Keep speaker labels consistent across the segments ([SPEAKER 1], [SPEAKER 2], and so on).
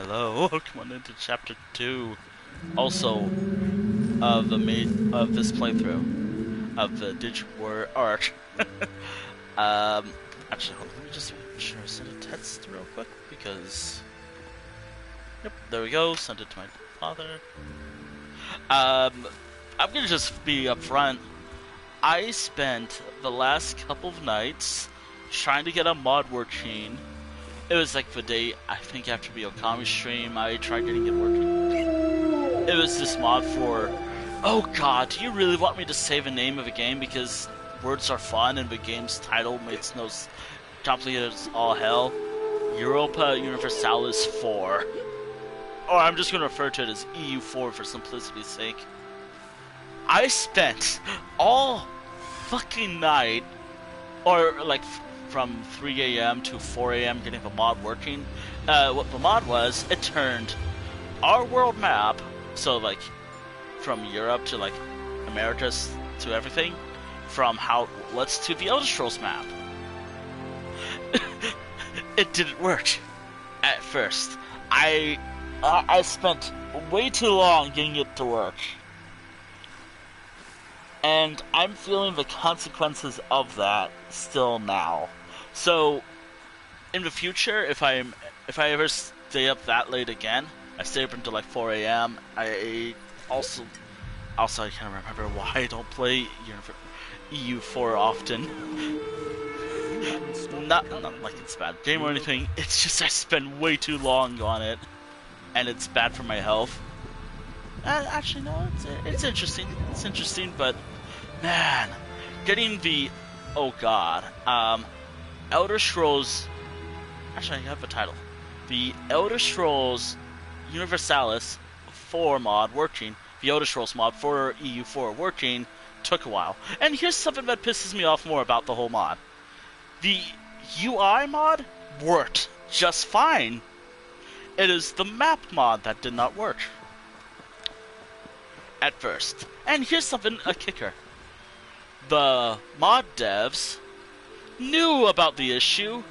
[SPEAKER 1] Hello, welcome on into chapter 2, also of this playthrough of the Daedric War Arc. um, Actually, hold on, let me just make sure I send a text real quick because, yep, there we go. Send it to my father. I'm gonna just be upfront. I spent the last couple of nights trying to get a mod working. It was like the day, I think after the Okami stream, I tried getting it working. It was this mod for... Oh god, do you really want me to say the name of a game because words are fun and the game's title makes no... complicated as all hell? Europa Universalis 4. Or I'm just going to refer to it as EU4 for simplicity's sake. I spent all fucking night, or like... from 3 a.m. to 4 a.m. getting the mod working. What the mod was, it turned our world map, so like from Europe to like Americas to everything, from Let's to the Elder Scrolls map. It didn't work at first. I spent way too long getting it to work. And I'm feeling the consequences of that still now. So, in the future, if I ever stay up that late again, I stay up until like 4 a.m. I also I can't remember why I don't play EU4 often. Not like it's a bad game or anything. It's just I spend way too long on it, and it's bad for my health. Actually, no, it's interesting. It's interesting, but man, getting the Elder Scrolls. Actually, I have the title. The Elder Scrolls Universalis 4 mod working. The Elder Scrolls mod for EU4 working took a while. And here's something that pisses me off more about the whole mod. The UI mod worked just fine. It is the map mod that did not work at first. And here's a kicker. The mod devs knew about the issue,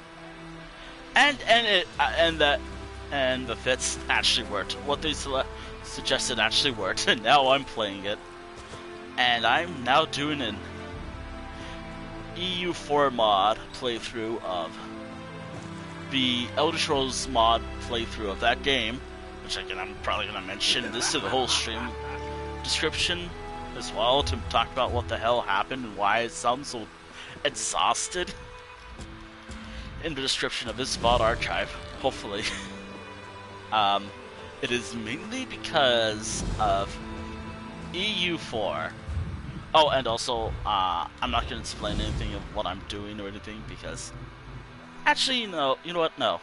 [SPEAKER 1] and the fits actually worked. What they suggested actually worked, and now I'm playing it, and I'm now doing an EU4 mod playthrough of the Elder Scrolls mod playthrough of that game, which again I'm probably gonna mention this to the whole stream description as well, to talk about what the hell happened and why it sounds so exhausted in the description of this VOD archive, hopefully. It is mainly because of EU4. Oh, and also, I'm not going to explain anything of what I'm doing or anything because... Actually, no. You know what? No.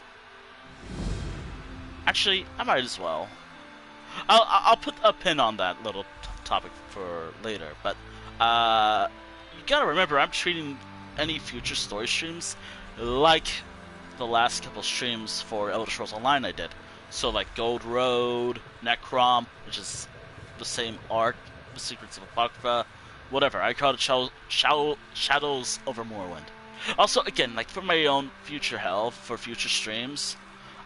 [SPEAKER 1] Actually, I might as well. I'll put a pin on that little topic for later, but you gotta remember, I'm treating any future story streams like the last couple streams for Elder Scrolls Online I did. So like Gold Road, Necrom, which is the same arc, The Secrets of Apocrypha, whatever. I call it Shadows over Morrowind. Also, again, like for my own future health, for future streams,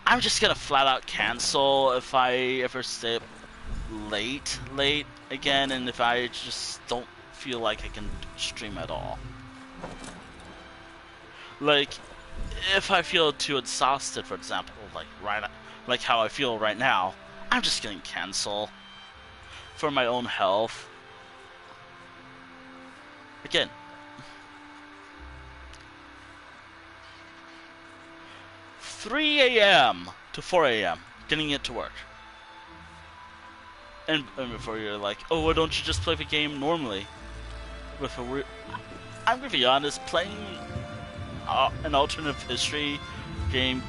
[SPEAKER 1] I'm just gonna flat out cancel if I ever stay up late again, and if I just don't feel like I can stream at all. Like, if I feel too exhausted, for example, like how I feel right now, I'm just gonna cancel for my own health. Again, $3 a.m. to 4 a.m. getting it to work. And before you're like, oh, why don't you just play the game normally? I'm gonna be honest, playing an alternative history game,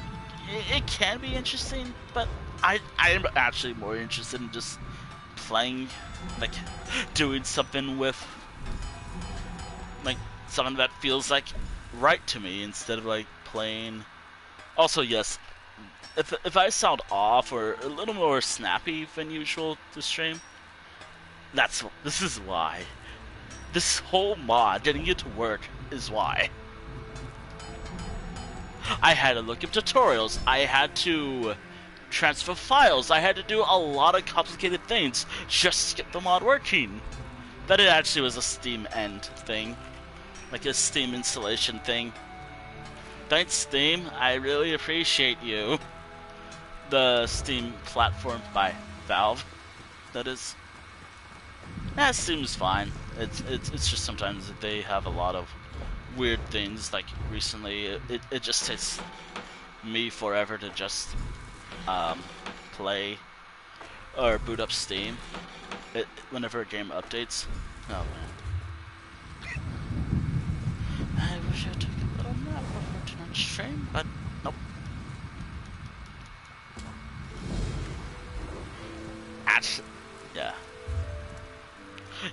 [SPEAKER 1] it can be interesting, but I am actually more interested in just playing, like, doing something with, like, something that feels like right to me instead of like playing. Also, yes, if I sound off or a little more snappy than usual to stream, this is why. This whole mod, getting it to work, is why. I had to look up tutorials. I had to transfer files. I had to do a lot of complicated things just to get the mod working. But it actually was a Steam end thing. Like a Steam installation thing. Thanks, Steam. I really appreciate you. The Steam platform by Valve, that is. Yeah, Steam is fine. It's just sometimes they have a lot of weird things. Like recently, it just takes me forever to just play or boot up Steam. Whenever a game updates. Oh man. I wish I took a little nap before tonight's stream, but nope. Actually, yeah.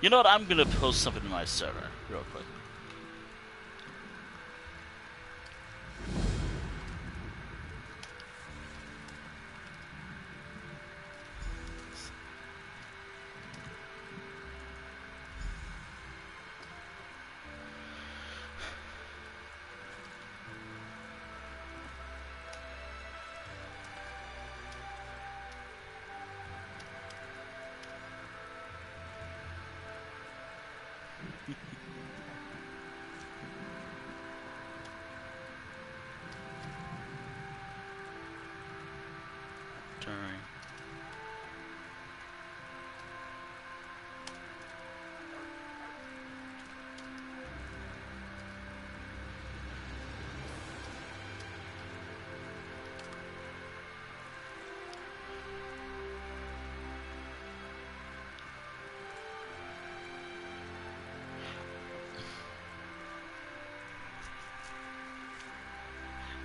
[SPEAKER 1] You know what? I'm gonna post something to my server real quick.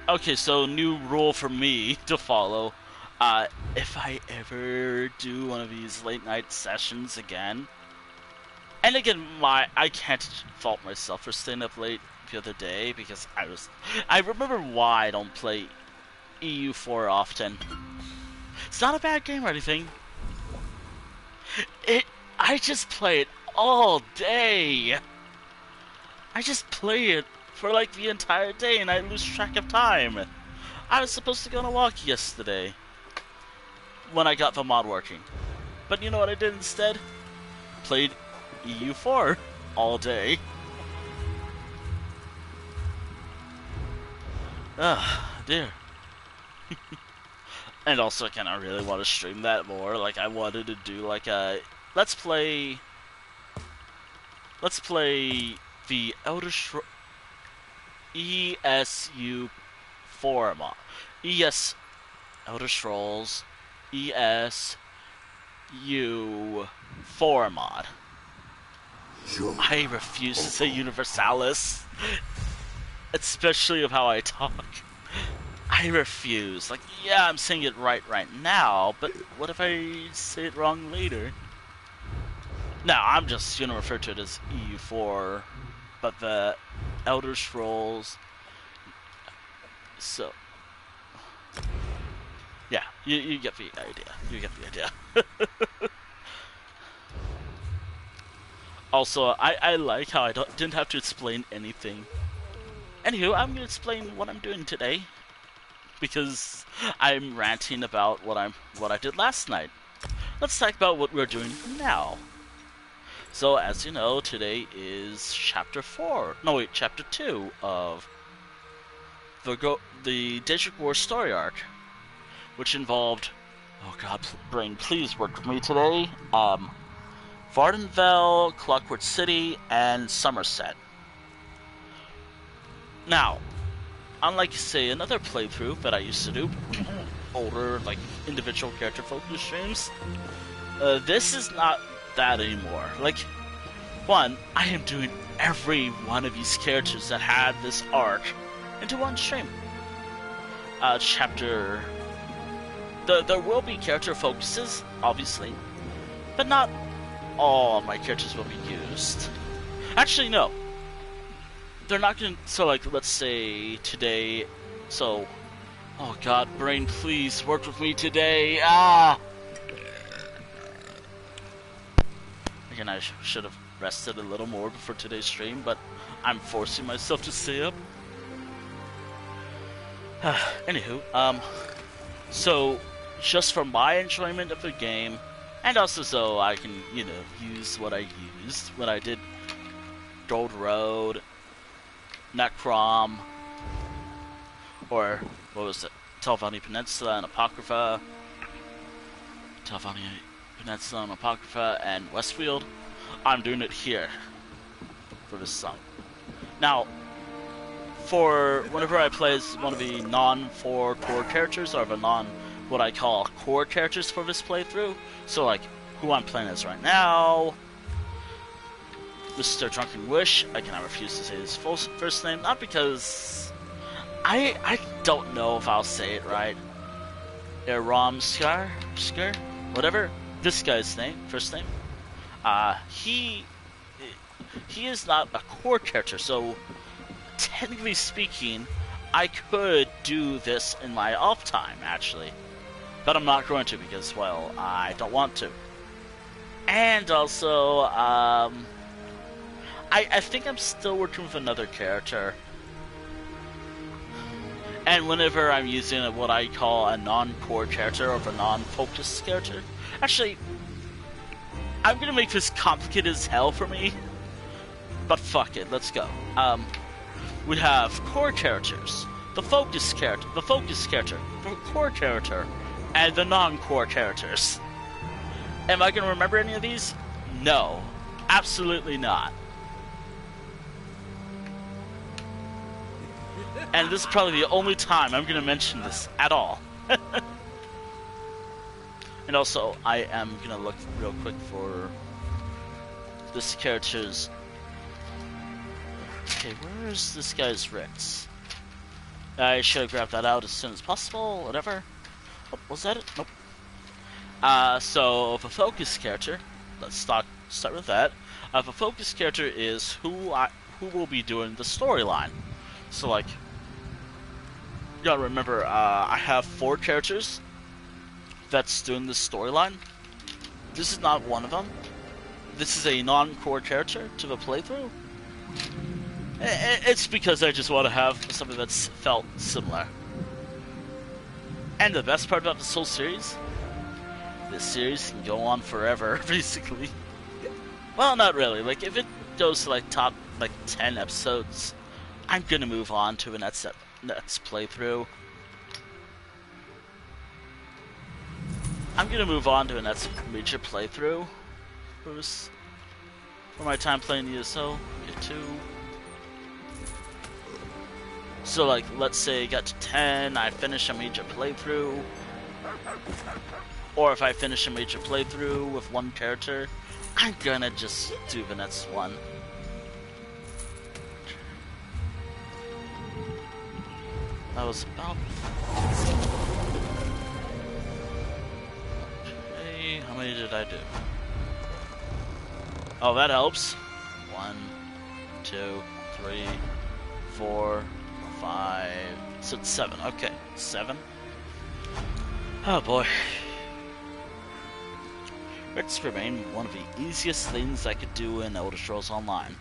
[SPEAKER 1] Okay, so new rule for me to follow. If I ever do one of these late night sessions again, and again, I can't fault myself for staying up late the other day because I remember why I don't play EU4 often. It's not a bad game or anything. I just play it all day. I just play it for like the entire day and I lose track of time. I was supposed to go on a walk yesterday when I got the mod working. But you know what I did instead? Played EU4 all day. Ah, dear. And also, I really want to stream that more. Like, I wanted to do like a let's play the Elder Scrolls ESU4 mod. Elder Scrolls ESU4 mod. Sure. I refuse to say Universalis, especially of how I talk. I refuse. Like, yeah, I'm saying it right now, but what if I say it wrong later? No, I'm just gonna refer to it as EU4, but the Elder Scrolls. So, yeah, you get the idea. You get the idea. Also, I like how I didn't have to explain anything. Anywho, I'm gonna explain what I'm doing today because I'm ranting about what I did last night. Let's talk about what we're doing now. So, as you know, today is chapter 2 of the Daedric War story arc, which involved, oh god, brain, please work with me today, Vardenfell, Clockwork City, and Somerset. Now, unlike, say, another playthrough that I used to do, older, like, individual character focus streams, this is not that anymore. Like, one, I am doing every one of these characters that had this arc into one stream. There will be character focuses, obviously, but not all my characters will be used. Actually, no. They're not gonna, so like, let's say today, so, oh god, brain, please work with me today, Again, I should have rested a little more before today's stream, but I'm forcing myself to stay up. Anywho, so just for my enjoyment of the game, and also so I can, use what I used when I did Gold Road, Necrom, or what was it? Telvanni Peninsula and Apocrypha. Telvanni Peninsula and Apocrypha and Westfield. I'm doing it here for this song. Now, for whenever I play as one of the non-4 core characters, or the what I call core characters for this playthrough, so like who I'm playing as right now, Mr. Drunken Wish. I cannot refuse to say his first name, not because I don't know if I'll say it right. Skar, whatever this guy's first name. He is not a core character, so technically speaking, I could do this in my off time, actually. But I'm not going to because, well, I don't want to. And also, I think I'm still working with another character. And whenever I'm using what I call a non-core character or a non-focused character, actually, I'm gonna make this complicated as hell for me. But fuck it, let's go. We have core characters, the focus character, the core character, and the non-core characters. Am I gonna remember any of these? No, absolutely not. And this is probably the only time I'm gonna mention this at all. And also, I am gonna look real quick for this character's. Okay, where is this guy's Ritz? I should have grabbed that out as soon as possible, whatever. Oh, was that it? Nope. So, the focus character, let's start with that. The focus character is who will be doing the storyline. So, like, you gotta remember, I have 4 characters that's doing the storyline. This is not one of them. This is a non-core character to the playthrough. It's because I just want to have something that's felt similar. And the best part about this whole series, this series can go on forever, basically. Well, not really. Like, if it goes to like top 10 episodes, I'm gonna move on to a next playthrough. I'm gonna move on to a next major playthrough for my time playing ESO. Okay, 2. So, like, let's say I got to 10, I finish a major playthrough. Or if I finish a major playthrough with one character, I'm gonna just do the next one. That was about... Okay, how many did I do? Oh, that helps. 1, 2, 3, 4, 5, so it's 7. Okay, 7. Oh boy. Rits remain one of the easiest things I could do in Elder Scrolls Online.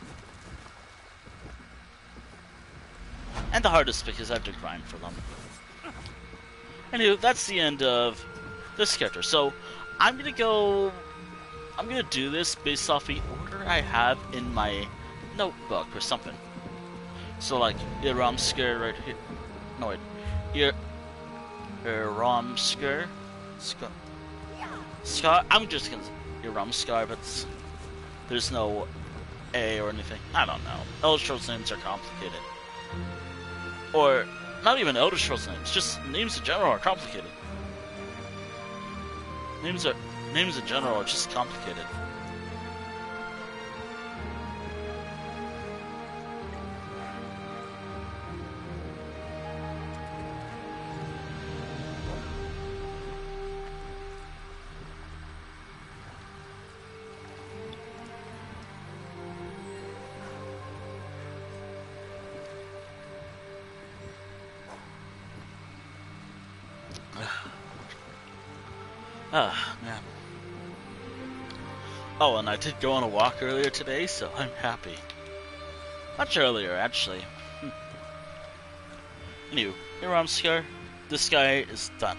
[SPEAKER 1] And the hardest because I have to grind for them. Anyway, that's the end of this character. So, I'm gonna do this based off the order I have in my notebook or something. So, like, Iramskir right here. No, wait. Iramskir? Scar? I'm just gonna say Iramskir, but there's no A or anything. I don't know. Elder Scrolls names are complicated. Or, not even Elder Scrolls names, just names in general are complicated. Names in general are just complicated. Man. Oh, and I did go on a walk earlier today, so I'm happy. Much earlier, actually. Anyway, here I'm Scar. This guy is done.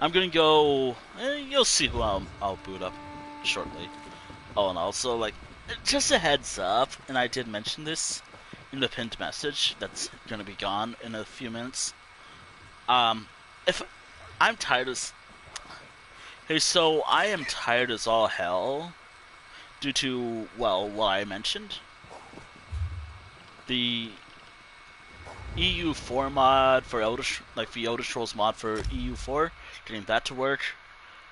[SPEAKER 1] I'm gonna go. You'll see who I'll boot up shortly. Oh, and also, like, just a heads up, and I did mention this in the pinned message that's gonna be gone in a few minutes. If I'm tired as. Hey, so I am tired as all hell due to, well, what I mentioned. The EU4 mod for like the Elder Scrolls mod for EU4, getting that to work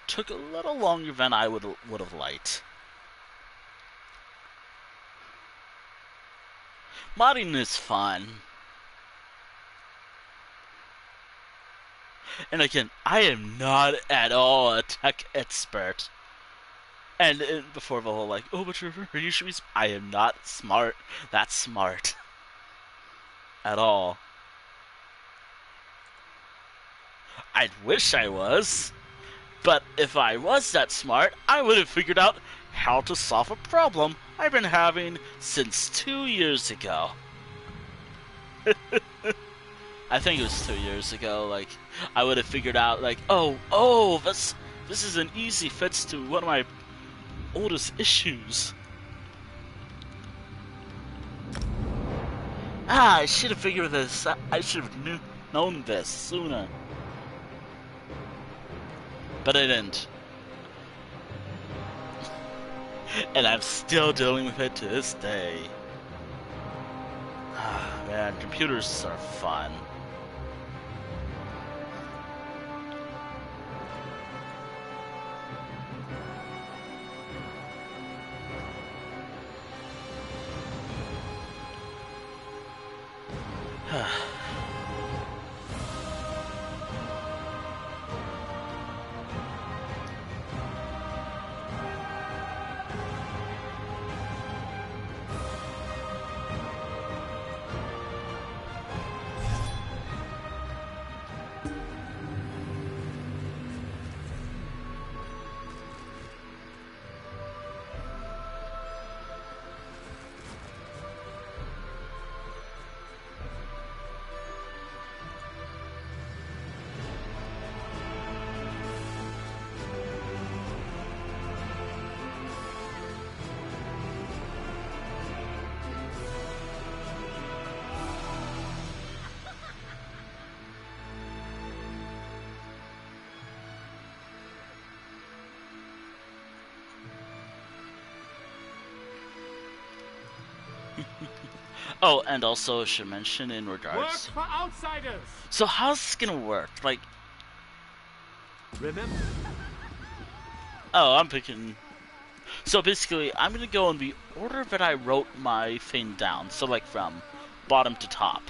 [SPEAKER 1] took a little longer than I would have liked. Modding is fun. And again, I am not at all a tech expert. And before the whole like, oh, but you should be. I am not smart. That's smart. At all. I wish I was. But if I was that smart, I would have figured out how to solve a problem I've been having since 2 years ago. I think it was 2 years ago. Like, I would have figured out, like, oh, this is an easy fix to one of my oldest issues. I should have figured this. I should have known this sooner. But I didn't. And I'm still dealing with it to this day. Man, computers are fun. Oh, and also I should mention in regards.
[SPEAKER 2] Work for outsiders.
[SPEAKER 1] So how's this gonna work? Like,
[SPEAKER 2] Remember.
[SPEAKER 1] oh, I'm picking. So basically, I'm gonna go in the order that I wrote my thing down. So like from bottom to top.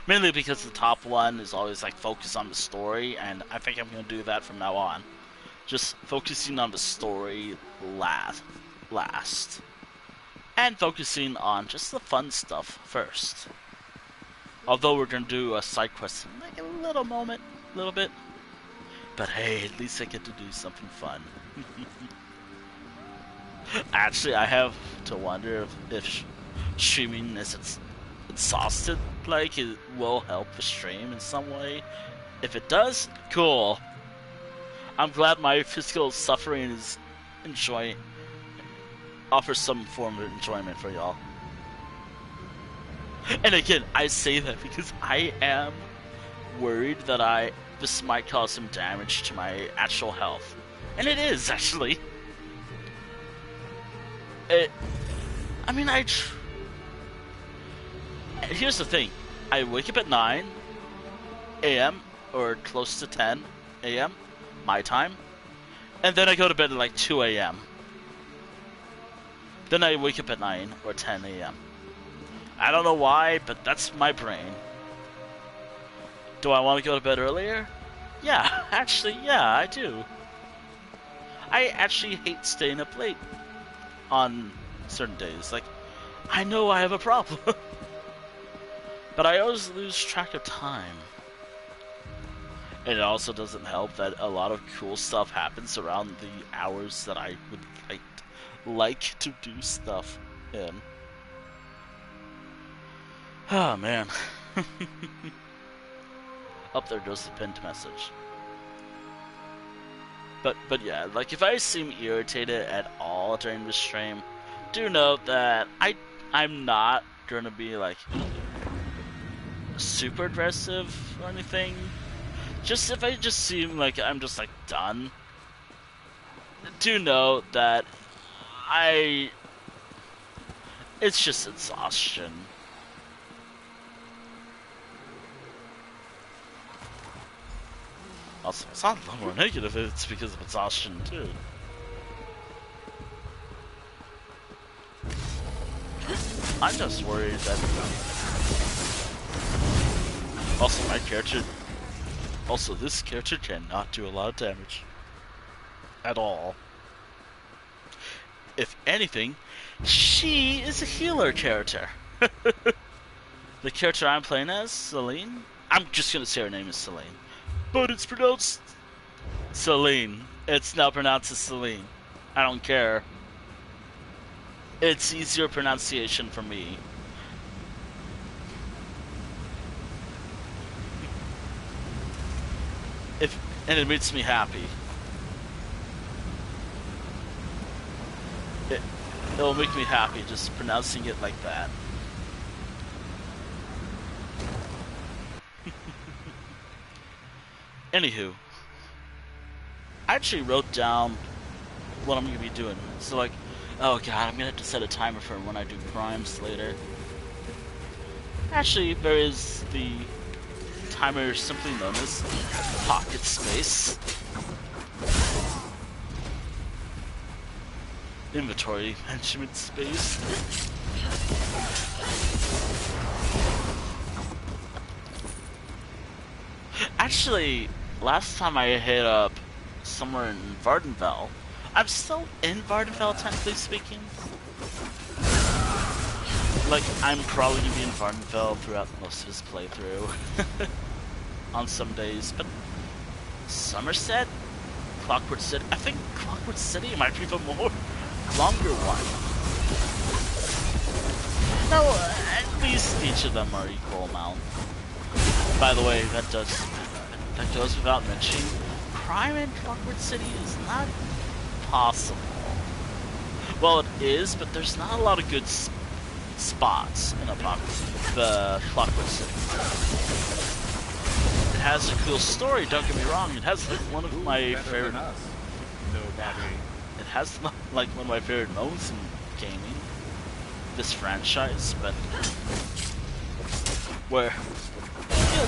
[SPEAKER 1] Mainly because the top one is always like focused on the story, and I think I'm gonna do that from now on. Just focusing on the story last. And focusing on just the fun stuff first. Although we're gonna do a side quest in like a little bit. But hey, at least I get to do something fun. Actually, I have to wonder if streaming is exhausted, like it will help the stream in some way. If it does, cool. I'm glad my physical suffering is offers some form of enjoyment for y'all. And again, I say that because I am worried that this might cause some damage to my actual health. And it is, actually. Here's the thing. I wake up at 9 a.m. or close to 10 a.m. my time. And then I go to bed at like 2 a.m. Then I wake up at 9 or 10 a.m. I don't know why, but that's my brain. Do I want to go to bed earlier? Yeah, actually, yeah, I do. I actually hate staying up late on certain days. Like, I know I have a problem. But I always lose track of time. And it also doesn't help that a lot of cool stuff happens around the hours that I would like to do stuff in. Oh man. Up there goes the pinned message. But yeah, like if I seem irritated at all during this stream, do note that I'm not gonna be like super aggressive or anything. Just if I just seem like I'm just like done, do note that it's just exhaustion. Also, it's not a lot more negative, it's because of exhaustion too. I'm just worried that... Also, my character... Also, this character cannot do a lot of damage. At all. If anything, she is a healer character. The character I'm playing as, Celine, I'm just gonna say her name is Celine. But it's pronounced Celine. It's now pronounced as Celine. I don't care. It's easier pronunciation for me. And it makes me happy. It'll make me happy just pronouncing it like that. Anywho, I actually wrote down what I'm going to be doing. So like, oh god, I'm going to have to set a timer for when I do crimes later. Actually, there is the timer simply known as pocket space. Inventory management space. Actually, last time I hit up somewhere in Vardenfell. I'm still in Vardenfell, technically speaking. Like, I'm probably gonna be in Vardenfell throughout most of this playthrough. On some days, but Somerset? Clockwork City? I think Clockwork City might be the more longer one. No, at least each of them are equal amount. By the way, that goes without mentioning. Crime in Clockwork City is not possible. Well, it is, but there's not a lot of good spots in the Clockwork City. It has a cool story, don't get me wrong. It has like one of my favorite... It has like one of my favorite moments in gaming. This franchise, but... where...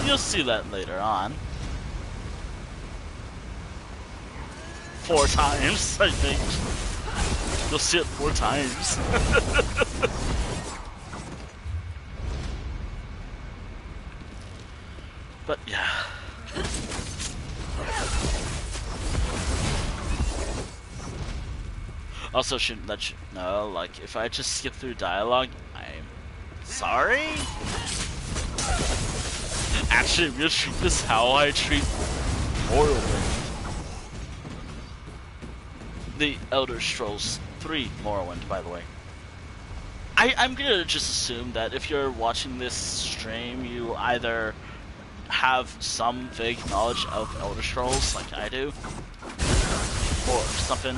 [SPEAKER 1] You'll see that later on. 4 times, I think. You'll see it 4 times. But yeah. Also, should let you know, like, if I just skip through dialogue, I'm sorry? Actually, I'm gonna treat this how I treat Morrowind. The Elder Scrolls 3 Morrowind, by the way. I'm gonna just assume that if you're watching this stream, you either have some vague knowledge of Elder Scrolls, like I do, or something.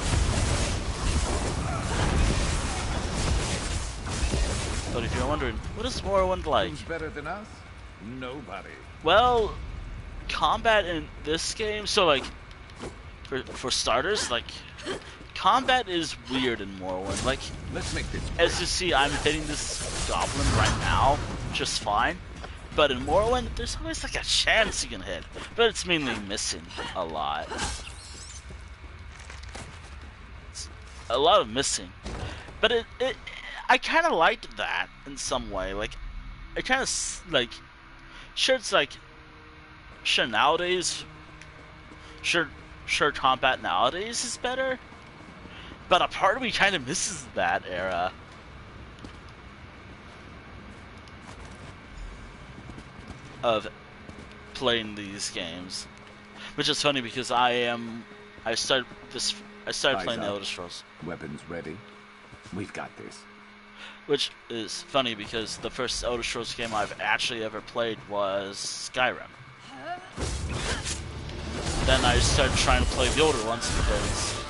[SPEAKER 1] But if you're wondering, what is Morrowind like?
[SPEAKER 2] Who's better than us? Nobody.
[SPEAKER 1] Well, combat in this game, so like, for starters, like, combat is weird in Morrowind. Like,
[SPEAKER 2] let's make this.
[SPEAKER 1] As you see, I'm hitting this goblin right now, just fine. But in Morrowind, there's always like a chance you can hit, but it's mainly missing a lot. It's a lot of missing, but I kind of liked that in some way. Like, I kind of like, sure, it's like, sure nowadays, sure combat nowadays is better, but a part of me kind of misses that era. Of playing these games, which is funny because I started playing the Elder Scrolls.
[SPEAKER 2] Weapons ready. We've got this.
[SPEAKER 1] Which is funny because the first Elder Scrolls game I've actually ever played was Skyrim. Then I started trying to play the older ones because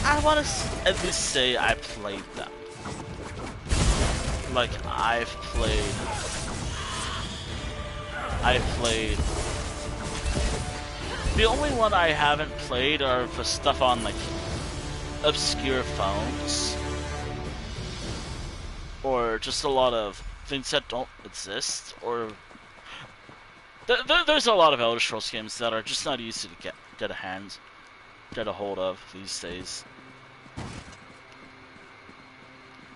[SPEAKER 1] I want to at least say I played them. Like, I've played... The only one I haven't played are the stuff on, like, obscure phones. Or just a lot of things that don't exist, or... There's a lot of Elder Scrolls games that are just not easy to get a hold of these days.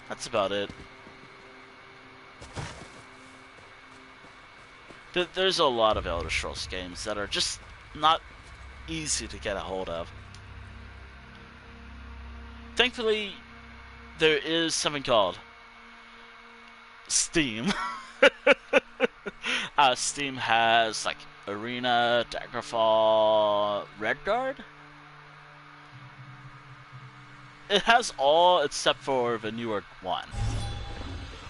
[SPEAKER 1] That's about it. There's a lot of Elder Scrolls games that are just not easy to get a hold of. Thankfully, there is something called Steam. Steam has, like, Arena, Daggerfall, Redguard. It has all except for the newer one.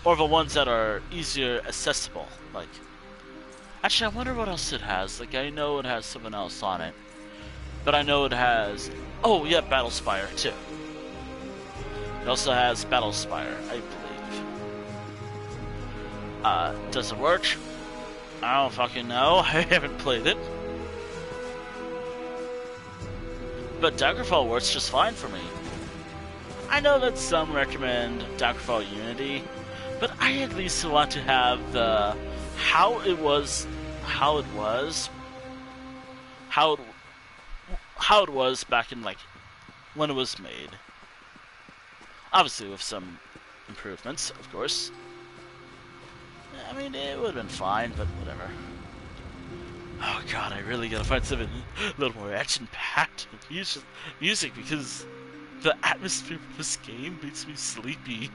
[SPEAKER 1] Or the ones that are easier accessible. Like, actually, I wonder what else it has. Like, I know it has something else on it. But I know it has... Oh, yeah, Battlespire, too. It also has Battlespire, I believe. Does it work? I don't fucking know. I haven't played it. But Daggerfall works just fine for me. I know that some recommend Daggerfall Unity, but I at least want to have the how it was back in, like, when it was made. Obviously with some improvements, of course. I mean, it would have been fine, but whatever. Oh god, I really gotta find something a little more action-packed music because the atmosphere of this game makes me sleepy.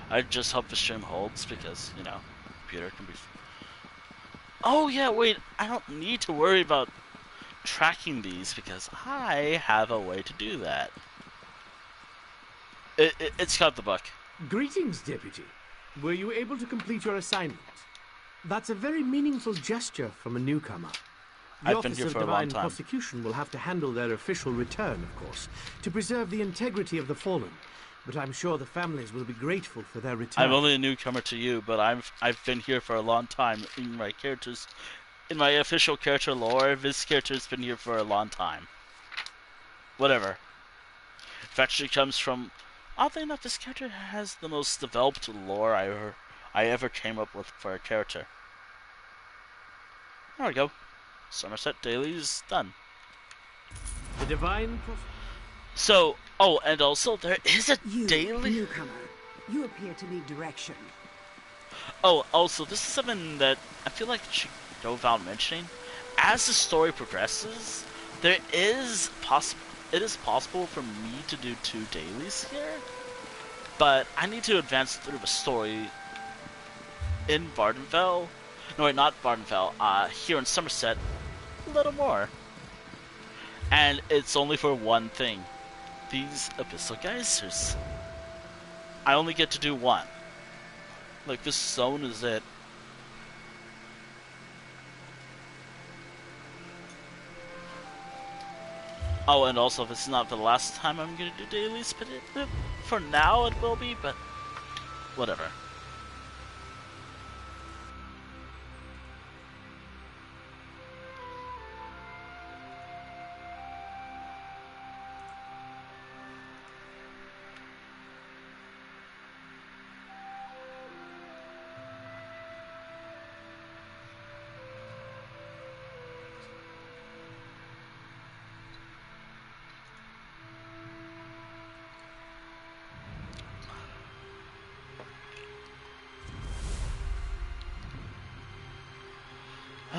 [SPEAKER 1] I just hope the stream holds because, you know, computer can be... Oh yeah, wait, I don't need to worry about tracking these because I have a way to do that. It's got the book.
[SPEAKER 3] Greetings, Deputy. Were you able to complete your assignment? That's a very meaningful gesture from a newcomer. The
[SPEAKER 1] I've been
[SPEAKER 3] Office
[SPEAKER 1] here
[SPEAKER 3] of
[SPEAKER 1] for a long
[SPEAKER 3] Divine
[SPEAKER 1] time.
[SPEAKER 3] Prosecution will have to handle their official return, of course, to preserve the integrity of the fallen. But I'm sure the families will be grateful for their return.
[SPEAKER 1] I'm only a newcomer to you, but I've been here for a long time. In my official character lore, this character's been here for a long time. Whatever. It actually comes from... Oddly enough, this character has the most developed lore I ever came up with for a character. There we go. Somerset Daily's done.
[SPEAKER 3] The Divine
[SPEAKER 1] So, oh, and also there is a daily...
[SPEAKER 4] newcomer. You appear to need direction.
[SPEAKER 1] Oh, also, this is something that I feel like it should go without mentioning. As the story progresses, it is possible for me to do 2 dailies here, but I need to advance through the story in Vardenfell. No, wait, not Vardenfell. Here in Somerset, a little more. And it's only for one thing. These Abyssal Geysers. I only get to do 1. Like, this zone is it. Oh, and also, if it's not the last time I'm gonna do dailies, but for now it will be, but whatever.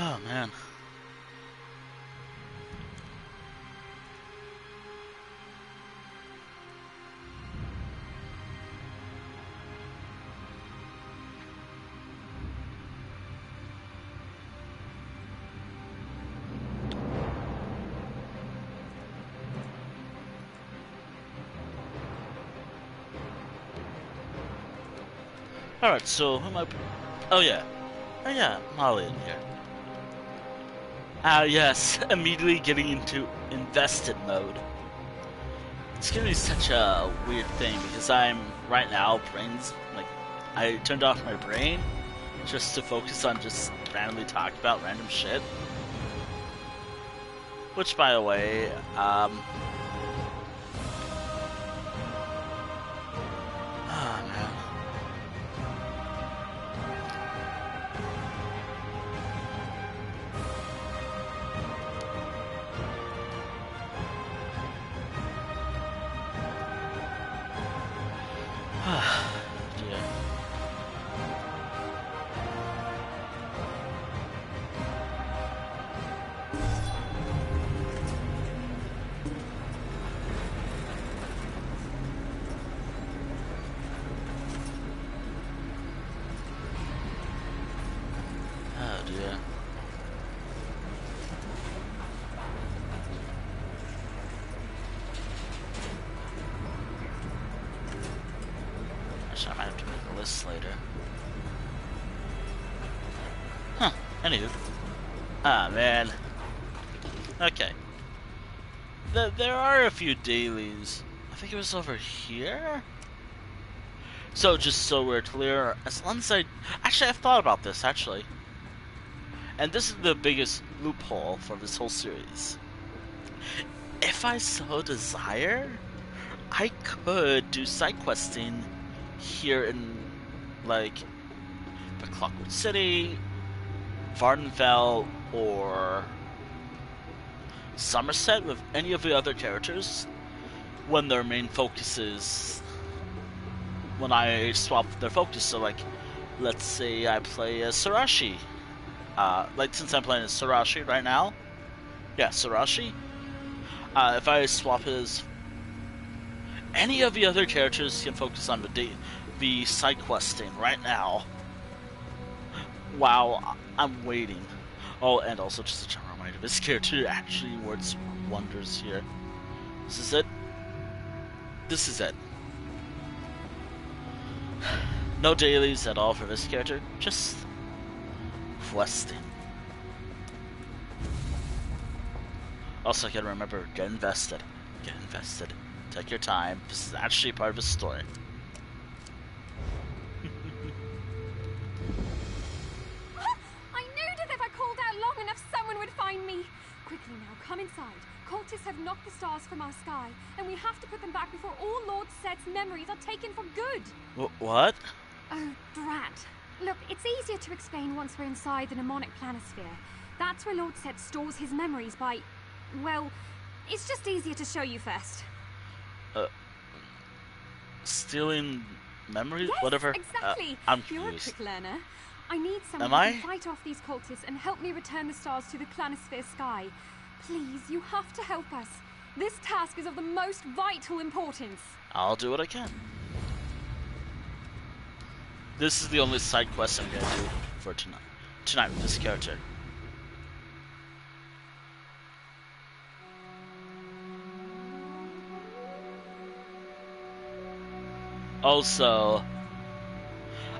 [SPEAKER 1] Oh, man. Alright, so who am I... Oh, yeah. Oh, yeah, Molly in here. Ah, yes, immediately getting into invested mode. It's gonna be such a weird thing because I'm, right now, I turned off my brain just to focus on just randomly talking about random shit. Which, by the way, oh, man. Yeah. Oh dear. Actually, I might have to make a list later. Huh. Anywho. Ah, man. Okay. There are a few dailies. I think it was over here? So, just so we're clear, as long as Actually, I've thought about this, actually. And this is the biggest loophole for this whole series. If I so desire, I could do side questing here in, like, the Clockwork City, Vardenfell, or Somerset with any of the other characters when their main focus is... when I swap their focus. So, like, let's say I play as Sarashi. Like, since I'm playing as Sarashi right now. Yeah, Sarashi. If I swap his... any of the other characters can focus on the side questing right now. While I'm waiting. Oh, and also just a general reminder, this character actually works wonders here. This is it. This is it. No dailies at all for this character, just questing. Also, gotta remember, get invested. Get invested. Take your time. This is actually part of the story.
[SPEAKER 5] I knew that if I called out long enough, someone would find me. Quickly now, come inside. Cultists have knocked the stars from our sky, and we have to put them back before all Lord Set's memories are taken for good.
[SPEAKER 1] What?
[SPEAKER 5] Oh, drat. Look, it's easier to explain once we're inside the mnemonic planisphere. That's where Lord Set stores his memories by... well, it's just easier to show you first.
[SPEAKER 1] Stealing memories?
[SPEAKER 5] Yes,
[SPEAKER 1] Whatever?
[SPEAKER 5] exactly.
[SPEAKER 1] I'm
[SPEAKER 5] You're a
[SPEAKER 1] confused.
[SPEAKER 5] quick learner. I need someone
[SPEAKER 1] Am
[SPEAKER 5] who
[SPEAKER 1] I?
[SPEAKER 5] can fight off these cultists and help me return the stars to the planisphere sky. Please, you have to help us. This task is of the most vital importance.
[SPEAKER 1] I'll do what I can. This is the only side quest I'm gonna do for tonight with this character. Also,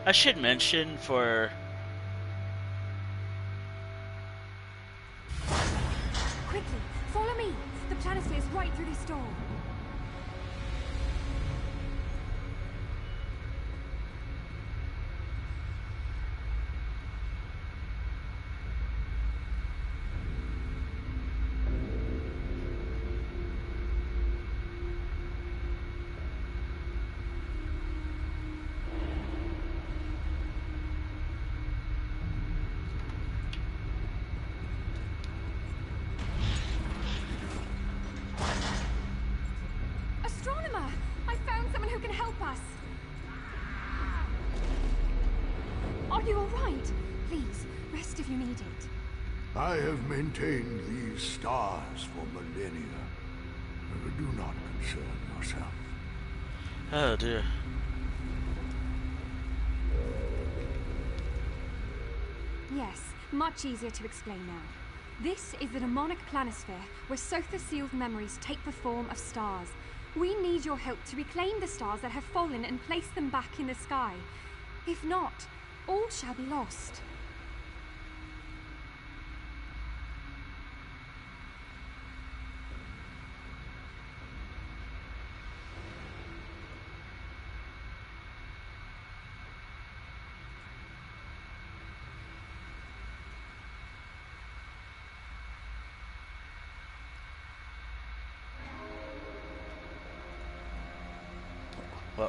[SPEAKER 1] I should mention for...
[SPEAKER 5] Quickly, follow me. The planisphere's right through this door. Astronomer! I found someone who can help us. Are you all right? Please, rest if you need it.
[SPEAKER 6] I have maintained these stars for millennia. Do not concern yourself.
[SPEAKER 1] Oh dear.
[SPEAKER 5] Yes, much easier to explain now. This is the demonic planisphere, where Sotha sealed memories take the form of stars. We need your help to reclaim the stars that have fallen and place them back in the sky. If not, all shall be lost.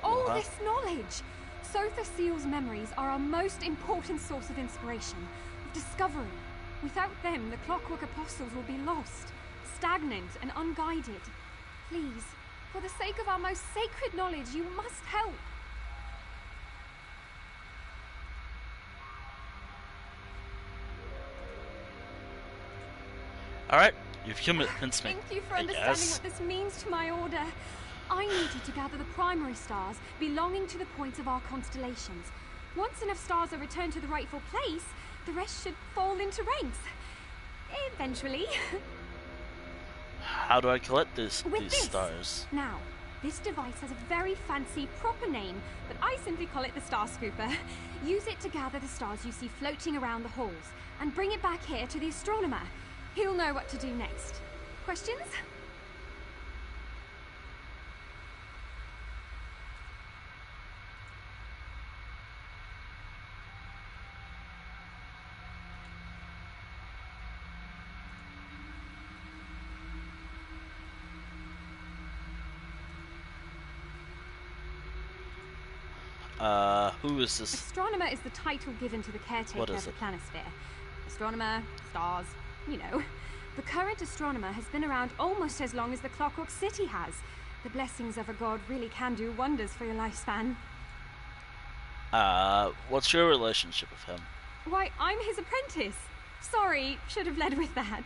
[SPEAKER 5] All this knowledge! Sotha Seal's memories are our most important source of inspiration, of discovery. Without them, the Clockwork Apostles will be lost, stagnant and unguided. Please, for the sake of our most sacred knowledge, you must help.
[SPEAKER 1] Alright, you've convinced me.
[SPEAKER 5] Thank you for understanding what this means to my order. I need you to gather the primary stars belonging to the points of our constellations. Once enough stars are returned to the rightful place, the rest should fall into ranks. Eventually.
[SPEAKER 1] How do I collect these
[SPEAKER 5] With
[SPEAKER 1] stars?
[SPEAKER 5] Now, this device has a very fancy proper name, but I simply call it the Star Scooper. Use it to gather the stars you see floating around the halls, and bring it back here to the astronomer. He'll know what to do next. Questions?
[SPEAKER 1] Who is this?
[SPEAKER 5] Astronomer is the title given to the caretaker of the planisphere. Astronomer, stars, you know. The current astronomer has been around almost as long as the Clockwork City has. The blessings of a god really can do wonders for your lifespan.
[SPEAKER 1] What's your relationship with him?
[SPEAKER 5] Why, I'm his apprentice. Sorry, should have led with that.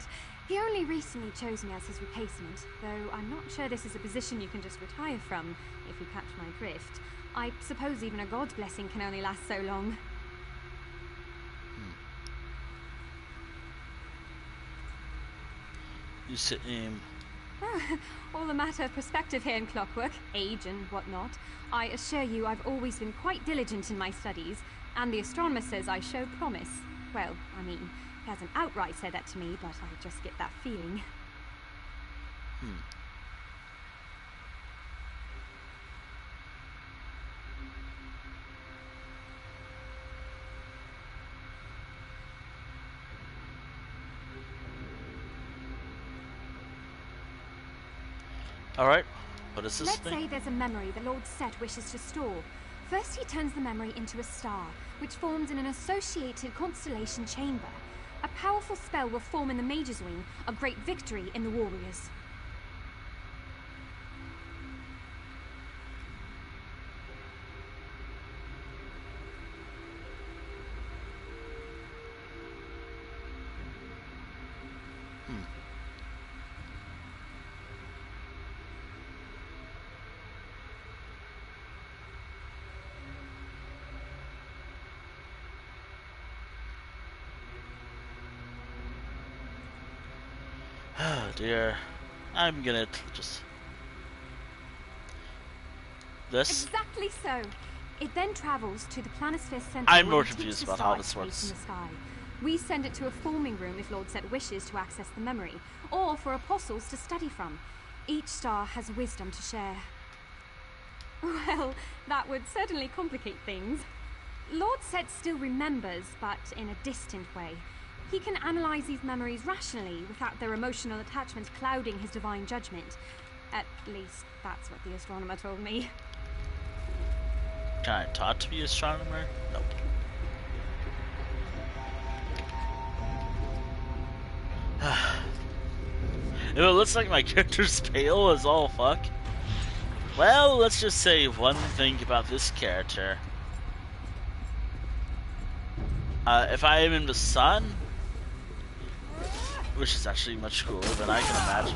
[SPEAKER 5] He only recently chose me as his replacement, though I'm not sure this is a position you can just retire from, if you catch my drift. I suppose even a god's blessing can only last so long.
[SPEAKER 1] You seem...
[SPEAKER 5] All a matter of perspective here in Clockwork, age and whatnot. I assure you I've always been quite diligent in my studies, and the astronomer says I show promise. Well, I mean, he hasn't outright said that to me, but I just get that feeling.
[SPEAKER 1] Alright, what is this
[SPEAKER 5] Let's
[SPEAKER 1] thing?
[SPEAKER 5] say there's a memory the Lord Set wishes to store. First he turns the memory into a star, which forms in an associated constellation chamber. A powerful spell will form in the Mage's Wing, a great victory in the Warriors.
[SPEAKER 1] Oh dear. I'm gonna just... This?
[SPEAKER 5] Exactly so. It then travels to the planisphere center.
[SPEAKER 1] I'm more
[SPEAKER 5] where it
[SPEAKER 1] confused
[SPEAKER 5] keeps
[SPEAKER 1] about
[SPEAKER 5] the
[SPEAKER 1] how
[SPEAKER 5] star
[SPEAKER 1] this
[SPEAKER 5] space
[SPEAKER 1] works.
[SPEAKER 5] in the sky. We send it to a forming room if Lord Set wishes to access the memory, or for apostles to study from. Each star has wisdom to share. Well, that would certainly complicate things. Lord Set still remembers, but in a distant way. He can analyze these memories rationally, without their emotional attachment clouding his divine judgment. At least, that's what the astronomer told me.
[SPEAKER 1] Can I talk to the astronomer? Nope. If it looks like my character's pale as all fuck, well, let's just say one thing about this character. If I am in the sun, which is actually much cooler than I can imagine.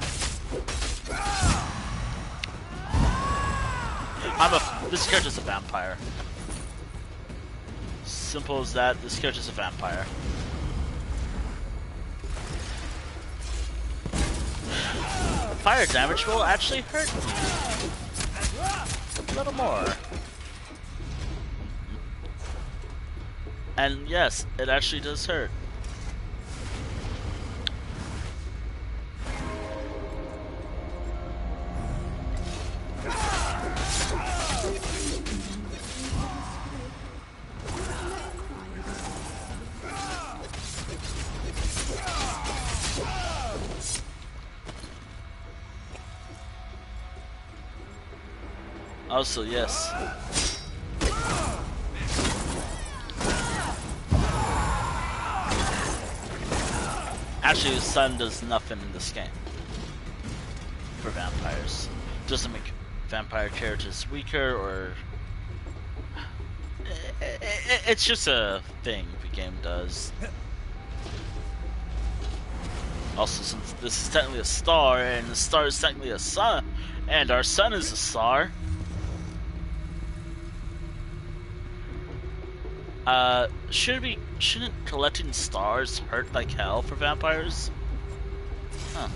[SPEAKER 1] This character's a vampire. Simple as that, this character's a vampire. Fire damage will actually hurt me. A little more. And yes, it actually does hurt. Also, yes. Actually, the sun does nothing in this game for vampires. Doesn't make vampire characters weaker, or it's just a thing the game does. Also, since this is technically a star, and the star is technically a sun, and our sun is a star. Shouldn't collecting stars hurt like hell for vampires? Huh.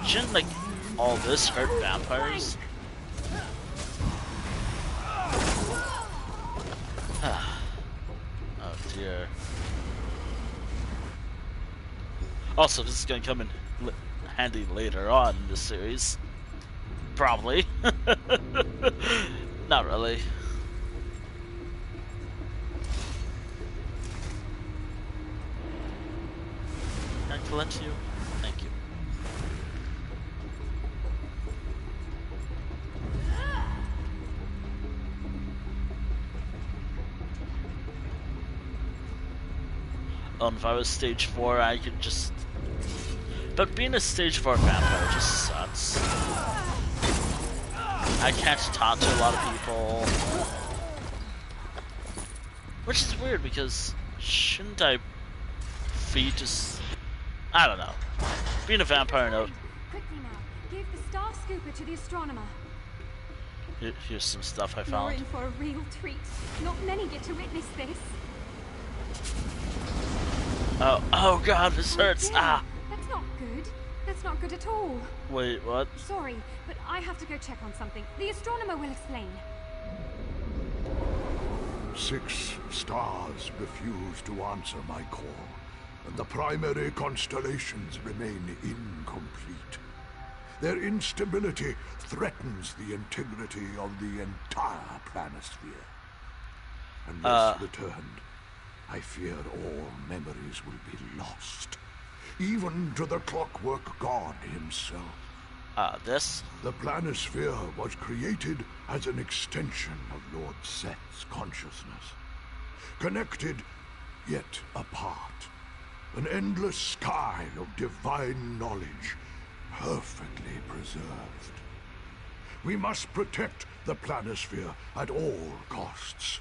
[SPEAKER 1] Shouldn't, like, all this hurt vampires? Oh dear. Also, this is gonna come in handy later on in this series. Probably. Not really. Can I collect you? Thank you. If I was stage 4, I could just... But being a stage 4 vampire just sucks. I can't talk to a lot of people. Which is weird, because shouldn't I feed just... I don't know. Being a vampire, no.
[SPEAKER 5] Quickly now, give the star scooper to the astronomer.
[SPEAKER 1] Here's some stuff I
[SPEAKER 5] You're
[SPEAKER 1] found.
[SPEAKER 5] in for a real treat. Not many get to witness this.
[SPEAKER 1] Oh god, this hurts.
[SPEAKER 5] Dear.
[SPEAKER 1] Ah!
[SPEAKER 5] That's not good. That's not good at all.
[SPEAKER 1] Wait, what?
[SPEAKER 5] Sorry, but I have to go check on something. The astronomer will explain.
[SPEAKER 6] 6 stars refuse to answer my call, and the primary constellations remain incomplete. Their instability threatens the integrity of the entire planisphere. Unless returned, I fear all memories will be lost, even to the clockwork god himself.
[SPEAKER 1] This?
[SPEAKER 6] The planisphere was created as an extension of Lord Set's consciousness. Connected, yet apart. An endless sky of divine knowledge, perfectly preserved. We must protect the planisphere at all costs.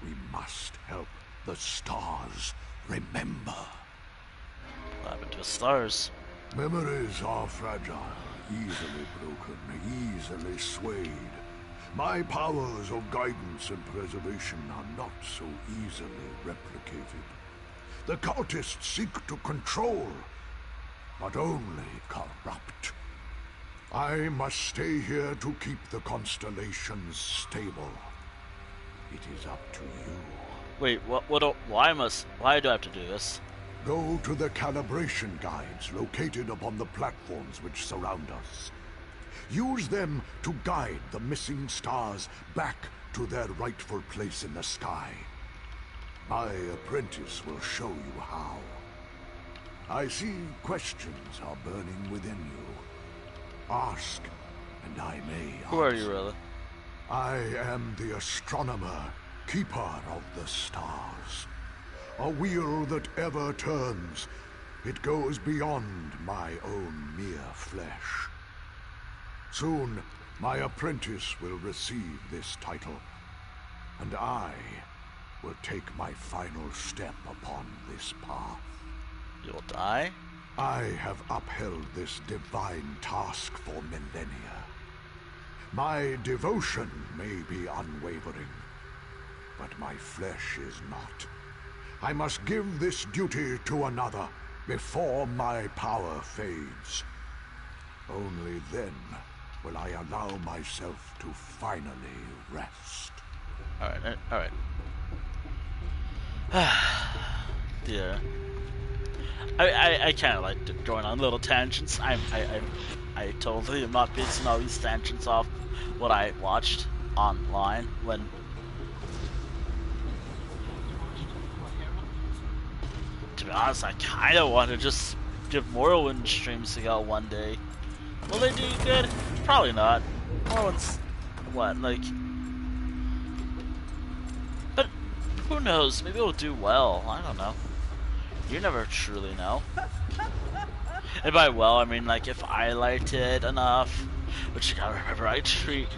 [SPEAKER 6] We must help the stars remember.
[SPEAKER 1] What happened to the stars?
[SPEAKER 6] Memories are fragile, easily broken, easily swayed. My powers of guidance and preservation are not so easily replicated. The cultists seek to control, but only corrupt. I must stay here to keep the constellations stable. It is up to you.
[SPEAKER 1] Wait, why do I have to do this?
[SPEAKER 6] Go to the calibration guides located upon the platforms which surround us. Use them to guide the missing stars back to their rightful place in the sky. My apprentice will show you how. I see questions are burning within you. Ask, and I may answer.
[SPEAKER 1] Who are you, really?
[SPEAKER 6] I am the astronomer, keeper of the stars. A wheel that ever turns. It goes beyond my own mere flesh. Soon, my apprentice will receive this title, and I will take my final step upon this path.
[SPEAKER 1] You'll die?
[SPEAKER 6] I have upheld this divine task for millennia. My devotion may be unwavering, but my flesh is not. I must give this duty to another before my power fades. Only then will I allow myself to finally rest.
[SPEAKER 1] Alright. Yeah. I kind of like going on little tangents. I totally am not basing all these tangents off what I watched online when. To be honest, I kind of want to just give Morrowind streams to go one day. Will they do good? Probably not. Morrowind's what, like. But who knows? Maybe it'll do well. I don't know. You never truly know. And by well, I mean like if I liked it enough. But you gotta remember, I treat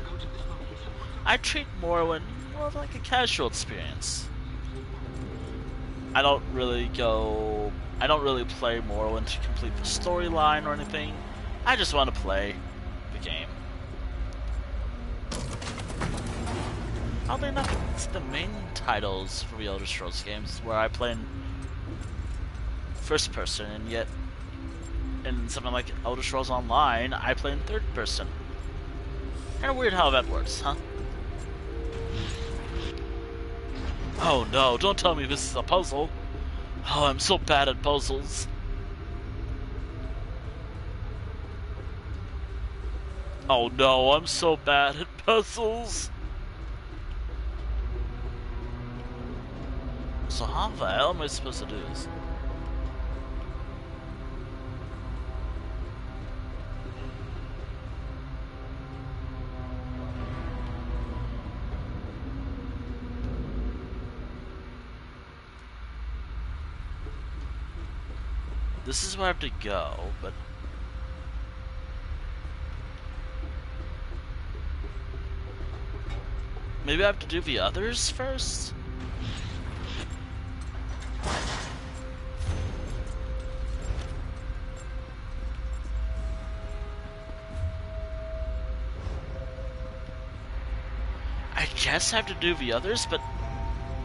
[SPEAKER 1] Morrowind more of like a casual experience. I don't really play Morrowind to complete the storyline or anything. I just want to play the game. Oddly enough, it's the main titles for the Elder Scrolls games where I play in first person, and yet in something like Elder Scrolls Online, I play in third person. Kinda weird how that works, huh? Oh no, don't tell me this is a puzzle. Oh, I'm so bad at puzzles. Oh no, I'm so bad at puzzles. So how the hell am I supposed to do this? This is where I have to go, but... maybe I have to do the others first? I guess I have to do the others, but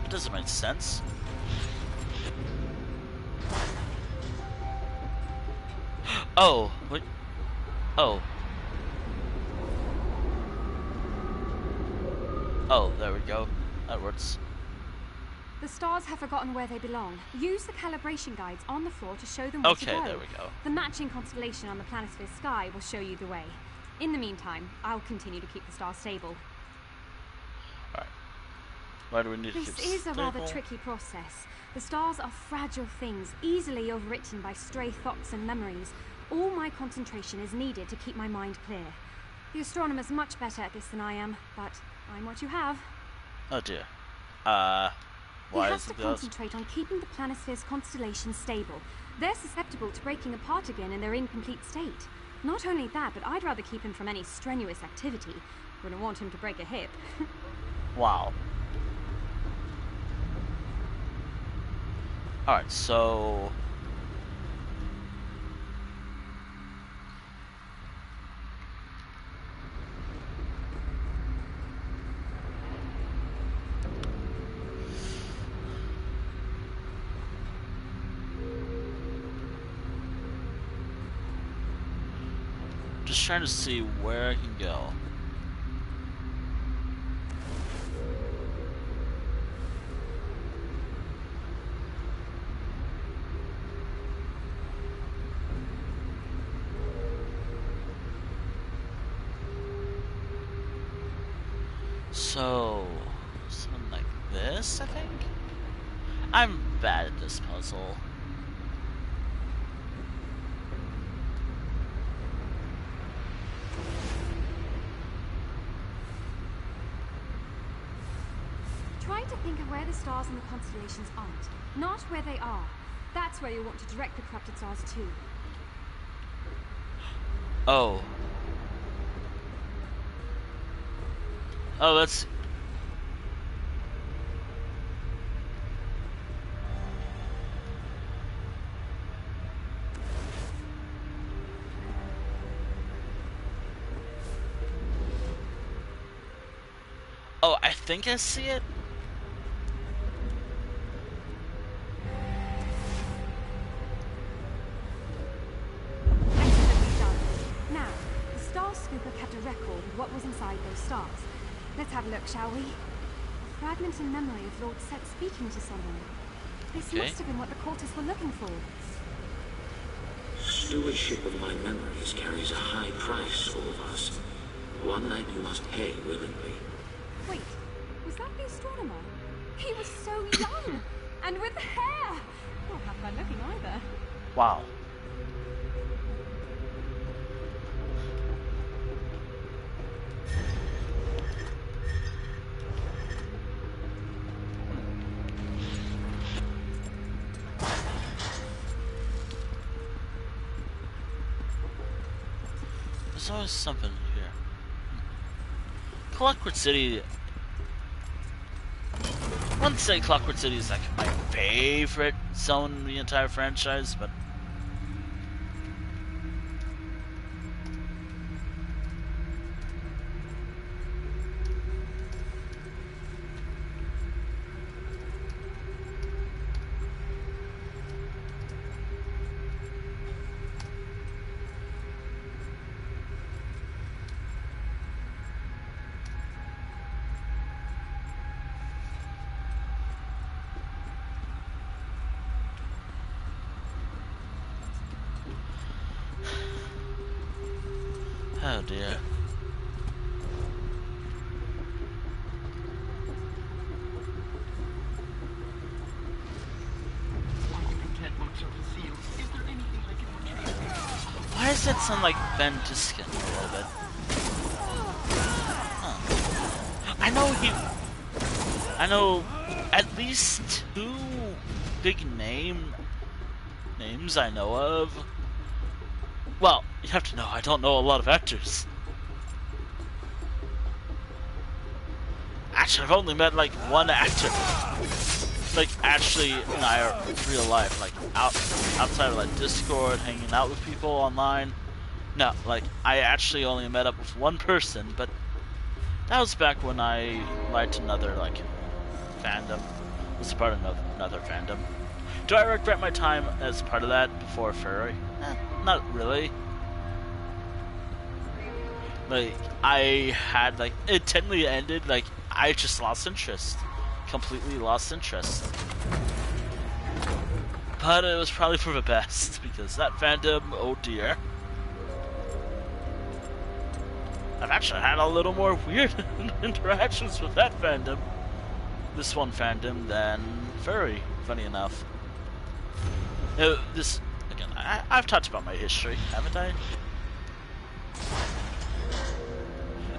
[SPEAKER 1] it doesn't make sense. Oh, wait. Oh. Oh, there we go. That works.
[SPEAKER 5] The stars have forgotten where they belong. Use the calibration guides on the floor to show them where to go.
[SPEAKER 1] Okay, there we go.
[SPEAKER 5] The matching constellation on the planisphere sky will show you the way. In the meantime, I'll continue to keep the stars stable.
[SPEAKER 1] Alright. Why do we need to keep
[SPEAKER 5] This is a
[SPEAKER 1] stable?
[SPEAKER 5] rather tricky process. The stars are fragile things, easily overwritten by stray thoughts and memories. All my concentration is needed to keep my mind clear. The astronomer's much better at this than I am, but I'm what you have.
[SPEAKER 1] Oh dear.
[SPEAKER 5] He
[SPEAKER 1] Why
[SPEAKER 5] has
[SPEAKER 1] is
[SPEAKER 5] to
[SPEAKER 1] it
[SPEAKER 5] concentrate on keeping the planisphere's constellations stable. They're susceptible to breaking apart again in their incomplete state. Not only that, but I'd rather keep him from any strenuous activity. Wouldn't want him to break a hip.
[SPEAKER 1] Wow. Alright, so... Just trying to see where I can go. So, something like this, I think? I'm bad at this puzzle.
[SPEAKER 5] Try to think of where the stars and the constellations aren't, not where they are. That's where you want to direct the corrupted stars to.
[SPEAKER 1] Oh. Oh, that's... Oh, I think I see it.
[SPEAKER 5] Excellently done. Now, the Star Scooper kept a record of what was inside those stars. Let's have a look, shall we? A fragment in memory of Lord Set speaking to someone. This
[SPEAKER 1] Okay.
[SPEAKER 5] must have been what the cultists were looking for.
[SPEAKER 7] Stewardship of my memories carries a high price, all of us. One that you must pay willingly.
[SPEAKER 5] Wait, was that the astronomer? He was so young! And with hair! Not half bad looking either.
[SPEAKER 1] Wow. There's always something here. Clockwork City. I wouldn't say Clockwork City is like my favorite zone in the entire franchise, but oh dear. Why does that sound like Ventiskin a little bit? Huh. I know at least two big names I know of. Well, you have to know, I don't know a lot of actors. Actually, I've only met like one actor. Like actually in real life, like outside of like Discord, hanging out with people online. No, like I actually only met up with one person, but that was back when I liked another like fandom. Was part of another fandom. Do I regret my time as part of that before Furry? Not really. Like I had like it technically ended. Like I just lost interest. Completely lost interest. But it was probably for the best, because that fandom, oh dear. I've actually had a little more weird interactions with that fandom, this one fandom, than Furry, funny enough. This, again, I've talked about my history, haven't I?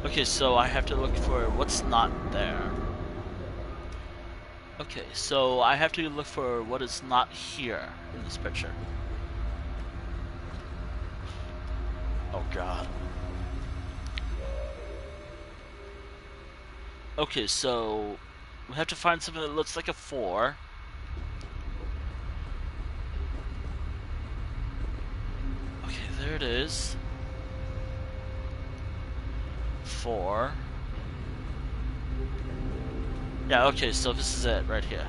[SPEAKER 1] Okay, so I have to look for what's not there. Okay, so I have to look for what is not here in this picture. Oh god. Okay, so we have to find something that looks like a 4. Okay, there it is. 4. Yeah, okay, so this is it right here.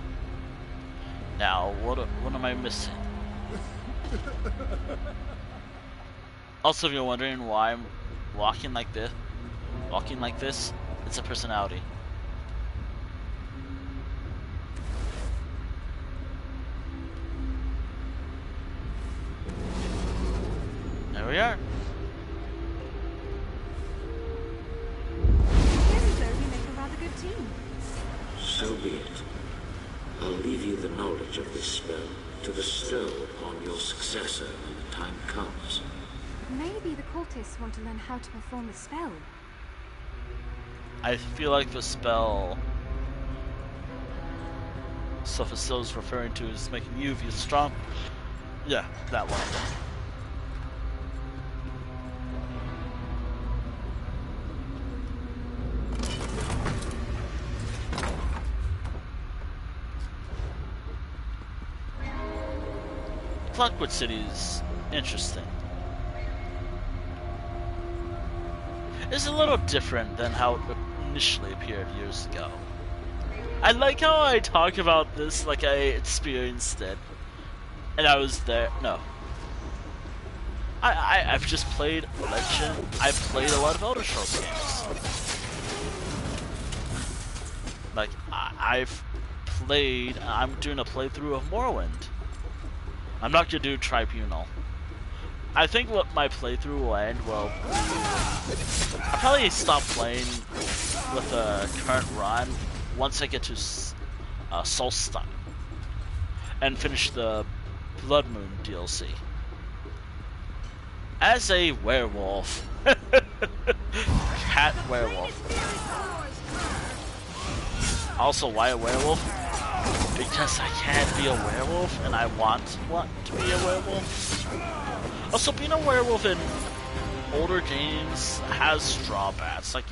[SPEAKER 1] Now, what am I missing? Also, if you're wondering why I'm walking like this, it's a personality. There we are.
[SPEAKER 5] Appears as though we make a rather good team.
[SPEAKER 7] So be it. I'll leave you the knowledge of this spell to bestow upon your successor when the time comes.
[SPEAKER 5] Maybe the cultists want to learn how to perform the spell.
[SPEAKER 1] I feel like the spell Sophistille is referring to is making you feel strong. Yeah, that one. Clockwood City is interesting. It's a little different than how it initially appeared years ago. I like how I talk about this like I experienced it, and I was there. No, I've just played Legend. I've played a lot of Elder Scrolls games. Like I've played. I'm doing a playthrough of Morrowind. I'm not gonna do Tribunal. I think what my playthrough will end will be... I'll probably stop playing with the current run once I get to Solstice and finish the Blood Moon DLC. As a werewolf. Cat werewolf. Also, why a werewolf? Because I can't be a werewolf and I want to be a werewolf. Also, being a werewolf in older games has drawbacks. Like,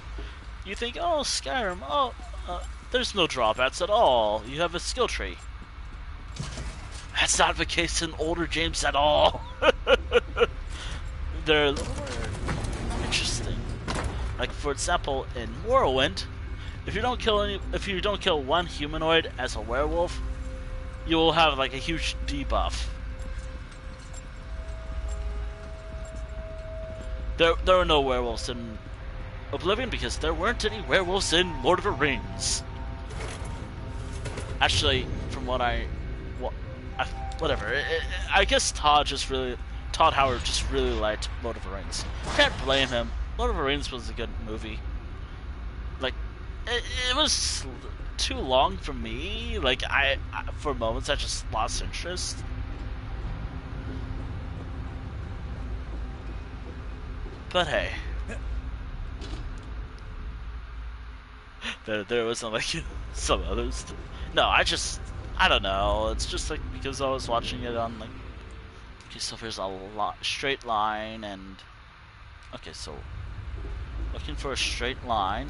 [SPEAKER 1] you think, oh, Skyrim, there's no drawbacks at all. You have a skill tree. That's not the case in older games at all. They're a little more interesting. Like, for example, in Morrowind, if you don't kill one humanoid as a werewolf, you will have like a huge debuff. There were no werewolves in Oblivion because there weren't any werewolves in Lord of the Rings. Actually, from whatever. I guess Todd Howard just really liked Lord of the Rings. Can't blame him. Lord of the Rings was a good movie. Like, it was too long for me. Like, I for moments I just lost interest. But hey, there wasn't like some others. No, I don't know. It's just like because I was watching it on like. Okay, so there's a straight line and. Okay, so looking for a straight line.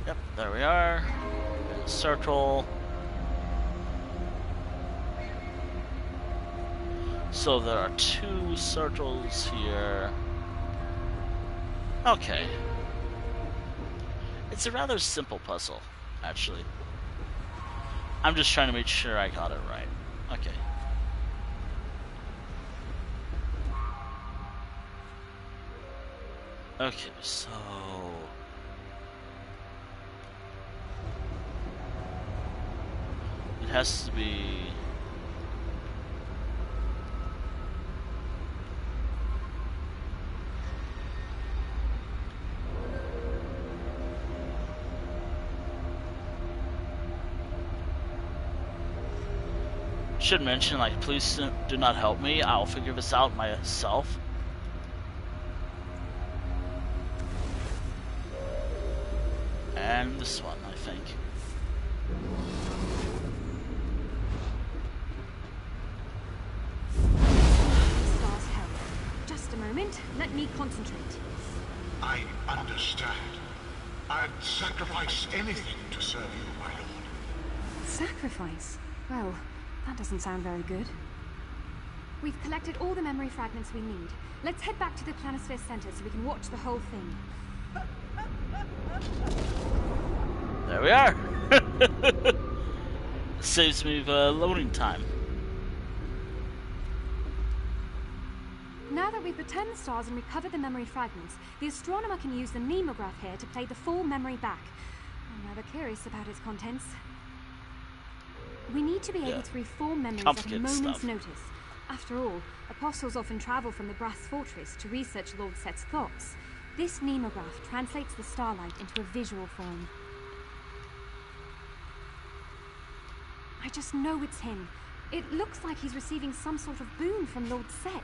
[SPEAKER 1] Yep, there we are. Circle. So there are 2 circles here. Okay. It's a rather simple puzzle, actually. I'm just trying to make sure I got it right. Okay. Okay, so... it has to be... Should mention, like, please do not help me. I'll figure this out myself. And this one, I think.
[SPEAKER 5] Stars help. Just a moment. Let me concentrate.
[SPEAKER 6] I understand. I'd sacrifice anything to serve you, my lord.
[SPEAKER 5] Sacrifice? Well, that doesn't sound very good. We've collected all the memory fragments we need. Let's head back to the Planisphere Center so we can watch the whole thing.
[SPEAKER 1] There we are. It saves me the loading time.
[SPEAKER 5] Now that we've returned the stars and recovered the memory fragments, the astronomer can use the nemograph here to play the full memory back. I'm rather curious about its contents. We need to be able to reform memories at a moment's notice. After all, apostles often travel from the brass fortress to research Lord Set's thoughts. This nemograph translates the starlight into a visual form. I just know it's him. It looks like he's receiving some sort of boon from Lord Set,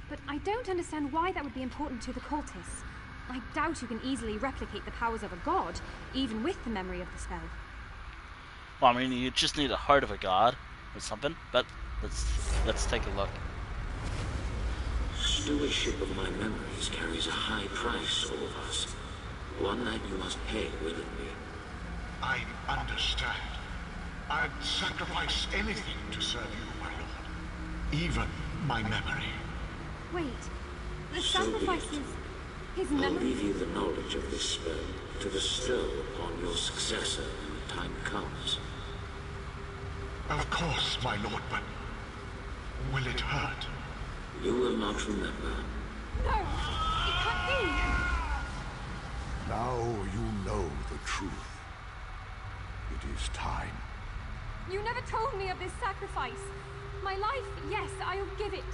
[SPEAKER 5] but I don't understand why that would be important to the cultists. I doubt you can easily replicate the powers of a god, even with the memory of the spell.
[SPEAKER 1] Well, I mean, you just need a heart of a god or something, but let's take a look.
[SPEAKER 7] Stewardship of my memories carries a high price, all of us. One that you must pay willingly.
[SPEAKER 6] I understand. I'd sacrifice anything to serve you, my lord. Even my memory.
[SPEAKER 5] Wait, the
[SPEAKER 7] So be
[SPEAKER 5] sacrifice
[SPEAKER 7] it.
[SPEAKER 5] is his
[SPEAKER 7] I'll
[SPEAKER 5] memory?
[SPEAKER 7] leave you the knowledge of this spell to bestow upon your successor when the time comes.
[SPEAKER 6] Of course, my lord, but will it hurt?
[SPEAKER 7] You will not remember.
[SPEAKER 5] No, it can't be.
[SPEAKER 6] Now you know the truth. It is time.
[SPEAKER 5] You never told me of this sacrifice. My life, yes, I'll give it.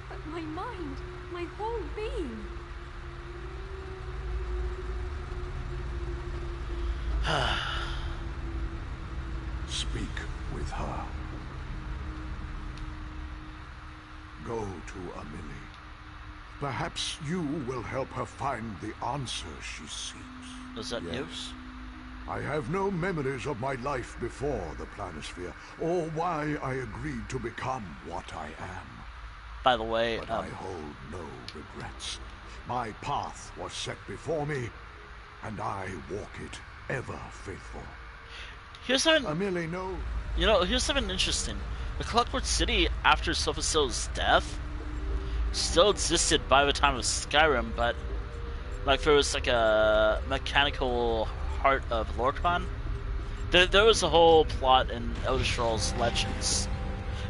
[SPEAKER 5] But my mind, my whole being.
[SPEAKER 6] Speak with her. Go to Amelie. Perhaps you will help her find the answer she seeks.
[SPEAKER 1] Is that you?
[SPEAKER 6] Yes. I have no memories of my life before the planisphere, or why I agreed to become what I am.
[SPEAKER 1] By the way,
[SPEAKER 6] But I hold no regrets. My path was set before me, and I walk it ever faithful.
[SPEAKER 1] here's something.
[SPEAKER 6] Amelie, no.
[SPEAKER 1] You know, here's something interesting. The Clockwork City, after Sophistilla's death, still existed by the time of Skyrim, but like there was like a mechanical heart of Lorcan. There was a whole plot in Elder Scrolls Legends.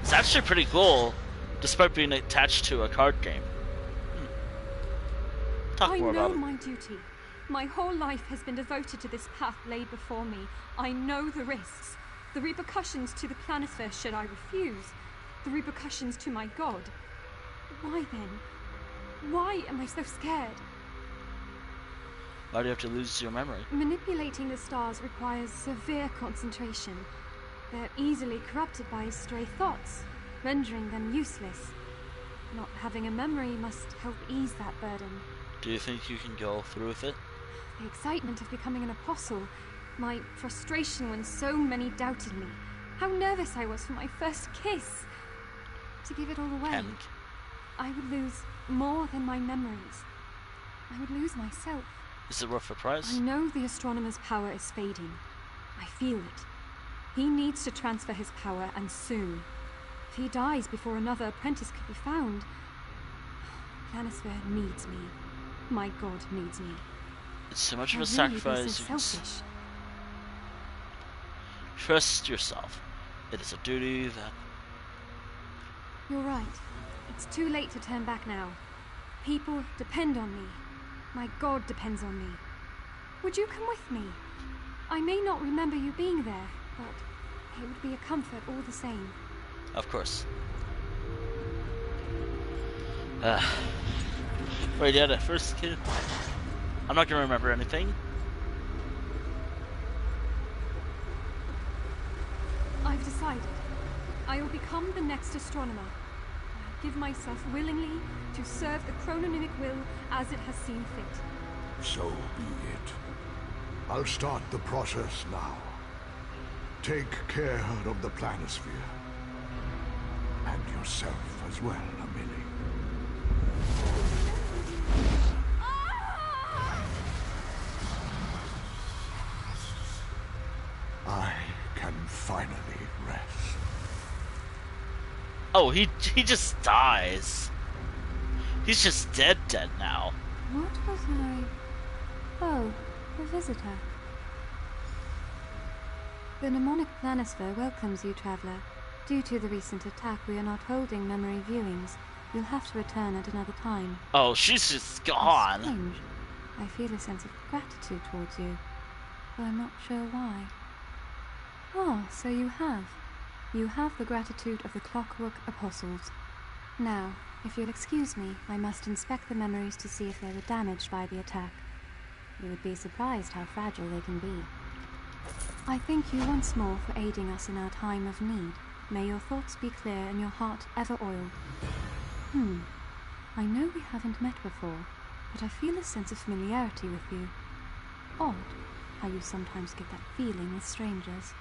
[SPEAKER 1] It's actually pretty cool, despite being attached to a card game. Talk more
[SPEAKER 5] I know
[SPEAKER 1] about it.
[SPEAKER 5] my duty. My whole life has been devoted to this path laid before me. I know the risks. The repercussions to the planisphere should I refuse. The repercussions to my god. Why then? Why am I so scared?
[SPEAKER 1] Why do you have to lose your memory?
[SPEAKER 5] Manipulating the stars requires severe concentration. They're easily corrupted by stray thoughts, rendering them useless. Not having a memory must help ease that burden.
[SPEAKER 1] Do you think you can go through with it?
[SPEAKER 5] The excitement of becoming an apostle, my frustration when so many doubted me, how nervous I was for my first kiss. To give it all away,
[SPEAKER 1] Panic.
[SPEAKER 5] I would lose more than my memories. I would lose myself.
[SPEAKER 1] Is it worth the price?
[SPEAKER 5] I know the astronomer's power is fading. I feel it. He needs to transfer his power, and soon. If he dies before another apprentice could be found, Planisphere needs me. My god needs me.
[SPEAKER 1] It's too much of
[SPEAKER 5] I'd
[SPEAKER 1] a
[SPEAKER 5] really be
[SPEAKER 1] sacrifice.
[SPEAKER 5] so
[SPEAKER 1] You can
[SPEAKER 5] selfish.
[SPEAKER 1] trust yourself. It is a duty that...
[SPEAKER 5] You're right. It's too late to turn back now. People depend on me. My god depends on me. Would you come with me? I may not remember you being there, but it would be a comfort all the same.
[SPEAKER 1] Of course. Wait, yeah, the first kid. I'm not gonna remember anything.
[SPEAKER 5] I've decided. I will become the next astronomer. I give myself willingly to serve the chrononymic will as it has seen fit.
[SPEAKER 6] So be it. I'll start the process now. Take care of the planisphere. And yourself as well, Amelie. I can finally rest.
[SPEAKER 1] Oh, he just dies. He's just dead now.
[SPEAKER 5] What was I? Oh, a visitor. The mnemonic planisphere welcomes you, traveler. Due to the recent attack, we are not holding memory viewings. You'll have to return at another time.
[SPEAKER 1] Oh, she's just
[SPEAKER 5] It's
[SPEAKER 1] gone.
[SPEAKER 5] strange. I feel a sense of gratitude towards you, though I'm not sure why. Ah, so you have. You have the gratitude of the Clockwork Apostles. Now, if you'll excuse me, I must inspect the memories to see if they were damaged by the attack. You would be surprised how fragile they can be. I thank you once more for aiding us in our time of need. May your thoughts be clear and your heart ever oiled. I know we haven't met before, but I feel a sense of familiarity with you. Odd how you sometimes get that feeling with strangers.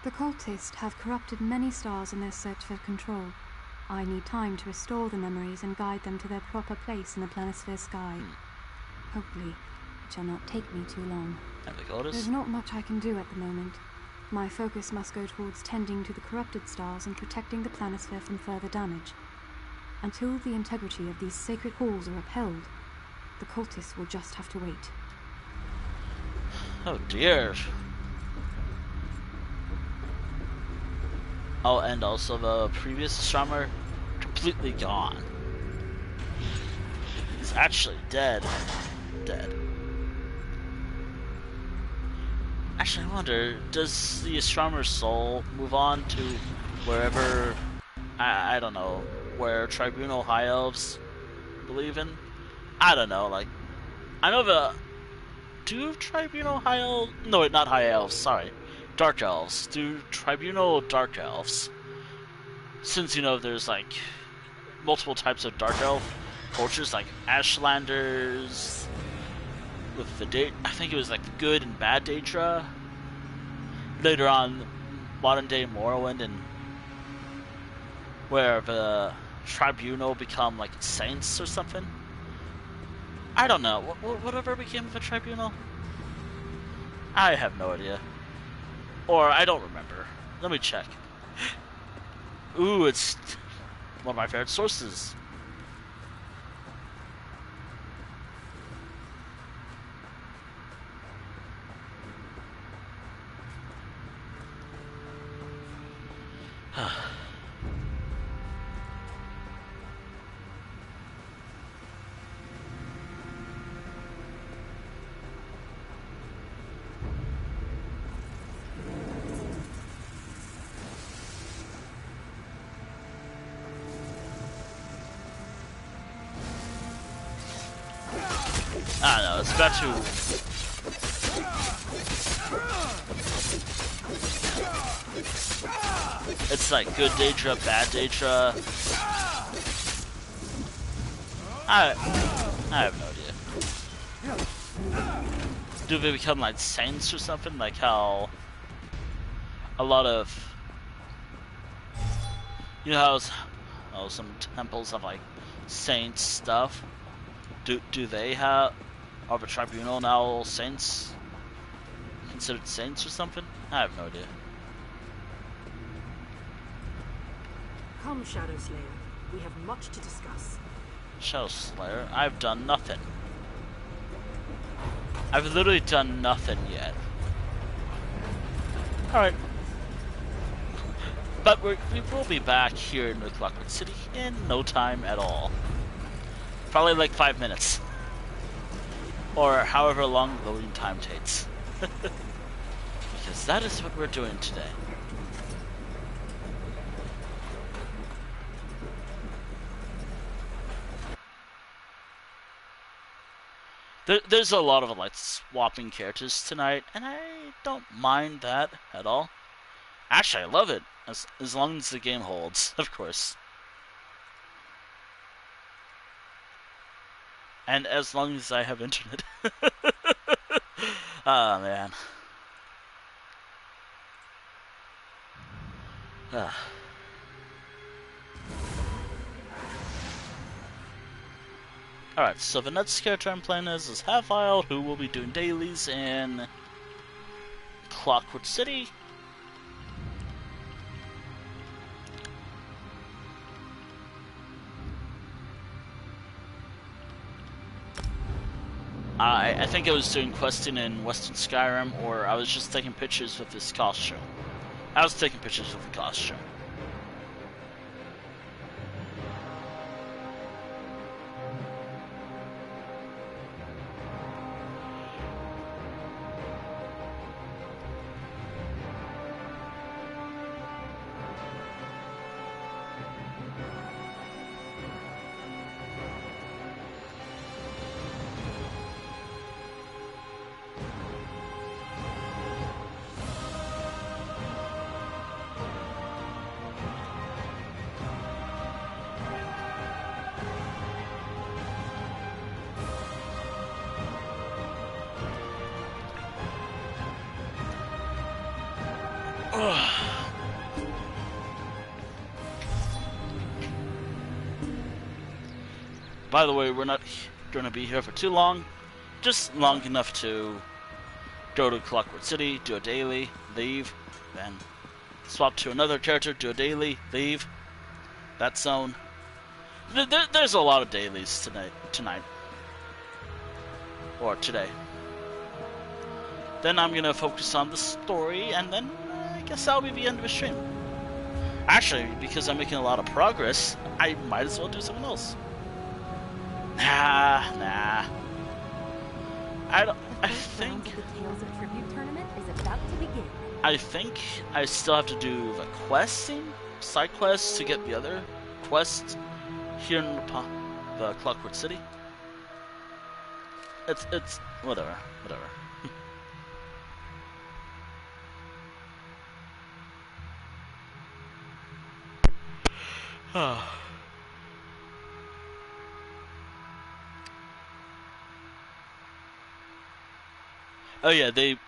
[SPEAKER 5] The cultists have corrupted many stars in their search for control. I need time to restore the memories and guide them to their proper place in the planisphere sky. Hopefully, it shall not take me too long. There's not much I can do at the moment. My focus must go towards tending to the corrupted stars and protecting the planisphere from further damage. Until the integrity of these sacred halls are upheld, the cultists will just have to wait.
[SPEAKER 1] Oh dear. Oh, and also the previous astronomer, completely gone. He's actually dead. Dead. Actually, I wonder, does the astronomer's soul move on to wherever, I don't know, where Tribunal High Elves believe in? I don't know, like, I know do Tribunal High Elves, no wait, not High Elves, sorry, Dark Elves, do Tribunal Dark Elves, since, you know, there's, like, multiple types of Dark Elf cultures, like Ashlanders, with the I think it was like the good and bad Daedra. Later on, modern day Morrowind, and where the Tribunal become like saints or something. I don't know. Whatever became of the Tribunal? I have no idea. Or I don't remember. Let me check. Ooh, it's one of my favorite sources. I don't know, it's about to... It's like good Daedra, bad Daedra. I have no idea. Do they become like saints or something? Like how a lot of... You know how some temples have like saints stuff? Do they have... Are the Tribunal now saints? Considered saints or something? I have no idea.
[SPEAKER 8] Come, Shadow Slayer. We have much to discuss.
[SPEAKER 1] Shadow Slayer? I've done nothing. I've literally done nothing yet. Alright. But we will be back here in the Clockwork City in no time at all. Probably like 5 minutes. Or however long loading time takes. Because that is what we're doing today. There's a lot of like swapping characters tonight, and I don't mind that at all. Actually, I love it, as long as the game holds, of course. And as long as I have internet. Oh, man. Alright, so the next character I'm playing as is Half-Wild, who will be doing dailies in Clockwork City. I think I was doing questing in Western Skyrim, or I was just taking pictures with this costume. I was taking pictures with the costume. By the way, we're not going to be here for too long. Just long enough to go to Clockwork City, do a daily, leave, then swap to another character, do a daily, leave. That zone. There's a lot of dailies tonight. Or today. Then I'm going to focus on the story, and then I guess that'll be the end of the stream. Actually, because I'm making a lot of progress, I might as well do something else. Nah. I think
[SPEAKER 5] The Tales of Tribute tournament is about to begin.
[SPEAKER 1] I think I still have to do the questing, side quests to get the other quests here in the Clockwork City. It's whatever. Oh yeah, the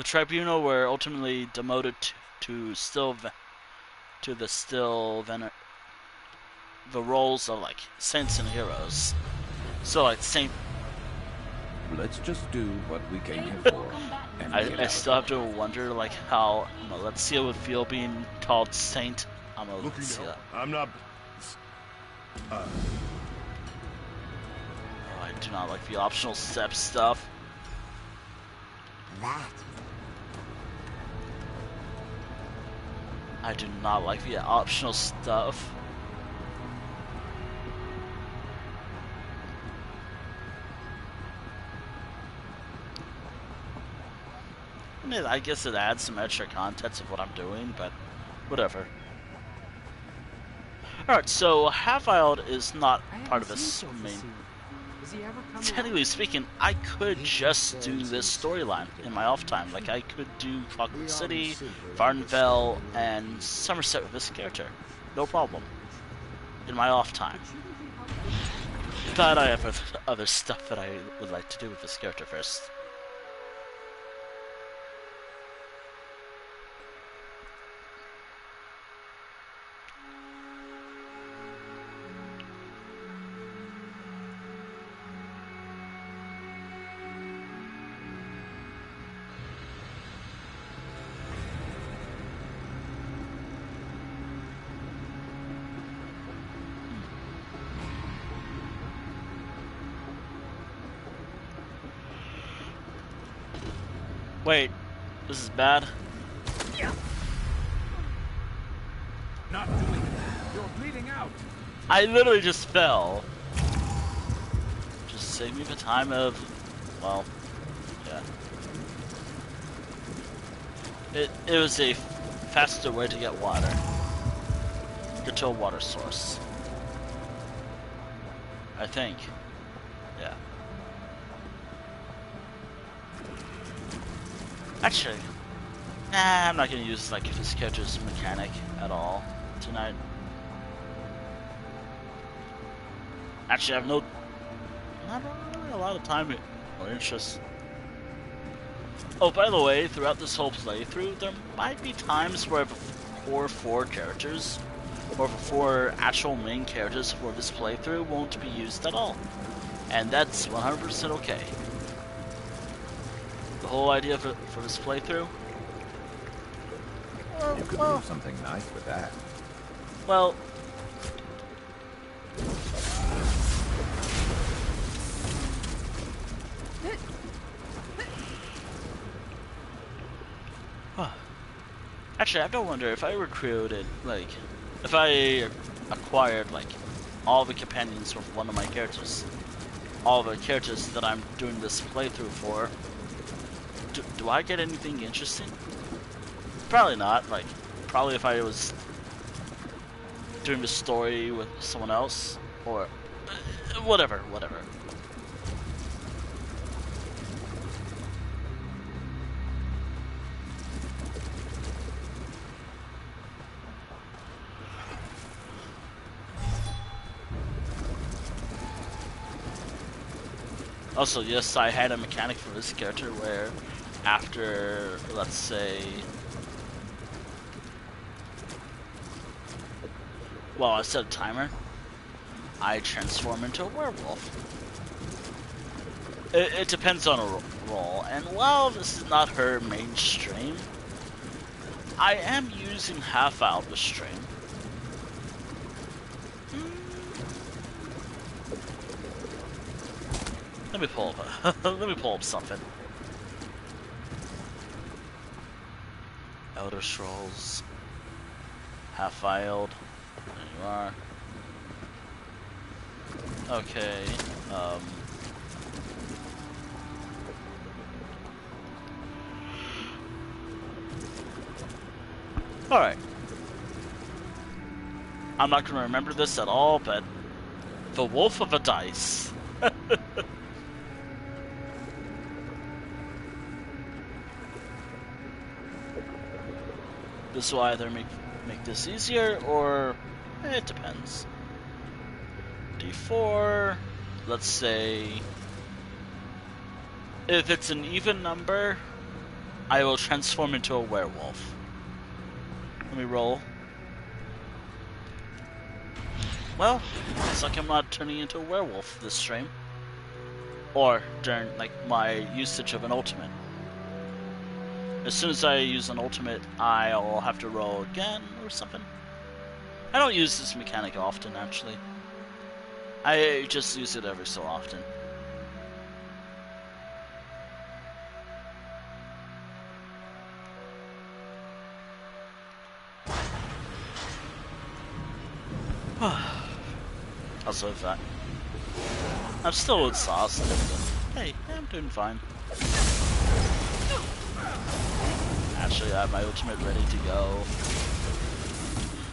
[SPEAKER 1] tribunal were ultimately demoted to the roles of like saints and heroes. So like saint.
[SPEAKER 2] Let's just do what we came here for. And
[SPEAKER 1] I still have to wonder like how. Let's see how it would feel being called saint. I'm gonna see that.
[SPEAKER 9] I'm not.
[SPEAKER 1] Oh, I do not like the optional step stuff.
[SPEAKER 4] That.
[SPEAKER 1] I do not like the optional stuff. I mean, I guess it adds some extra context of what I'm doing, but whatever. Alright, so Half-Wild is not part of this main. Technically speaking, I could just do this storyline in my off time. Like, I could do Clockwork City, Vardenfell, and Somerset with this character. No problem. In my off time. But I have other stuff that I would like to do with this character first. Wait, this is bad?
[SPEAKER 2] Not doing that. You're bleeding out.
[SPEAKER 1] I literally just fell. Just save me the time of, well, yeah. It was a faster way to get water. Get to a water source. I think. Yeah. Actually, nah, I'm not gonna use like this character's mechanic at all tonight. Actually, I have not really a lot of time or interest. Oh, by the way, throughout this whole playthrough, there might be times where the core 4 characters, or the 4 actual main characters for this playthrough won't be used at all. And that's 100% okay. The whole idea for this playthrough?
[SPEAKER 2] You could do something nice with that.
[SPEAKER 1] Well... Actually, I have to wonder if I recruited, like, if I acquired, like, all the companions with one of my characters, all the characters that I'm doing this playthrough for, do I get anything interesting? Probably not, like, probably if I was doing the story with someone else, or whatever. Also, yes, I had a mechanic for this character where after, let's say, well, I set a timer. I transform into a werewolf. It depends on a role, and while this is not her main stream, I am using half out the stream. Let me pull up. Let me pull up something. Elder Scrolls. Half-filed. There you are. Okay. Alright. I'm not going to remember this at all, but the Wolf of a Dice. This will either make this easier, or it depends. D4, let's say, if it's an even number, I will transform into a werewolf. Let me roll. Well, looks like I'm not turning into a werewolf this stream. Or during, like, my usage of an ultimate. As soon as I use an ultimate, I'll have to roll again or something. I don't use this mechanic often, actually. I just use it every so often. I'll save that. I'm still exhausted, but hey, I'm doing fine. Actually, I have my ultimate ready to go.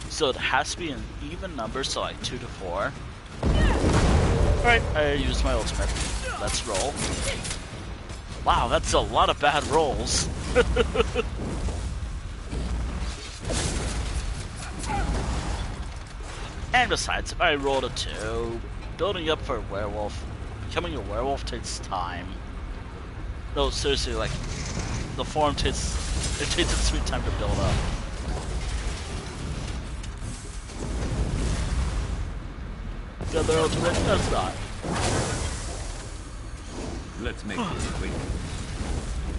[SPEAKER 1] So it has to be an even number, so like 2 to 4. Alright, I used my ultimate. Let's roll. Wow, that's a lot of bad rolls. And besides, if I rolled a 2, building up for a werewolf, becoming a werewolf takes time. No, seriously, like, the form takes a sweet time to build up. The other ultimate does not.
[SPEAKER 2] Let's make this quick.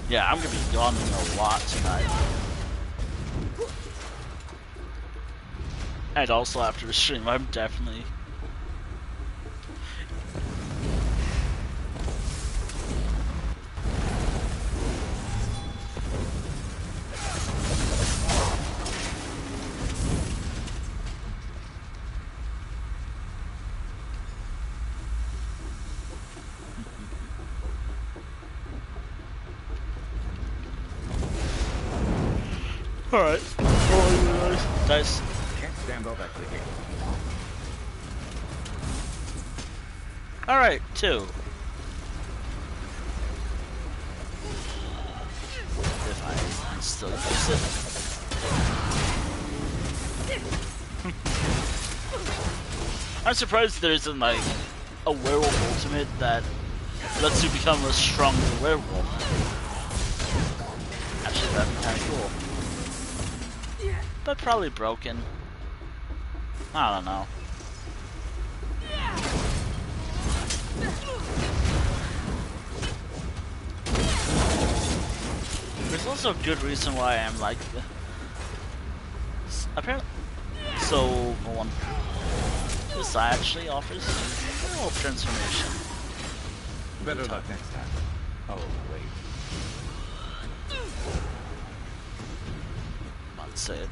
[SPEAKER 1] Yeah, I'm gonna be yawning a lot tonight. And also after the stream, I'm definitely... Alright. Dice.
[SPEAKER 2] Can't stand all that clicking.
[SPEAKER 1] Alright, 2. If I can still use it. I'm surprised there isn't like a werewolf ultimate that lets you become a stronger werewolf. Actually, that'd be kinda cool. But probably broken. I don't know. There's also a good reason why I'm like... Apparently... So, one... This actually offers a werewolf transformation.
[SPEAKER 2] Better luck next time. Oh, wait.
[SPEAKER 1] I'd say it.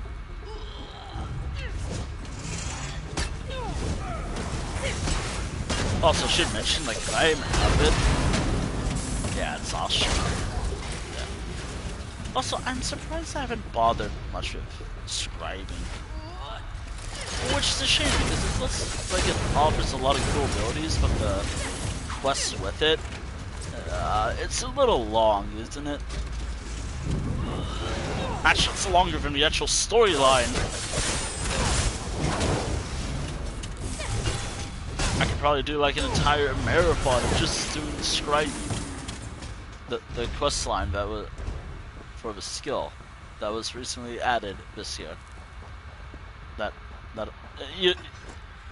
[SPEAKER 1] Also, should mention, like, if I have it, yeah, it's awesome. Yeah. Also, I'm surprised I haven't bothered much with scribing, which is a shame because it looks like it offers a lot of cool abilities, but the quests with it, it's a little long, isn't it? Actually, it's longer than the actual storyline. I could probably do like an entire marathon of just doing scribing. The quest line that was for the skill that was recently added this year. You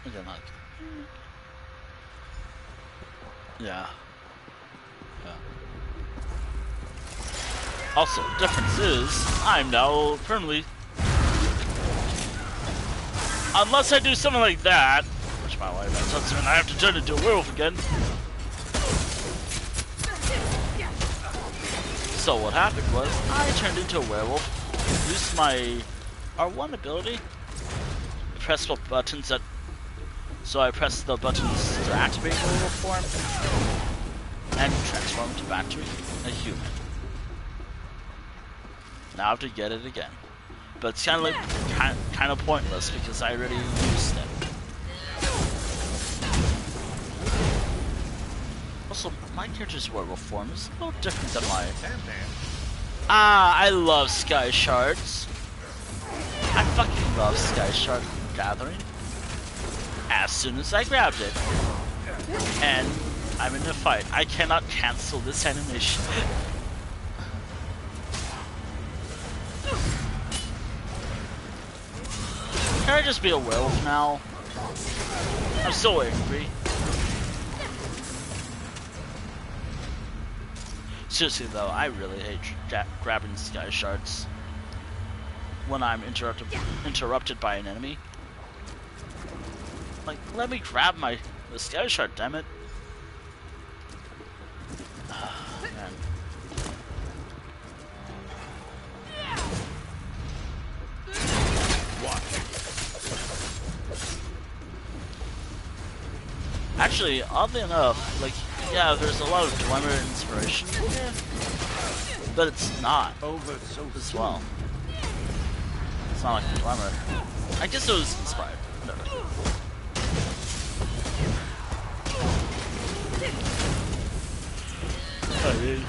[SPEAKER 1] again, like, Yeah. Yeah. Also, the difference is, I'm now permanently... Unless I do something like that, which my wife does, and I have to turn into a werewolf again. So what happened was, I turned into a werewolf, used my R1 ability, pressed the buttons that... So I pressed the buttons to activate the werewolf form, and transformed back to a human. Now I have to get it again. But it's kind of like, kind of pointless because I already used it. Also, my character's werewolf form is a little different than mine. I love Sky Shards. I fucking love Sky Shard Gathering. As soon as I grabbed it, and I'm in a fight, I cannot cancel this animation. Can I just be a werewolf now? I'm so angry. Seriously though, I really hate grabbing Sky Shards when I'm interrupted by an enemy. Like, let me grab the Sky Shard, damn it. Man. Actually, oddly enough, like, yeah, there's a lot of Glimmer inspiration in here, but it's not as well. It's not like a Glimmer. I guess it was inspired. Whatever. Oh, dude.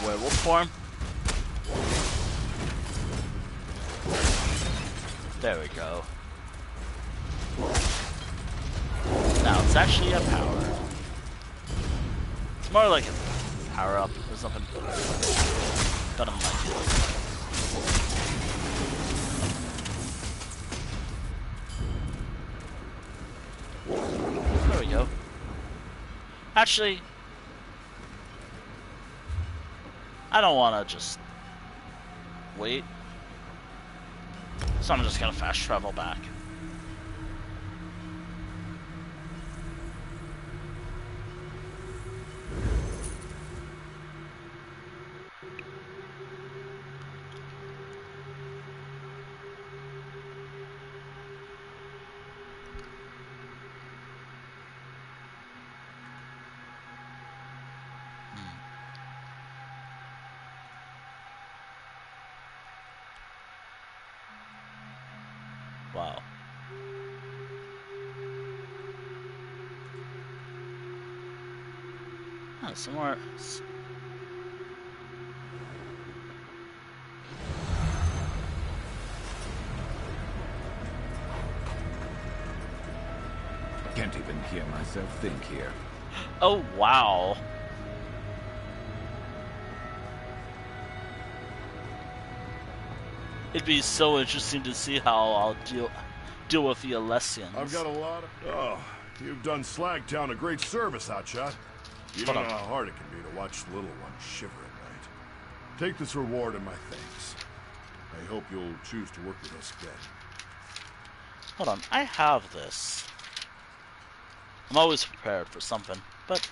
[SPEAKER 1] Werewolf form. There we go. Now it's actually a power. It's more like a power up or something. But I'm like it. There we go. Actually, I don't want to just wait, so I'm just gonna fast travel back. Wow. Oh, some more.
[SPEAKER 2] Can't even hear myself think here.
[SPEAKER 1] Oh, wow. It'd be so interesting to see how I'll deal with the Alessians.
[SPEAKER 9] I've got a lot of... Oh, you've done Slagtown a great service, Hotshot. You don't know how hard it can be to watch the little ones shiver at night. Take this reward and my thanks. I hope you'll choose to work with us again.
[SPEAKER 1] Hold on, I have this. I'm always prepared for something, but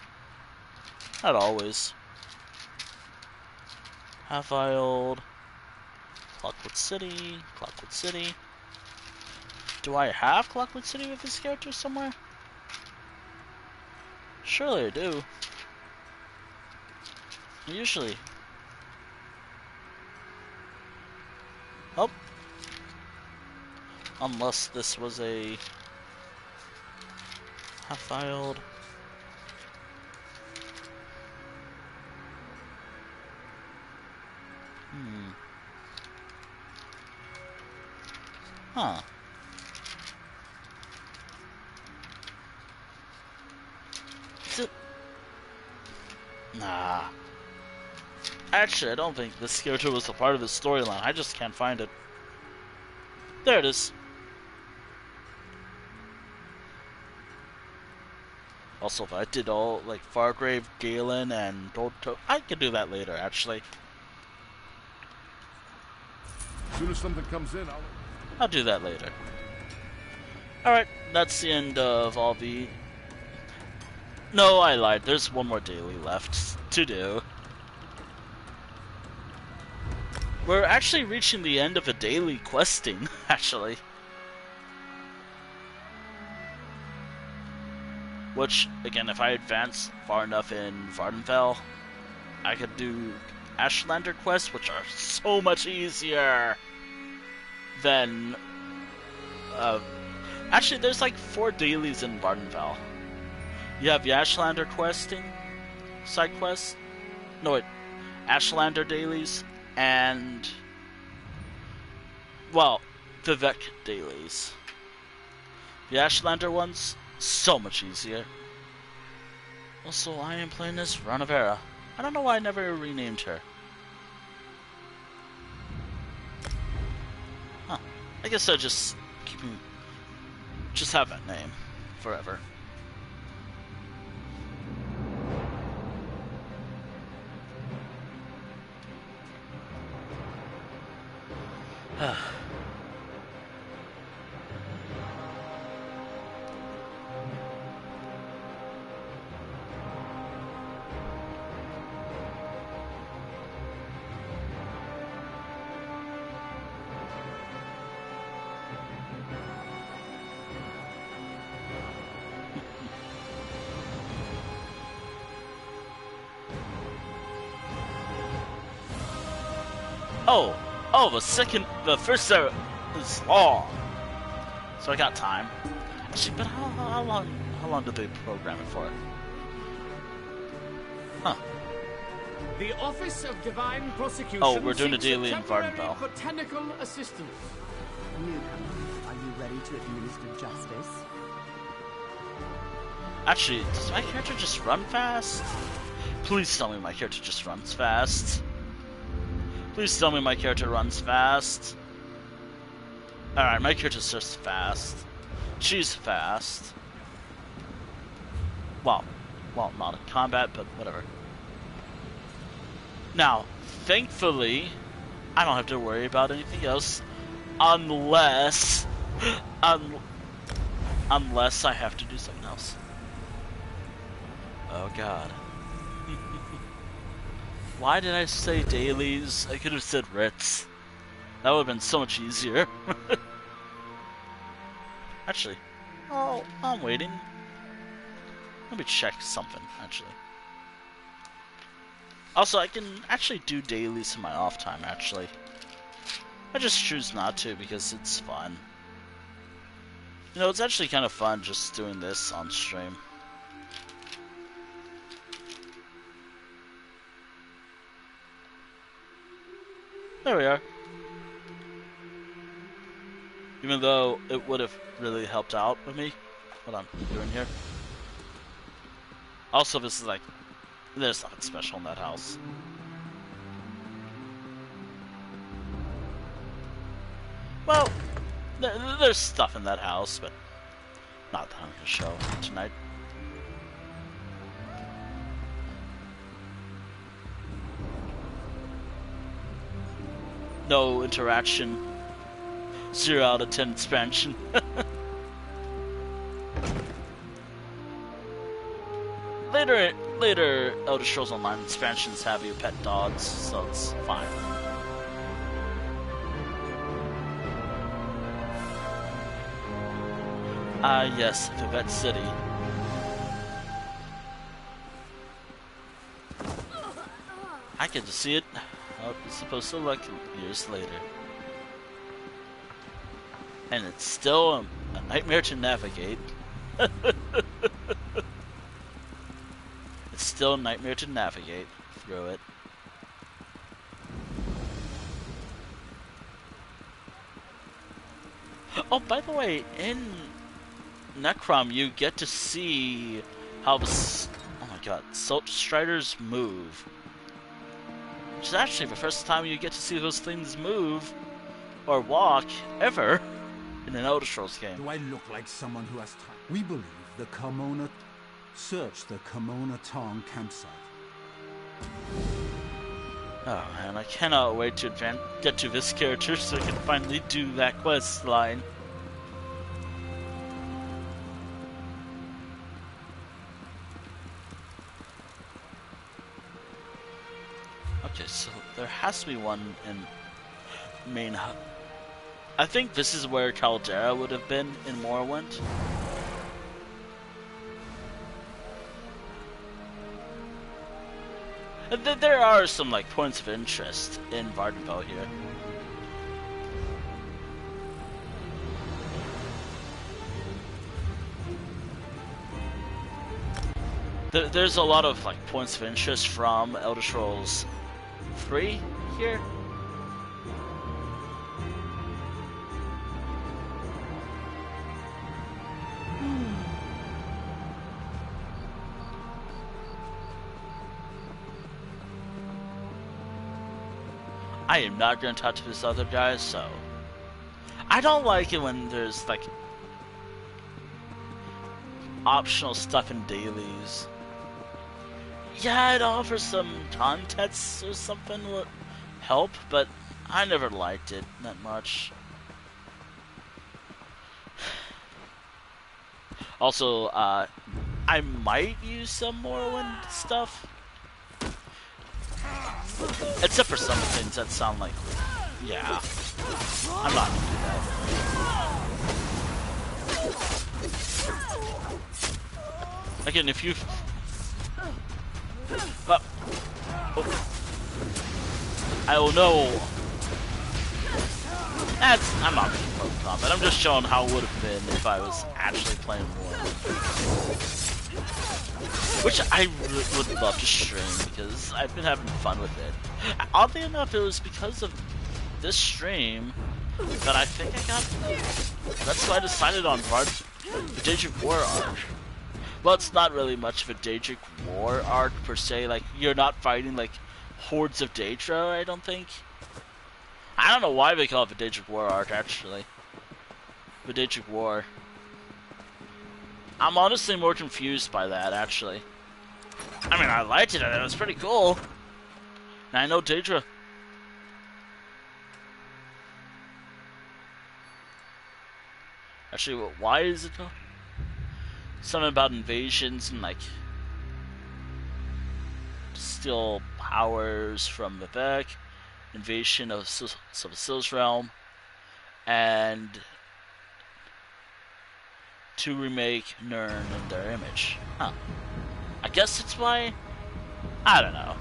[SPEAKER 1] not always. Half-Iled, Clockwood City, Clockwood City. Do I have Clockwood City with this character somewhere? Surely I do. Usually. Oh. Unless this was a Half-Iled. Huh. Nah. Actually, I don't think this character was a part of the storyline. I just can't find it. There it is. Also, if I did all, like, Fargrave, Galen, and Dolto, I could do that later, actually.
[SPEAKER 9] As soon as something comes in,
[SPEAKER 1] I'll do that later. Alright, that's the end of all the... No, I lied. There's one more daily left to do. We're actually reaching the end of a daily questing, actually. Which, again, if I advance far enough in Vardenfell, I could do Ashlander quests, which are so much easier than... actually, there's like 4 dailies in Vardenfell. You have the Ashlander questing, side quests. No, wait, Ashlander dailies, and... well, Vivek dailies. The Ashlander ones, so much easier. Also, I am playing as Ranavera. I don't know why I never renamed her. Huh. I guess I just have that name forever. The first server is long, so I got time. Actually, but how long did they program it for? Huh.
[SPEAKER 3] The Office of Divine Prosecution.
[SPEAKER 1] Oh, we're doing a
[SPEAKER 3] seeks
[SPEAKER 1] daily in
[SPEAKER 3] temporary
[SPEAKER 1] Vardenfell.
[SPEAKER 3] botanical assistance.
[SPEAKER 4] Newcomer, are you ready to administer justice?
[SPEAKER 1] Actually, does my character just run fast? Please tell me my character just runs fast. Please tell me my character runs fast. Alright, my character's just fast. She's fast. Well, not in combat, but whatever. Now, thankfully, I don't have to worry about anything else. Unless I have to do something else. Oh god. Why did I say dailies? I could have said writs. That would have been so much easier. Actually, oh, I'm waiting. Let me check something, actually. Also, I can actually do dailies in my off time, actually. I just choose not to because it's fun. You know, it's actually kind of fun just doing this on stream. There we are. Even though it would have really helped out with me. What I'm doing here. Also, this is like, there's nothing special in that house. Well, there's stuff in that house, but not that I'm gonna show tonight. No interaction. 0 out of 10 expansion. Later Elder Scrolls Online expansions have you pet dogs, so it's fine. Yes, Vivette City. I get to see it. It's supposed to look years later. And it's still a nightmare to navigate. It's still a nightmare to navigate through it. Oh, by the way, in Necrom, you get to see how oh my god, Salt Striders move. Which is actually the first time you get to see those things move or walk ever in an Elder Scrolls game.
[SPEAKER 2] Do I look like someone who has time? We believe the Carmona... Search the Carmona Tong campsite.
[SPEAKER 1] Oh man, I cannot wait to get to this character so I can finally do that quest line. Okay, so there has to be one in main hub. I think this is where Caldera would have been in Morrowind. There are some like points of interest in Vardenfell here. There's a lot of like points of interest from Elder Scrolls 3 here. I am not going to talk to this other guy, so... I don't like it when there's, like... optional stuff in dailies. Yeah, it offers some context or something would help, but I never liked it that much. Also, I might use some Morrowind stuff. Except for some things that sound like... Yeah. I'm not gonna do that. Again, if you... Oh. I will know... I'm not making close combat. I'm just showing how it would have been if I was actually playing Morrowind. Which I would love to stream, because I've been having fun with it. Oddly enough, it was because of this stream that I think I got... That's why I decided on the Daedric War arc. Well, it's not really much of a Daedric War arc, per se. Like, you're not fighting, like, hordes of Daedra, I don't think. I don't know why they call it the Daedric War arc, actually. The Daedric War. I'm honestly more confused by that, actually. I mean, I liked it, and it was pretty cool. And I know Daedra. Actually, why is it? Something about invasions and, like, steal powers from Vivek, invasion of Sil's realm, and to remake Nirn in their image. Huh. I guess it's why... I don't know.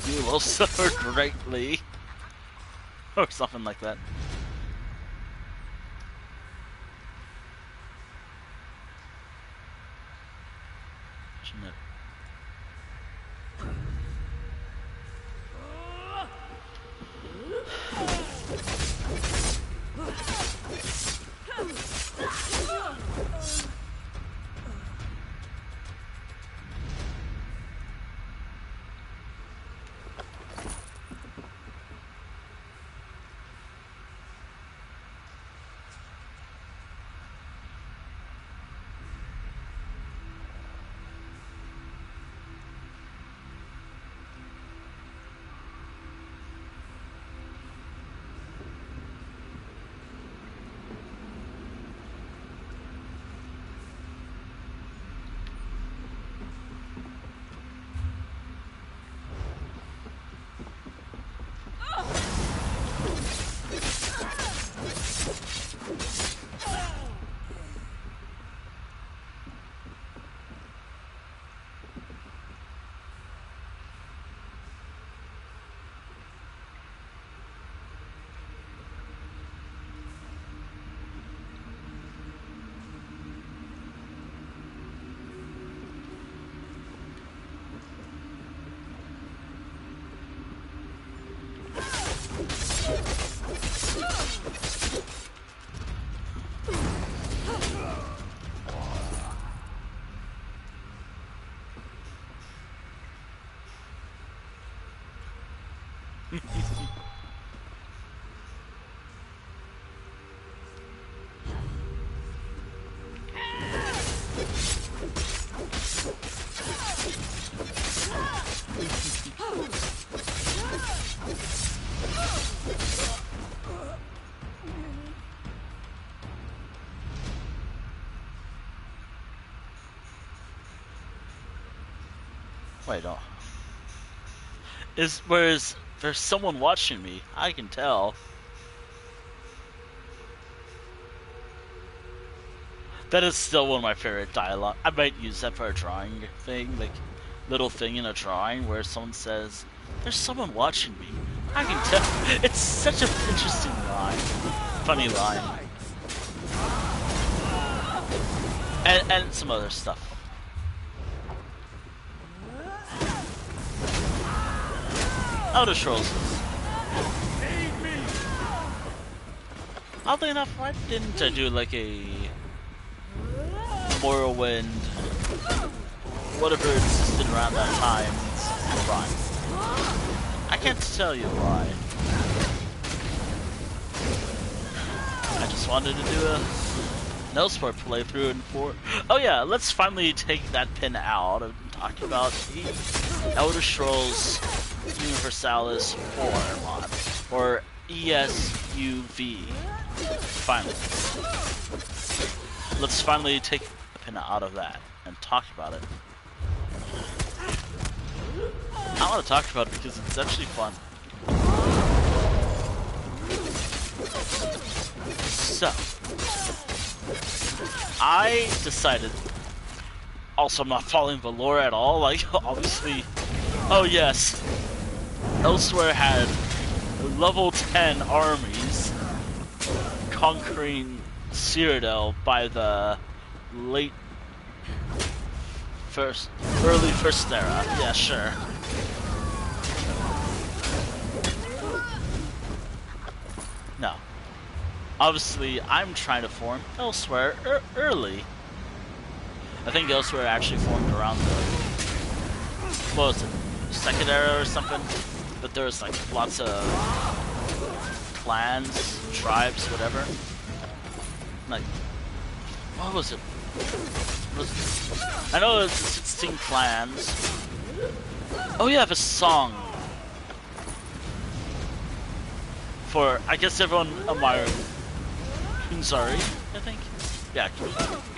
[SPEAKER 1] You will suffer greatly. Or something like that. Shouldn't it? Wait, no. Whereas there's someone watching me, I can tell. That is still one of my favorite dialogue. I might use that for a drawing thing, like little thing in a drawing where someone says, "There's someone watching me." I can tell. It's such an interesting line, funny line, and some other stuff. Outer Scrolls. Oddly enough, why didn't I do like a Morrowind, whatever existed around that time, run? I can't tell you why. I just wanted to do an Elsewhere playthrough and oh yeah, let's finally take that pin out and talk about the Elder Scrolls Universalis 4 mod, or ESUV. Finally. Let's finally take the pin out of that and talk about it. I want to talk about it because it's actually fun. So, I decided, also I'm not following the lore at all, like, obviously, oh yes, Elsewhere had level 10 armies conquering Cyrodiil by the early first era. Yeah, sure. No. Obviously, I'm trying to form Elsewhere early. I think Elsewhere actually formed around the, what was it, second era or something? But there was like lots of clans, tribes, whatever. Like, what was it? I know it was 16 clans. Oh yeah, the song. For, I guess everyone admired Kunzari, I think? Yeah,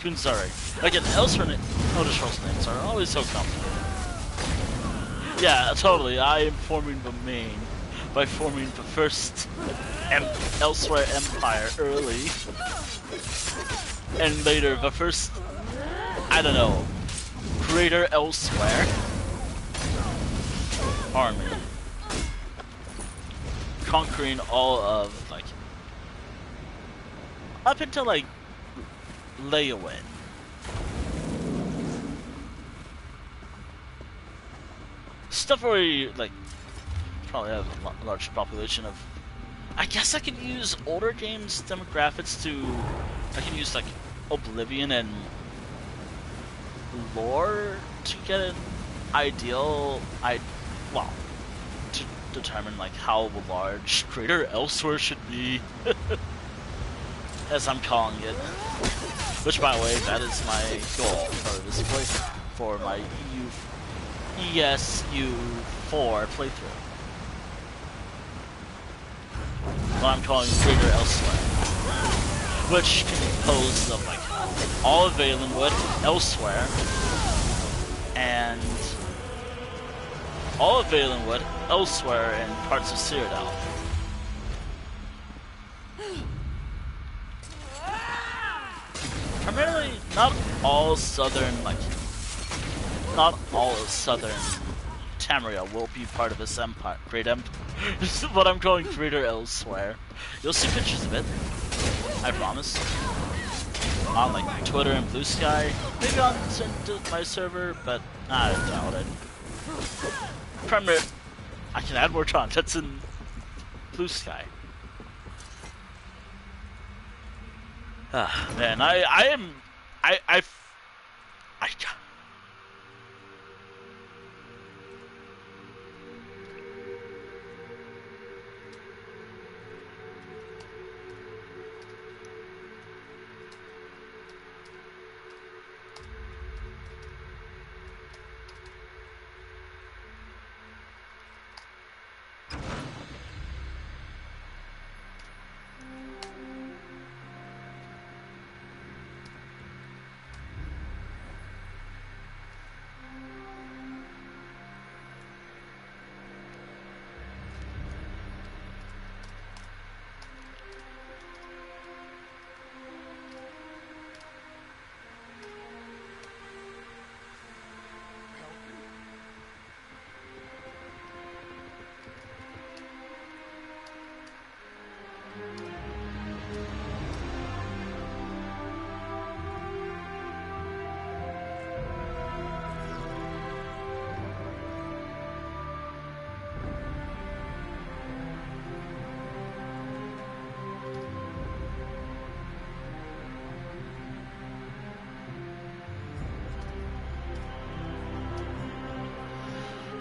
[SPEAKER 1] Kunzari. Again, Elder Scrolls names are always so complicated. Yeah, totally. I am forming the main by forming the first Elsewhere Empire early. And later, the first, I don't know, Greater Elsewhere army. Conquering all of, like, up until, like, Leyawen. Stuff where you, like, probably have a large population of... I guess I could use older games demographics to... I can use, like, Oblivion and lore to get an ideal... well, to determine, like, how large Greater Elsewhere should be. As I'm calling it. Which, by the way, that is my goal for this playthrough. For my ESU4 playthrough. What I'm calling Greater Elsewhere. Which can be composed of, like, all of Valenwood, Elsewhere, and all of Valenwood, Elsewhere, and parts of Cyrodiil. Primarily, not all southern Tamriel will be part of this empire. Great Empire. This is what I'm calling Greater Elsewhere. You'll see pictures of it. I promise. On, like, Twitter and Blue Sky. Maybe on my server, but I doubt it. Primarily, I can add more content in Blue Sky. Man,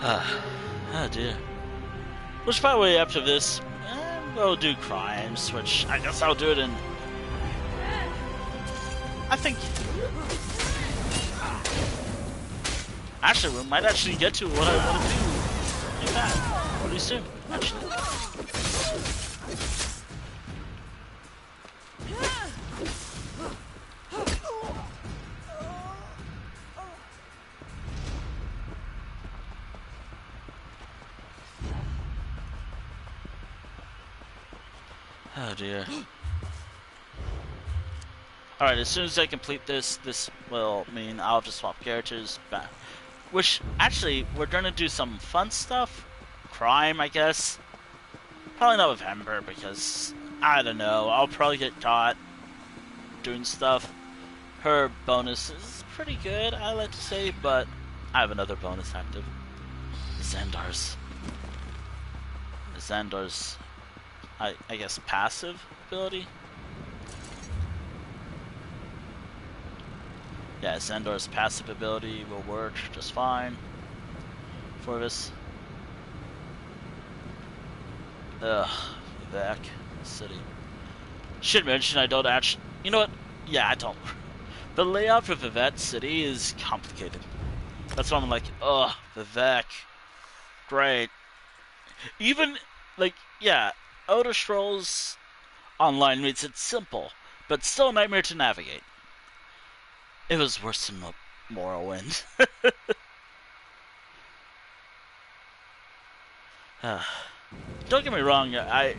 [SPEAKER 1] Oh dear. Which, by the way, after this, we'll do crimes, which I guess I'll do it in... I think... Actually, we might actually get to what I want to do in that pretty soon, actually. Oh dear. Alright, as soon as I complete this will mean I'll just swap characters back. Which, actually, we're gonna do some fun stuff. Crime, I guess. Probably not with Ember, because, I don't know, I'll probably get caught doing stuff. Her bonus is pretty good, I like to say, but I have another bonus active. Xandar's, I guess, passive ability. Yeah, Xandar's passive ability will work just fine for this. Ugh, back city. Should mention I don't actually. You know what? Yeah, I don't. The layout for Vivette City is complicated. That's why I'm like, ugh, Vivek. Great. Even, like, yeah, Elder Scrolls Online makes it simple, but still a nightmare to navigate. It was worse than Morrowind. Don't get me wrong, I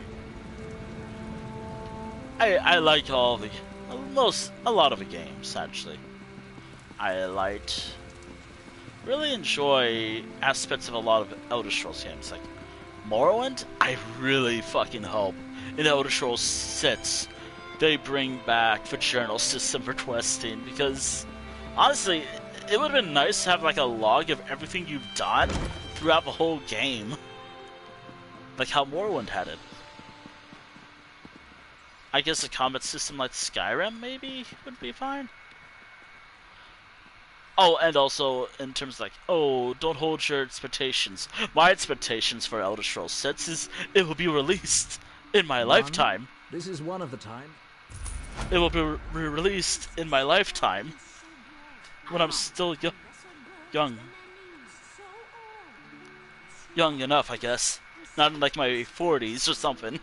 [SPEAKER 1] like a lot of the games, actually. I really enjoy aspects of a lot of Elder Scrolls games. Like Morrowind, I really fucking hope in Elder Scrolls 6 they bring back the journal system for questing, because honestly, it would have been nice to have like a log of everything you've done throughout the whole game. Like how Morrowind had it. I guess a combat system like Skyrim maybe would be fine. Oh, and also in terms of like, oh, don't hold your expectations. My expectations for Elder Scrolls 6 is it will be released in my lifetime.
[SPEAKER 4] This is one of the time.
[SPEAKER 1] It will be released in my lifetime when I'm still young. Young enough, I guess. Not in like my 40s or something.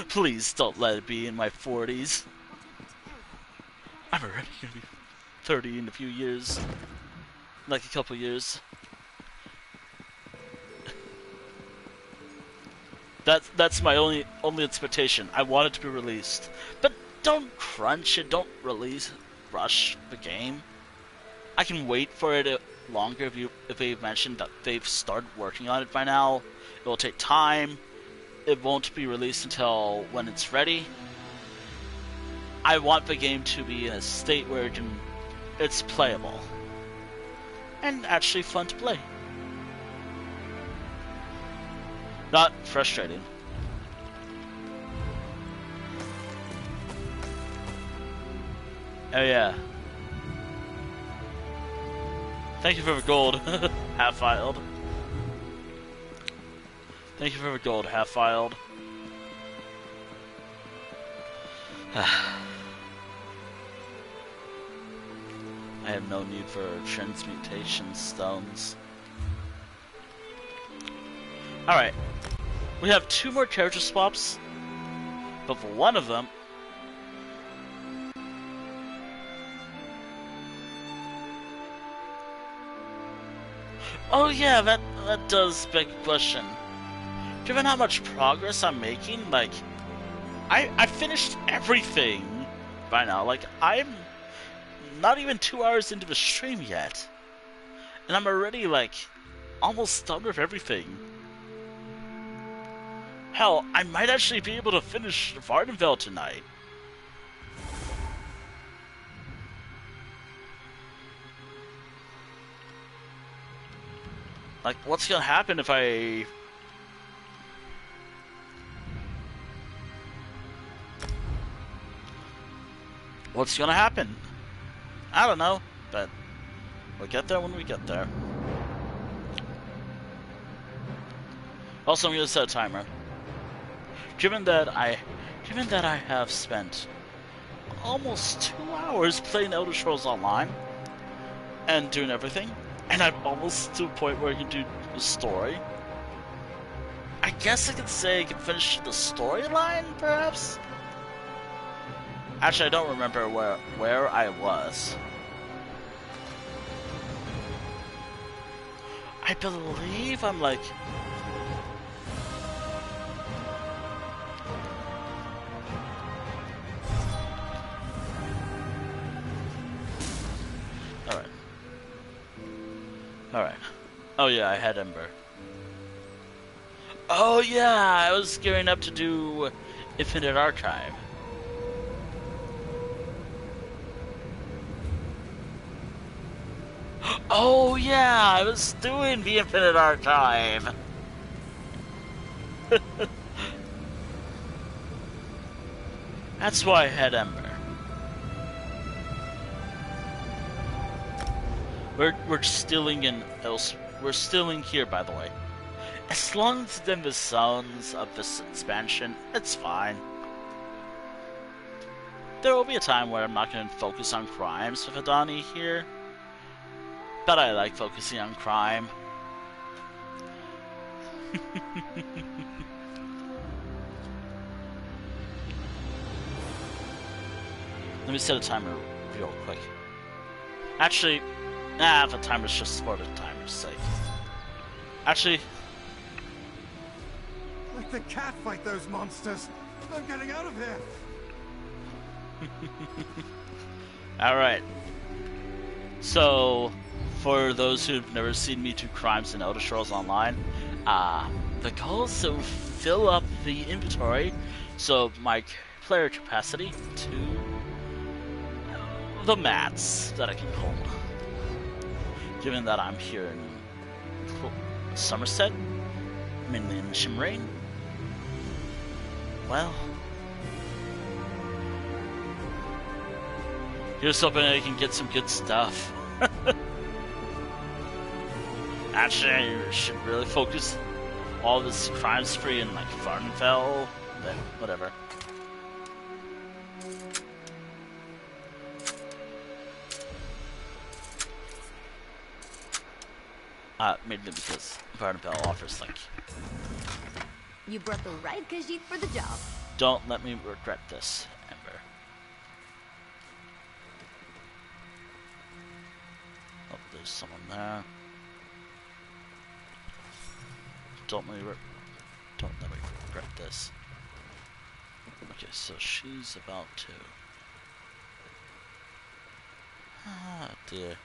[SPEAKER 1] Please don't let it be in my 40s. I'm already gonna be 30 in a few years. Like a couple years. That's my only expectation. I want it to be released. But don't crunch it, don't rush the game. I can wait for it longer if they've mentioned that they've started working on it by now. It will take time. It won't be released until when it's ready. I want the game to be in a state where it's playable. And actually fun to play. Not frustrating. Oh yeah. Thank you for the gold. Half-filed. Thank you for the gold. Half-filed. I have no need for transmutation stones. Alright. We have 2 more character swaps. But for one of them... Oh yeah, that does beg a question. Given how much progress I'm making, like... I finished everything by now. Like, I'm not even 2 hours into the stream yet. And I'm already, like, almost done with everything. Hell, I might actually be able to finish Vardenfell tonight. Like, what's gonna happen if I... What's gonna happen? I don't know, but we'll get there when we get there. Also, I'm gonna set a timer. Given that I have spent almost 2 hours playing Elder Scrolls Online and doing everything, and I'm almost to a point where I can do the story. I guess I could say I can finish the storyline, perhaps? Actually, I don't remember where I was. I believe I'm like... Alright. Oh yeah, I had Ember. Oh yeah, I was gearing up to do Infinite Archive. Oh yeah, I was doing the Infinite Archive. That's why I had Ember. We're stealing we're stealing here, by the way. As long as it's in the sounds of this expansion, it's fine. There will be a time where I'm not going to focus on crimes with Adani here, but I like focusing on crime. Let me set a timer real quick. Actually, the timer's just for the timer's sake. Actually...
[SPEAKER 10] Let the cat fight those monsters! I'm getting out of here!
[SPEAKER 1] Alright. So, for those who've never seen me do crimes in Elder Scrolls Online, the goal is to fill up the inventory, so my player capacity, to the mats that I can hold. Given that I'm here in Somerset, I'm in Shimrain, well, here's hoping I can get some good stuff. Actually, I should really focus all this crime spree in like Varnfell, but whatever. Mainly because Varnfell offers like...
[SPEAKER 11] You brought the right Khajiit for the job.
[SPEAKER 1] Don't let me regret this, Ember. Oh, there's someone there. Don't let me regret this. Okay, so she's about to... Ah, dear.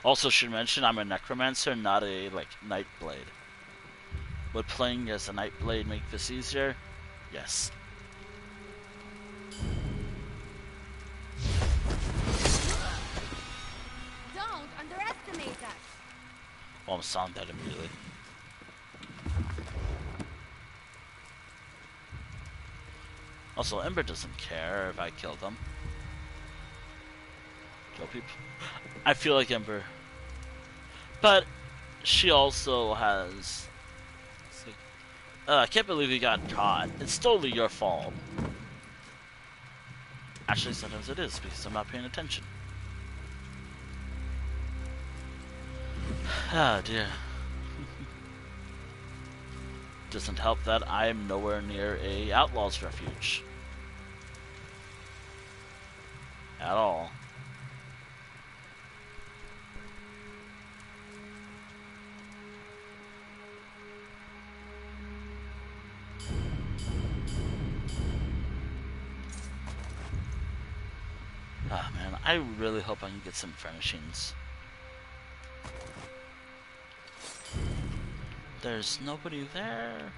[SPEAKER 1] Also, should mention I'm a necromancer, not a like nightblade. Would playing as a nightblade make this easier? Yes.
[SPEAKER 11] Don't underestimate us.
[SPEAKER 1] Oh, I'm sound that immediately. Also, Ember doesn't care if I kill them. Kill people. I feel like Ember. But she also has... I can't believe you got caught. It's totally your fault. Actually, sometimes it is, because I'm not paying attention. Ah, dear. Doesn't help that I am nowhere near a outlaw's refuge. At all. Ah, man, I really hope I can get some furnishings. There's nobody there.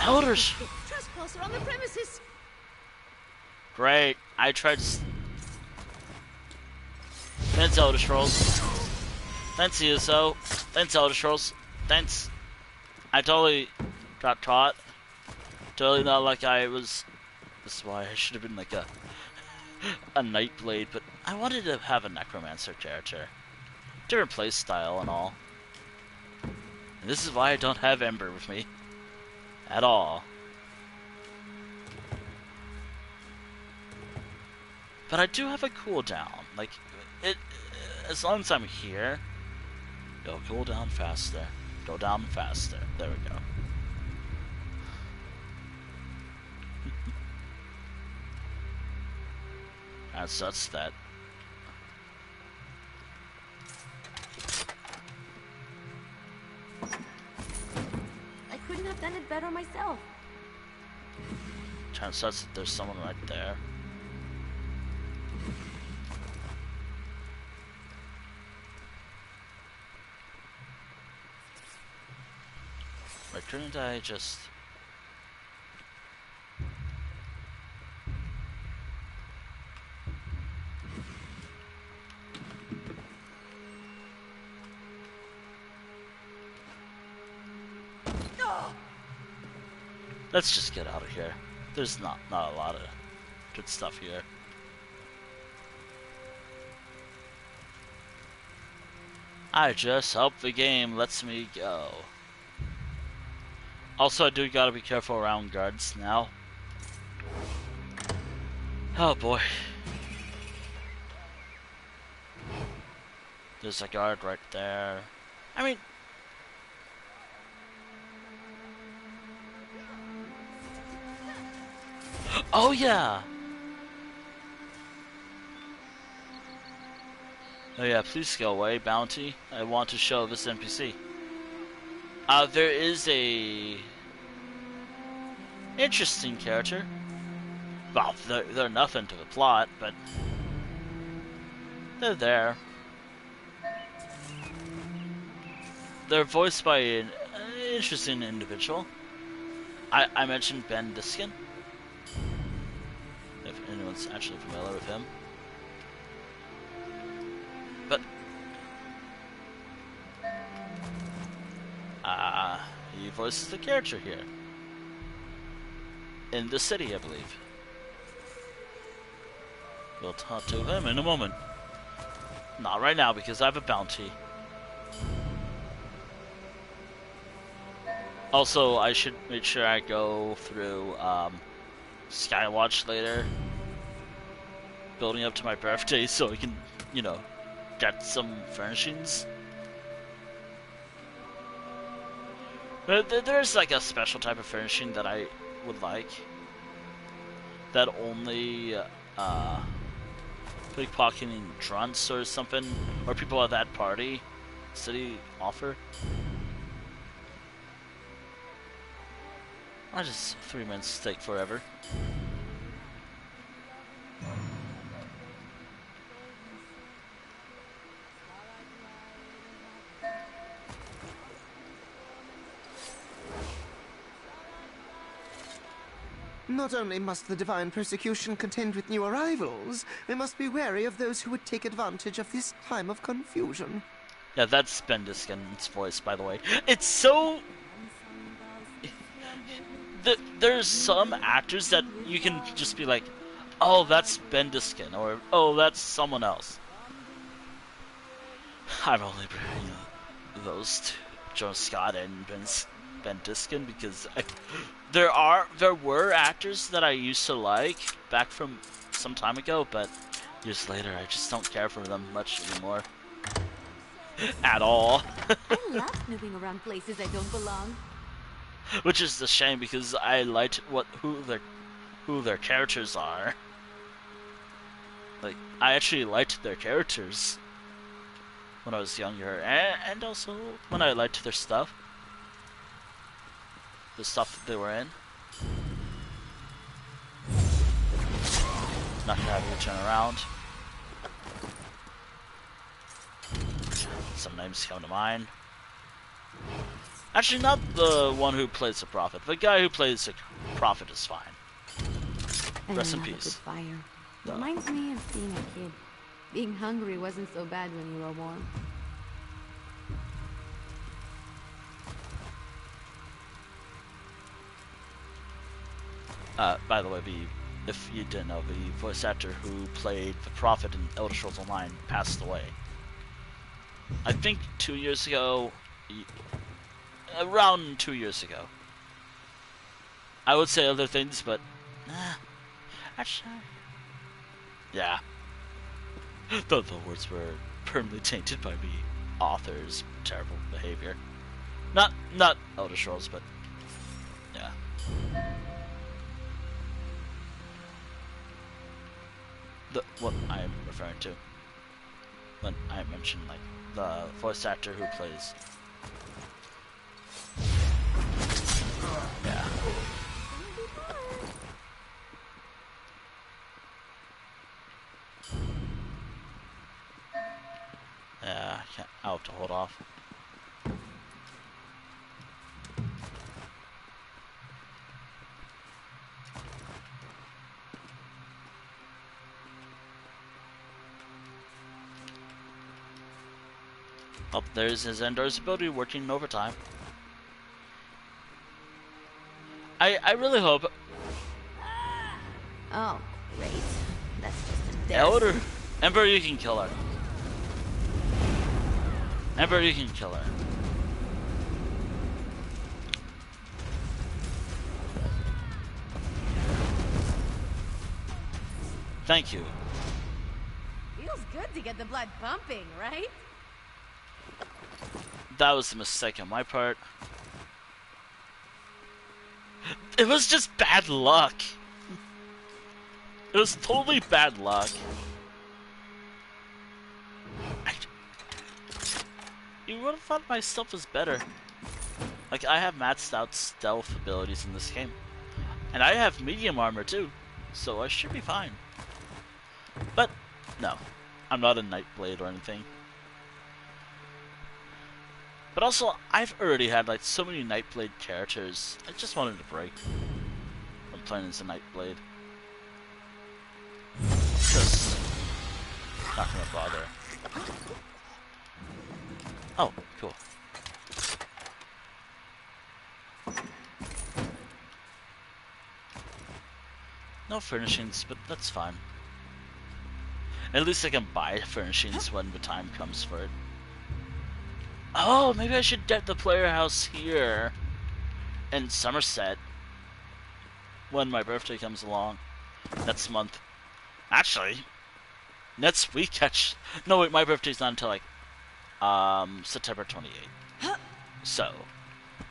[SPEAKER 1] Elders!
[SPEAKER 11] Trespasser on the premises!
[SPEAKER 1] Great. I tried... Thanks, Elder Scrolls. Thanks, ESO. Thanks, Elder Scrolls. Thanks. I totally got caught. Totally not like I was... This is why I should have been like a Nightblade, but I wanted to have a Necromancer character. Different play style and all. This is why I don't have Ember with me. At all. But I do have a cooldown. Like, as long as I'm here, it'll cool down faster. Go down faster. There we go. So that's that.
[SPEAKER 11] I couldn't have done it better myself.
[SPEAKER 1] Turns out that there's someone right there. Why couldn't I just... Let's just get out of here. There's not a lot of good stuff here. I just hope the game lets me go. Also, I do gotta be careful around guards now. Oh boy. There's a guard right there. I mean... Oh yeah! Oh yeah, please go away, bounty. I want to show this NPC. There is a... interesting character. Well, they're nothing to the plot, but... they're there. They're voiced by an interesting individual. I mentioned Ben Diskin. If anyone's actually familiar with him. But... he voices the character here. In the city, I believe. We'll talk to him in a moment. Not right now, because I have a bounty. Also, I should make sure I go through Skywatch later, building up to my birthday so I can, you know, get some furnishings. But there's like a special type of furnishing that I would like, that only pickpocketing drunts or something, or people at that party city offer. I just 3 minutes take forever.
[SPEAKER 12] Not only must the divine persecution contend with new arrivals, we must be wary of those who would take advantage of this time of confusion.
[SPEAKER 1] Yeah, that's Ben Diskin's voice, by the way. It's so... There's some actors that you can just be like, oh, that's Ben Diskin, or oh, that's someone else. I've only been those two, Joe Scott and Ben Diskin, because there were actors that I used to like back from some time ago, but years later I just don't care for them much anymore. At all.
[SPEAKER 11] I love snooping around places I don't belong.
[SPEAKER 1] Which is a shame, because I liked who their characters are. Like, I actually liked their characters when I was younger, and also when I liked their stuff. The stuff that they were in. Not gonna have you turn around. Some names come to mind. Actually, not the one who plays the Prophet. The guy who plays the Prophet is fine. Rest in peace.
[SPEAKER 11] Fire. Reminds me of being a kid. Being hungry wasn't so bad when you were warm.
[SPEAKER 1] By the way, if you didn't know, the voice actor who played the Prophet in Elder Scrolls Online passed away. I think 2 years ago. around 2 years ago. I would say other things, but actually, yeah. The words were permanently tainted by me. Author's terrible behavior. Not Elder Scrolls, but yeah. What I am referring to when I mentioned like the voice actor who plays. Yeah. Yeah, I'll have to hold off. Oh, there's his Endor's ability working overtime. I really hope.
[SPEAKER 11] Oh, great. That's just
[SPEAKER 1] Elder. Ember, you can kill her. Ember, you can kill her. Thank you.
[SPEAKER 11] Feels good to get the blood pumping, right?
[SPEAKER 1] That was a mistake on my part. It was just bad luck. It was totally bad luck. You would have thought my stuff was better. Like, I have maxed out stealth abilities in this game. And I have medium armor too, so I should be fine. But, no. I'm not a Nightblade or anything. But also, I've already had like so many Nightblade characters. I just wanted a break from playing as a Nightblade. Just not gonna bother. Oh, cool. No furnishings, but that's fine. At least I can buy furnishings when the time comes for it. Oh, maybe I should get the player house here in Somerset when my birthday comes along next month. Actually, next week. No, wait, my birthday's not until like September 28th. So,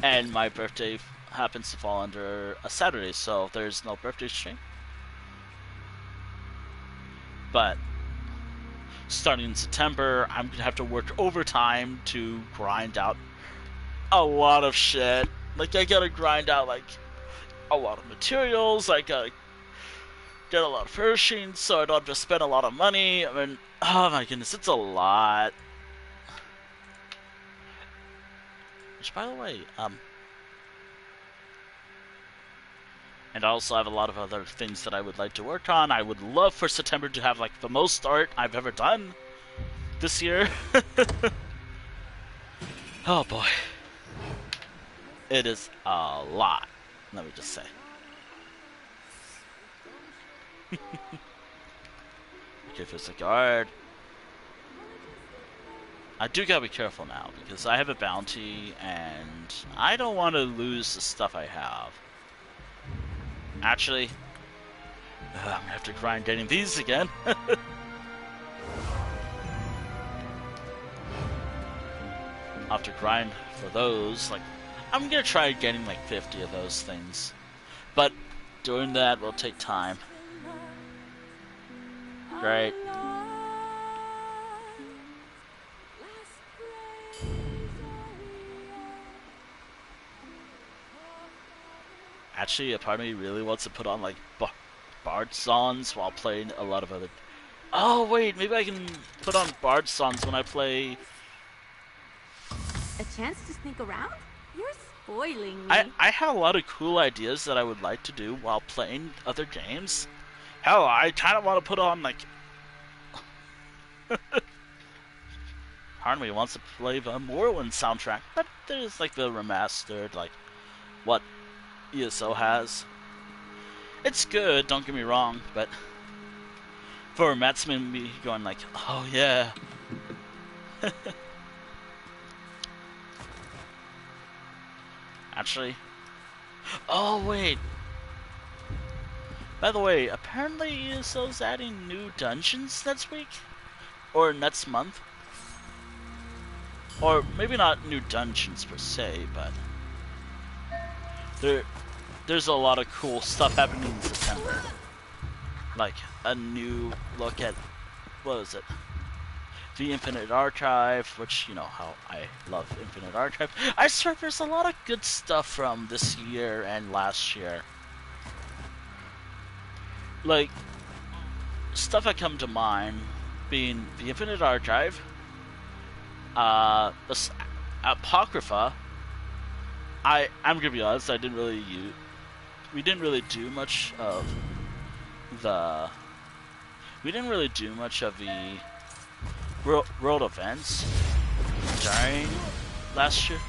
[SPEAKER 1] and my birthday happens to fall under a Saturday, so there's no birthday stream. But starting in September, I'm gonna have to work overtime to grind out a lot of shit. Like, I gotta grind out like a lot of materials. I gotta get a lot of furnishings, so I don't have to spend a lot of money. I mean, oh my goodness, it's a lot. Which, by the way, and I also have a lot of other things that I would like to work on. I would love for September to have like the most art I've ever done this year. Oh boy. It is a lot, let me just say. Okay, there's a guard. I do gotta be careful now, because I have a bounty, and I don't want to lose the stuff I have. Actually, I'm gonna have to grind getting these again. I'll have to grind for those. Like, I'm gonna try getting like 50 of those things, but doing that will take time. Great. Actually, a part of me really wants to put on like bard songs while playing a lot of other. Oh wait, maybe I can put on bard songs when I play.
[SPEAKER 11] A chance to sneak around? You're spoiling me.
[SPEAKER 1] I have a lot of cool ideas that I would like to do while playing other games. Hell, I kind of want to put on like. Part of me wants to play the Morrowind soundtrack, but there's like the remastered, like what ESO has. It's good, don't get me wrong, but for Matsman me going like, oh yeah. Actually. Oh, wait. By the way, apparently ESO's adding new dungeons next week? Or next month? Or maybe not new dungeons per se, but there's a lot of cool stuff happening in September. Like a new look at, what is it? The Infinite Archive, which, you know how I love Infinite Archive. I swear there's a lot of good stuff from this year and last year. Like, stuff that come to mind being the Infinite Archive, the Apocrypha. I'm gonna be honest, we didn't really do much of the world events during last year.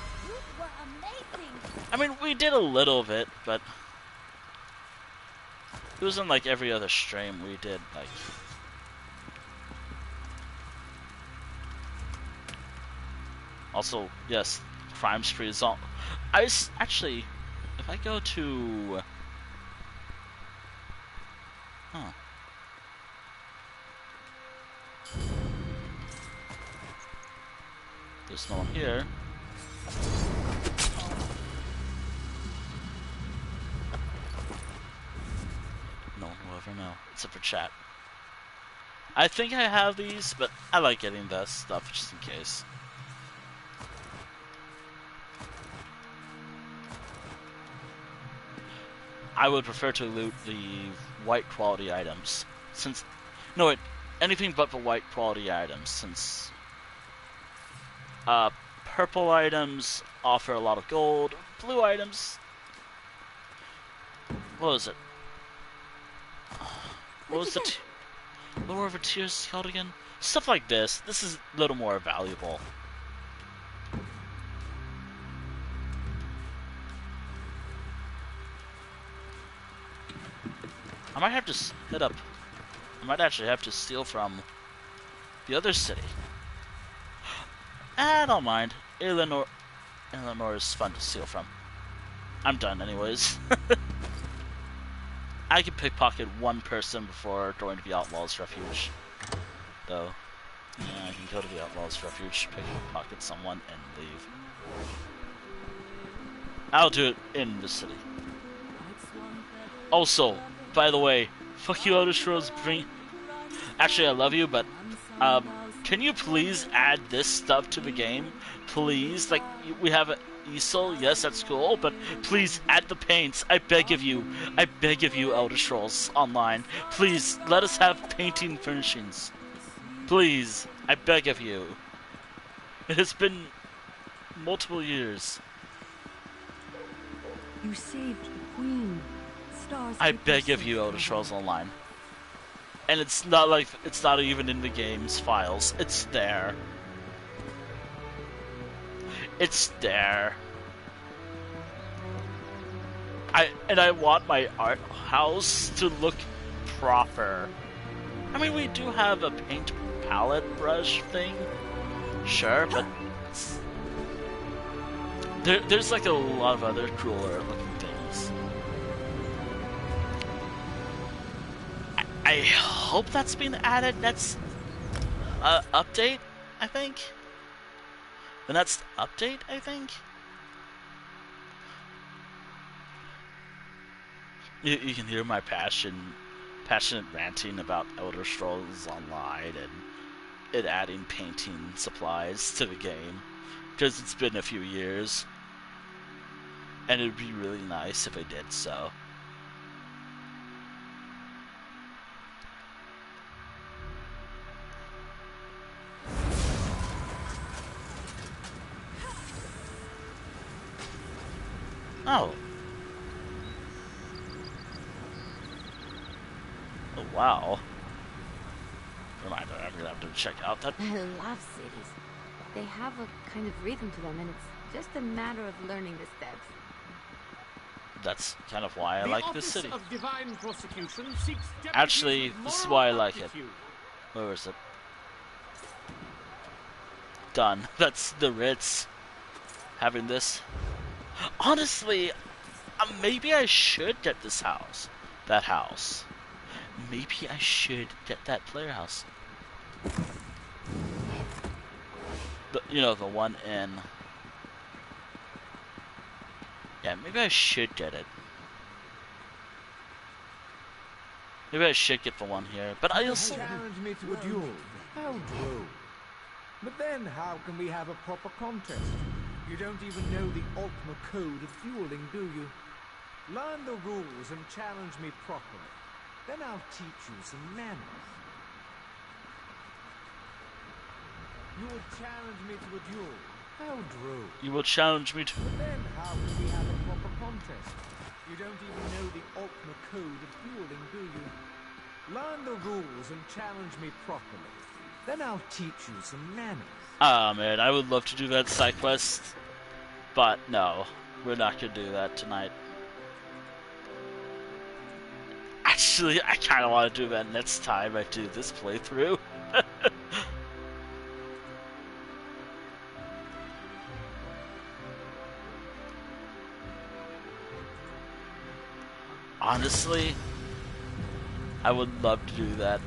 [SPEAKER 1] I mean, we did a little of it, but it wasn't like every other stream we did, like... Also, yes, Crime Spree is all... Actually, if I go to... Huh. There's no one here. No one will ever know, except for chat. I think I have these, but I like getting the stuff just in case. I would prefer to loot the white quality items, since... No, wait, anything but the white quality items, since... purple items offer a lot of gold, blue items... What was it? What was the lower of a tiers called again? Stuff like this. This is a little more valuable. I might have to hit up... I might actually have to steal from the other city. I don't mind. Eleanor is fun to steal from. I'm done anyways. I can pickpocket one person before going to the Outlaws Refuge. Though. Yeah, I can go to the Outlaws Refuge, pickpocket someone, and leave. I'll do it in the city. Also, by the way, fuck you, Elder Scrolls, Actually, I love you, but, can you please add this stuff to the game? Please? Like, we have an easel, yes, that's cool, but please add the paints. I beg of you. I beg of you, Elder Scrolls Online. Please, let us have painting furnishings. Please, I beg of you. It has been multiple years.
[SPEAKER 11] You saved the Queen. Stars.
[SPEAKER 1] I beg of you, Elder Scrolls Online. And it's not like it's not even in the game's files. It's there. It's there. I want my art house to look proper. I mean, we do have a paint palette brush thing, sure, but there's like a lot of other cooler looking things. I hope that's been added next update, I think. The next update, I think. You can hear my passionate ranting about Elder Scrolls Online and it adding painting supplies to the game, because it's been a few years, and it would be really nice if I did so. Oh. Oh, wow. Never mind, I'm gonna have to check out that.
[SPEAKER 11] I love cities. They have a kind of rhythm to them, and it's just a matter of learning the steps.
[SPEAKER 1] That's kind of why I like this city.
[SPEAKER 3] Of Divine Prosecution seeks
[SPEAKER 1] actually, this is why I like it. Where is it? Done. That's the Ritz. Having this. Honestly, maybe I should get this house. That house. Maybe I should get that player house. You know, the one in... Yeah, maybe I should get it. Maybe I should get the one here, but I'll see.
[SPEAKER 13] Challenge me to a duel. How droll. But then how can we have a proper contest? You don't even know the Ultima code of dueling, do you? Learn the rules and challenge me properly. Then I'll teach you some manners. You will challenge me to a duel. How droll.
[SPEAKER 1] You will challenge me to...
[SPEAKER 13] But then how can we have a proper contest? You don't even know the Ultima code of dueling, do you? Learn the rules and challenge me properly. Then I'll teach you some manners.
[SPEAKER 1] Ah, man, I would love to do that side quest. But no, we're not gonna do that tonight. Actually, I kind of want to do that next time I do this playthrough. Honestly, I would love to do that.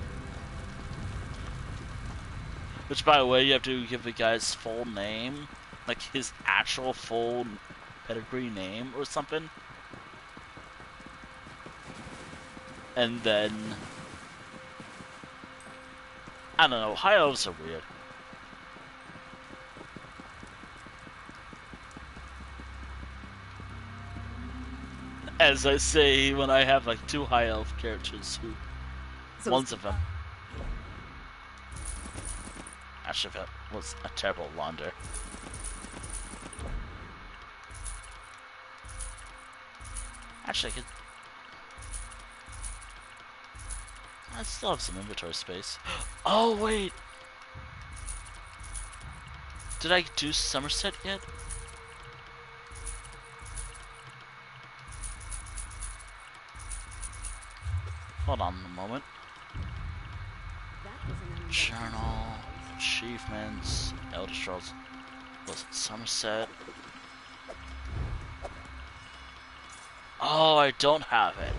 [SPEAKER 1] Which, by the way, you have to give the guy's full name, like his actual full pedigree name or something. And then, I don't know, high elves are weird. As I say when I have like 2 high elf characters who, so one's of them. Actually, that was a terrible blunder. Actually, I still have some inventory space. Oh, wait! Did I do Somerset yet? Hold on a moment. Journal, achievements, Elder Scrolls. Was it Somerset? Oh, I don't have it.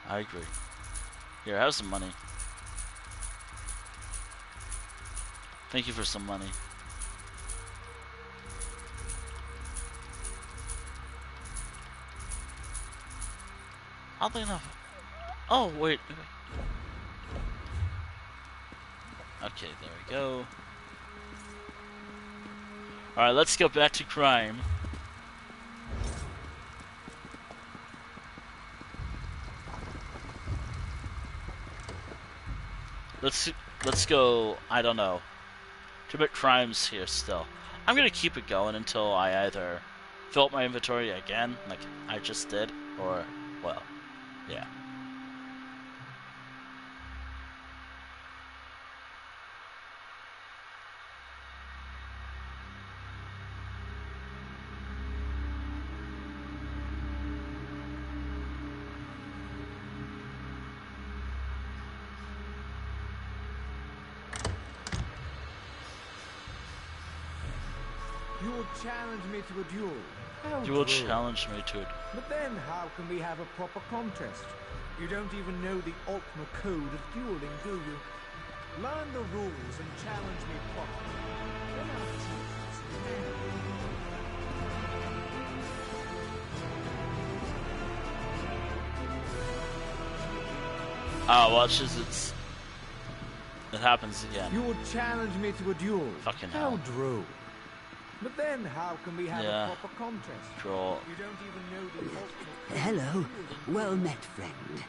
[SPEAKER 1] I agree. Here, have some money. Thank you for some money. Oddly enough. Oh, wait. Okay, there we go. Alright, let's go back to crime. Let's go, I don't know, commit crimes here still. I'm gonna keep it going until I either fill up my inventory again, like I just did, or, well, yeah.
[SPEAKER 13] You will challenge me to a duel. How
[SPEAKER 1] You will
[SPEAKER 13] droll.
[SPEAKER 1] challenge me to it.
[SPEAKER 13] But then how can we have a proper contest? You don't even know the Ultima code of dueling, do you? Learn the rules and challenge me properly. Then I'll teach you some manners.
[SPEAKER 1] Ah, watch as it happens again.
[SPEAKER 13] You will challenge me to a duel.
[SPEAKER 1] Fucking
[SPEAKER 13] how
[SPEAKER 1] hell.
[SPEAKER 13] droll. But then how can we have
[SPEAKER 1] Yeah.
[SPEAKER 13] a proper contest?
[SPEAKER 1] Draw.
[SPEAKER 13] You don't even know the Ultima.
[SPEAKER 4] Hello. Well met, friend.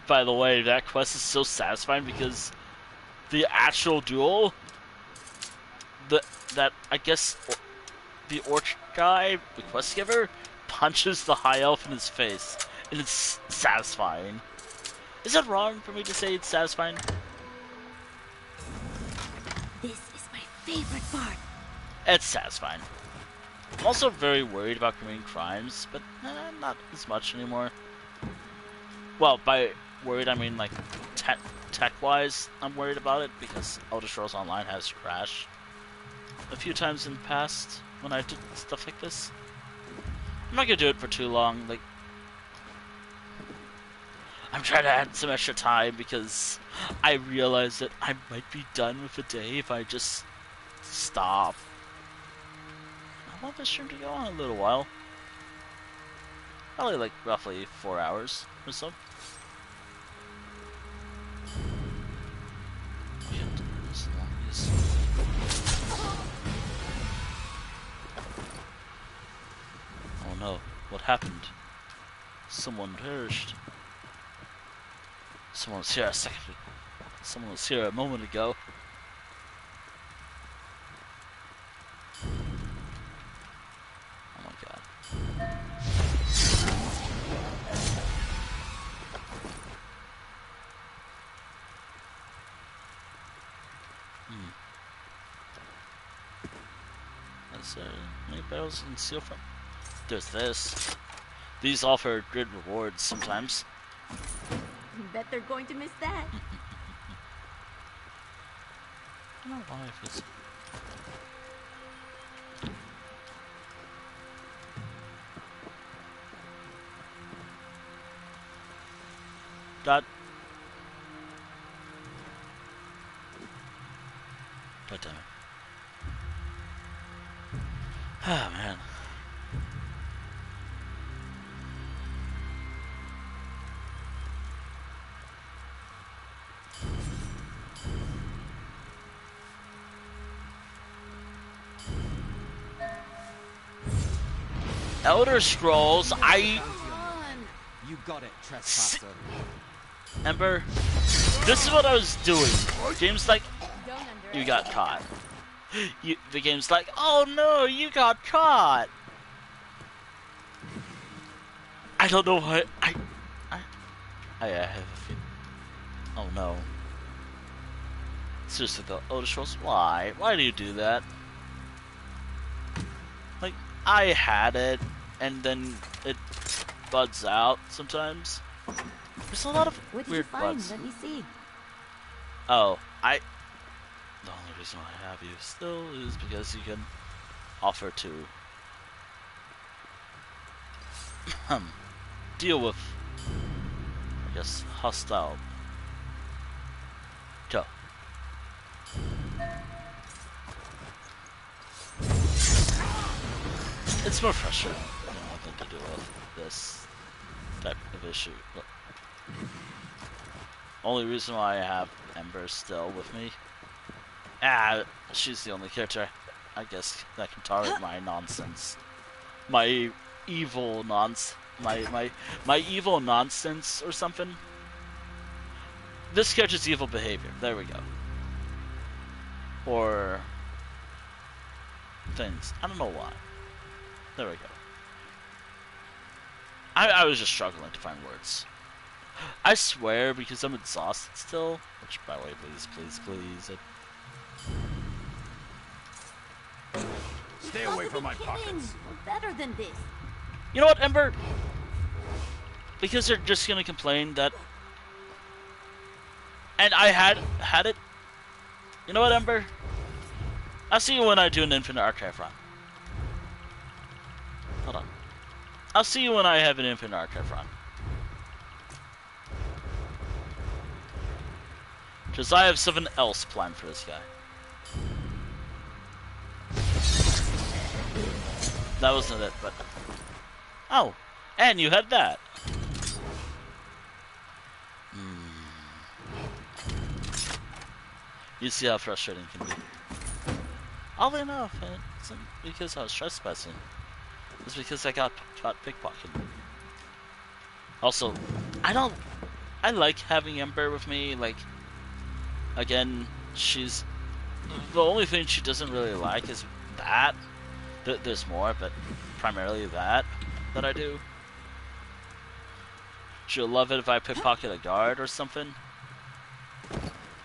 [SPEAKER 1] By the way, that quest is so satisfying because the actual duel, that I guess the orc guy, the quest giver, punches the high elf in his face, and it's satisfying. Is that wrong for me to say it's satisfying?
[SPEAKER 11] This is my favorite part.
[SPEAKER 1] It's satisfying. I'm also very worried about committing crimes, but not as much anymore. Well, by worried I mean like tech-wise, I'm worried about it because Elder Scrolls Online has crashed a few times in the past when I did stuff like this. I'm not gonna do it for too long. Like, I'm trying to add some extra time because I realize that I might be done with the day if I just stop. I want this stream to go on a little while. Probably like roughly 4 hours or so. Oh no, what happened? Someone perished. Someone was here a second ago. Someone was here a moment ago. Oh my god. Is there any barrels in seal from? There's this. These offer good rewards sometimes.
[SPEAKER 11] Bet they're going to miss that.
[SPEAKER 1] I don't know why if it's... God. God damn it. Ah, man. Elder Scrolls,
[SPEAKER 2] You got it, trespasser.
[SPEAKER 1] Ember, this is what I was doing. Game's like, you got caught. The game's like, oh no, you got caught. I don't know why. I have a feeling. Oh no. Seriously though, Elder Scrolls, why? Why do you do that? Like, I had it, and then it buds out sometimes. There's a lot of weird buds.
[SPEAKER 11] Let me see.
[SPEAKER 1] Oh, the only reason why I have you still is because you can offer to deal with, I guess, hostile. Go. It's more frustrating than nothing to do with this type of issue. But only reason why I have Ember still with me. She's the only character, I guess, that can tolerate my nonsense. My evil my evil nonsense or something. This character's evil behavior. There we go. Or things. I don't know why. There we go. I was just struggling to find words. I swear, because I'm exhausted still. Which, by the way, please.
[SPEAKER 10] Stay away from my pockets.
[SPEAKER 11] We're better than this.
[SPEAKER 1] You know what, Ember? Because they're just gonna complain that... And I had it... You know what, Ember? I'll see you when I do an Infinite Archive run. Hold on. I'll see you when I have an Infinite Archive run. Because I have something else planned for this guy. That wasn't it, but... Oh! And you had that! You see how frustrating it can be. Oddly enough, it isn't because I was trespassing. It's because I got pickpocketed. Also, I like having Ember with me, like... Again, she's... The only thing she doesn't really like is that. There's more, but primarily that I do. She'll love it if I pickpocket a guard or something.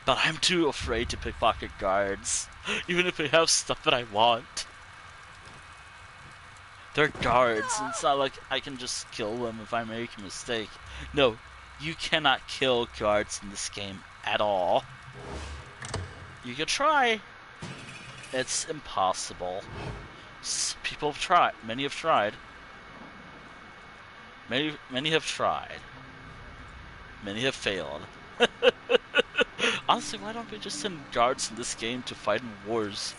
[SPEAKER 1] But I'm too afraid to pickpocket guards, even if they have stuff that I want. They're guards, and it's not like I can just kill them if I make a mistake. No, You cannot kill guards in this game at all. You can try. It's impossible. People have tried. Many have tried. Many have tried. Many have failed. Honestly, why don't we just send guards in this game to fight in wars?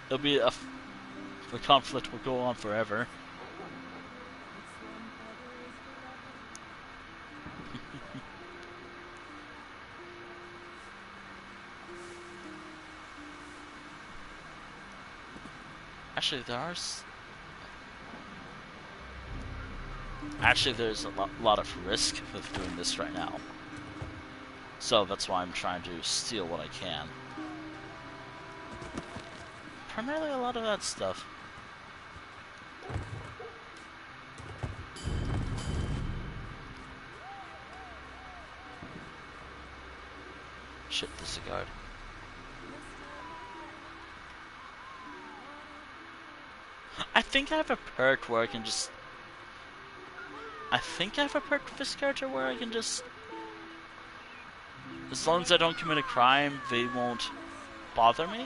[SPEAKER 1] It'll be the conflict will go on forever. Actually, there's a lot of risk with doing this right now. So that's why I'm trying to steal what I can. Primarily a lot of that stuff. Shit, this is a guard. I think I have a perk where I can just... I think I have a perk with this character where I can just... As long as I don't commit a crime, they won't bother me.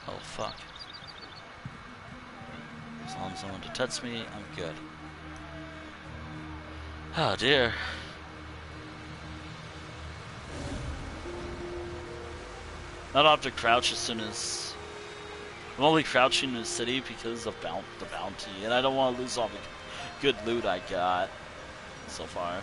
[SPEAKER 1] Oh, fuck. As long as someone detects me, I'm good. Oh dear. I don't have to crouch as soon as... I'm only crouching in the city because of the bounty, and I don't want to lose all the good loot I got so far.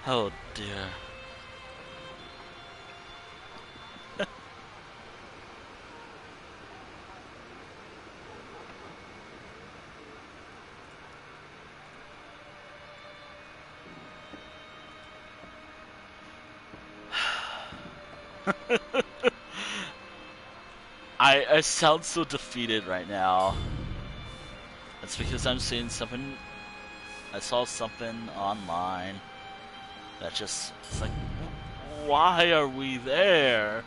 [SPEAKER 1] Oh dear. I sound so defeated right now. That's because I'm seeing something. I saw something online that just, it's like, why are we there?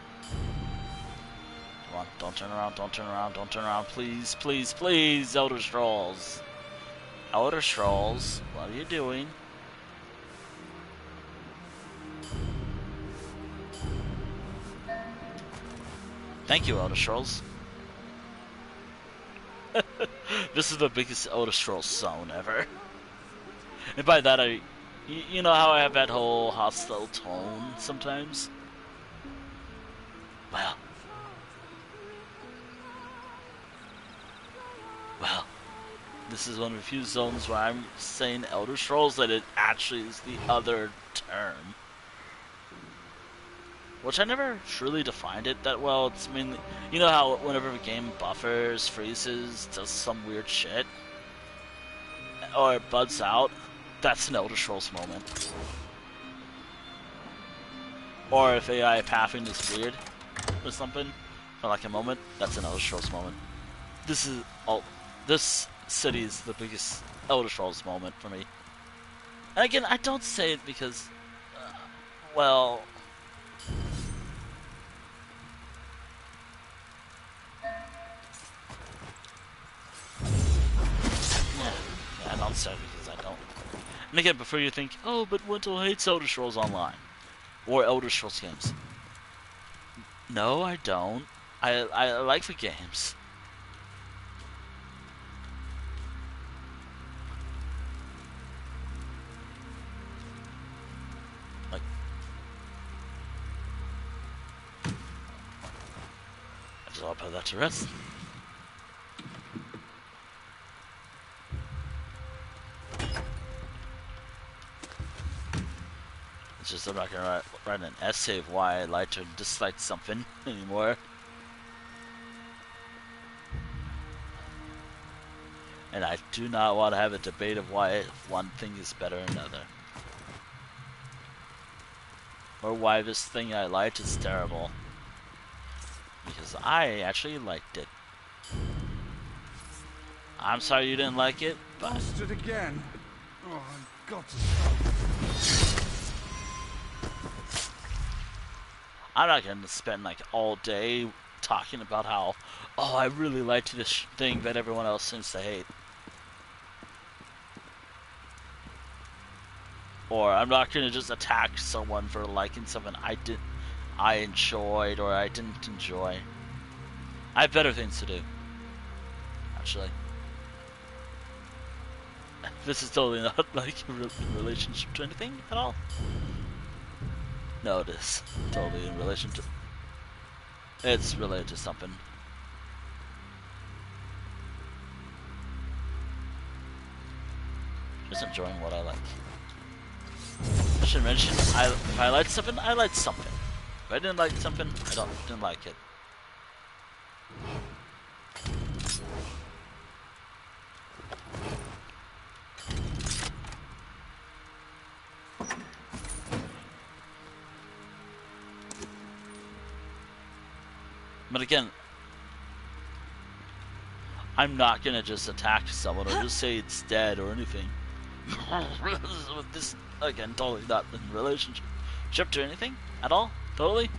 [SPEAKER 1] Come on, don't turn around, don't turn around, don't turn around, please, please, please, Elder Scrolls. Elder Scrolls, what are you doing? Thank you, Elder Scrolls. This is the biggest Elder Scrolls zone ever. And by that you know how I have that whole hostile tone sometimes? Well, this is one of the few zones where I'm saying Elder Scrolls that it actually is the other term. Which I never truly defined it that well. It's mainly, you know how whenever the game buffers, freezes, does some weird shit, or it buds out, that's an Elder Scrolls moment. Or if AI pathing is weird or something, for like a moment, that's an Elder Scrolls moment. This city is the biggest Elder Scrolls moment for me. And again, I don't say it because, well... Yeah, I don't say it because I don't. And again, before you think, oh, but Wintel hates Elder Scrolls Online. Or Elder Scrolls games. No, I don't. I like the games. Like... I just want to put that to rest. It's just I'm not gonna write an essay of why I liked or disliked something anymore. And I do not want to have a debate of why one thing is better than another. Or why this thing I liked is terrible. Because I actually liked it. I'm sorry you didn't like it, but...
[SPEAKER 10] Lost it again. Oh, I've got to stop.
[SPEAKER 1] I'm not going to spend like all day talking about how, oh, I really liked this thing that everyone else seems to hate. Or I'm not going to just attack someone for liking something I enjoyed or I didn't enjoy. I have better things to do, actually. This is totally not like a relationship to anything at all. No, it is totally in relation to... It's related to something. Just enjoying what I like. I should mention, if I liked something, I liked something. If I didn't like something, I didn't like it. But again, I'm not gonna just attack someone or just say it's dead or anything. With this, again, totally not in relationship to anything at all. Totally.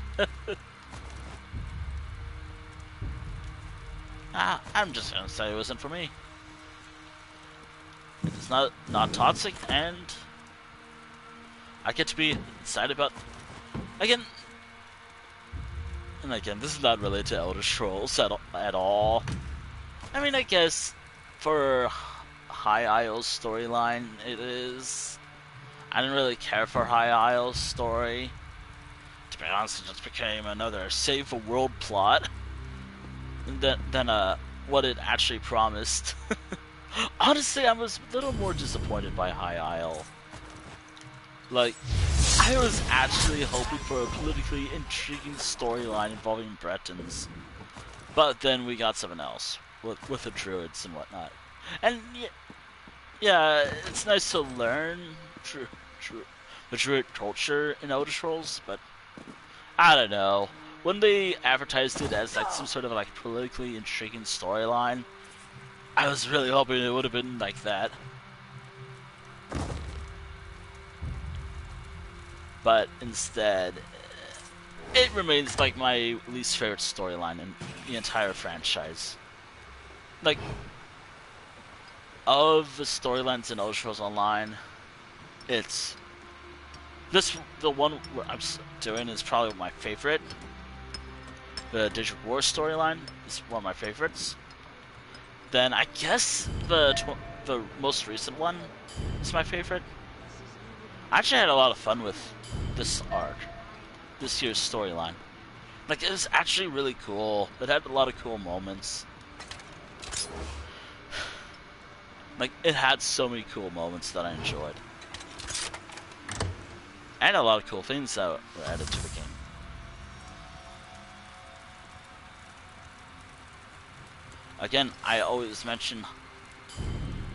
[SPEAKER 1] I'm just gonna say it wasn't for me. It's not toxic, and I get to be excited about. Again, this is not related to Elder Scrolls at all. I mean, I guess for High Isle's storyline, it is. I didn't really care for High Isle's story. To be honest, it just became another save the world plot than what it actually promised. Honestly, I was a little more disappointed by High Isle. Like, I was actually hoping for a politically intriguing storyline involving Bretons. But then we got something else, with the Druids and whatnot. And, yeah, it's nice to learn the Druid culture in Elder Scrolls, but I don't know. When they advertised it as like some sort of like politically intriguing storyline, I was really hoping it would have been like that. But instead, it remains like my least favorite storyline in the entire franchise. Like, of the storylines in Elder Scrolls Online, it's the one I'm doing is probably my favorite. The Daedric War storyline is one of my favorites. Then I guess the most recent one is my favorite. I actually had a lot of fun with this arc, this year's storyline. Like, it was actually really cool. It had a lot of cool moments. Like, it had so many cool moments that I enjoyed. And a lot of cool things that were added to the game. Again, I always mention...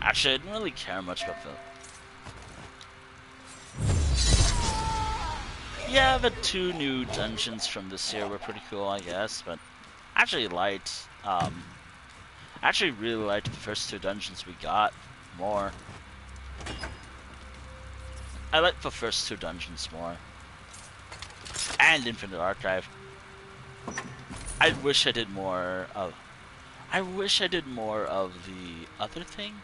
[SPEAKER 1] Actually, I didn't really care much about the... Yeah, the 2 new dungeons from this year were pretty cool, I guess, but... I actually liked... I actually really liked the first 2 dungeons we got more. I like the first 2 dungeons more. And Infinite Archive. I wish I did more of... I wish I did more of the other thing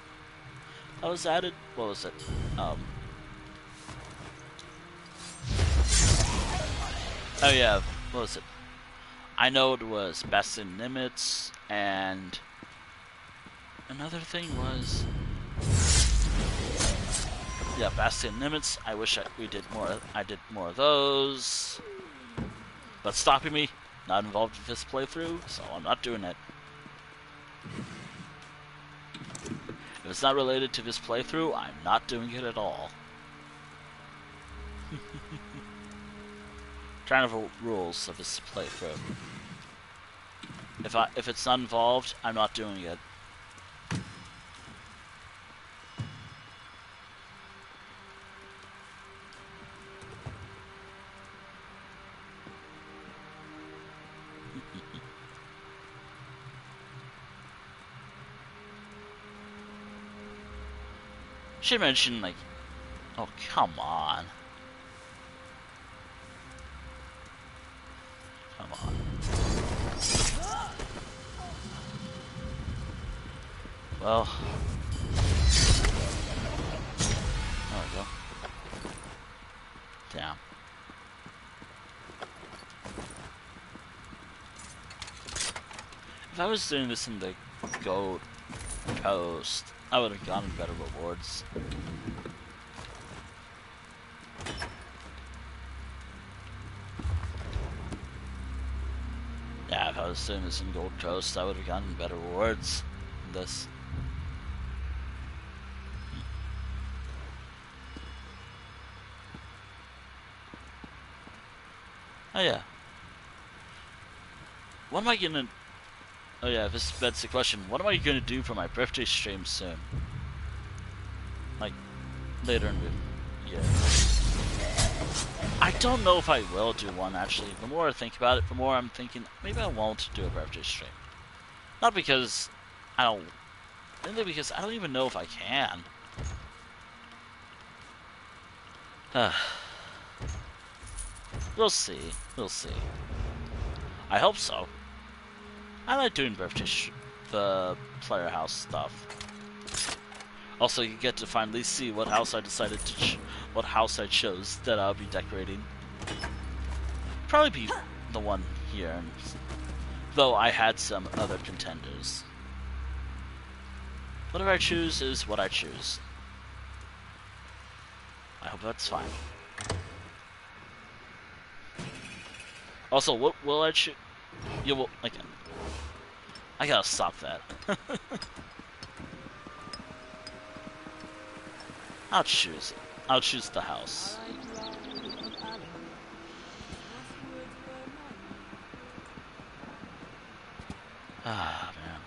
[SPEAKER 1] that was added. What was it? Oh yeah, what was it? I know it was Bastion Nimitz, and another thing was... Yeah, Bastion Nimitz. I wish we did more. I did more of those. But stopping me, not involved with this playthrough, so I'm not doing it. If it's not related to this playthrough, I'm not doing it at all. trying to rules of this playthrough. If it's not involved, I'm not doing it. Should mention, like, oh, come on. Come on. Well. There we go. Damn. If I was doing this in the Gold Coast, I would have gotten better rewards. Yeah, if I was doing this in Gold Coast, I would have gotten better rewards than this. Oh yeah. What am I gonna... Oh yeah, that's the question. What am I gonna do for my birthday stream soon? Like, later in the year. I don't know if I will do one, actually. The more I think about it, the more I'm thinking, maybe I won't do a birthday stream. Not because I don't... Mainly because I don't even know if I can. We'll see. We'll see. I hope so. I like doing the player house stuff. Also, you get to finally see what house I decided to what house I chose that I'll be decorating. Probably be the one here, though I had some other contenders. Whatever I choose is what I choose. I hope that's fine. Also, what will I choose? You will again. I gotta stop that. I'll choose it. I'll choose the house. Ah, man.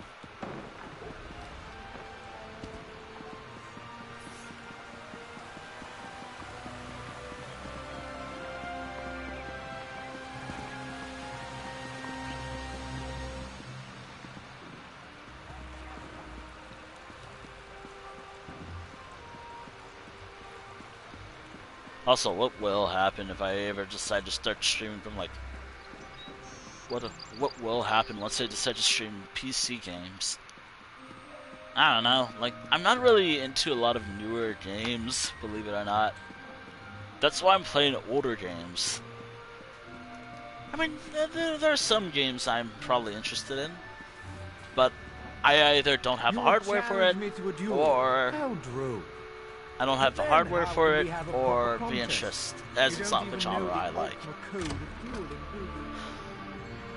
[SPEAKER 1] Also, what will happen if I ever decide to start streaming from, like... What will happen once I decide to stream PC games? I don't know. Like, I'm not really into a lot of newer games, believe it or not. That's why I'm playing older games. I mean, there are some games I'm probably interested in, but I either don't have the hardware for it, or... I don't have the hardware for it, or the interest, as it's not the genre I like.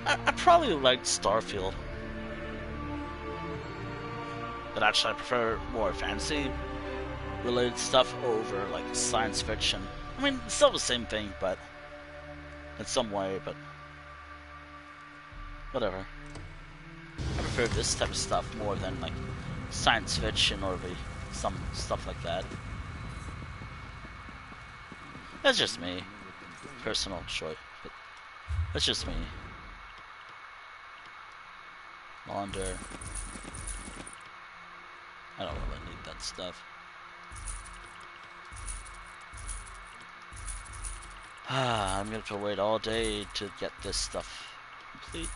[SPEAKER 1] I probably liked Starfield. But actually I prefer more fantasy-related stuff over, like, science fiction. I mean, it's still the same thing, but... in some way, but... whatever. I prefer this type of stuff more than, like, science fiction or some stuff like that. That's just me. Personal choice. But that's just me. Launder. I don't really need that stuff. I'm gonna have to wait all day to get this stuff complete.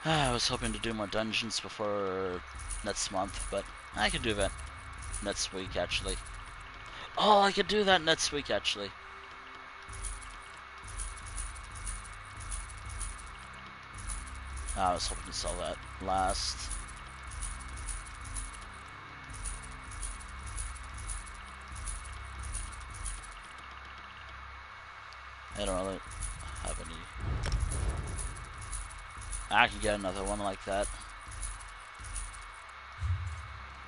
[SPEAKER 1] I was hoping to do more dungeons before next month, but I could do that next week, actually. Oh, I could do that next week, actually. I was hoping to sell that last. I don't really have any. I can get another one like that.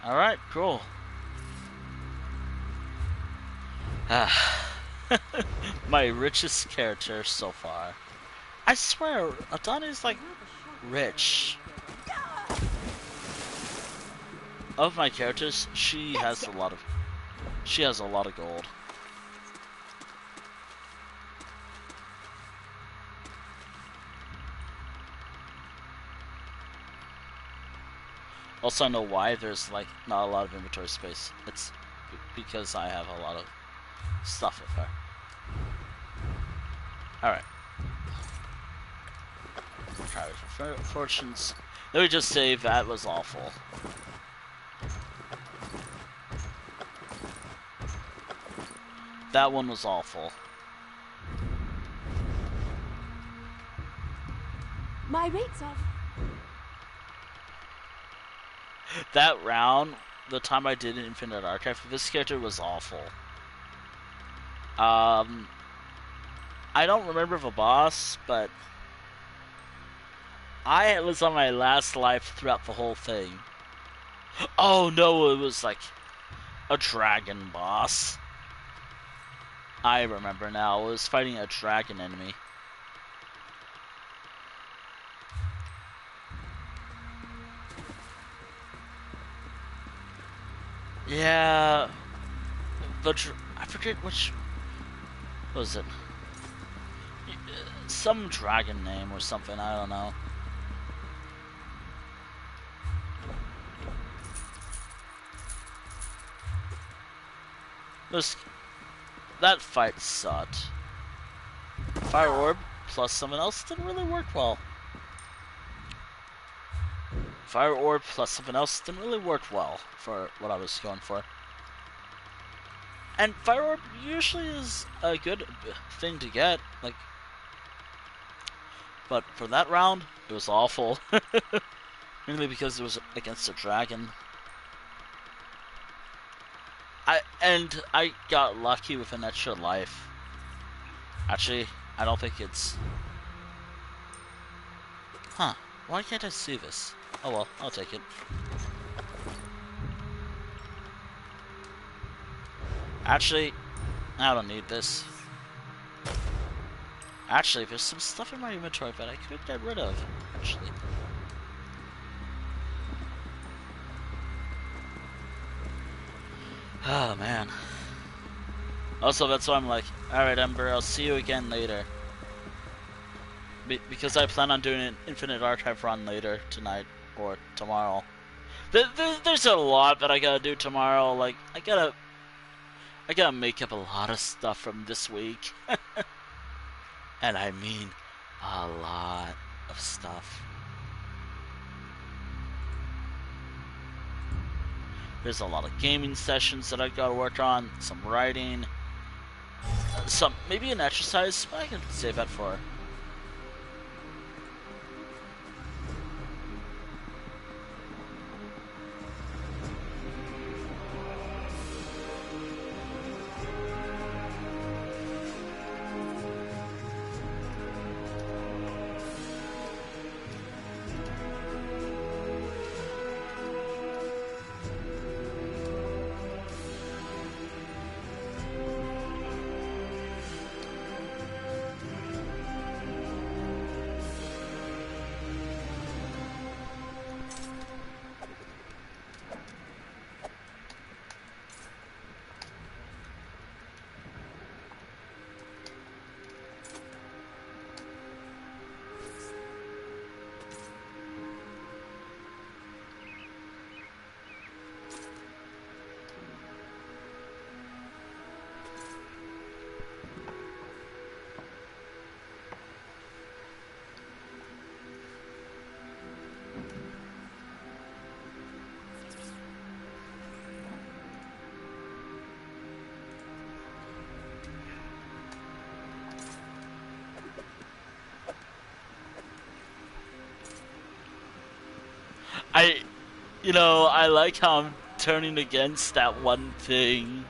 [SPEAKER 1] Alright, cool. My richest character so far. I swear, Adani's like rich. Of my characters, she has a lot of gold. Also, I know why there's like not a lot of inventory space. It's because I have a lot of stuff with her. Alright. Try for fortunes. Let me just say that was awful. That one was awful.
[SPEAKER 5] My rates are...
[SPEAKER 1] That round, the time I did Infinite Archive, this character was awful. I don't remember the boss, but I was on my last life throughout the whole thing. Oh no, it was like a dragon boss. I remember now, it was fighting a dragon enemy. Yeah, I forget which was it. Some dragon name or something, I don't know. That fight sucked. Fire Orb plus something else didn't really work well. Fire Orb plus something else didn't really work well for what I was going for. And Fire Orb usually is a good thing to get, like, but for that round, it was awful. Mainly because it was against a dragon. I got lucky with an extra life. Actually, I don't think it's... Huh, why can't I see this? Oh well, I'll take it. Actually, I don't need this. Actually, there's some stuff in my inventory that I could get rid of, actually. Oh, man. Also, that's why I'm like, alright, Ember, I'll see you again later. Because I plan on doing an Infinite Archive run later tonight or tomorrow. There's a lot that I gotta do tomorrow. Like, I gotta make up a lot of stuff from this week. And I mean a lot of stuff. There's a lot of gaming sessions that I gotta work on, some writing, maybe an exercise, but I can save that for... I like how I'm turning against that one thing.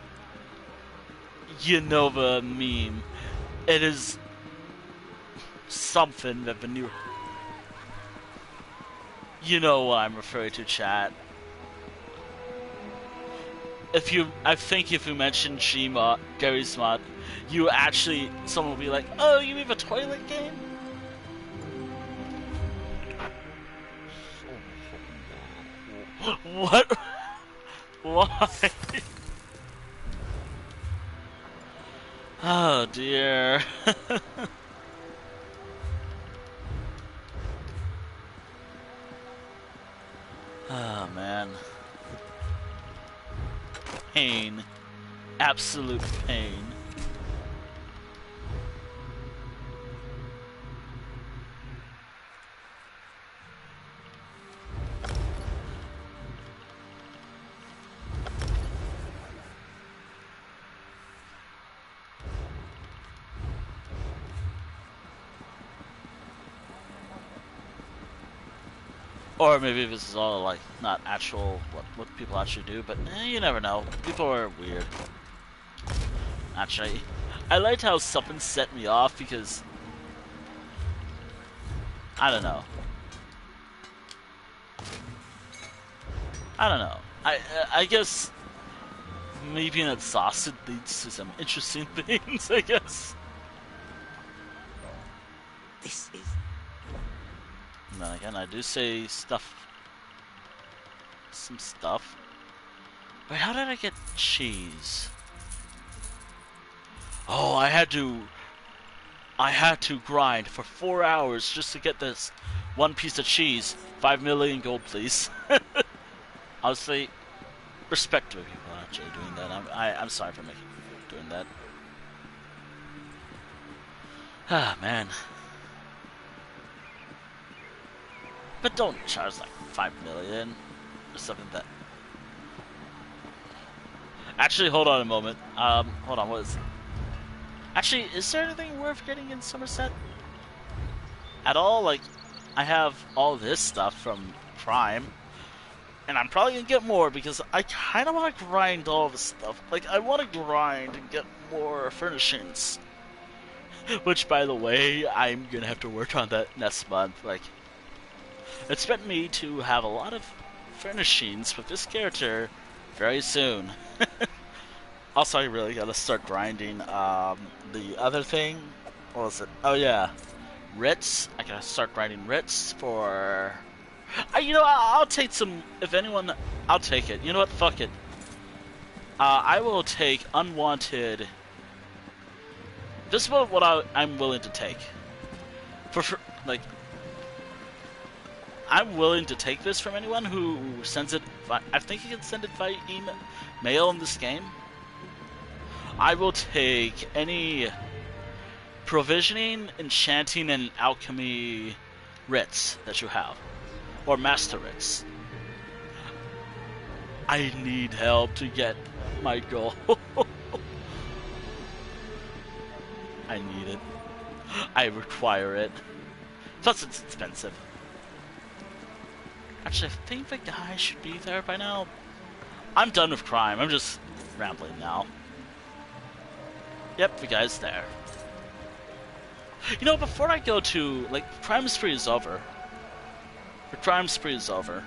[SPEAKER 1] You know the meme. It is something that the new... You know what I'm referring to, chat. I think if you mention Gary's mod, someone will be like, "Oh, you have a toilet game?" What? Why? Oh dear. Oh man. Pain. Absolute pain. Or maybe this is all like not actual what people actually do, but you never know. People are weird. Actually, I liked how something set me off because I don't know. I guess me being exhausted leads to some interesting things. I guess.
[SPEAKER 12] This is.
[SPEAKER 1] And then again, I do say stuff. Some stuff. Wait, how did I get cheese? Oh, I had to grind for 4 hours just to get this one piece of cheese. 5 million gold, please. Honestly, respect to people actually doing that. I'm sorry for doing that. Ah, man. But don't charge like 5 million or something that. Actually, hold on a moment. Hold on. What is? Actually, is there anything worth getting in Somerset at all? Like, I have all this stuff from Prime, and I'm probably gonna get more because I kind of want to grind all this stuff. Like, I want to grind and get more furnishings. Which, by the way, I'm gonna have to work on that next month. Like, expect me to have a lot of furnishings with this character very soon. Also, I really gotta start grinding the other thing. What was it? Oh yeah, writs. I gotta start grinding writs for. You know, I'll take some. If anyone, I'll take it. You know what? Fuck it. I will take unwanted. This is what I'm willing to take. Like, I'm willing to take this from anyone who sends it. I think you can send it via mail in this game. I will take any provisioning, enchanting, and alchemy writs that you have. Or master writs. I need help to get my goal. I need it. I require it. Plus it's expensive. Actually, I think the guy should be there by now. I'm done with crime. I'm just rambling now. Yep, the guy's there. You know, before I go to, like, crime spree is over. The crime spree is over.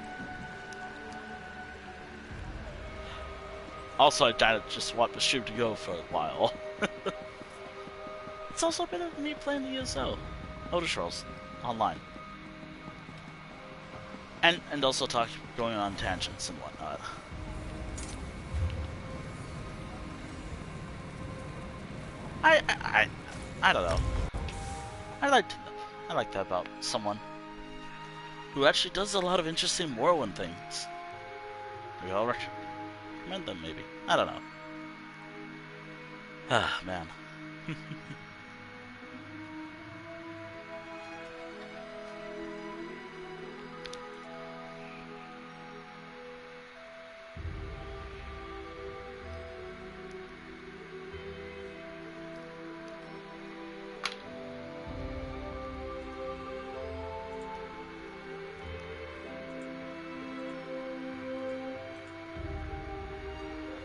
[SPEAKER 1] Also, I kind of just want the shoot to go for a while. It's also a bit of me playing the ESO. Elder Scrolls Online. And also going on tangents and whatnot. I don't know. I like that about someone who actually does a lot of interesting Morrowind things. We all recommend them, maybe. I don't know. Ah, man.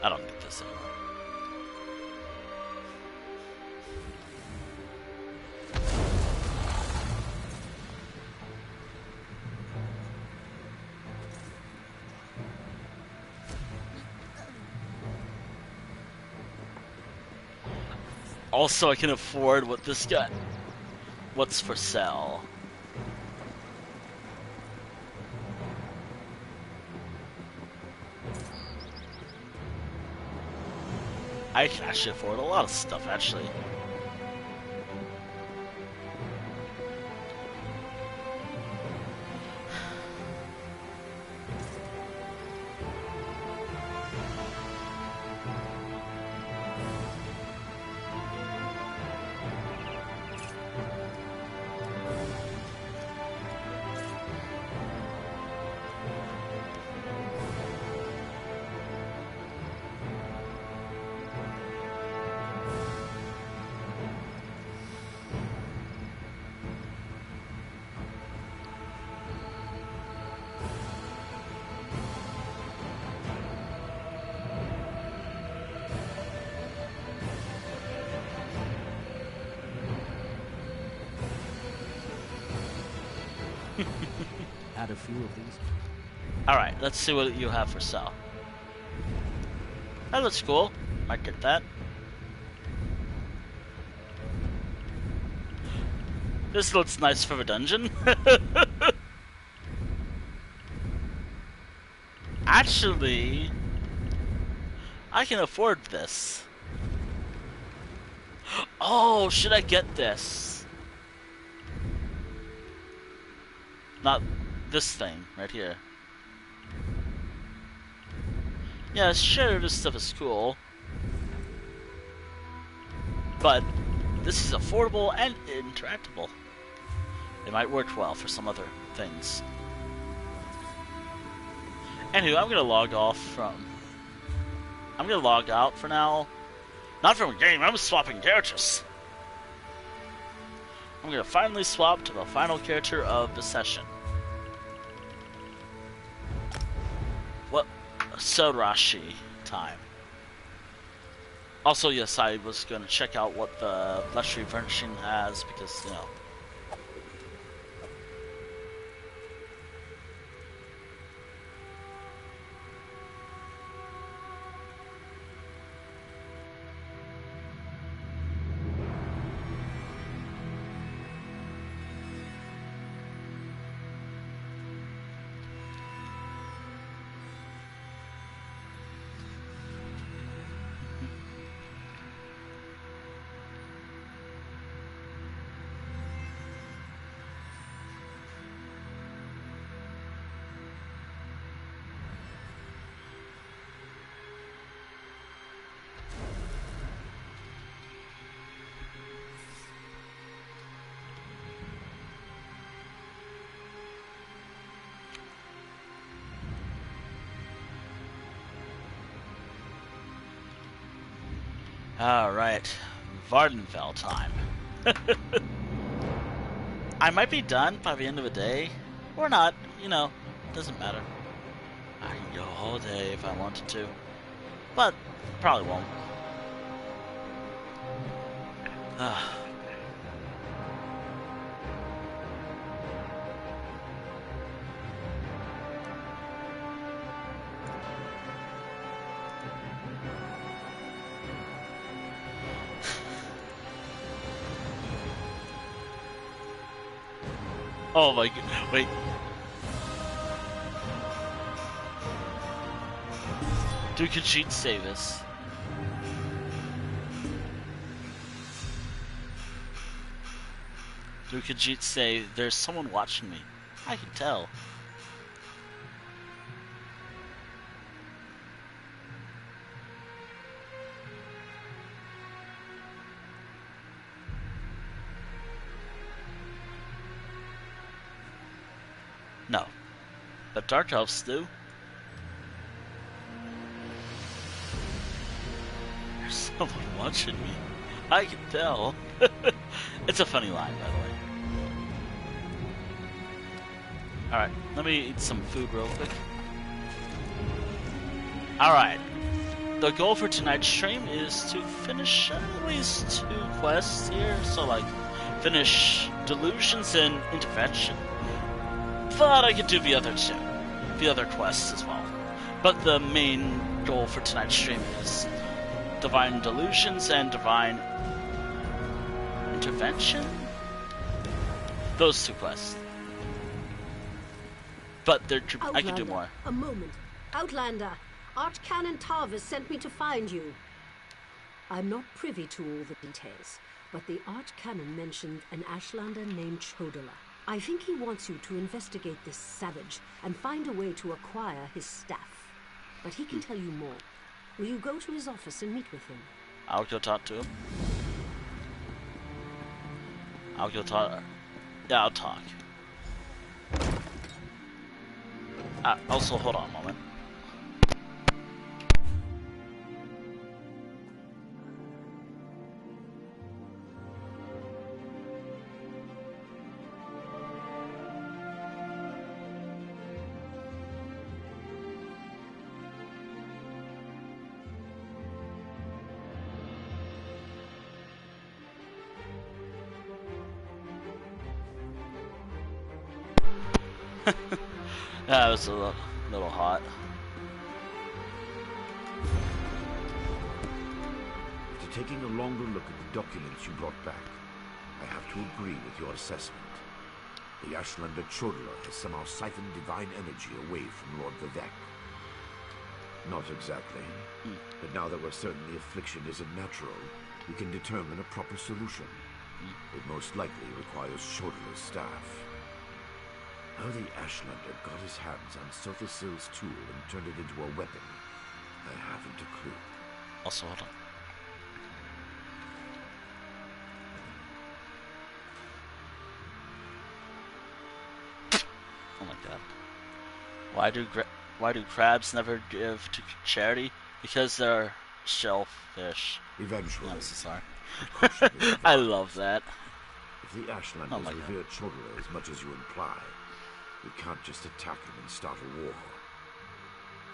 [SPEAKER 1] I don't need this anymore. Also, I can afford what this guy... What's for sale? I can actually afford a lot of stuff, actually.
[SPEAKER 2] Had a few of these.
[SPEAKER 1] Alright, let's see what you have for sale. That looks cool. Might get that. This looks nice for a dungeon. Actually, I can afford this. Oh, should I get this? Not this thing right here. Yeah, sure, this stuff is cool. But this is affordable and interactable. It might work well for some other things. Anywho, I'm gonna log off from... I'm gonna log out for now. Not from a game, I'm swapping characters. I'm gonna finally swap to the final character of the session. What? Sorashi time. Also, yes, I was gonna check out what the luxury furnishing has because, you know. Alright, Vardenfell time. I might be done by the end of the day, or not, you know, doesn't matter. I can go all day if I wanted to, but probably won't. Oh my god, wait. Dude, can cheat save us? Dude, can cheat say there's someone watching me? I can tell. No. But Dark Elves do. There's someone watching me. I can tell. It's a funny line, by the way. Alright, let me eat some food real quick. Alright. The goal for tonight's stream is to finish at least 2 quests here. So, like, finish Delusions and Intervention. But I could do the other 2. The other quests as well. But the main goal for tonight's stream is Divine Delusions and Divine Intervention? Those two quests. But I could do more.
[SPEAKER 14] A moment. Outlander, Archcanon Tarvis sent me to find you. I'm not privy to all the details, but the Archcanon mentioned an Ashlander named Chodola. I think he wants you to investigate this savage and find a way to acquire his staff. But he can tell you more. Will you go to his office and meet with him?
[SPEAKER 1] I'll go talk to him. I'll go talk. Yeah, I'll talk. Also, hold on a moment. Yeah, it was a little hot.
[SPEAKER 15] After taking a longer look at the documents you brought back, I have to agree with your assessment. The Ashlander Chodola has somehow siphoned divine energy away from Lord Vivek. Not exactly. But now that we're certain the affliction isn't natural, we can determine a proper solution. It most likely requires Chodola's staff. How the Ashlander got his hands on Sothosil's tool and turned it into a weapon, I haven't a clue.
[SPEAKER 1] Also, hold on. Oh my god. Why do crabs never give to charity? Because they're shellfish.
[SPEAKER 15] Eventually.
[SPEAKER 1] I'm so sorry. I love that.
[SPEAKER 15] If the Ashlanders revere Chodola as much as you imply, we can't just attack him and start a war.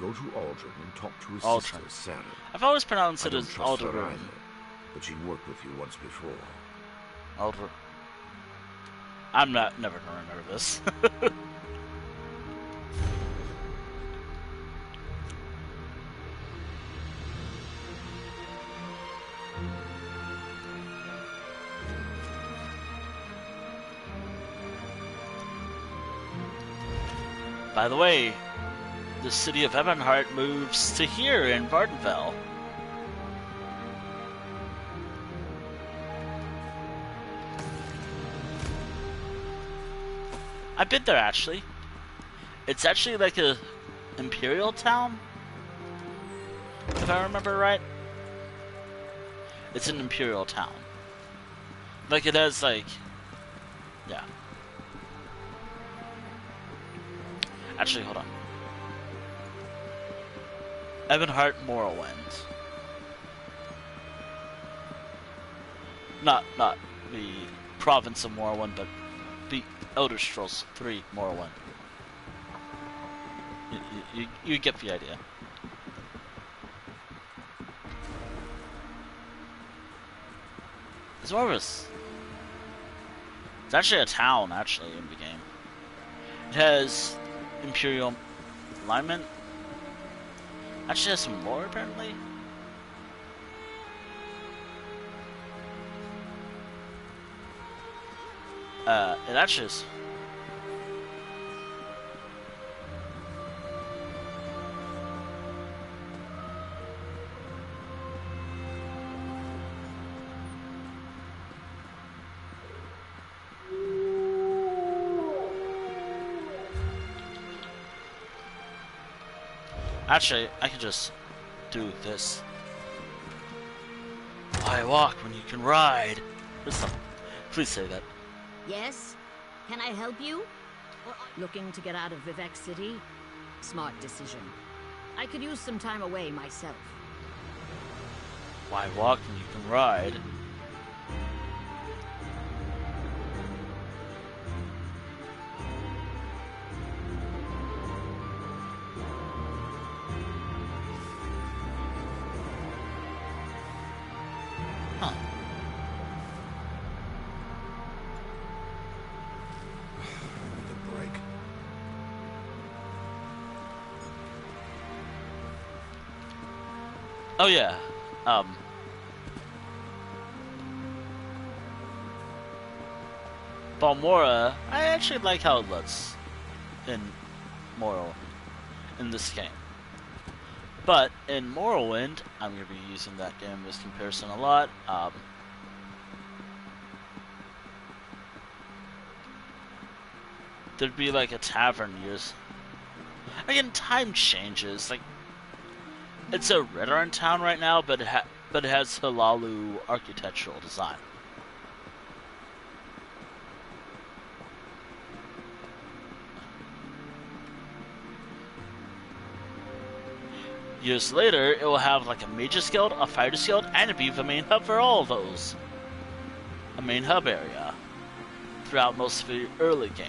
[SPEAKER 15] Go to Aldrin and talk to his sister, Sarah.
[SPEAKER 1] I've always pronounced it as
[SPEAKER 15] Aldrin. I don't trust her
[SPEAKER 1] Aldrin.
[SPEAKER 15] either, but she worked with you once before.
[SPEAKER 1] Aldrin. I'm never gonna remember this. By the way, the city of Ebonheart moves to here in Vardenfell. I've been there actually. It's actually like a imperial town, if I remember right. It's an imperial town. Like it has like, yeah. Actually, hold on. Ebonheart, Morrowind. Not the province of Morrowind, but the Elder Scrolls 3 Morrowind. You get the idea. It's more of a... It's actually a town, actually, in the game. It has Imperial alignment. Actually has some lore, apparently. It actually is... Actually, I can just do this. Why walk when you can ride? Please say that.
[SPEAKER 16] Yes? Can I help you? Looking to get out of Vivek City? Smart decision. I could use some time away myself.
[SPEAKER 1] Why walk when you can ride? Oh yeah, Balmora, I actually like how it looks in in this game. But in Morrowind, I'm going to be using that game as comparison a lot. There'd be like a tavern years. Again, time changes. Like, it's a Redoran town right now, but it has Halalu architectural design. Years later, it will have like a Mage's Guild, a Fighter's Guild, and it'll be the main hub for all of those. A main hub area throughout most of the early game.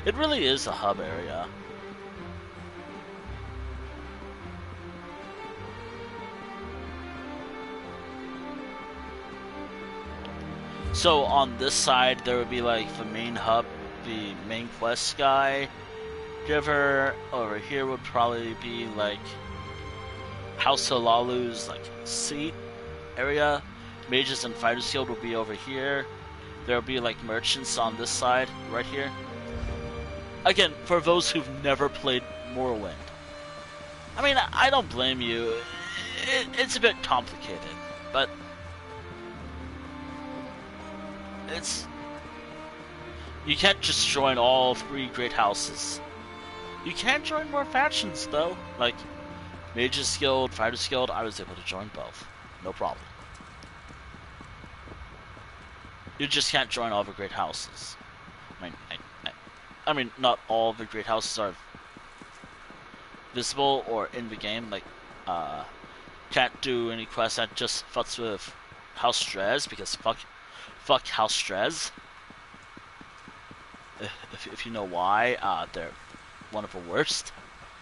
[SPEAKER 1] It really is a hub area. So on this side, there would be like the main hub, the main quest guy. River over here would probably be like House Halalu's like seat area. Mages and Fighters Guild will be over here. There'll be like merchants on this side, right here. Again, for those who've never played Morrowind, I mean, I don't blame you. It's a bit complicated, but you can't just join all 3 great houses. You can join more factions, though. Like Mage's Guild, Fighters Guild, I was able to join both. No problem. You just can't join all the great houses. I mean, not all the great houses are visible or in the game. Like, can't do any quests that just fucks with House Strez, because fuck House Strez. If you know why, they're one of the worst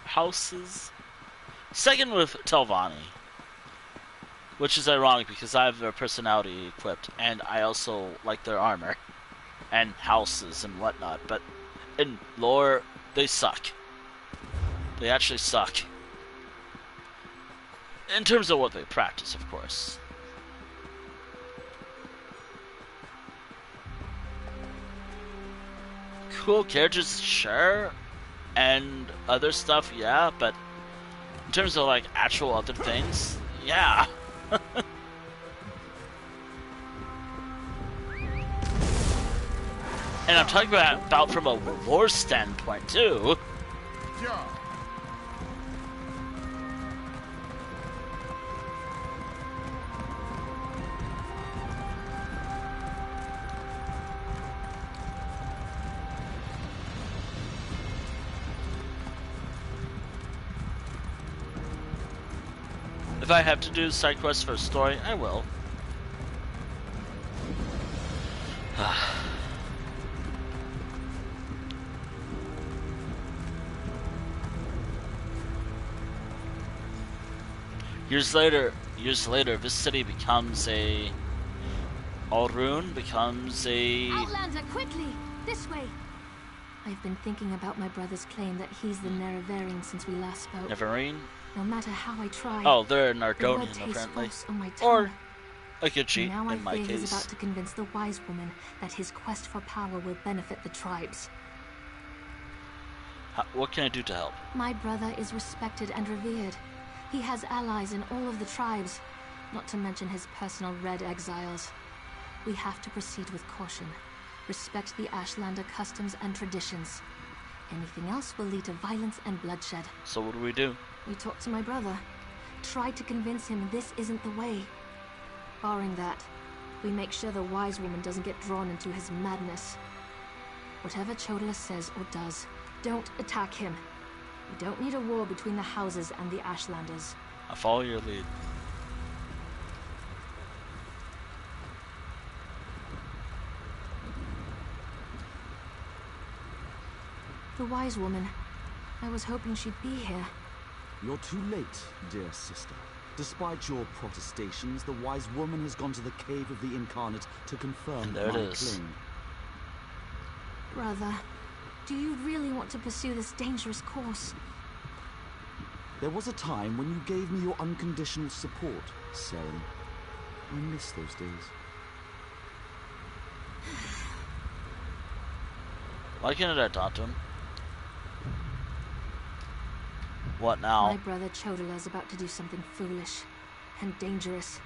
[SPEAKER 1] houses. Second with Telvanni, which is ironic because I have their personality equipped, and I also like their armor and houses and whatnot. But in lore, they suck. They actually suck. In terms of what they practice, of course. Cool characters, sure. And other stuff, yeah, but in terms of like actual other things, yeah. And I'm talking about from a lore standpoint too.
[SPEAKER 10] Yeah.
[SPEAKER 1] If I have to do side quests for a story, I will. Years later, this city becomes a... Alrune becomes a...
[SPEAKER 5] Outlander, quickly! This way! I've been thinking about my brother's claim that he's the Nerevarine since we last spoke.
[SPEAKER 1] Neverine?
[SPEAKER 5] No matter how I try...
[SPEAKER 1] Oh, they're
[SPEAKER 5] the word
[SPEAKER 1] Nardonian,
[SPEAKER 5] tastes
[SPEAKER 1] apparently.
[SPEAKER 5] false on my tongue.
[SPEAKER 1] Or a good cheat,
[SPEAKER 5] Now
[SPEAKER 1] in my
[SPEAKER 5] I fear he's
[SPEAKER 1] case.
[SPEAKER 5] about to convince the wise woman that his quest for power will benefit the tribes.
[SPEAKER 1] What can I do to help?
[SPEAKER 5] My brother is respected and revered. He has allies in all of the tribes, not to mention his personal Red Exiles. We have to proceed with caution. Respect the Ashlander customs and traditions. Anything else will lead to violence and bloodshed.
[SPEAKER 1] So what do we do?
[SPEAKER 5] We talked to my brother. Tried to convince him this isn't the way. Barring that, we make sure the wise woman doesn't get drawn into his madness. Whatever Chodala says or does, don't attack him. We don't need a war between the houses and the Ashlanders.
[SPEAKER 1] I follow your lead.
[SPEAKER 5] The wise woman. I was hoping she'd be here.
[SPEAKER 2] You're too late, dear sister. Despite your protestations, the wise woman has gone to the cave of the incarnate to confirm
[SPEAKER 1] And there
[SPEAKER 2] my
[SPEAKER 1] it is.
[SPEAKER 2] claim.
[SPEAKER 5] Brother, do you really want to pursue this dangerous course?
[SPEAKER 2] There was a time when you gave me your unconditional support, Seren. I miss those days.
[SPEAKER 1] Why can't I talk to him? What now?
[SPEAKER 17] My brother Chodola is about to do something foolish and dangerous.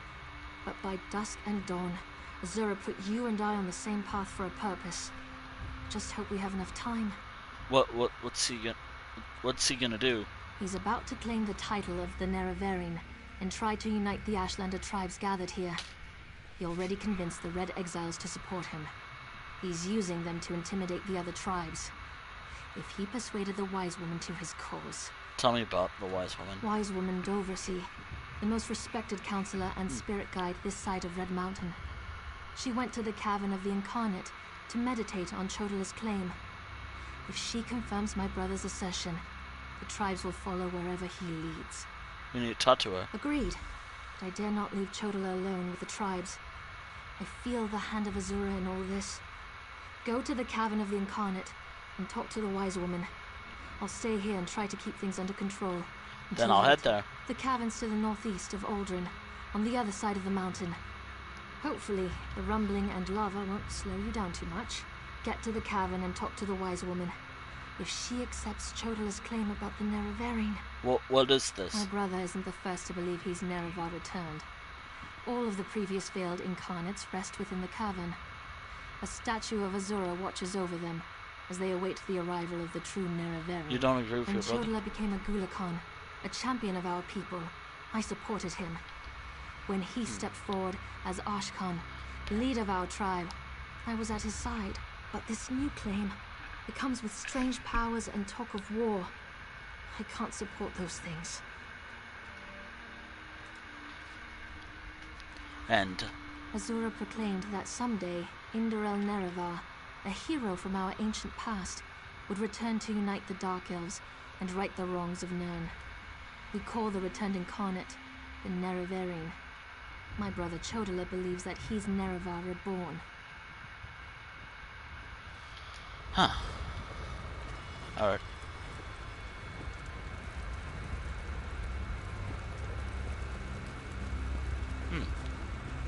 [SPEAKER 17] But by dusk and dawn, Azura put you and I on the same path for a purpose. Just hope we have enough time.
[SPEAKER 1] What's he gonna do?
[SPEAKER 17] He's about to claim the title of the Nerevarine and try to unite the Ashlander tribes gathered here. He already convinced the Red Exiles to support him. He's using them to intimidate the other tribes. If he persuaded the Wise Woman to his cause...
[SPEAKER 1] Tell me about the Wise Woman.
[SPEAKER 17] Wise Woman Dovrasi, the most respected counselor and spirit guide this side of Red Mountain. She went to the Cavern of the Incarnate to meditate on Chodola's claim. If she confirms my brother's assertion, the tribes will follow wherever he leads.
[SPEAKER 1] We need to talk to her.
[SPEAKER 17] Agreed. But I dare not leave Chodola alone with the tribes. I feel the hand of Azura in all this. Go to the Cavern of the Incarnate and talk to the Wise Woman. I'll stay here and try to keep things under control.
[SPEAKER 1] Then I'll head there.
[SPEAKER 17] The cavern's to the northeast of Aldrin, on the other side of the mountain. Hopefully, the rumbling and lava won't slow you down too much. Get to the cavern and talk to the Wise Woman. If she accepts Chodola's claim about the Nerevarine...
[SPEAKER 1] What is this?
[SPEAKER 17] My brother isn't the first to believe he's Nerevar returned. All of the previous failed incarnates rest within the cavern. A statue of Azura watches over them as they await the arrival of the true Nerevarine.
[SPEAKER 1] You don't agree with
[SPEAKER 17] when
[SPEAKER 1] your brother?
[SPEAKER 17] Chodola became a Gulakan, a champion of our people, I supported him. When he stepped forward as Ashkan, leader of our tribe, I was at his side. But this new claim, it comes with strange powers and talk of war. I can't support those things.
[SPEAKER 1] And?
[SPEAKER 17] Azura proclaimed that someday, Indorel Nerevar, a hero from our ancient past, would return to unite the Dark Elves and right the wrongs of Nirn. We call the returned incarnate the Nerevarine. My brother Chodola believes that he's Nerevar reborn.
[SPEAKER 1] Huh. Alright.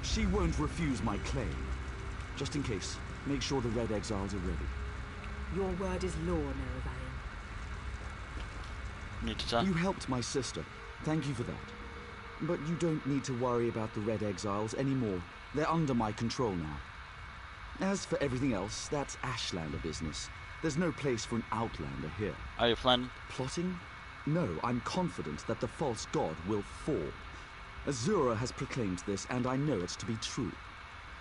[SPEAKER 2] She won't refuse my claim. Just in case, make sure the Red Exiles are ready.
[SPEAKER 8] Your word is law, Nerevarine.
[SPEAKER 1] Need to talk?
[SPEAKER 2] You helped my sister. Thank you for that. But you don't need to worry about the Red Exiles anymore. They're under my control now. As for everything else, that's Ashlander business. There's no place for an Outlander here.
[SPEAKER 1] Are you planning?
[SPEAKER 2] Plotting? No, I'm confident that the false god will fall. Azura has proclaimed this, and I know it to be true.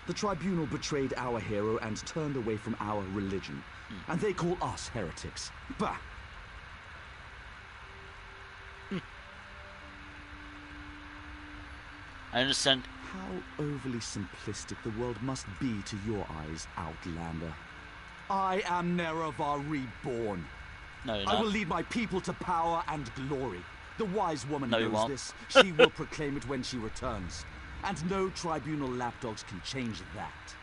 [SPEAKER 2] The Tribunal betrayed our hero and turned away from our religion. And they call us heretics. Bah!
[SPEAKER 1] I understand.
[SPEAKER 2] How overly simplistic the world must be to your eyes, Outlander. I am Nerevar reborn.
[SPEAKER 1] No, you're
[SPEAKER 2] I
[SPEAKER 1] not.
[SPEAKER 2] will lead my people to power and glory. The Wise Woman
[SPEAKER 1] No, you
[SPEAKER 2] knows
[SPEAKER 1] won't.
[SPEAKER 2] this. She will proclaim it when she returns. And no Tribunal lapdogs can change that.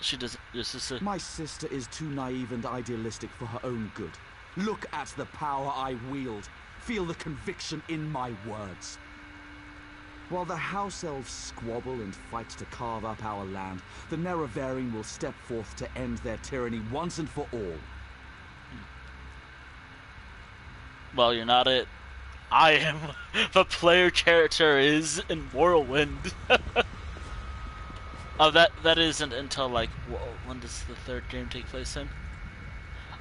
[SPEAKER 1] She doesn't. Your sister.
[SPEAKER 2] My sister is too naive and idealistic for her own good. Look at the power I wield. Feel the conviction in my words. While the House Elves squabble and fight to carve up our land, the Nerevarine will step forth to end their tyranny once and for all.
[SPEAKER 1] Well, you're not it. I am. The player character is in Morrowind. Oh, that isn't until like when does the third game take place in?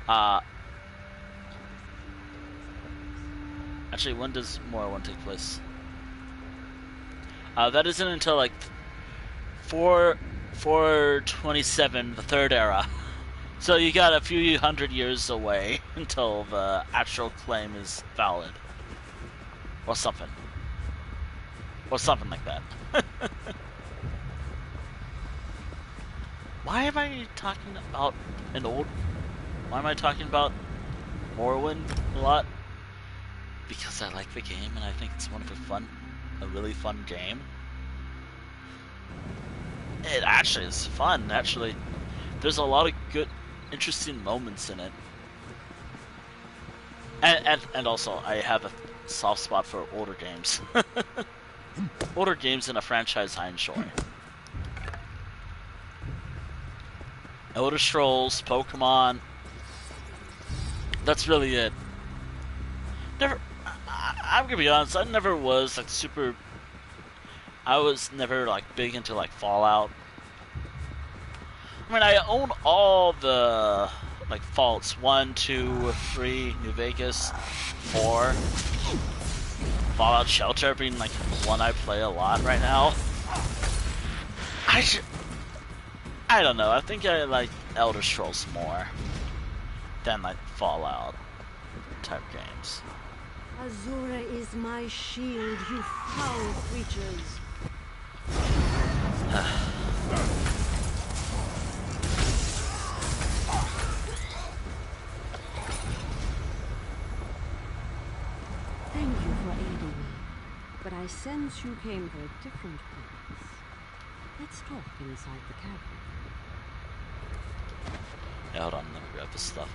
[SPEAKER 1] Actually, when does Morrowind take place? That isn't until like 427, the third era. So you got a few hundred years away until the actual claim is valid. Or something. Or something like that. Why am I talking about why am I talking about Morrowind a lot? Because I like the game and I think it's a really fun game. It actually is fun, actually. There's a lot of good, interesting moments in it. And also, I have soft spot for older games. Older games in a franchise I enjoy. Elder Scrolls, Pokemon. That's really it. I'm gonna be honest, I never was like super. I was never like big into like Fallout. I mean, I own all the like Fallouts 1, 2, 3, New Vegas, 4. Fallout Shelter being like one I play a lot right now. I don't know. I think I like Elder Scrolls more than like Fallout type games.
[SPEAKER 14] Azura is my shield, you foul creatures. Thank you for aiding me, but I sense you came for a different purpose. Let's talk inside the cavern.
[SPEAKER 1] Yeah, hold on, let me grab this stuff.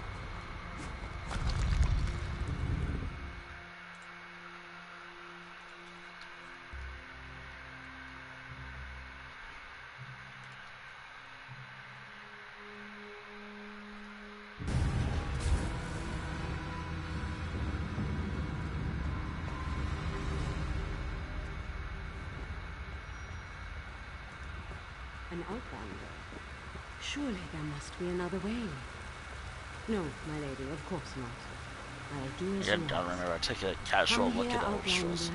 [SPEAKER 14] An outlander. Surely there must be another way. No, my lady, of course not. I'll do as you
[SPEAKER 1] Again, don't remember, I took a casual
[SPEAKER 14] Come
[SPEAKER 1] look
[SPEAKER 14] here,
[SPEAKER 1] at Elder Scrolls.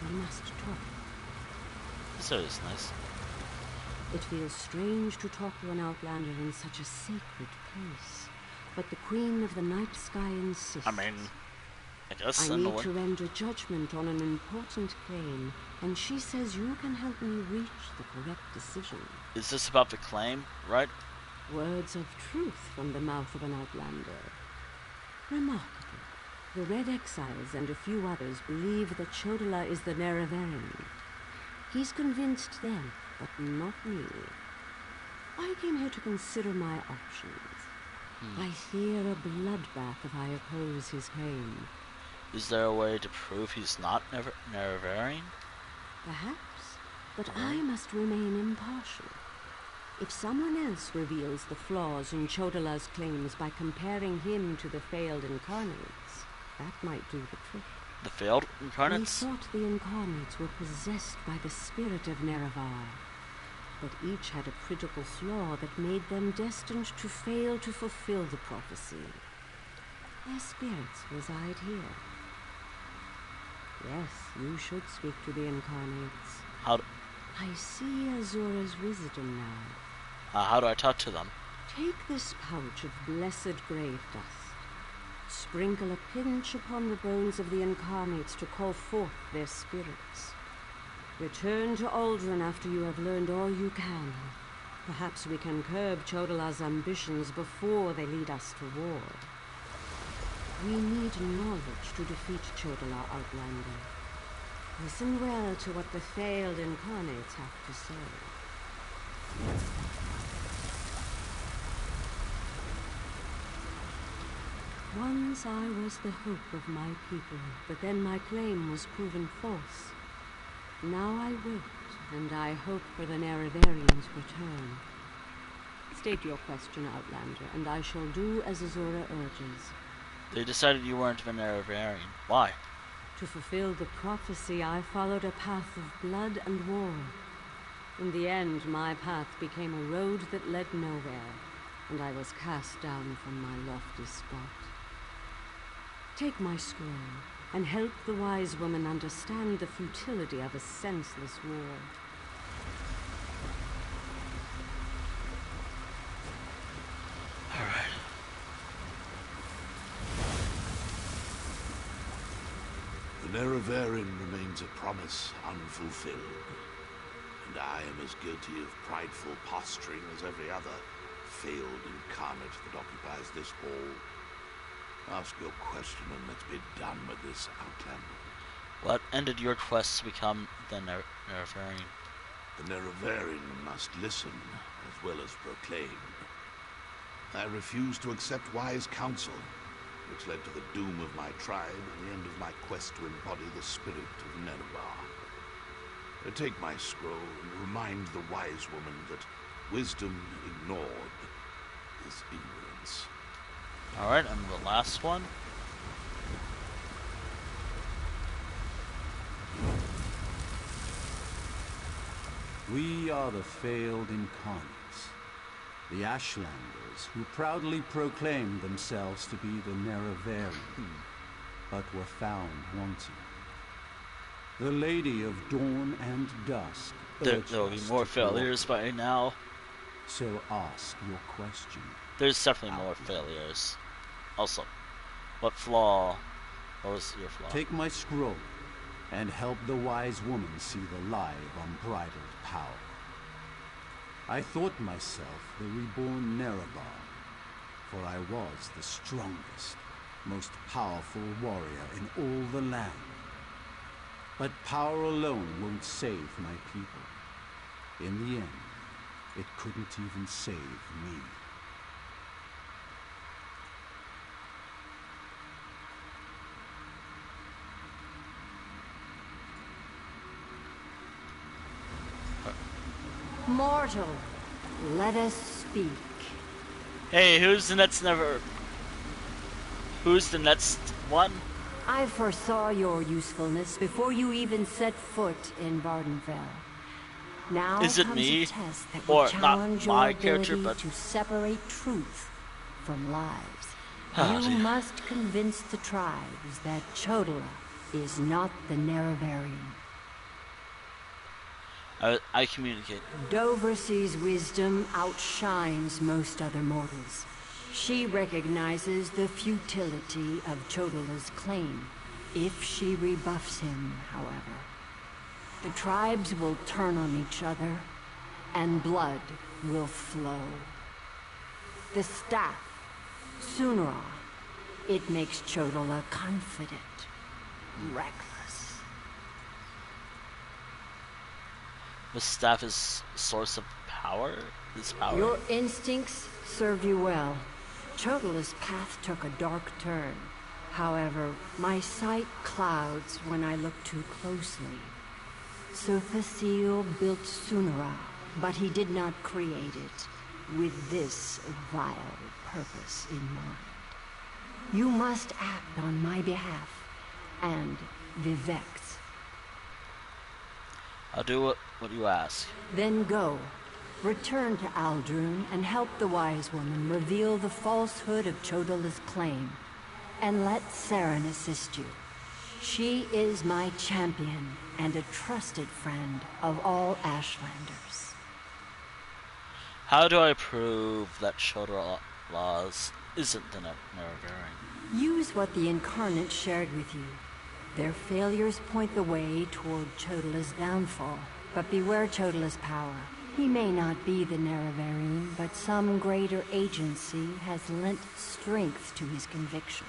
[SPEAKER 14] We must talk.
[SPEAKER 1] So it's nice.
[SPEAKER 14] It feels strange to talk to an outlander in such a sacred place. But the Queen of the Night Sky insists.
[SPEAKER 1] I mean, I guess
[SPEAKER 14] I
[SPEAKER 1] in a
[SPEAKER 14] need
[SPEAKER 1] way.
[SPEAKER 14] to render judgment on an important claim, and she says you can help me reach the correct decision.
[SPEAKER 1] Is this about the claim, right?
[SPEAKER 14] Words of truth from the mouth of an outlander. Remarkable. The Red Exiles and a few others believe that Chodola is the Nerevarine. He's convinced them, but not me. I came here to consider my options. I fear a bloodbath if I oppose his claim.
[SPEAKER 1] Is there a way to prove he's not Nerevarine?
[SPEAKER 14] Perhaps, but I must remain impartial. If someone else reveals the flaws in Chodola's claims by comparing him to the failed incarnates, that might do the trick.
[SPEAKER 1] The failed incarnates?
[SPEAKER 14] We thought the incarnates were possessed by the spirit of Nerevar, but each had a critical flaw that made them destined to fail to fulfill the prophecy. Their spirits reside here. Yes, you should speak to the incarnates. I see Azura's wisdom now.
[SPEAKER 1] How do I talk to them?
[SPEAKER 14] Take this pouch of blessed grave dust. Sprinkle a pinch upon the bones of the incarnates to call forth their spirits. Return to Aldrin after you have learned all you can. Perhaps we can curb Chodola's ambitions before they lead us to war. We need knowledge to defeat Chodola, Outlander. Listen well to what the failed incarnates have to say. Once I was the hope of my people, but then my claim was proven false. Now I wait, and I hope for the Nerevarion's return. State your question, Outlander, and I shall do as Azura urges.
[SPEAKER 1] They decided you weren't a Nerevarine. Why?
[SPEAKER 14] To fulfill the prophecy, I followed a path of blood and war. In the end, my path became a road that led nowhere, and I was cast down from my lofty spot. Take my scroll, and help the wise woman understand the futility of a senseless war.
[SPEAKER 1] All right.
[SPEAKER 15] The Nerevarine remains a promise unfulfilled, and I am as guilty of prideful posturing as every other failed incarnate that occupies this hall. Ask your question and let's be done with this, Outlander.
[SPEAKER 1] What ended your quest to become the Nerevarine?
[SPEAKER 15] The Nerevarine must listen as well as proclaim. I refuse to accept wise counsel, which led to the doom of my tribe and the end of my quest to embody the spirit of Nerevar. Take my scroll and remind the wise woman that wisdom ignored is ignorance.
[SPEAKER 1] Alright, and the last one.
[SPEAKER 2] We are the failed incarnates, the Ashlanders, who proudly proclaimed themselves to be the Nerevarine, but were found wanting. The Lady of Dawn and Dusk
[SPEAKER 1] There'll be more failures by now.
[SPEAKER 2] So ask your question.
[SPEAKER 1] There's definitely more failures. Also, what flaw? What was your flaw?
[SPEAKER 2] Take my scroll and help the wise woman see the lie of unbridled power. I thought myself the reborn Nerevar, for I was the strongest, most powerful warrior in all the land. But power alone won't save my people. In the end, it couldn't even save me.
[SPEAKER 14] Mortal, let us speak.
[SPEAKER 1] Hey, who's the next one?
[SPEAKER 14] I foresaw your usefulness before you even set foot in Vardenfell. Now
[SPEAKER 1] Is it
[SPEAKER 14] comes
[SPEAKER 1] me?
[SPEAKER 14] a test that
[SPEAKER 1] Or
[SPEAKER 14] will challenge
[SPEAKER 1] not my
[SPEAKER 14] your
[SPEAKER 1] character,
[SPEAKER 14] ability
[SPEAKER 1] but
[SPEAKER 14] to separate truth from lies.
[SPEAKER 1] Oh,
[SPEAKER 14] You
[SPEAKER 1] dear.
[SPEAKER 14] must convince the tribes that Chodola is not the Nerevarine.
[SPEAKER 1] I communicate.
[SPEAKER 14] Doversee's wisdom outshines most other mortals. She recognizes the futility of Chodola's claim. If she rebuffs him, however, the tribes will turn on each other, and blood will flow. The staff, Sunra, it makes Chodola confident, reckless.
[SPEAKER 1] The staff is source of power? Is power?
[SPEAKER 14] Your instincts served you well. Chodola's path took a dark turn. However, my sight clouds when I look too closely. Sophasil built Sunra, but he did not create it with this vile purpose in mind. You must act on my behalf, and Vivek's.
[SPEAKER 1] I'll do what you ask.
[SPEAKER 14] Then go. Return to Aldrun and help the wise woman reveal the falsehood of Chodola's claim. And let Saren assist you. She is my champion and a trusted friend of all Ashlanders.
[SPEAKER 1] How do I prove that Chodola isn't the Nerevarine?
[SPEAKER 14] Use what the Incarnate shared with you. Their failures point the way toward Chodola's downfall. But beware Chodola's power. He may not be the Nerevarine, but some greater agency has lent strength to his conviction.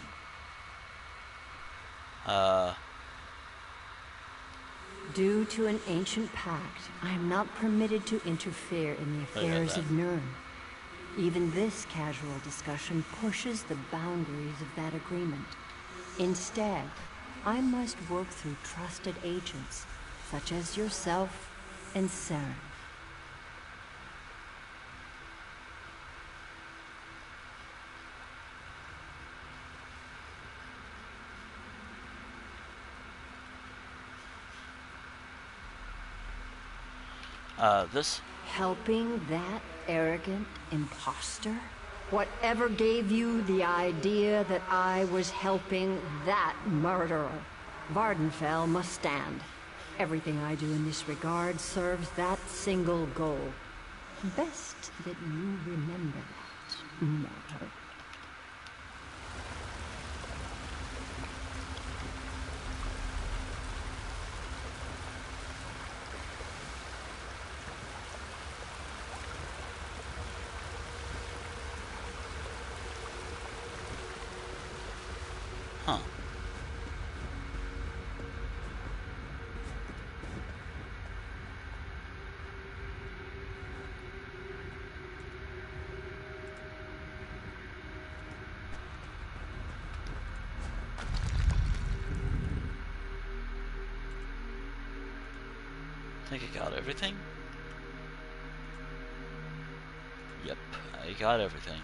[SPEAKER 14] Due to an ancient pact, I am not permitted to interfere in the affairs of Nirn. Even this casual discussion pushes the boundaries of that agreement. Instead, I must work through trusted agents, such as yourself and Saren.
[SPEAKER 1] This?
[SPEAKER 14] Helping that arrogant imposter? Whatever gave you the idea that I was helping that murderer? Vardenfell must stand. Everything I do in this regard serves that single goal. Best that you remember that, mortal.
[SPEAKER 1] Huh. think I got everything. Yep, I got everything.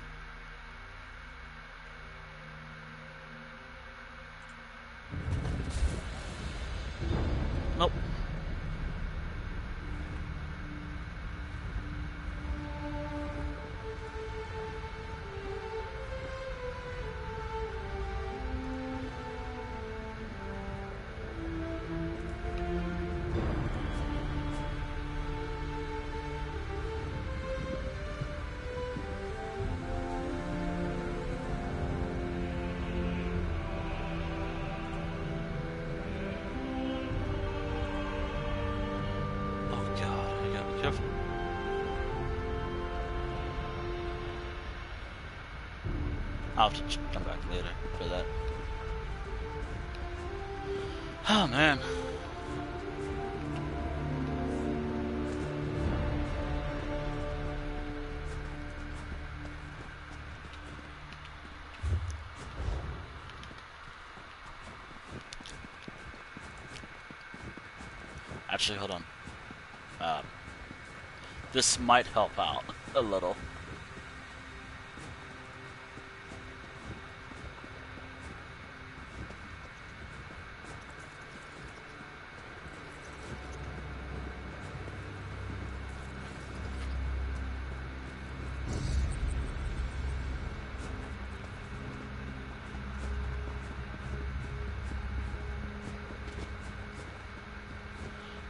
[SPEAKER 1] Nope. Careful. I'll have to come back later for that. Oh man. Actually, hold on. This might help out a little.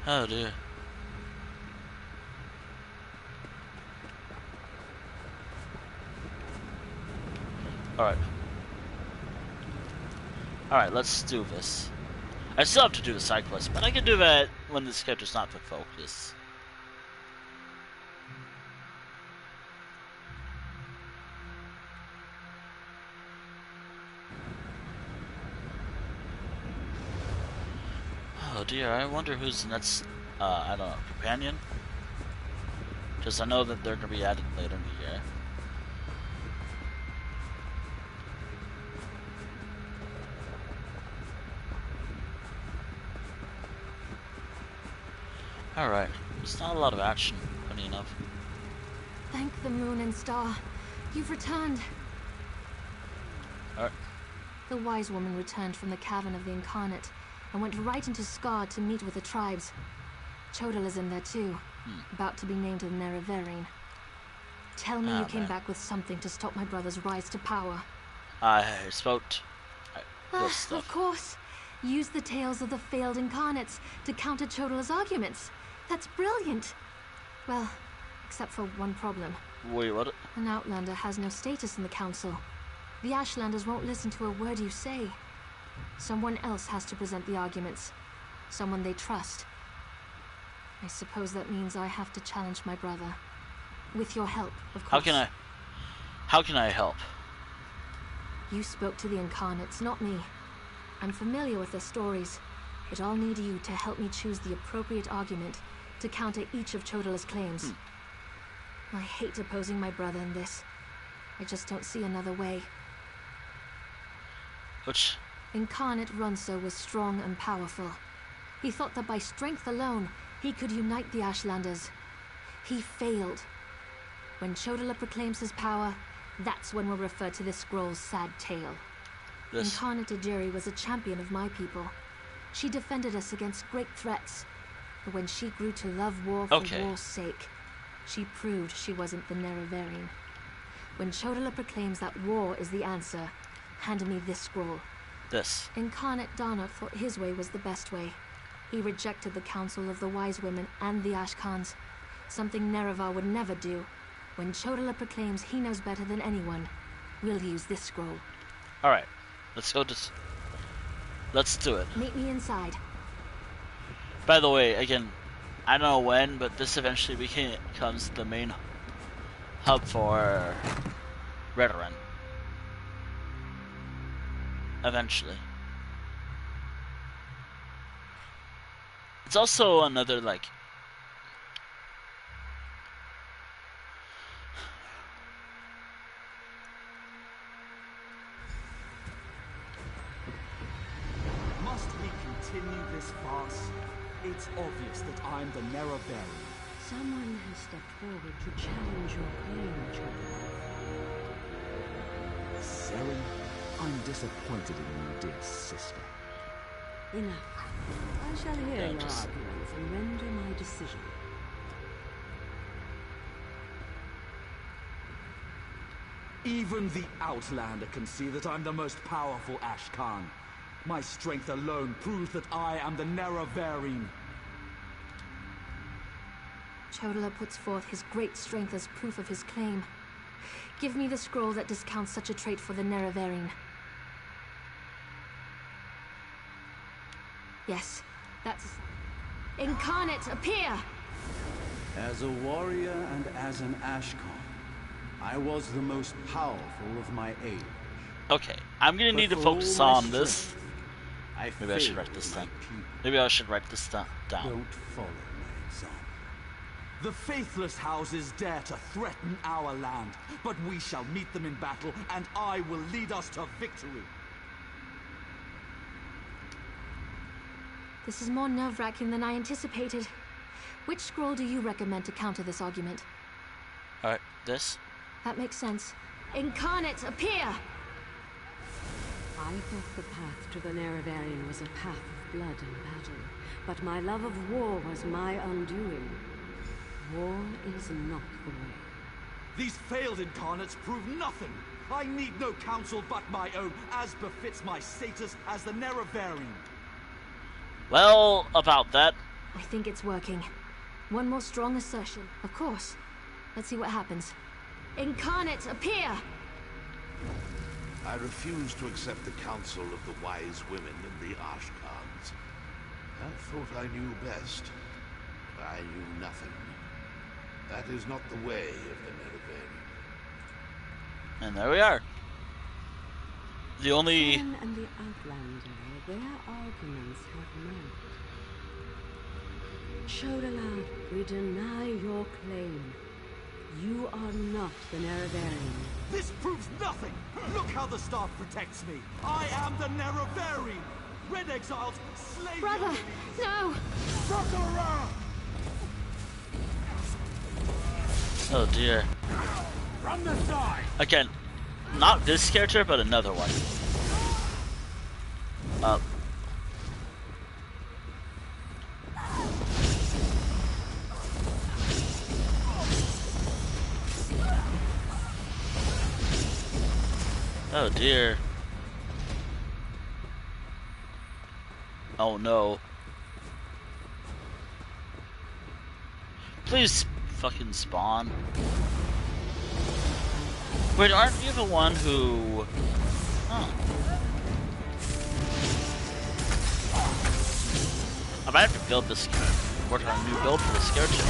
[SPEAKER 1] Oh dear. Alright, let's do this. I still have to do the side quest, but I can do that when this character's not the focus. Oh dear, I wonder who's the next, I don't know, companion? Because I know that they're going to be added later in the year. Alright, there's not a lot of action, funny enough.
[SPEAKER 17] Thank the moon and star. You've returned.
[SPEAKER 1] Alright.
[SPEAKER 17] The wise woman returned from the cavern of the Incarnate and went right into Scar to meet with the tribes. Chodola's in there too, about to be named the Nerevarine. Tell me you came back with something to stop my brother's rise to power.
[SPEAKER 1] I spoke this stuff.
[SPEAKER 17] Of course. Use the tales of the failed Incarnates to counter Chodola's arguments. That's brilliant. Well, except for one problem.
[SPEAKER 1] Wait, what?
[SPEAKER 17] An Outlander has no status in the Council. The Ashlanders won't listen to a word you say. Someone else has to present the arguments. Someone they trust. I suppose that means I have to challenge my brother. With your help, of course.
[SPEAKER 1] How can I help?
[SPEAKER 17] You spoke to the Incarnates, not me. I'm familiar with their stories, but I'll need you to help me choose the appropriate argument to counter each of Chodola's claims. I hate opposing my brother in this. I just don't see another way.
[SPEAKER 1] Which?
[SPEAKER 17] Incarnate Runso was strong and powerful. He thought that by strength alone, he could unite the Ashlanders. He failed. When Chodola proclaims his power, that's when we'll refer to this scroll's sad tale. Incarnate Ejiri was a champion of my people. She defended us against great threats. But when she grew to love war for war's sake, she proved she wasn't the Nerevarine. When Chodola proclaims that war is the answer, hand me this scroll.
[SPEAKER 1] This.
[SPEAKER 17] Incarnate Darnot thought his way was the best way. He rejected the counsel of the wise women and the Ashkans, something Nerevar would never do. When Chodola proclaims he knows better than anyone, we'll use this scroll.
[SPEAKER 1] Alright, let's do it.
[SPEAKER 17] Meet me inside.
[SPEAKER 1] By the way, again, I don't know when, but this eventually becomes the main hub for Redoran. Eventually. It's also another, like...
[SPEAKER 2] Must we continue this farce? It's obvious that I'm the Nerevarine.
[SPEAKER 14] Someone has stepped forward to challenge your claim, Chodola.
[SPEAKER 2] Seren, I'm disappointed in you, dear sister.
[SPEAKER 14] Enough. I shall hear your arguments and render my decision.
[SPEAKER 2] Even the Outlander can see that I'm the most powerful Ashkan. My strength alone proves that I am the Nerevarine.
[SPEAKER 17] Chodola puts forth his great strength as proof of his claim. Give me the scroll that discounts such a trait for the Nerevarine. Yes, that's... Incarnate, appear!
[SPEAKER 2] As a warrior and as an Ashkan, I was the most powerful of my age.
[SPEAKER 1] Okay, I'm gonna need to focus on this. Maybe I should write this down. Maybe I should write this down.
[SPEAKER 2] Don't follow my example. The faithless houses dare to threaten our land, but we shall meet them in battle, and I will lead us to victory.
[SPEAKER 17] This is more nerve-wracking than I anticipated. Which scroll do you recommend to counter this argument?
[SPEAKER 1] Alright, this?
[SPEAKER 17] That makes sense. Incarnate, appear!
[SPEAKER 14] I thought the path to the Nerevarine was a path of blood and battle, but my love of war was my undoing. War is not the way.
[SPEAKER 2] These failed incarnates prove nothing. I need no counsel but my own, as befits my status as the Nerevarine.
[SPEAKER 1] Well, about that.
[SPEAKER 17] I think it's working. One more strong assertion. Of course. Let's see what happens. Incarnate, appear!
[SPEAKER 15] I refuse to accept the counsel of the wise women and the Ashkans. I thought I knew best. I knew nothing. That is not the way of the Nerevarine.
[SPEAKER 1] And there we are. The only...
[SPEAKER 14] Seren and the Outlander, their arguments have merit. Chodola, we deny your claim. You are not the Nerevarine.
[SPEAKER 2] This proves nothing! Look how the staff protects me! I am the Nerevarine! Red exiles, slay
[SPEAKER 17] Brother, no!
[SPEAKER 2] Sakura!
[SPEAKER 1] Oh dear.
[SPEAKER 10] From the side!
[SPEAKER 1] Again, not this character, but another one. Oh dear. Oh no. Please fucking spawn. Wait, aren't you the one who... Oh. I might have to build this, work on a new build for this character.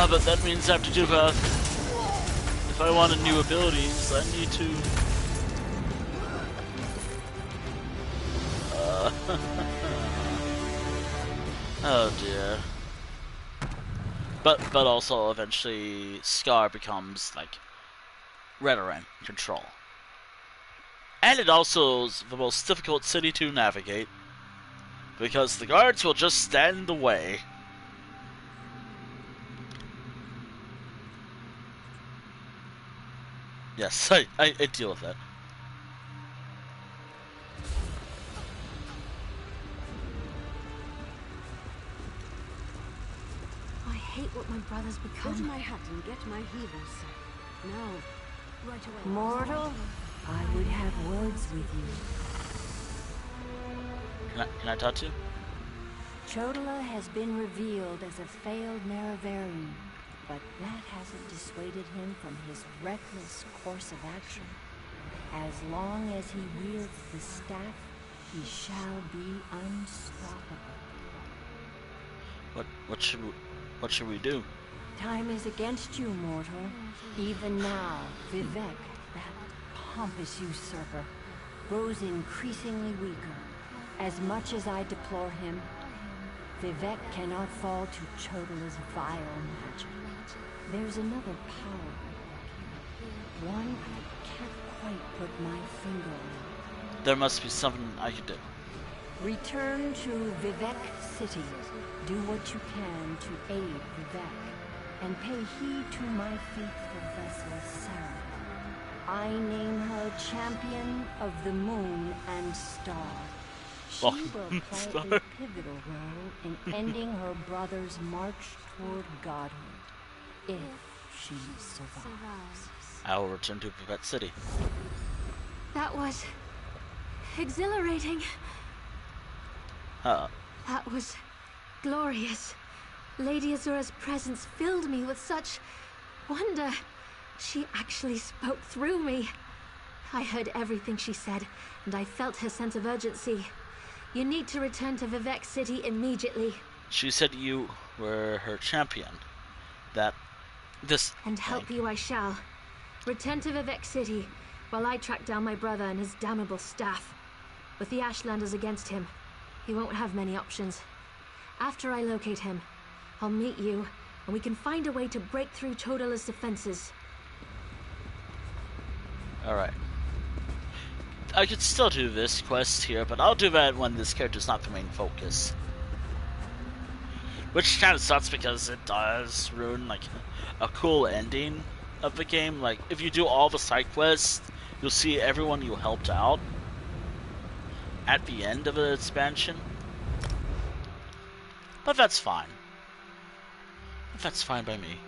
[SPEAKER 1] But that means I have to do if I want new abilities, I need to... Oh dear. But also eventually Scar becomes like Redoran control. And it also is the most difficult city to navigate because the guards will just stand in the way. Yes, I deal with that.
[SPEAKER 17] I hate what my brother's become.
[SPEAKER 14] Go to my hut and get my healers. Now.
[SPEAKER 17] Right away.
[SPEAKER 14] Mortal, I would have words with you.
[SPEAKER 1] Can I talk to you?
[SPEAKER 18] Chodola has been revealed as a failed Nerevarine, but that hasn't dissuaded him from his reckless course of action. As long as he wields the staff, he shall be unstoppable.
[SPEAKER 1] What should we do?
[SPEAKER 18] Time is against you, mortal. Even now, Vivek, that pompous usurper, grows increasingly weaker. As much as I deplore him, Vivek cannot fall to Chodola's vile magic. There's another power, one I can't quite put my finger on.
[SPEAKER 1] There must be something I could do.
[SPEAKER 18] Return to Vivek City. Do what you can to aid Vivek, and pay heed to my faithful vessel, Sarah. I name her Champion of the Moon and Star. She will play a pivotal role in ending her brother's march toward godhood, if she survives.
[SPEAKER 1] I will return to Vivek City.
[SPEAKER 17] That was exhilarating. That was glorious. Lady Azura's presence filled me with such wonder. She actually spoke through me. I heard everything she said, and I felt her sense of urgency. You need to return to Vivek City immediately.
[SPEAKER 1] She said you were her champion.
[SPEAKER 17] And help you I shall. Return to Vivek City while I track down my brother and his damnable staff. With the Ashlanders against him, he won't have many options. After I locate him, I'll meet you, and we can find a way to break through Chodola's defenses.
[SPEAKER 1] Alright. I could still do this quest here, but I'll do that when this character's not the main focus. Which kind of sucks because it does ruin, like, a cool ending of the game. Like, if you do all the side quests, you'll see everyone you helped out at the end of the expansion. But that's fine. That's fine by me.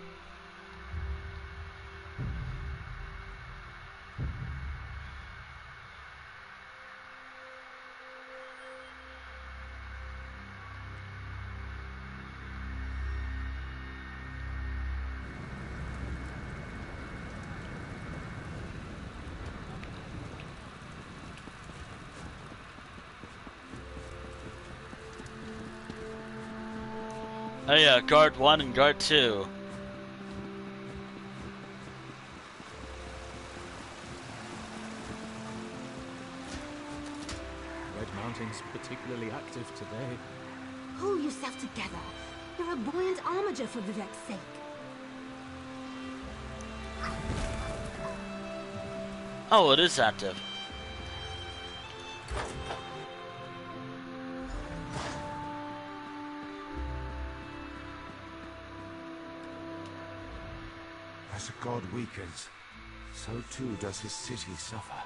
[SPEAKER 1] Oh yeah, guard 1 and guard 2.
[SPEAKER 3] Red Mountain's particularly active today.
[SPEAKER 19] Pull yourself together. You're a buoyant armager for Vivek's sake.
[SPEAKER 1] Oh, it is active.
[SPEAKER 15] As a god weakens, so too does his city suffer.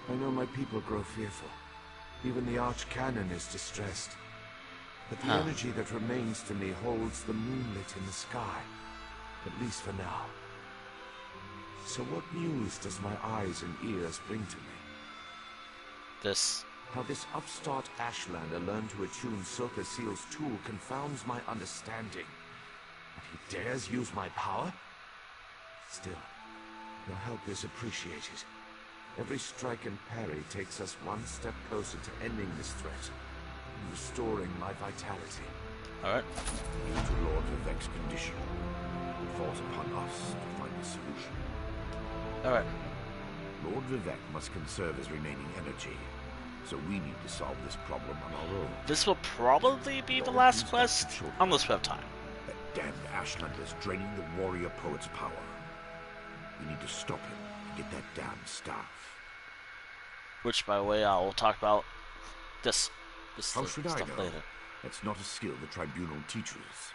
[SPEAKER 15] I know my people grow fearful. Even the Archcanon is distressed. But the energy that remains to me holds the moonlit in the sky, at least for now. So what news does my eyes and ears bring to me? How this upstart Ashlander learned to attune Sotha Seal's tool confounds my understanding. And he dares use my power? Still, your help is appreciated. Every strike and parry takes us one step closer to ending this threat and restoring my vitality.
[SPEAKER 1] Alright.
[SPEAKER 15] Due to Lord Vivek's condition, it falls upon us to find a solution.
[SPEAKER 1] Alright.
[SPEAKER 15] Lord Vivek must conserve his remaining energy, so we need to solve this problem on our own.
[SPEAKER 1] This will probably be the last quest, unless we have time.
[SPEAKER 15] That damned Ashlander is draining the warrior poet's power. We need to stop him and get that damn staff.
[SPEAKER 1] Which, by the way, I will talk about this
[SPEAKER 15] How should I
[SPEAKER 1] stuff
[SPEAKER 15] know?
[SPEAKER 1] later.
[SPEAKER 15] That's not a skill the Tribunal teaches.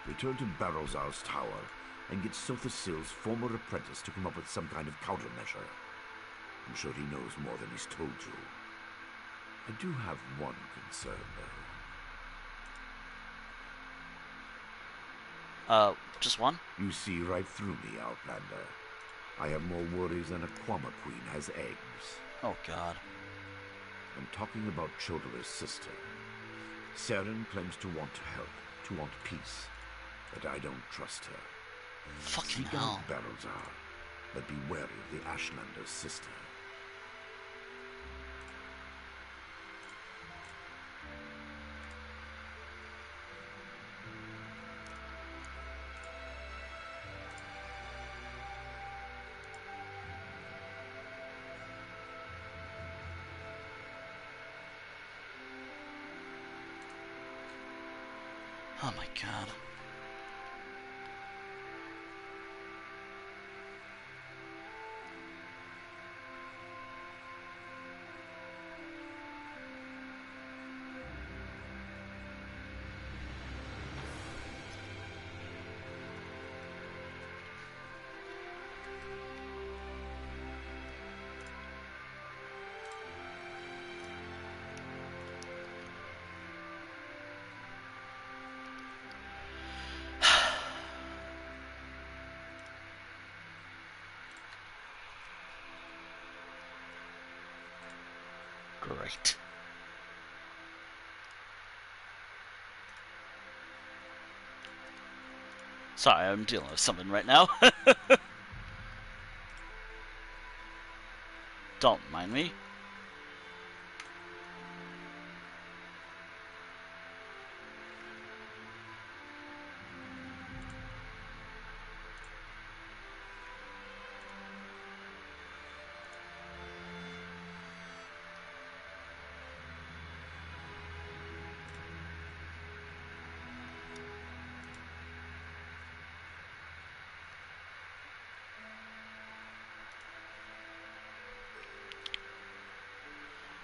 [SPEAKER 15] Return to Barrowzar's tower and get Sotha Seal's former apprentice to come up with some kind of countermeasure. I'm sure he knows more than he's told you. I do have one concern,
[SPEAKER 1] though. Just one?
[SPEAKER 15] You see right through me, Outlander. I have more worries than a Quama queen has eggs.
[SPEAKER 1] Oh, God.
[SPEAKER 15] I'm talking about Chodola's sister. Saren claims to want to help, to want peace, but I don't trust her.
[SPEAKER 1] Fucking
[SPEAKER 15] Seek
[SPEAKER 1] hell.
[SPEAKER 15] out Barrowzar, but be wary of the Ashlander's sister.
[SPEAKER 1] Oh my God. Great. Sorry, I'm dealing with something right now. Don't mind me.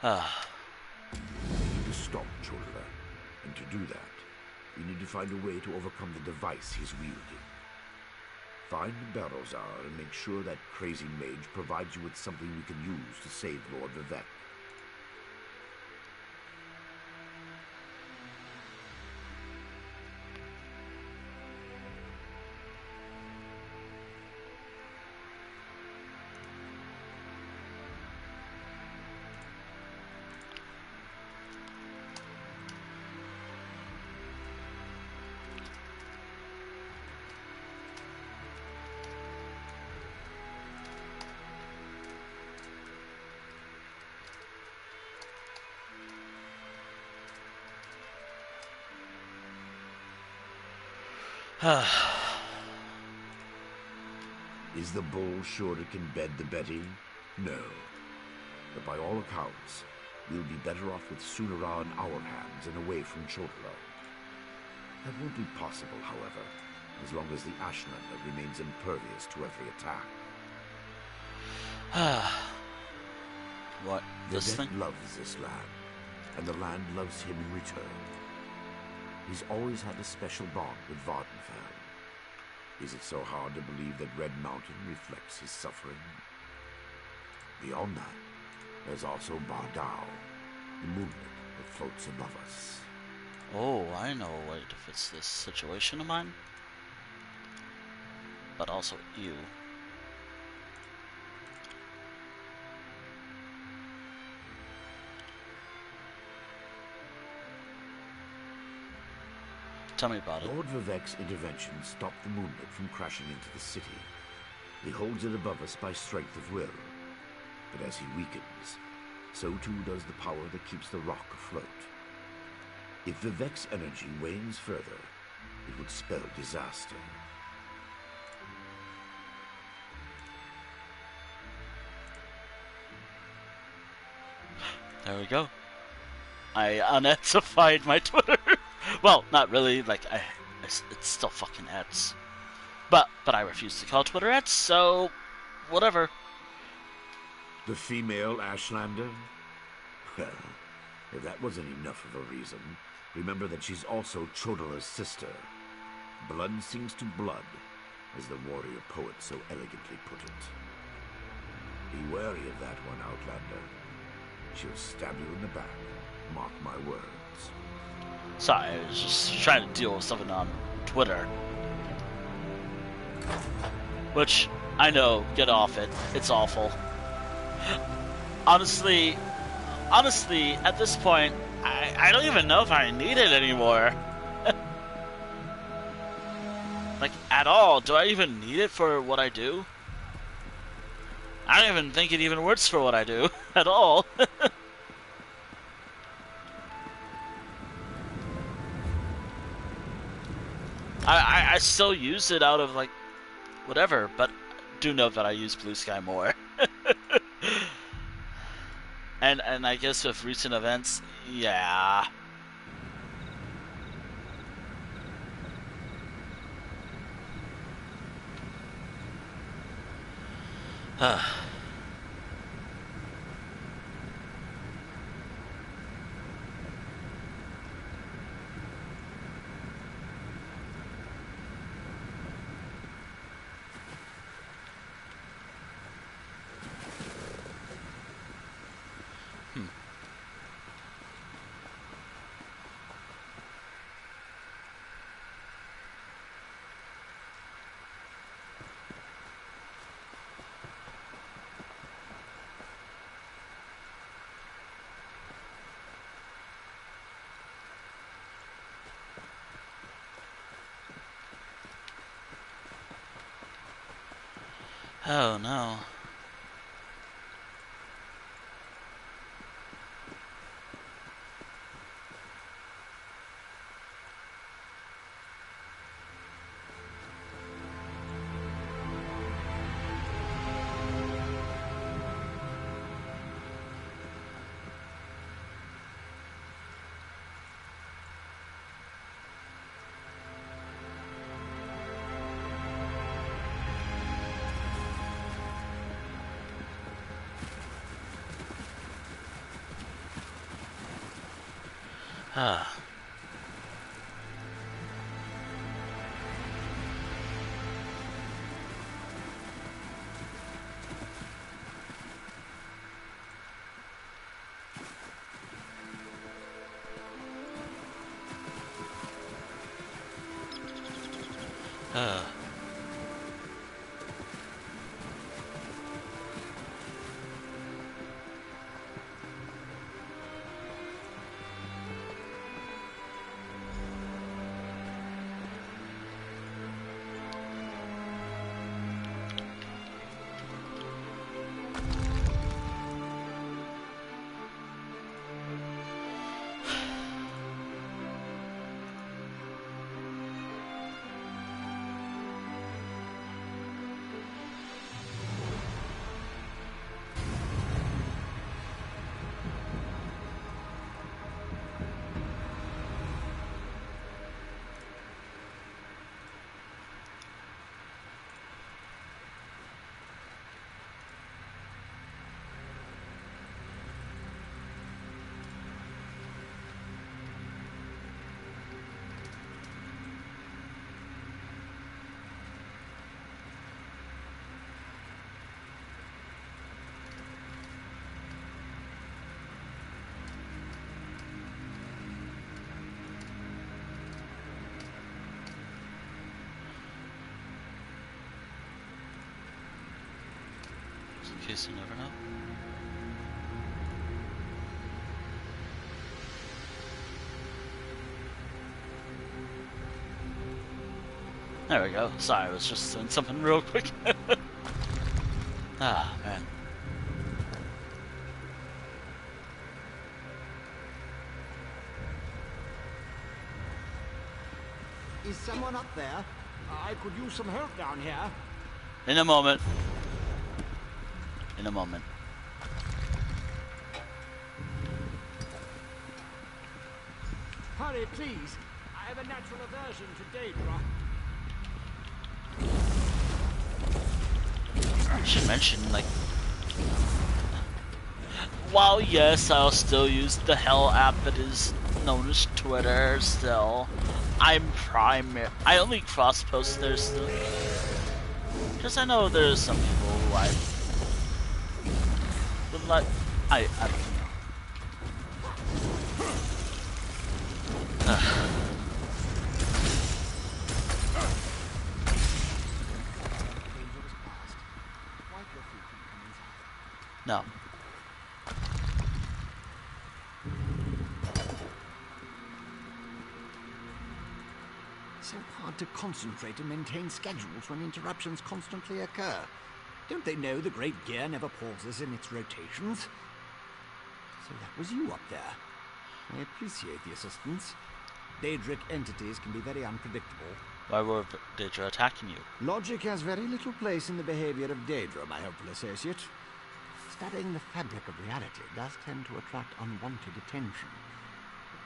[SPEAKER 15] We need to stop Chodola, and to do that, we need to find a way to overcome the device he's wielding. Find Barrowzar and make sure that crazy mage provides you with something we can use to save Lord Vivek. Is the bull sure it can bed the Betty? No. But by all accounts, we'll be better off with Sunara in our hands and away from Chodola. That won't be possible, however, as long as the Ashlander remains impervious to every attack.
[SPEAKER 1] What? This thing?
[SPEAKER 15] Loves this land, and the land loves him in return. He's always had a special bond with Vardenfell. Is it so hard to believe that Red Mountain reflects his suffering? Beyond that, there's also Bardao, the moonlit that floats above us.
[SPEAKER 1] Oh, I know a way to fix this situation of mine. But also you. Tell me about it.
[SPEAKER 15] Lord Vivek's intervention stopped the moonlit from crashing into the city. He holds it above us by strength of will. But as he weakens, so too does the power that keeps the rock afloat. If Vivek's energy wanes further, it would spell disaster.
[SPEAKER 1] There we go. I unetified my Twitter. Well, not really. Like, it's still fucking ets. But I refuse to call Twitter ets, so whatever.
[SPEAKER 15] The female Ashlander? Well, if that wasn't enough of a reason, remember that she's also Chodola's sister. Blood sings to blood, as the warrior poet so elegantly put it. Be wary of that one, Outlander. She'll stab you in the back. Mark my words.
[SPEAKER 1] Sorry, I was just trying to deal with something on Twitter. Which, I know, get off it. It's awful. Honestly, at this point, I don't even know if I need it anymore. Like, at all. Do I even need it for what I do? I don't even think it even works for what I do at all. I still use it out of, like, whatever, but do know that I use Blue Sky more. and I guess with recent events, yeah. Oh no. Ah. Ah. In case you never know. There we go. Sorry, I was just doing something real quick. Ah, man.
[SPEAKER 13] Is someone up there? I could use some help down here.
[SPEAKER 1] In a moment. In a moment.
[SPEAKER 13] Hurry, please. I have a natural aversion to Daedra.
[SPEAKER 1] I should mention, like... While yes, I'll still use the Hell app that is known as Twitter still. I only cross-post there still. Because I know there's some people who I don't know. No.
[SPEAKER 13] So hard to concentrate and maintain schedules when interruptions constantly occur. Don't they know the Great Gear never pauses in its rotations? So that was you up there. I appreciate the assistance. Daedric entities can be very unpredictable.
[SPEAKER 1] Why were Daedra attacking you?
[SPEAKER 13] Logic has very little place in the behavior of Daedra, my helpful associate. Studying the fabric of reality does tend to attract unwanted attention.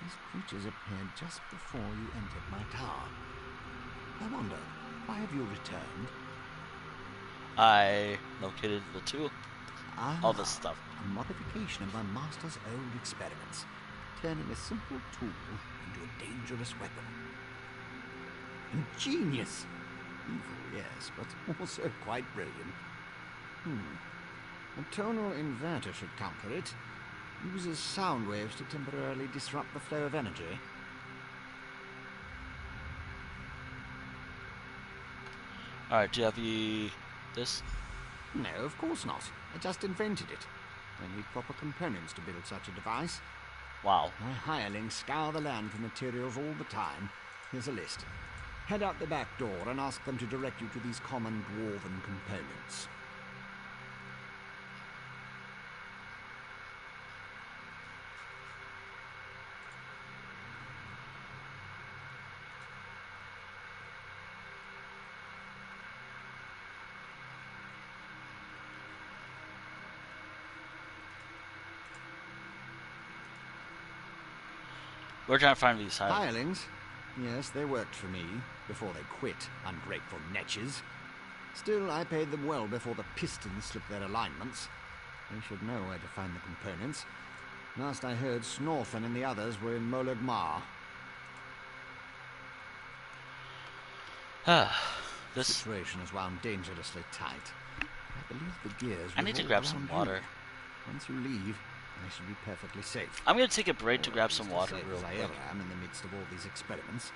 [SPEAKER 13] These creatures appeared just before you entered my tower. I wonder, why have you returned?
[SPEAKER 1] I located the tool. All this stuff.
[SPEAKER 13] A modification of my master's old experiments, turning a simple tool into a dangerous weapon. Ingenious! Evil, yes, but also quite brilliant. A tonal inverter should counter it. Uses sound waves to temporarily disrupt the flow of energy.
[SPEAKER 1] Alright, do you have this?
[SPEAKER 13] No, of course not. I just invented it. I need proper components to build such a device.
[SPEAKER 1] Wow.
[SPEAKER 13] My hirelings scour the land for materials all the time. Here's a list. Head out the back door and ask them to direct you to these common dwarven components.
[SPEAKER 1] We're trying to find these
[SPEAKER 20] hirelings. Yes, they worked for me before they quit, ungrateful netches. Still, I paid them well before the Pistons slipped their alignments. They should know where to find the components. Last I heard, Snorfen and the others were in Molag Mar.
[SPEAKER 1] This
[SPEAKER 20] situation is wound dangerously tight. I believe the gears.
[SPEAKER 1] I need to grab some water.
[SPEAKER 20] Once you leave, I should be perfectly safe.
[SPEAKER 1] I'm gonna take a break to grab some water real
[SPEAKER 20] As I
[SPEAKER 1] quick.
[SPEAKER 20] ever am in the midst of all these experiments.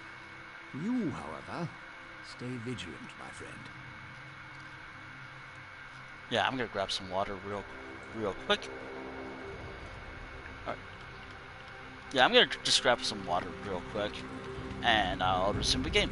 [SPEAKER 20] You, however, stay vigilant, my friend.
[SPEAKER 1] Yeah, I'm gonna grab some water real quick. Alright. Yeah, I'm gonna just grab some water real quick, and I'll resume the game.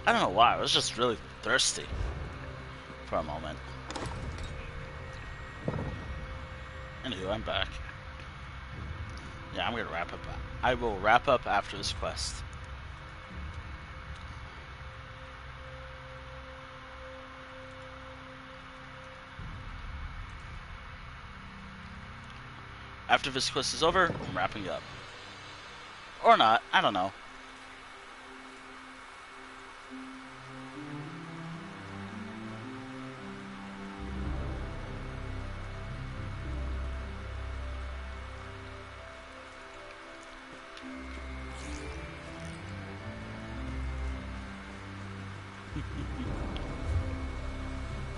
[SPEAKER 1] I don't know why, I was just really thirsty for a moment. Anywho, I'm back. Yeah, I'm gonna wrap up. I will wrap up after this quest. After this quest is over, I'm wrapping up. Or not, I don't know.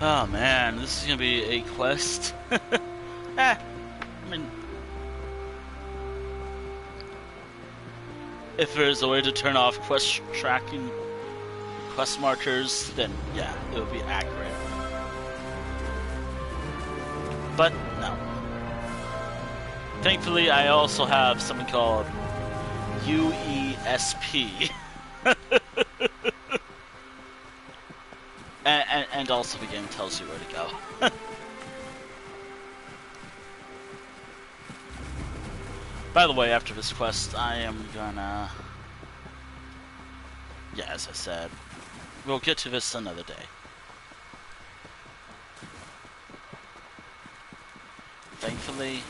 [SPEAKER 1] Oh man, this is gonna be a quest. I mean, if there's a way to turn off quest tracking, quest markers, then yeah, it would be accurate. But no. Thankfully, I also have something called UESP. And also the game tells you where to go. By the way, after this quest, I am gonna... Yeah, as I said, we'll get to this another day. Thankfully...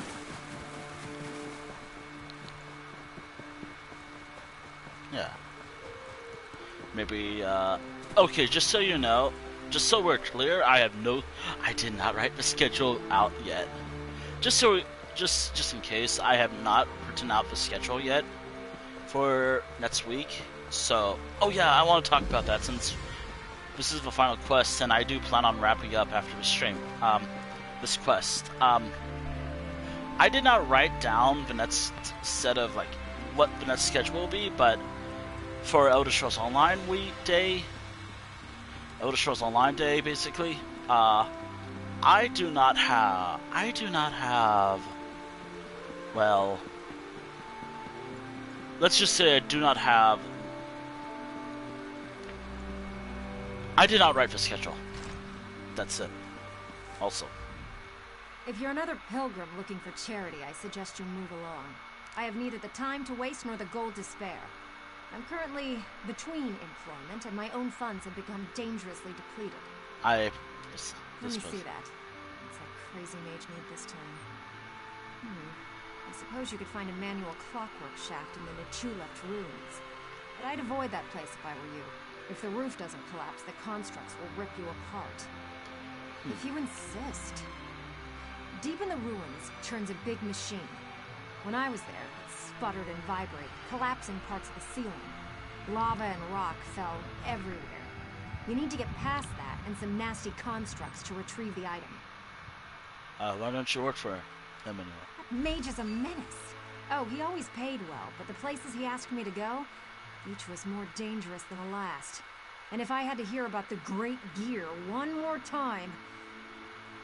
[SPEAKER 1] Yeah. Maybe, okay, just so you know, just so we're clear, I did not write the schedule out yet. Just in case, I have not written out the schedule yet for next week. So, oh yeah, I want to talk about that since this is the final quest, and I do plan on wrapping up after the stream. This quest. I did not write down the next set of like what the next schedule will be, but for Elder Scrolls Online Day, basically, I do not have, well, let's just say I did not write the schedule. That's it. Also.
[SPEAKER 21] If you're another pilgrim looking for charity, I suggest you move along. I have neither the time to waste nor the gold to spare. I'm currently between employment, and my own funds have become dangerously depleted. Let me see that. It's like crazy mage need this time? I suppose you could find a manual clockwork shaft in the Nichuleft ruins. But I'd avoid that place if I were you. If the roof doesn't collapse, the constructs will rip you apart. If you insist. Deep in the ruins turns a big machine. When I was there, it sputtered and vibrated, collapsing parts of the ceiling. Lava and rock fell everywhere. You need to get past that and some nasty constructs to retrieve the item.
[SPEAKER 1] Why don't you work for him anymore?
[SPEAKER 21] That mage is a menace. Oh, he always paid well, but the places he asked me to go, each was more dangerous than the last. And if I had to hear about the Great Gear one more time...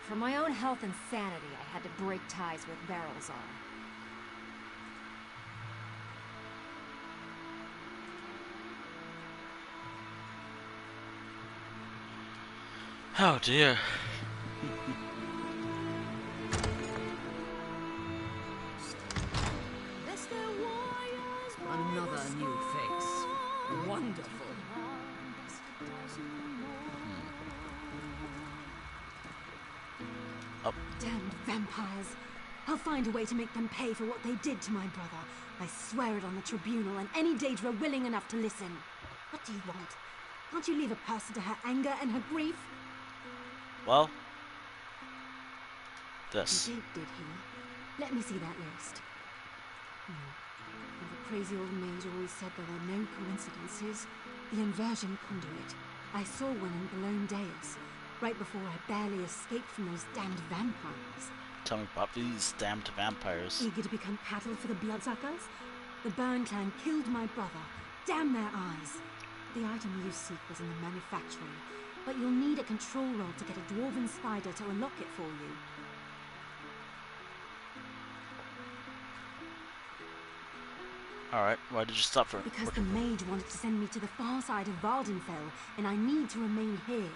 [SPEAKER 21] For my own health and sanity, I had to break ties with Barrelzar.
[SPEAKER 1] Oh dear.
[SPEAKER 16] Another new face. Wonderful.
[SPEAKER 19] Damned vampires. I'll find a way to make them pay for what they did to my brother. I swear it on the tribunal and any Daedra willing enough to listen. What do you want? Can't you leave a person to her anger and her grief?
[SPEAKER 1] Well, this.
[SPEAKER 19] He did he? Let me see that list. Well, the crazy old mage always said there are no coincidences. The inversion conduit. I saw one in Boulogne Dales, right before I barely escaped from those damned vampires.
[SPEAKER 1] Tell me about these damned vampires.
[SPEAKER 19] Eager to become cattle for the bloodsuckers? The Burn clan killed my brother. Damn their eyes. The item you seek was in the manufactory, but you'll need a control rod to get a dwarven spider to unlock it for you.
[SPEAKER 1] Alright, why did you stop for?
[SPEAKER 19] Because the mage wanted to send me to the far side of Vardenfell, and I need to remain here.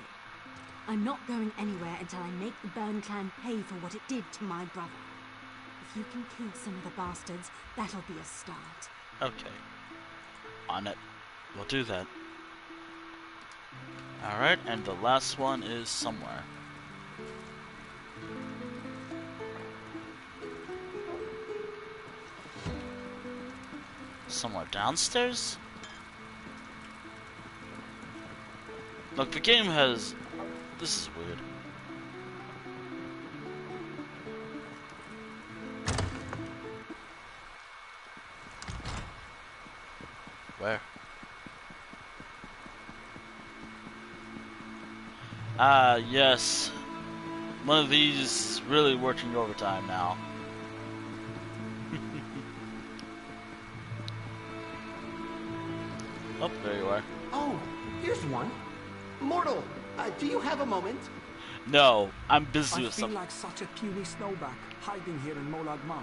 [SPEAKER 19] I'm not going anywhere until I make the Burn clan pay for what it did to my brother. If you can kill some of the bastards, that'll be a start.
[SPEAKER 1] Okay. On it. We'll do that. Alright, and the last one is somewhere. Somewhere downstairs? Look, the game has... This is weird. Where? Ah, yes. One of these is really working overtime now. Oh, there you are.
[SPEAKER 7] Oh, here's one. Mortal, do you have a moment?
[SPEAKER 1] No, I'm busy
[SPEAKER 22] I
[SPEAKER 1] with
[SPEAKER 22] feel
[SPEAKER 1] something.
[SPEAKER 22] like such a puny snowback hiding here in Molag Mar.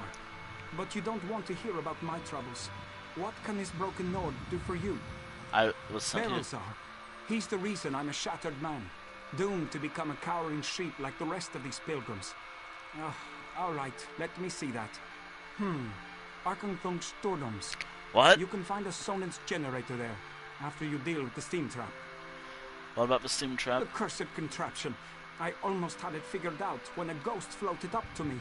[SPEAKER 22] But you don't want to hear about my troubles. What can this broken Nord do for you?
[SPEAKER 1] I was sent here.
[SPEAKER 22] Barrelzar. He's the reason I'm a shattered man, doomed to become a cowering sheep like the rest of these pilgrims. All right, let me see that. Arkanthung Stordoms.
[SPEAKER 1] What?
[SPEAKER 22] You can find a Sonance generator there, after you deal with the steam trap.
[SPEAKER 1] What about the steam trap?
[SPEAKER 22] The cursed contraption. I almost had it figured out when a ghost floated up to me.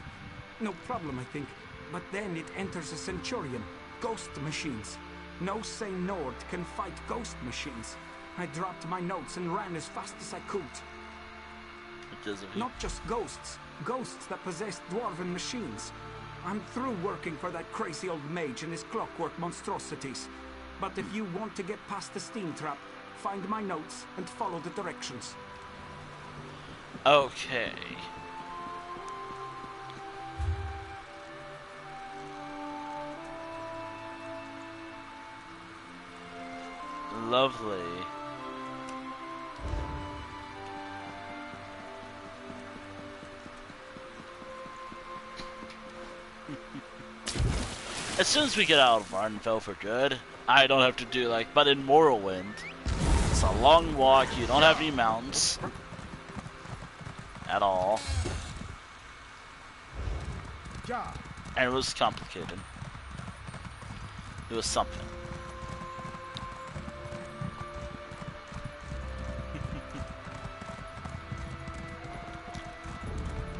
[SPEAKER 22] No problem, I think. But then it enters a Centurion. Ghost machines. No sane Nord can fight ghost machines. I dropped my notes and ran as fast as I could. Not just ghosts. Ghosts that possessed dwarven machines. I'm through working for that crazy old mage and his clockwork monstrosities. But if you want to get past the steam trap, find my notes and follow the directions.
[SPEAKER 1] Okay. Lovely. As soon as we get out of Vardenfell for good, I don't have to do like, but in Morrowind, it's a long walk, you don't have any mountains. At all. And it was complicated. It was something.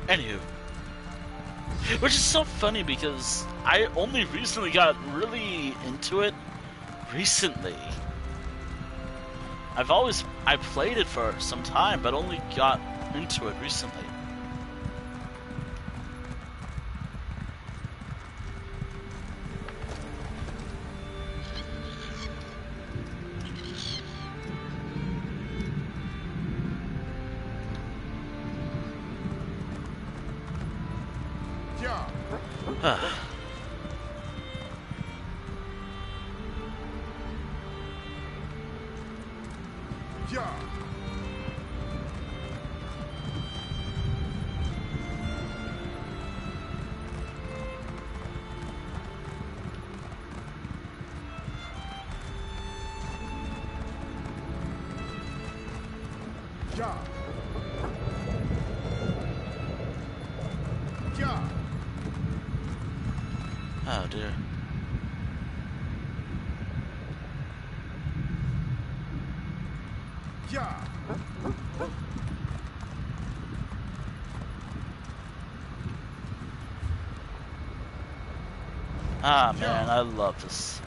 [SPEAKER 1] Anywho, Which is so funny because I only recently got really into it recently. I played it for some time, but only got into it recently. Oh dear. Ah man, I love this.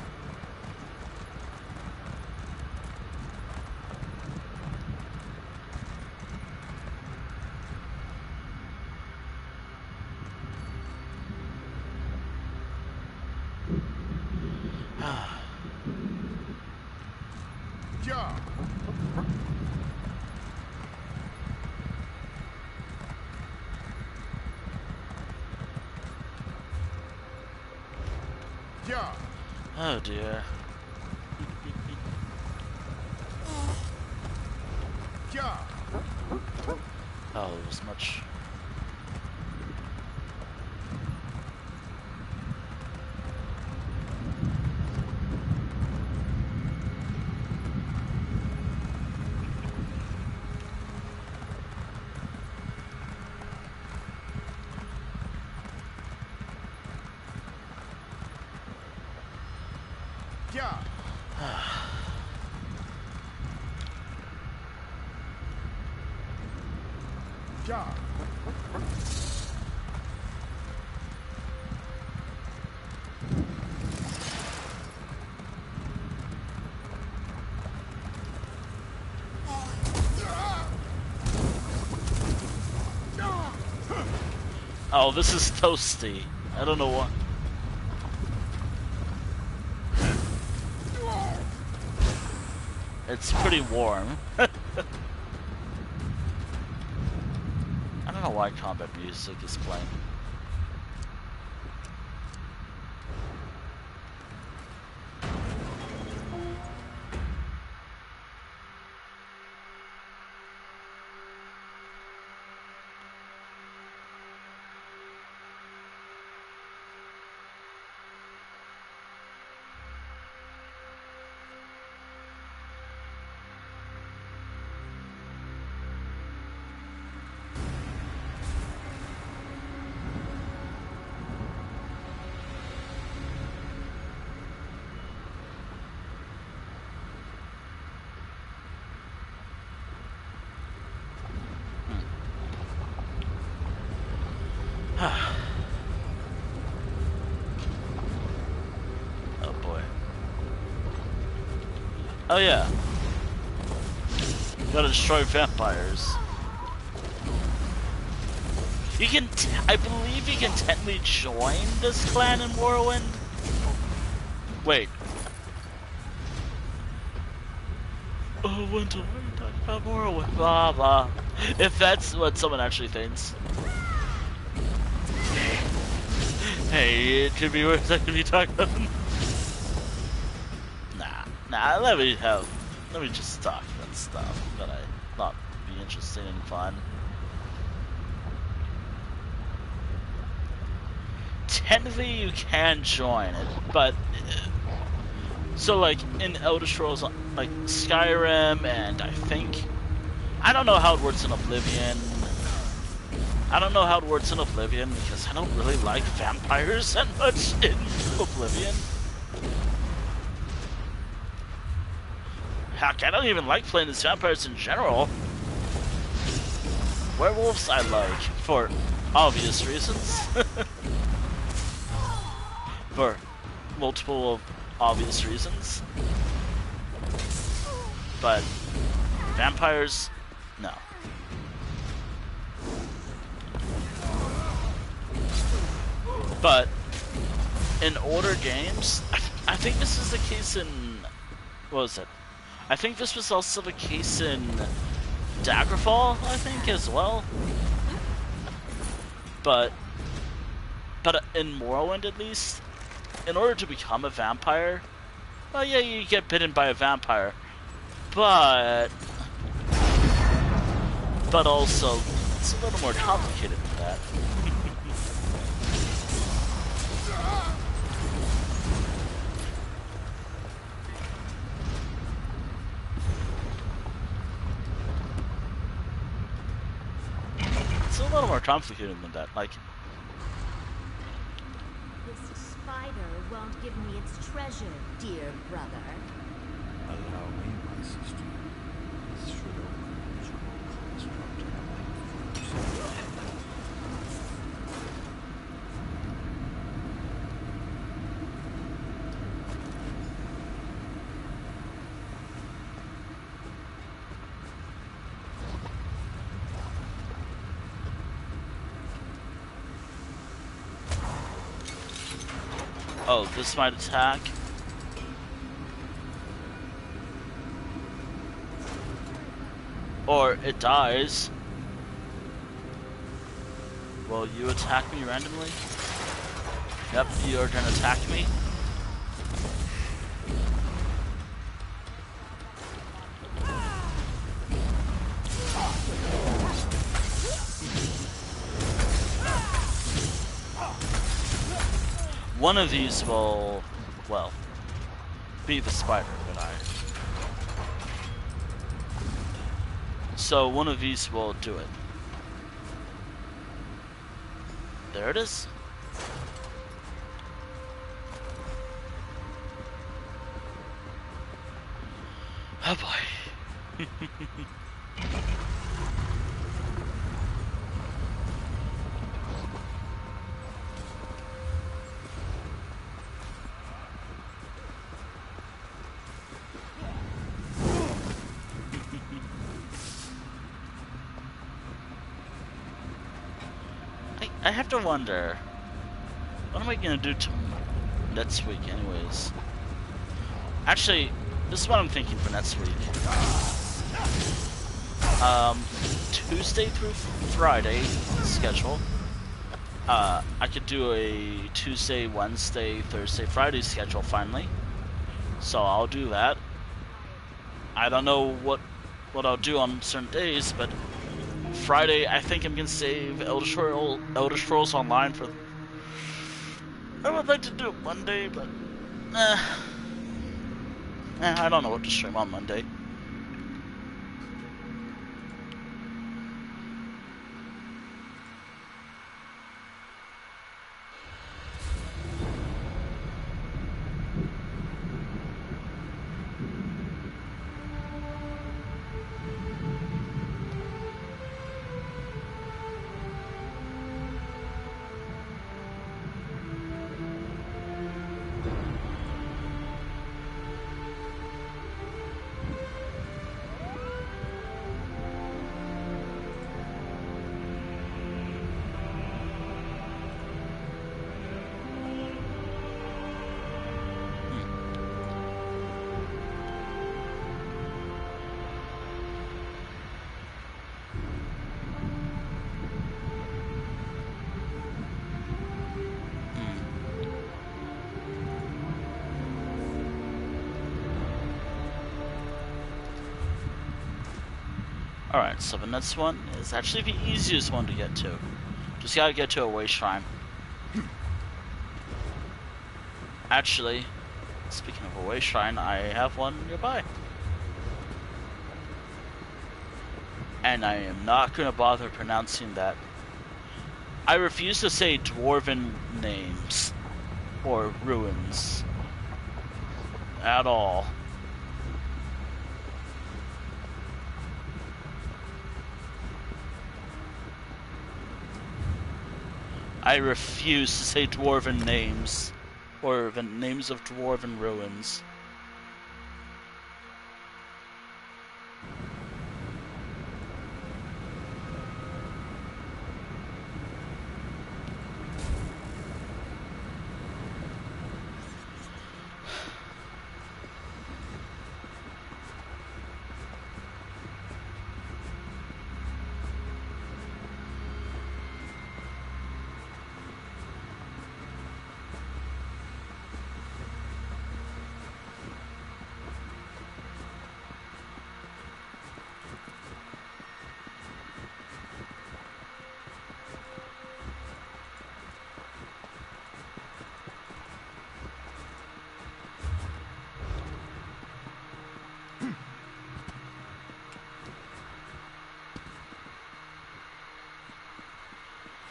[SPEAKER 1] Oh dear. Oh, it was much. Oh, this is toasty. I don't know what. It's pretty warm. I don't know why combat music is playing. Oh boy. Oh yeah. Gotta destroy vampires. You can, I believe you can technically join this clan in Morrowind. Wait. Oh, when do I talk about Morrowind? Blah blah. If that's what someone actually thinks. Hey, it could be worse. I could be talking about them. Nah. Let me just talk about stuff that I thought would be interesting and fun. Technically, you can join it, but so like in Elder Scrolls, like Skyrim, and I don't know how it works in Oblivion. I don't know how it works in Oblivion because I don't really like vampires that much in Oblivion. Heck, I don't even like playing as vampires in general. Werewolves I like, for obvious reasons. For multiple of obvious reasons. But vampires, no. But in older games, I think this is the case in, what was it? I think this was also the case in Daggerfall, I think, as well. But in Morrowind, at least, in order to become a vampire, well, yeah, you get bitten by a vampire, but also it's a little more complicated than that. It's a little more complicated than that. Like,
[SPEAKER 16] this spider won't give me its treasure, dear brother.
[SPEAKER 15] Allow me, my sister. This should open the visual construct and light.
[SPEAKER 1] oh, this might attack. Or it dies. Will you attack me randomly? Yep, you are gonna attack me. One of these will, well, be the spider, but so one of these will do it. There it is. Oh boy. I have to wonder, what am I gonna do next week anyways? Actually, this is what I'm thinking for next week. Tuesday through Friday schedule. I could do a Tuesday, Wednesday, Thursday, Friday schedule finally. So I'll do that. I don't know what I'll do on certain days, but Friday, I think I'm gonna save Elder Scrolls Online for. I would like to do it Monday, but I don't know what to stream on Monday. Alright, so the next one is actually the easiest one to get to. Just gotta get to a way shrine. Actually, speaking of a way shrine, I have one nearby. And I am not gonna bother pronouncing that. I refuse to say dwarven names or ruins at all. I refuse to say dwarven names, or the names of dwarven ruins.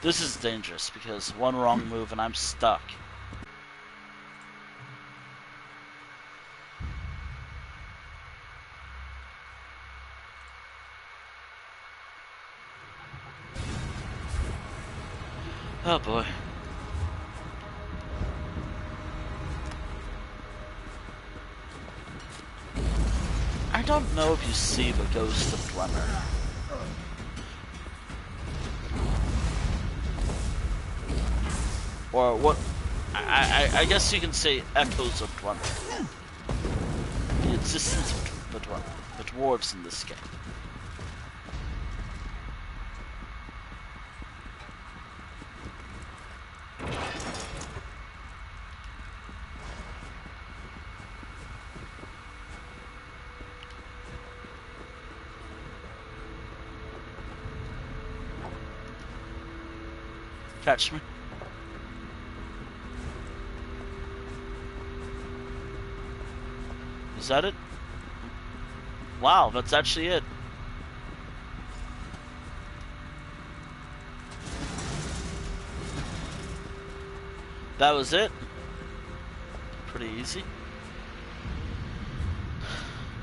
[SPEAKER 1] This is dangerous because one wrong move and I'm stuck. Oh boy. I don't know if you see the ghost of Dwemer. Or what? I guess you can say echoes of Dwemer. The existence of the dwarves in this game. Catch me. Is that it? Wow, that's actually it. That was it. Pretty easy.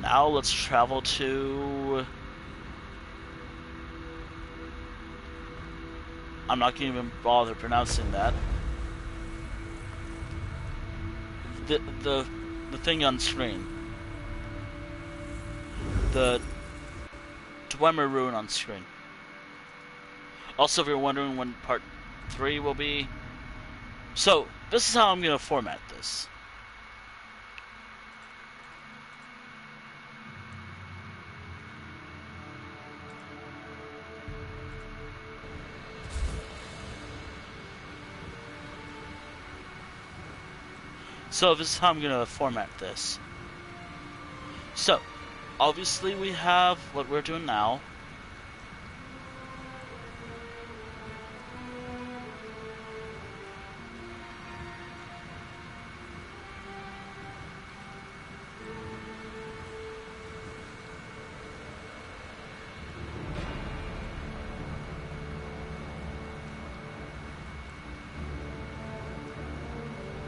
[SPEAKER 1] Now let's travel to... I'm not gonna even bother pronouncing that. The thing on screen. The Dwemer ruin on screen. Also, if you're wondering when part 3 will be, so this is how I'm gonna format this. So this is how I'm gonna format this. So, obviously we have what we're doing now.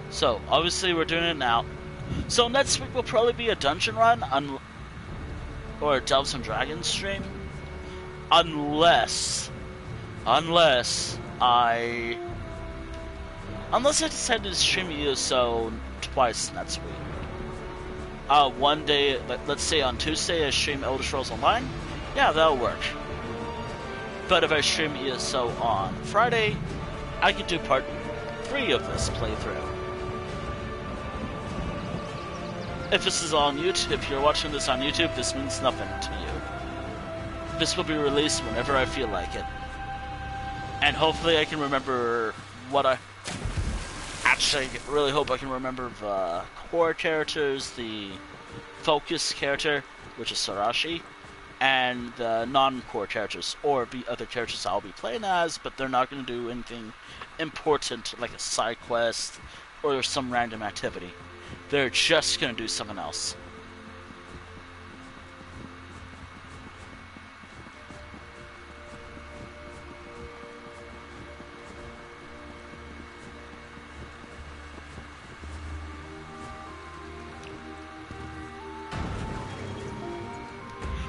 [SPEAKER 1] So, obviously we're doing it now. So next week will probably be a dungeon run, or a Delves and Dragons stream. Unless I decide to stream ESO twice next week. One day, let's say on Tuesday I stream Elder Scrolls Online. Yeah, that'll work. But if I stream ESO on Friday, I could do part 3 of this playthrough. If this is on YouTube, if you're watching this on YouTube, this means nothing to you. This will be released whenever I feel like it. And hopefully I can remember what I... Actually, I really hope I can remember the core characters, the focus character, which is Sarashi, and the non-core characters, or the other characters I'll be playing as, but they're not going to do anything important, like a side quest, or some random activity. They're just going to do something else.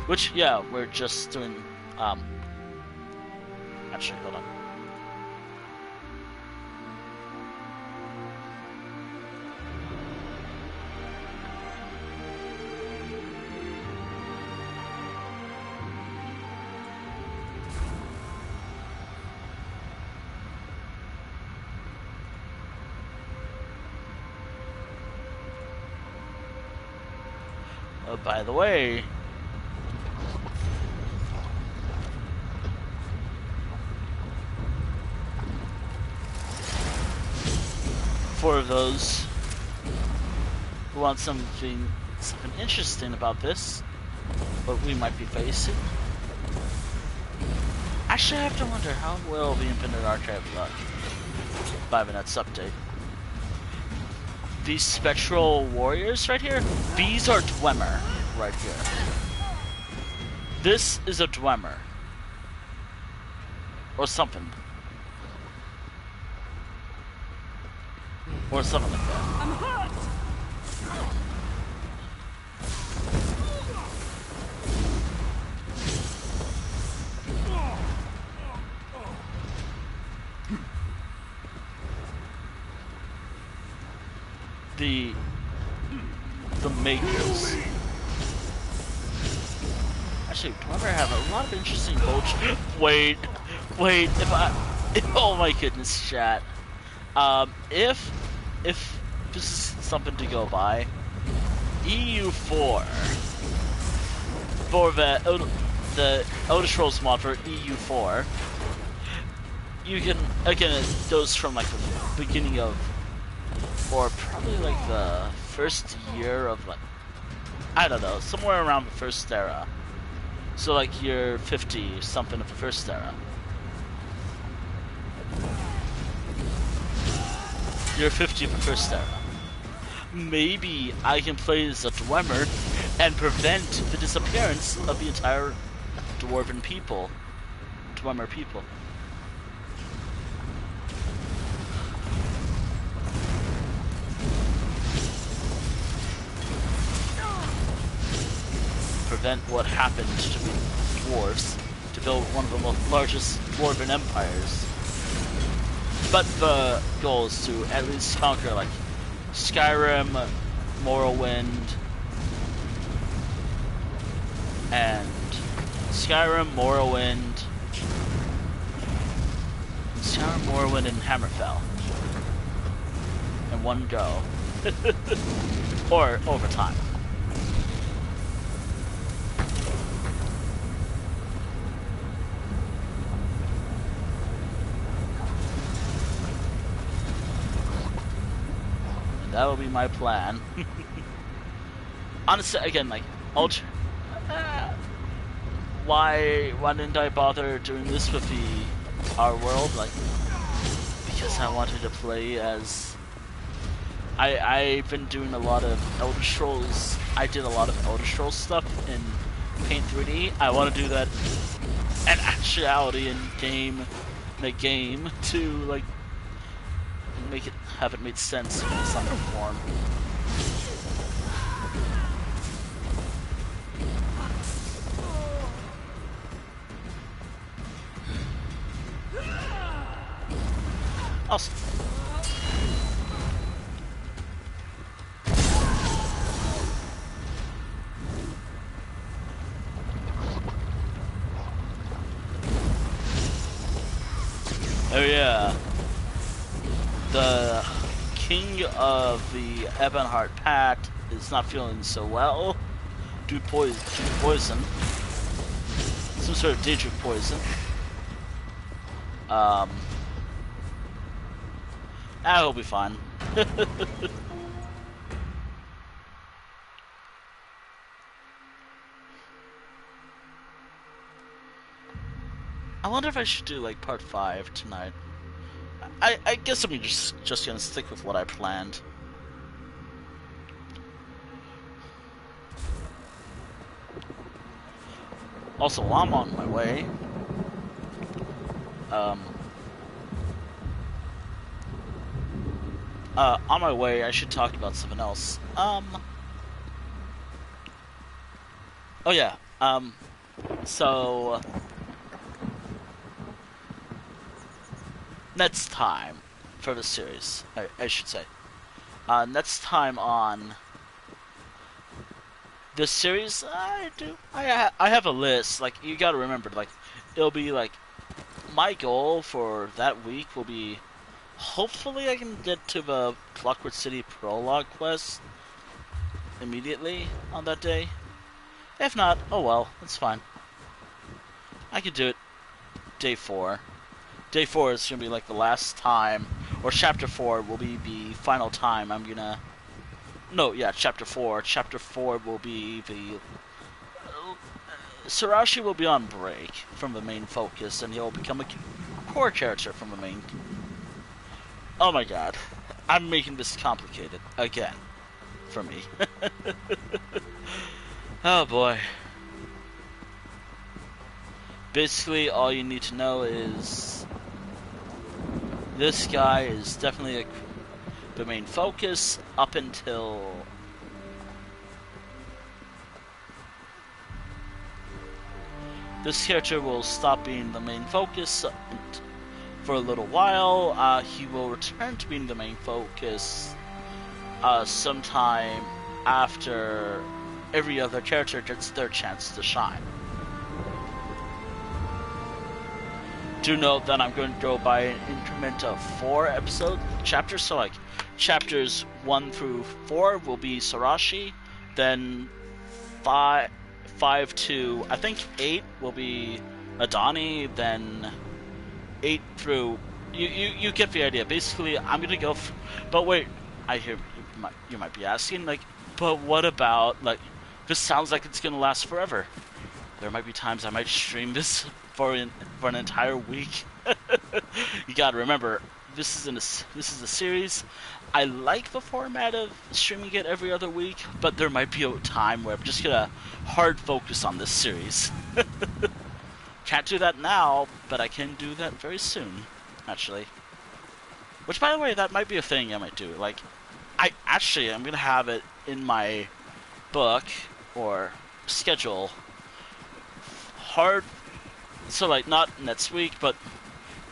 [SPEAKER 1] Which, yeah, we're just doing, actually, hold on. By the way, for those who want something interesting about this, what we might be facing, actually I have to wonder how will the Infinite Archive look by the next update. These spectral warriors right here, these are Dwemer right here. This is a Dwemer. Or something. Or something like that.
[SPEAKER 8] I'm hurt!
[SPEAKER 1] The mages. Actually, Dwemer have a lot of interesting bolts. Wait, oh my goodness, chat. If this is something to go by, EU4 for the Elder Scrolls mod for EU4, you can, again, it goes from like the beginning of, or probably like the first year of, like, I don't know, somewhere around the first era. So like year 50 something of the first era. Year 50 of the first era. Maybe I can play as a Dwemer and prevent the disappearance of the entire Dwarven people. Dwemer people. Prevent what happened to the dwarves to build one of the largest dwarven empires. But the goal is to at least conquer like Skyrim, Morrowind, and and Hammerfell in one go, or over time. That will be my plan. Honestly, again, like, why didn't I bother doing this with our world? Like, because I wanted to play as... I've been doing a lot of Elder Scrolls. I did a lot of Elder Scrolls stuff in Paint 3D. I want to do that in actuality in the game to, like, have it made sense in some form. Awesome. Oh yeah. The king of the Ebonheart Pact is not feeling so well due to poison. Some sort of Daedric poison. That'll be fine. I wonder if I should do like part 5 tonight. I guess I'm just gonna stick with what I planned. Also, while I'm on my way, I should talk about something else. Oh yeah, so next time for the series, I should say. Next time on this series, I have a list. Like, you gotta remember, like, it'll be like, my goal for that week will be, hopefully I can get to the Clockwork City prologue quest immediately on that day. If not, oh well, it's fine. I could do it day 4. Day 4 is going to be like the last time, or chapter 4 will be the final time I'm gonna... No, yeah, chapter 4. Chapter 4 will be the... Sarashi will be on break from the main focus, and he'll become a core character from the main... Oh my god. I'm making this complicated, again, for me. Oh boy. Basically, all you need to know is... This guy is definitely the main focus up until... This character will stop being the main focus for a little while. He will return to being the main focus sometime after every other character gets their chance to shine. Do note that I'm going to go by an increment of 4 chapters, so like chapters 1 through 4 will be Sarashi, then 5 to I think 8 will be Adani, then 8 through you get the idea. Basically, I'm gonna go. But wait, I hear you might be asking, like, but what about, like, this sounds like it's gonna last forever. There might be times I might stream this for an entire week. You gotta remember, this is a series. I like the format of streaming it every other week, but there might be a time where I'm just gonna hard focus on this series. Can't do that now, but I can do that very soon, actually. Which, by the way, that might be a thing I might do. Like, I'm gonna have it in my book or schedule. Hard, so like not next week, but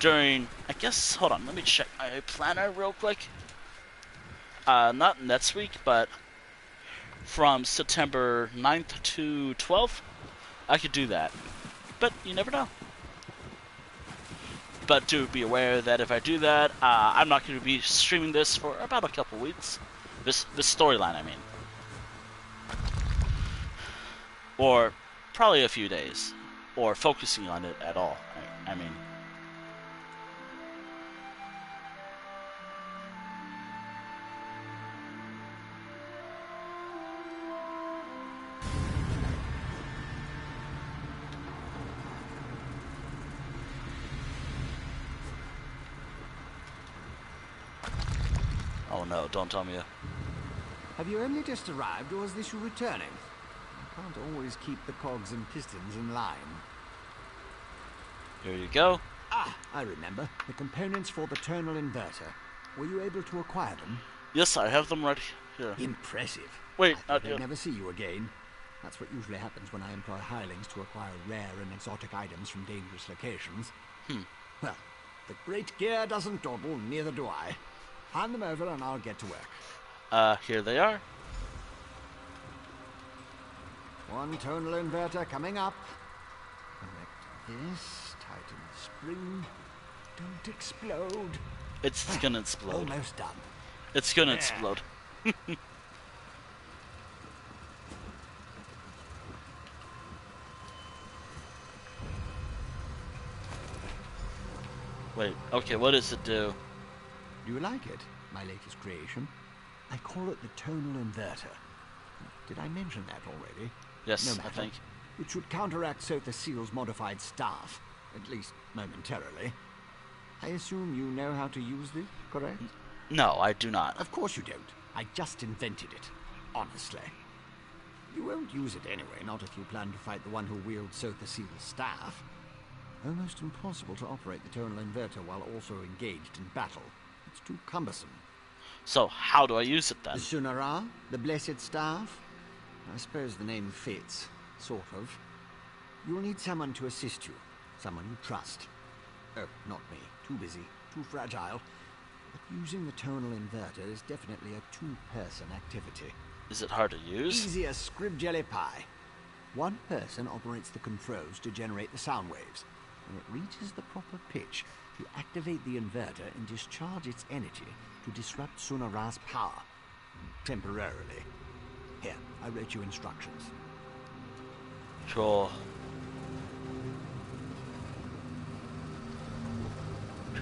[SPEAKER 1] during, I guess, hold on, let me check my planner real quick. Not next week, but from September 9th to 12th, I could do that. But you never know. But do be aware that if I do that, I'm not going to be streaming this for about a couple weeks. This storyline, I mean. Or probably a few days. Or focusing on it at all, I mean. Oh no, don't tell me.
[SPEAKER 20] Have you only just arrived, or is this you returning? I can't always keep the cogs and pistons in line.
[SPEAKER 1] Here you go.
[SPEAKER 20] Ah, I remember. The components for the tonal inverter. Were you able to acquire them?
[SPEAKER 1] Yes, I have them right here.
[SPEAKER 20] Impressive.
[SPEAKER 1] Wait,
[SPEAKER 20] I thought I'd never see you again. That's what usually happens when I employ hirelings to acquire rare and exotic items from dangerous locations. Well, the great gear doesn't dawdle, neither do I. Hand them over and I'll get to work.
[SPEAKER 1] Here they are.
[SPEAKER 20] One tonal inverter coming up. Connect this, tighten the spring. Don't explode.
[SPEAKER 1] It's gonna explode.
[SPEAKER 20] Almost done.
[SPEAKER 1] It's gonna explode. Wait, okay, what does it do?
[SPEAKER 20] Do you like it, my latest creation? I call it the tonal inverter. Did I mention that already?
[SPEAKER 1] Yes,
[SPEAKER 20] no matter.
[SPEAKER 1] I think.
[SPEAKER 20] It should counteract Sotha Seal's modified staff, at least momentarily. I assume you know how to use this, correct?
[SPEAKER 1] No, I do not.
[SPEAKER 20] Of course you don't. I just invented it, honestly. You won't use it anyway, not if you plan to fight the one who wields Sotha Seal's staff. Almost impossible to operate the tonal inverter while also engaged in battle. It's too cumbersome.
[SPEAKER 1] So, how do I use it then?
[SPEAKER 20] The Sunara, the Blessed Staff? I suppose the name fits, sort of. You'll need someone to assist you, someone you trust. Oh, not me. Too busy, too fragile. But using the tonal inverter is definitely a two-person activity.
[SPEAKER 1] Is it hard to use?
[SPEAKER 20] Easy as scrib jelly pie. One person operates the controls to generate the sound waves. When it reaches the proper pitch, you activate the inverter and discharge its energy to disrupt Sunara's power. Temporarily. Here, I wrote you instructions.
[SPEAKER 1] Cool.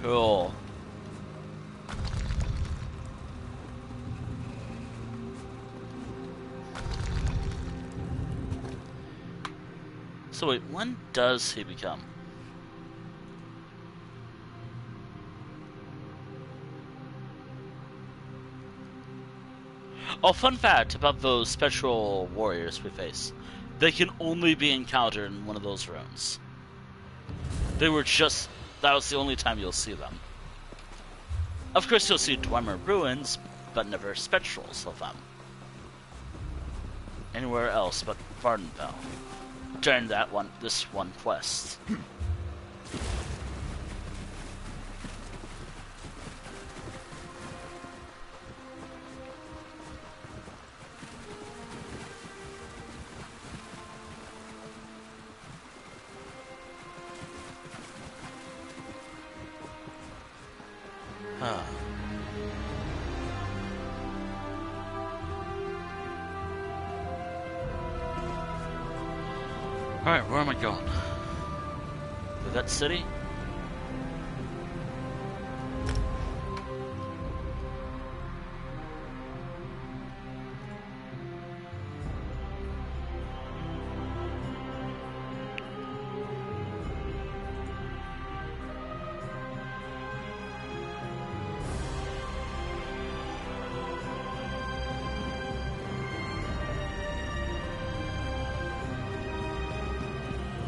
[SPEAKER 1] Cool. So wait, when does he become? Oh, fun fact about those spectral warriors we face. They can only be encountered in one of those rooms. They were just... that was the only time you'll see them. Of course you'll see Dwemer ruins, but never spectrals of them. Anywhere else but Vardenfell. During this one quest. Alright, where am I going? To that city?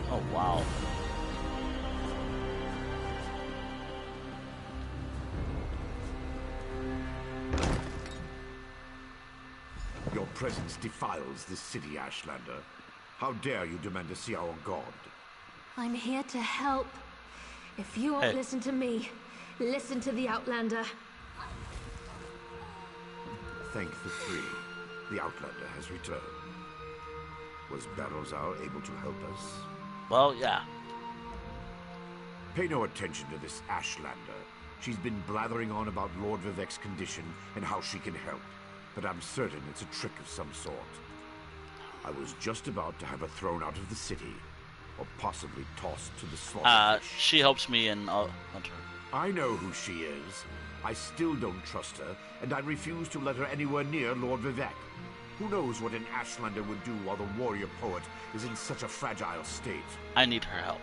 [SPEAKER 1] Oh, wow.
[SPEAKER 15] Your presence defiles this city, Ashlander. How dare you demand to see our god?
[SPEAKER 17] I'm here to help. If you won't listen to me, listen to the Outlander.
[SPEAKER 15] Thank the three. The Outlander has returned. Was Barrowsar able to help us?
[SPEAKER 1] Well, yeah.
[SPEAKER 15] Pay no attention to this Ashlander. She's been blathering on about Lord Vivek's condition and how she can help. But I'm certain it's a trick of some sort. I was just about to have her thrown out of the city, or possibly tossed to the slaughter.
[SPEAKER 1] She helped me in Hunter.
[SPEAKER 15] I know who she is. I still don't trust her, and I refuse to let her anywhere near Lord Vivek. Who knows what an Ashlander would do while the warrior poet is in such a fragile state?
[SPEAKER 1] I need her help.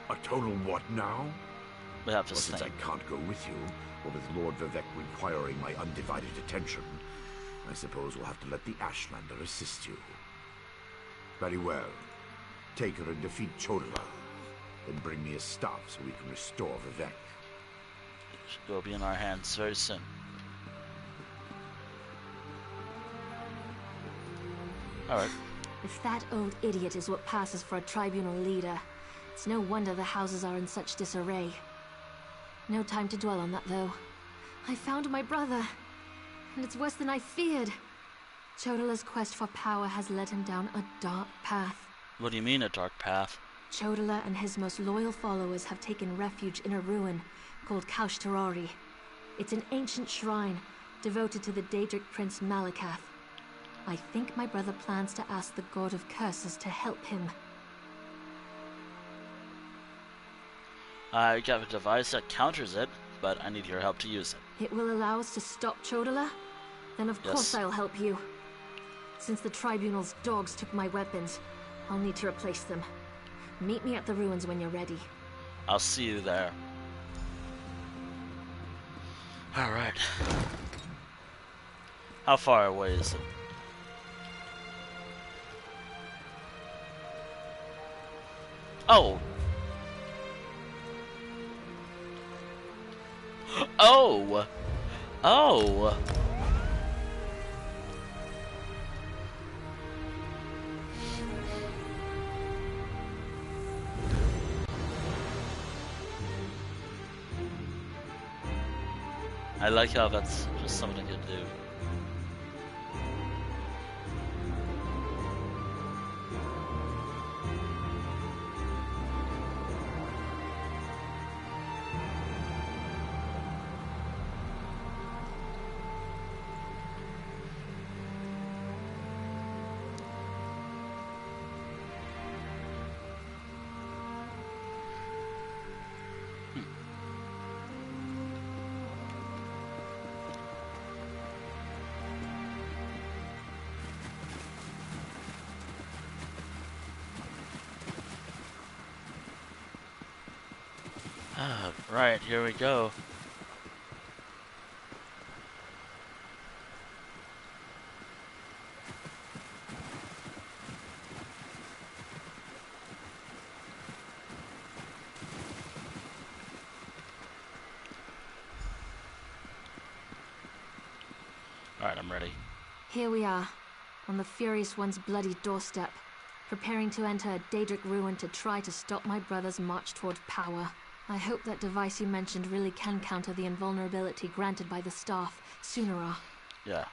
[SPEAKER 15] A total what now?
[SPEAKER 1] We have to
[SPEAKER 15] well, since I can't go with you, or with Lord Vivek requiring my undivided attention, I suppose we'll have to let the Ashlander assist you. Very well. Take her and defeat Chodala. Then bring me a staff so we can restore Vivek.
[SPEAKER 1] She will be in our hands very soon. Alright.
[SPEAKER 17] If that old idiot is what passes for a tribunal leader, it's no wonder the houses are in such disarray. No time to dwell on that, though. I found my brother, and it's worse than I feared. Chodala's quest for power has led him down a dark path.
[SPEAKER 1] What do you mean, a dark path?
[SPEAKER 17] Chodala and his most loyal followers have taken refuge in a ruin called Kaushtarari. It's an ancient shrine devoted to the Daedric prince Malakath. I think my brother plans to ask the God of Curses to help him.
[SPEAKER 1] I got a device that counters it, but I need your help to use it.
[SPEAKER 17] It will allow us to stop Chodala? Then of course I'll help you. Since the Tribunal's dogs took my weapons, I'll need to replace them. Meet me at the ruins when you're ready.
[SPEAKER 1] I'll see you there. Alright. How far away is it? Oh! Oh! Oh! I like how that's just something I could do. Right, here we go. Alright, I'm ready.
[SPEAKER 17] Here we are, on the Furious One's bloody doorstep, preparing to enter a Daedric ruin to try to stop my brother's march toward power. I hope that device you mentioned really can counter the invulnerability granted by the staff, Sunara.
[SPEAKER 1] Yeah.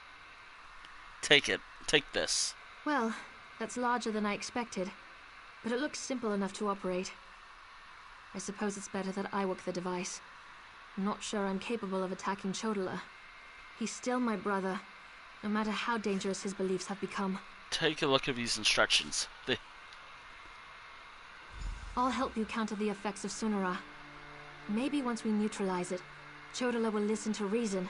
[SPEAKER 1] Take it. Take this.
[SPEAKER 17] Well, that's larger than I expected, but it looks simple enough to operate. I suppose it's better that I work the device. I'm not sure I'm capable of attacking Chodola. He's still my brother, no matter how dangerous his beliefs have become.
[SPEAKER 1] Take a look at these instructions.
[SPEAKER 17] I'll help you counter the effects of Sunara. Maybe once we neutralize it, Chodola will listen to reason.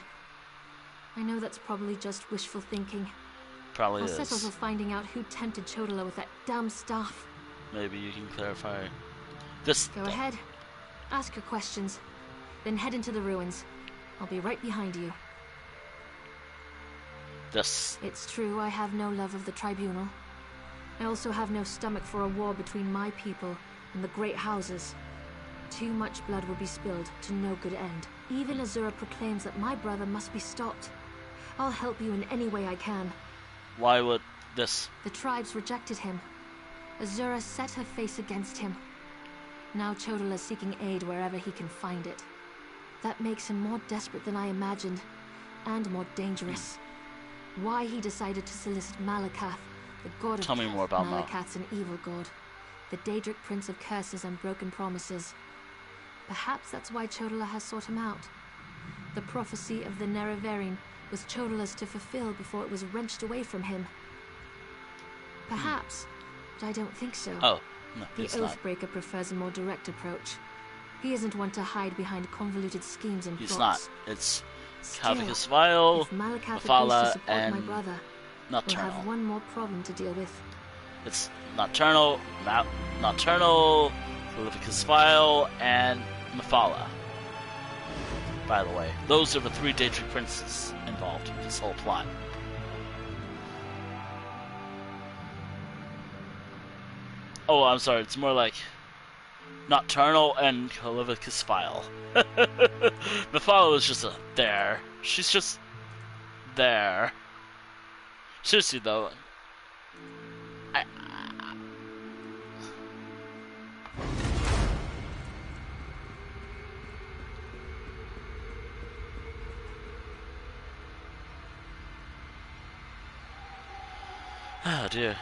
[SPEAKER 17] I know that's probably just wishful thinking.
[SPEAKER 1] Probably
[SPEAKER 17] I'll
[SPEAKER 1] is.
[SPEAKER 17] settle for finding out who tempted Chodola with that dumb stuff.
[SPEAKER 1] Maybe you can clarify this.
[SPEAKER 17] Go ahead. Ask your questions. Then head into the ruins. I'll be right behind you.
[SPEAKER 1] This.
[SPEAKER 17] It's true I have no love of the Tribunal. I also have no stomach for a war between my people and the great houses. Too much blood will be spilled to no good end. Even Azura proclaims that my brother must be stopped. I'll help you in any way I can.
[SPEAKER 1] Why would this?
[SPEAKER 17] The tribes rejected him. Azura set her face against him. Now Chodola's seeking aid wherever he can find it. That makes him more desperate than I imagined, and more dangerous. Why he decided to solicit Malakath, the god of
[SPEAKER 1] Tell me more about
[SPEAKER 17] Malakath's an evil god, the Daedric prince of curses and broken promises. Perhaps that's why Chodola has sought him out. The prophecy of the Nerevarine was Chodola's to fulfill before it was wrenched away from him. Perhaps, but I don't think so.
[SPEAKER 1] Oh, no,
[SPEAKER 17] the
[SPEAKER 1] it's not.
[SPEAKER 17] Oathbreaker prefers a more direct approach. He isn't one to hide behind convoluted schemes and
[SPEAKER 1] He's
[SPEAKER 17] plots.
[SPEAKER 1] not. It's
[SPEAKER 17] Still,
[SPEAKER 1] Cavicus Vile,
[SPEAKER 17] if Malakath agrees to
[SPEAKER 1] Mephala,
[SPEAKER 17] support my
[SPEAKER 1] and
[SPEAKER 17] brother,
[SPEAKER 1] Nocturnal.
[SPEAKER 17] we'll have one more problem to deal with.
[SPEAKER 1] It's Nocturnal, Nocturnal, Cavicus Vile, and Mephala. By the way, those are the three Daedric princes involved in this whole plot. Oh, I'm sorry, it's more like Nocturnal and Cavicus Vile. Mephala was just there. She's just there. Seriously though, oh dear.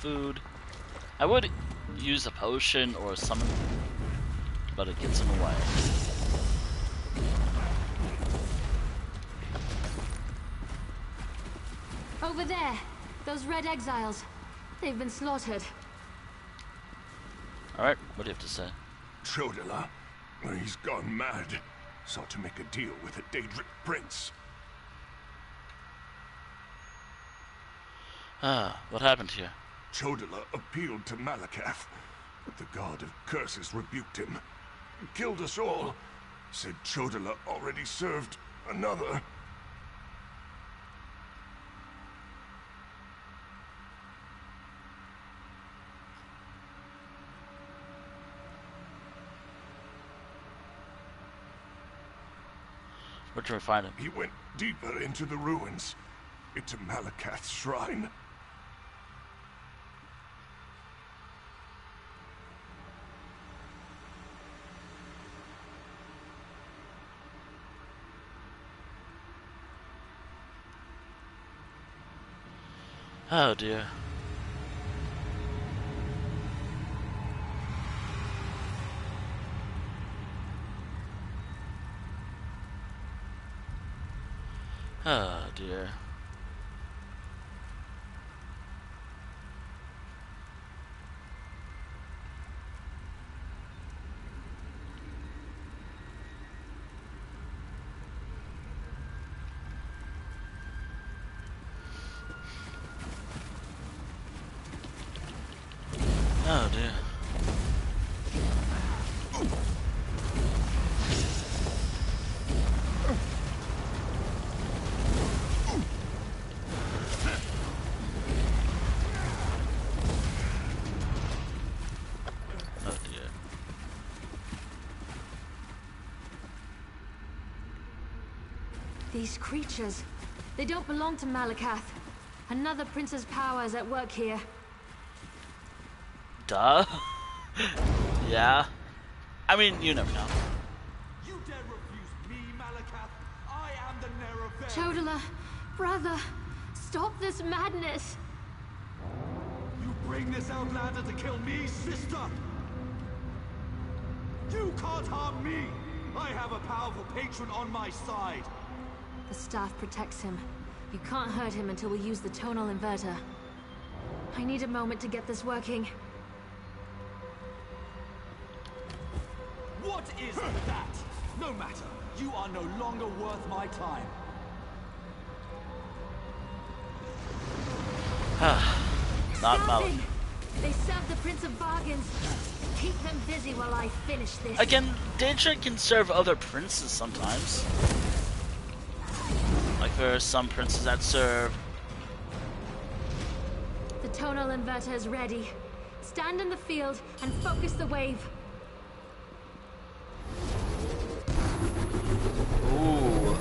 [SPEAKER 1] Food. I would use a potion or a summon, but it gets in the way.
[SPEAKER 17] Over there, those red exiles. They've been slaughtered.
[SPEAKER 1] Alright, what do you have to say?
[SPEAKER 10] Chodola, he's gone mad. Sought to make a deal with a Daedric prince.
[SPEAKER 1] What happened here?
[SPEAKER 10] Chodola appealed to Malakath, but the god of curses rebuked him. Killed us all. Said Chodola already served another.
[SPEAKER 1] Where can we find him?
[SPEAKER 10] He went deeper into the ruins, into Malakath's shrine.
[SPEAKER 1] Oh dear. Oh dear. Oh dear. Oh dear.
[SPEAKER 17] These creatures, they don't belong to Malakath. Another prince's power is at work here.
[SPEAKER 1] Duh. Yeah. I mean, you never know.
[SPEAKER 2] You dare refuse me, Malakath? I am the Nerevarine.
[SPEAKER 17] Chodala, brother, stop this madness.
[SPEAKER 2] You bring this outlander to kill me, sister? You can't harm me. I have a powerful patron on my side.
[SPEAKER 17] The staff protects him. You can't hurt him until we use the tonal inverter. I need a moment to get this working.
[SPEAKER 2] What is that? No matter. You are no longer worth my time.
[SPEAKER 1] Not Malik.
[SPEAKER 17] They serve the Prince of Bargains. Keep them busy while I finish this.
[SPEAKER 1] Again, Daedric can serve other princes sometimes. Like there are some princes that serve.
[SPEAKER 17] The tonal inverter is ready. Stand in the field and focus the wave.
[SPEAKER 1] Ooh.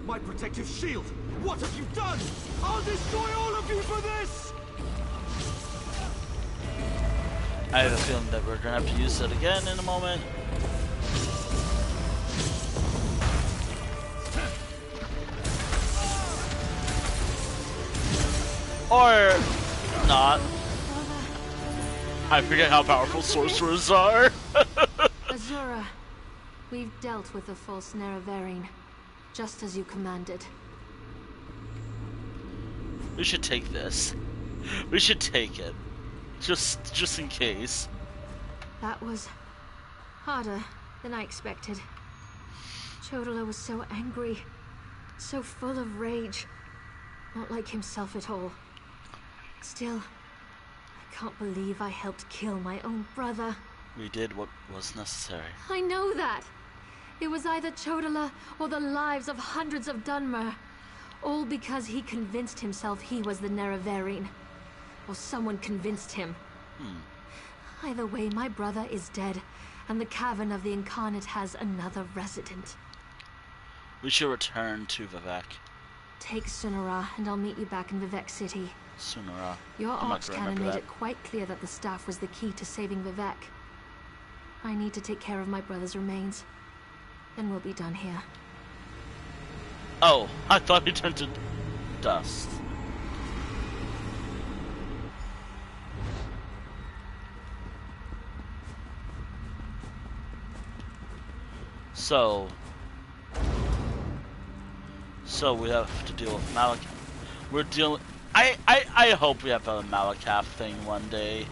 [SPEAKER 2] My protective shield! What have you done? I'll destroy all of you for this!
[SPEAKER 1] I have a feeling that we're gonna have to use it again in a moment. Or not. I forget how powerful sorcerers are.
[SPEAKER 17] Azura, we've dealt with the false Nerevarine, just as you commanded.
[SPEAKER 1] We should take this. We should take it. Just in case.
[SPEAKER 17] That was harder than I expected. Chodala was so angry, so full of rage. Not like himself at all. Still, I can't believe I helped kill my own brother.
[SPEAKER 1] We did what was necessary.
[SPEAKER 17] I know that. It was either Chodala or the lives of hundreds of Dunmer. All because he convinced himself he was the Nerevarine. Or someone convinced him. Either way, my brother is dead, and the Cavern of the Incarnate has another resident.
[SPEAKER 1] We should return to Vivek.
[SPEAKER 17] Take Sunara, and I'll meet you back in Vivek City.
[SPEAKER 1] Sunara.
[SPEAKER 17] Your
[SPEAKER 1] I'm not gonna
[SPEAKER 17] Archcanon
[SPEAKER 1] remember
[SPEAKER 17] made
[SPEAKER 1] that.
[SPEAKER 17] it quite clear that the staff was the key to saving Vivek. I need to take care of my brother's remains. Then we'll be done here.
[SPEAKER 1] Oh, I thought he turned to dust. So we have to deal with Malakath. We're dealing. I hope we have a Malakath thing one day.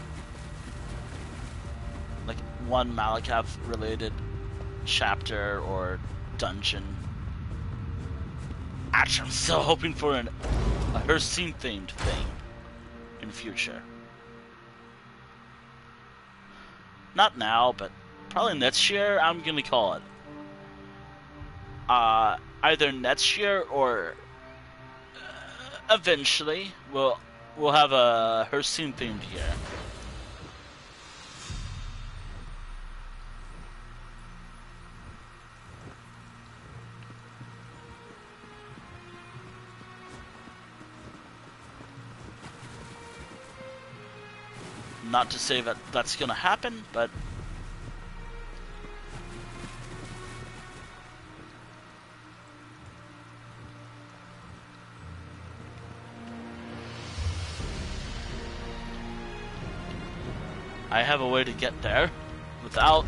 [SPEAKER 1] Like one Malakath related chapter or dungeon. Actually, I'm still hoping for a Hercene themed thing in future. Not now, but probably next year. I'm gonna call it. Either next year or eventually we'll have a Hercene themed year. Not to say that that's gonna happen, but I have a way to get there without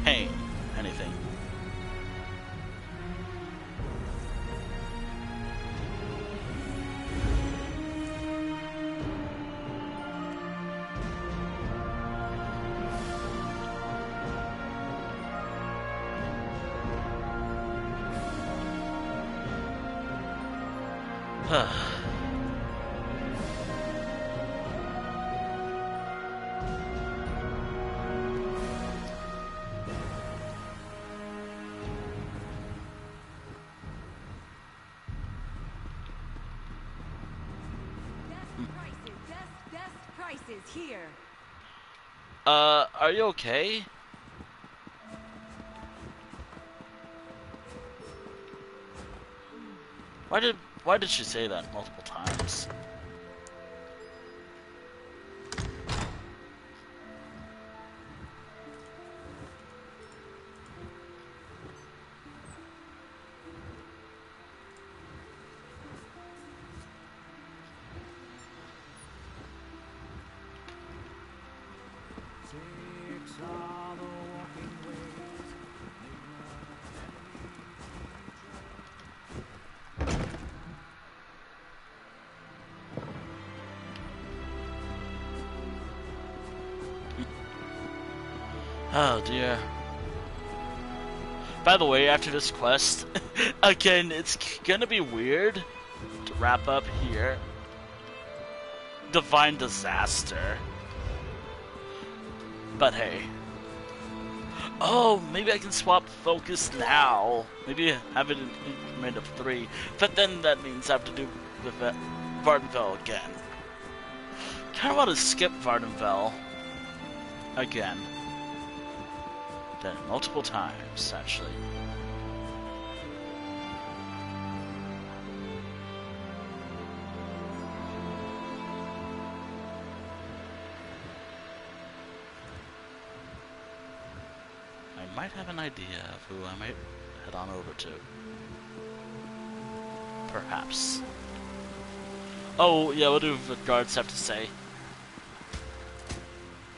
[SPEAKER 1] pain, anything.
[SPEAKER 18] Best prices here.
[SPEAKER 1] Are you okay? Why did she say that multiple times? Oh dear. By the way, after this quest, again, it's gonna be weird to wrap up here. Divine disaster. But hey. Oh, maybe I can swap focus now. Maybe have it in increment of 3. But then that means I have to do with Vardenfell again. Kinda want to skip Vardenfell again. Done it multiple times, actually. I might have an idea of who I might head on over to. Perhaps. Oh, yeah, what do the guards have to say?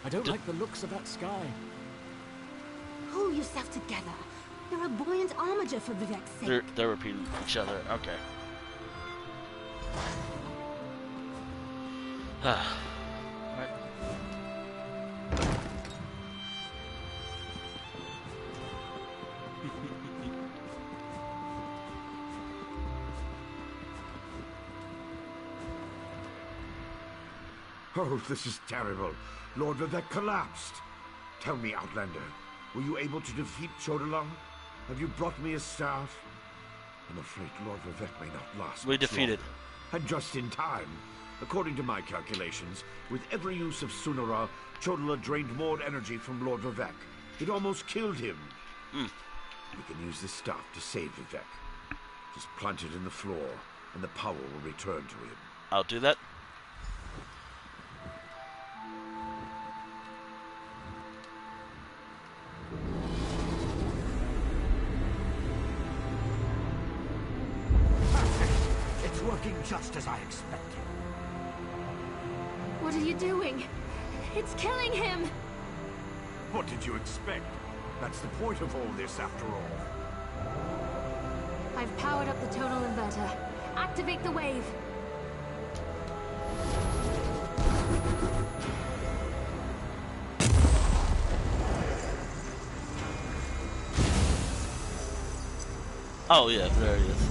[SPEAKER 3] I don't like the looks of that sky.
[SPEAKER 19] Pull yourself together. You're a buoyant armature for Vivek's sake.
[SPEAKER 1] They're repeating each other. Okay. Right.
[SPEAKER 15] Oh, this is terrible. Lord Vivek collapsed. Tell me, Outlander, were you able to defeat Chodola? Have you brought me a staff? I'm afraid Lord Vivek may not last.
[SPEAKER 1] We defeated.
[SPEAKER 15] And just in time. According to my calculations, with every use of Sunara, Chodola drained more energy from Lord Vivek. It almost killed him. We can use this staff to save Vivek. Just plant it in the floor, and the power will return to him.
[SPEAKER 1] I'll do that.
[SPEAKER 13] It's working just as I expected.
[SPEAKER 17] What are you doing? It's killing him!
[SPEAKER 15] What did you expect? That's the point of all this, after all.
[SPEAKER 17] I've powered up the tonal inverter. Activate the wave.
[SPEAKER 1] Oh yeah, there he is.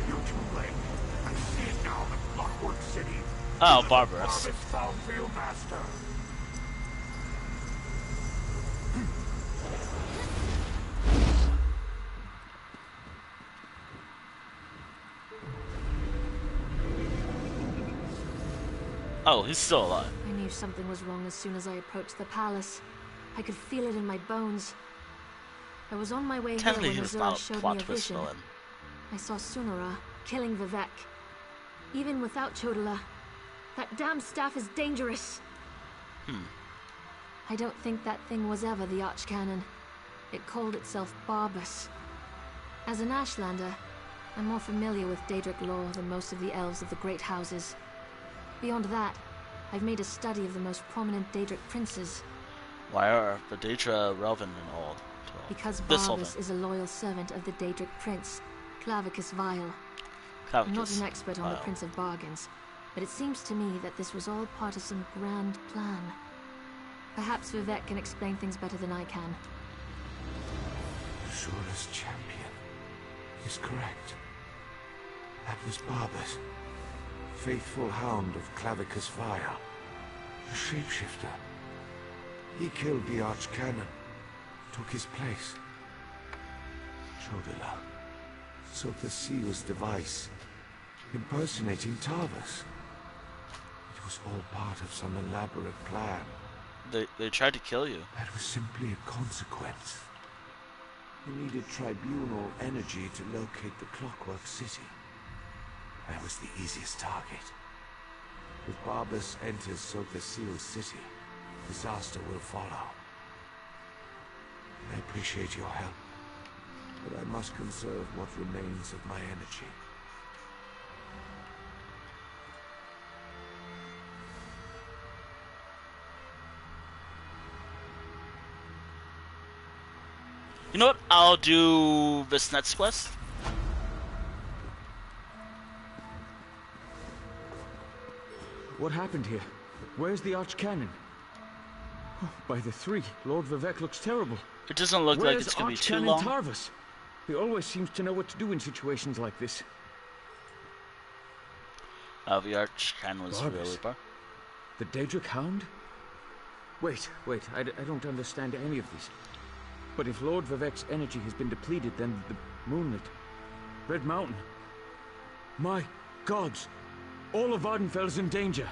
[SPEAKER 10] You're too late. I see it now, the Clockwork City.
[SPEAKER 1] Oh, barbarous.
[SPEAKER 10] Foulfield Master.
[SPEAKER 1] Oh, he's still alive.
[SPEAKER 17] I knew something was wrong as soon as I approached the palace. I could feel it in my bones. I was on my way here when Azura showed me a vision. I saw Sunara killing Vivek. Even without Chodola, that damn staff is dangerous. I don't think that thing was ever the Archcanon. It called itself Barbus. As an Ashlander, I'm more familiar with Daedric lore than most of the elves of the Great Houses. Beyond that, I've made a study of the most prominent Daedric princes.
[SPEAKER 1] Why are the Daedra relevant in all?
[SPEAKER 17] Because
[SPEAKER 1] This whole
[SPEAKER 17] Barbas
[SPEAKER 1] thing.
[SPEAKER 17] is a loyal servant of the Daedric prince, Clavicus Vile. I'm not
[SPEAKER 1] Clavicus
[SPEAKER 17] an expert on the
[SPEAKER 1] Vile.
[SPEAKER 17] Prince of Bargains, but it seems to me that this was all part of some grand plan. Perhaps Vivek can explain things better than I can.
[SPEAKER 10] Shura's champion is correct. That was Barbas, faithful hound of Clavicus Vile, a shapeshifter. He killed the Archcanon, took his place. Chodala sought the seal's device, impersonating Tarvas. It was all part of some elaborate plan.
[SPEAKER 1] They tried to kill you.
[SPEAKER 10] That was simply a consequence. They needed tribunal energy to locate the Clockwork City. I was the easiest target. If Barbas enters Sotha Seal's city, disaster will follow. I appreciate your help, but I must conserve what remains of my energy.
[SPEAKER 1] You know what? I'll do this next quest.
[SPEAKER 2] What happened here? Where's the Archcanon? Oh, by the three, Lord Vivek looks terrible.
[SPEAKER 1] It doesn't look like it's gonna be too long.
[SPEAKER 2] Tarvas? He always seems to know what to do in situations like this.
[SPEAKER 1] The Archcanon was
[SPEAKER 2] Barbas?
[SPEAKER 1] really far.
[SPEAKER 2] The Daedric Hound? Wait, I don't understand any of this. But if Lord Vivek's energy has been depleted, then the Moonlit, Red Mountain... My gods! All of Vardenfell's in danger!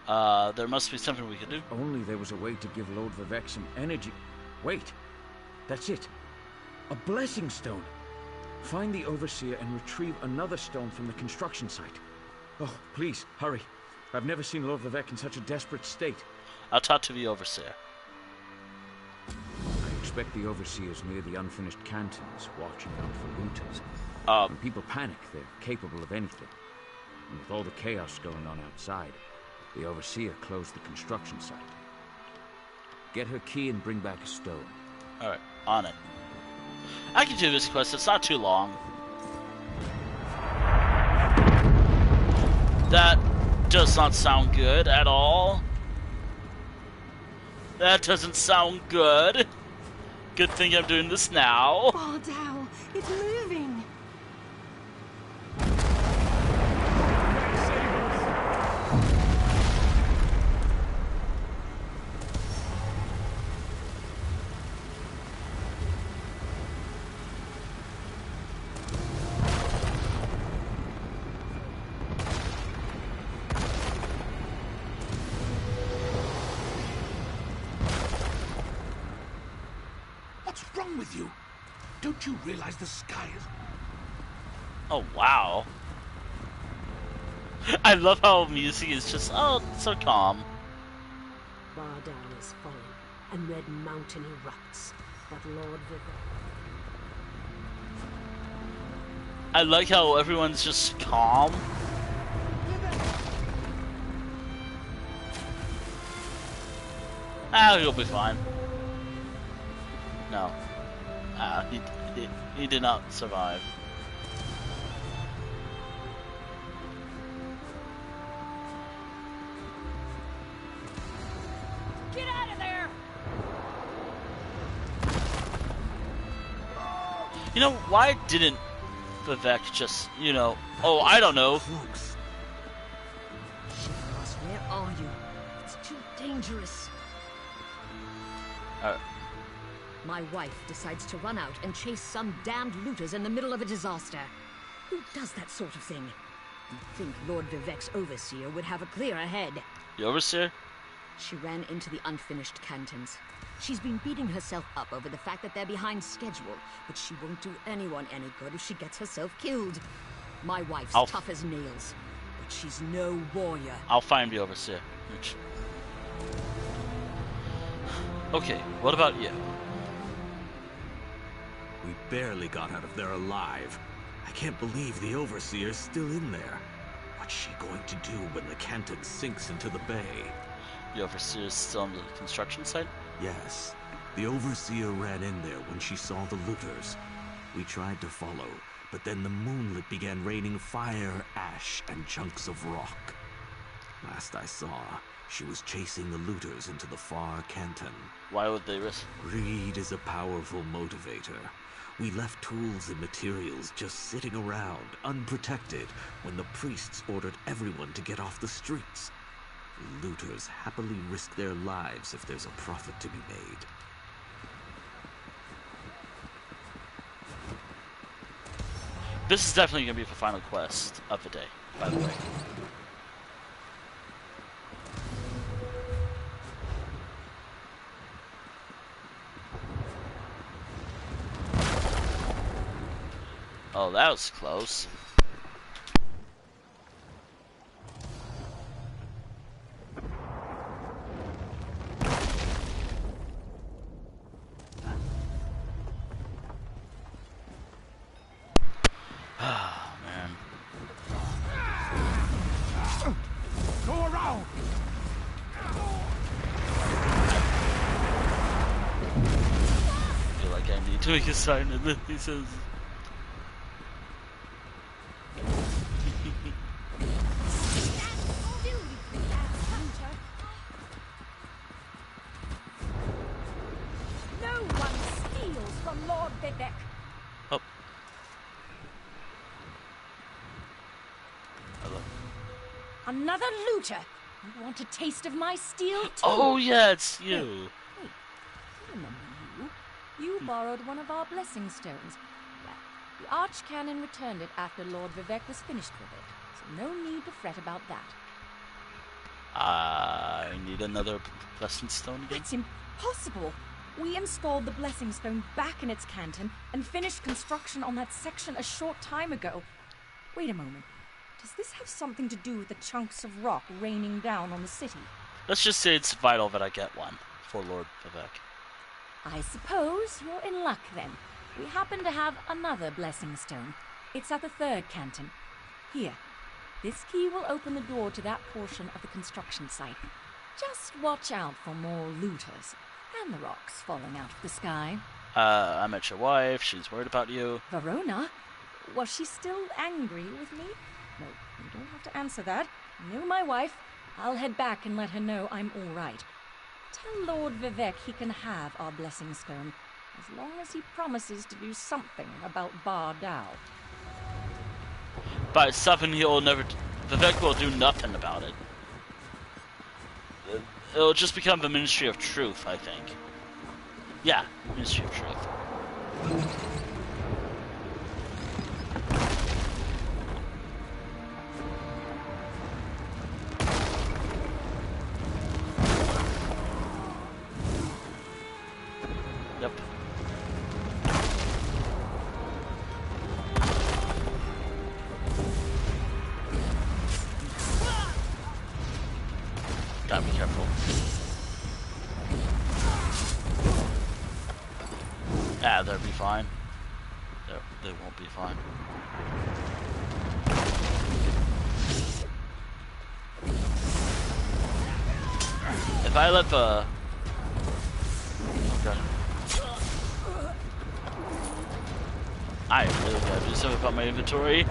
[SPEAKER 1] There must be something we can do.
[SPEAKER 2] Only there was a way to give Lord Vivek some energy. Wait! That's it! A blessing stone! Find the Overseer and retrieve another stone from the construction site. Oh, please, hurry. I've never seen Lord Vivek in such a desperate state.
[SPEAKER 1] I'll talk to the Overseer.
[SPEAKER 2] I expect the Overseer's near the unfinished cantons, watching out for looters. When people panic, they're capable of anything. And with all the chaos going on outside, the Overseer closed the construction site. Get her key and bring back a stone.
[SPEAKER 1] Alright, on it. I can do this quest, it's not too long. That does not sound good at all. That doesn't sound good. Good thing I'm doing this now.
[SPEAKER 19] Bardal, it's moving.
[SPEAKER 15] What's wrong with you? Don't you realize the sky is...
[SPEAKER 1] Oh, wow. I love how music is just, oh, so calm.
[SPEAKER 14] Bardal is falling, and Red Mountain erupts. But Lord Vivek...
[SPEAKER 1] I like how everyone's just calm. He'll be fine. No. He did not survive.
[SPEAKER 16] Get out of there!
[SPEAKER 1] You know, why didn't Vivek just, you know, oh, I don't know.
[SPEAKER 16] Shivros, where are you? It's too dangerous. My wife decides to run out and chase some damned looters in the middle of a disaster. Who does that sort of thing? You'd think Lord Vivek's Overseer would have a clearer head.
[SPEAKER 1] The Overseer?
[SPEAKER 16] She ran into the unfinished cantons. She's been beating herself up over the fact that they're behind schedule, but she won't do anyone any good if she gets herself killed. My wife's tough as nails, but she's no warrior.
[SPEAKER 1] I'll find the Overseer. Okay, what about you?
[SPEAKER 6] We barely got out of there alive. I can't believe the Overseer's still in there. What's she going to do when the canton sinks into the bay?
[SPEAKER 1] The Overseer is still on the construction site?
[SPEAKER 6] Yes. The Overseer ran in there when she saw the looters. We tried to follow, but then the moonlit began raining fire, ash, and chunks of rock. Last I saw, she was chasing the looters into the far canton.
[SPEAKER 1] Why would they risk?
[SPEAKER 6] Greed is a powerful motivator. We left tools and materials just sitting around, unprotected, when the priests ordered everyone to get off the streets. The looters happily risk their lives if there's a profit to be made.
[SPEAKER 1] This is definitely going to be the final quest of the day, by the way. Oh, that was close. Oh, man.
[SPEAKER 13] Go around!
[SPEAKER 1] I feel like I need to make a sign and then he says...
[SPEAKER 16] No one steals from Lord Vivek.
[SPEAKER 1] Oh. Hello.
[SPEAKER 16] Another looter. You want a taste of my steel too?
[SPEAKER 1] Oh yeah, it's you.
[SPEAKER 16] Wait, I remember you. You borrowed one of our blessing stones. Well, the Archcanon returned it after Lord Vivek was finished with it, so no need to fret about that.
[SPEAKER 1] I need another blessing stone again.
[SPEAKER 16] That's impossible. We installed the blessing stone back in its canton and finished construction on that section a short time ago. Wait a moment. Does this have something to do with the chunks of rock raining down on the city?
[SPEAKER 1] Let's just say it's vital that I get one for Lord Vivek.
[SPEAKER 16] I suppose you're in luck then. We happen to have another blessing stone. It's at the third canton. Here. This key will open the door to that portion of the construction site. Just watch out for more looters and the rocks falling out of the sky.
[SPEAKER 1] I met your wife. She's worried about you.
[SPEAKER 16] Verona? Was she still angry with me? No, you don't have to answer that. You know my wife. I'll head back and let her know I'm all right. Tell Lord Vivek he can have our blessing stone, as long as he promises to do something about Bar Dao.
[SPEAKER 1] But something he'll never... Vivek will do nothing about it. It'll just become the Ministry of Truth, I think. Yeah, Ministry of Truth. Yep. Gotta be careful. Ah, they'll be fine. They won't be fine. If I let the... Okay. I really gotta do something about my inventory.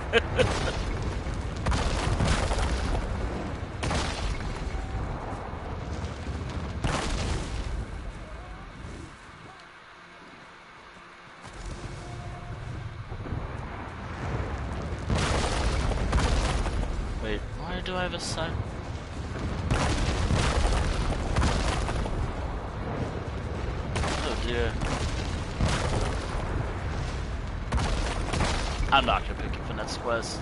[SPEAKER 1] Wait, why do I have a sign? Oh dear. I'm not gonna pick up the next quest.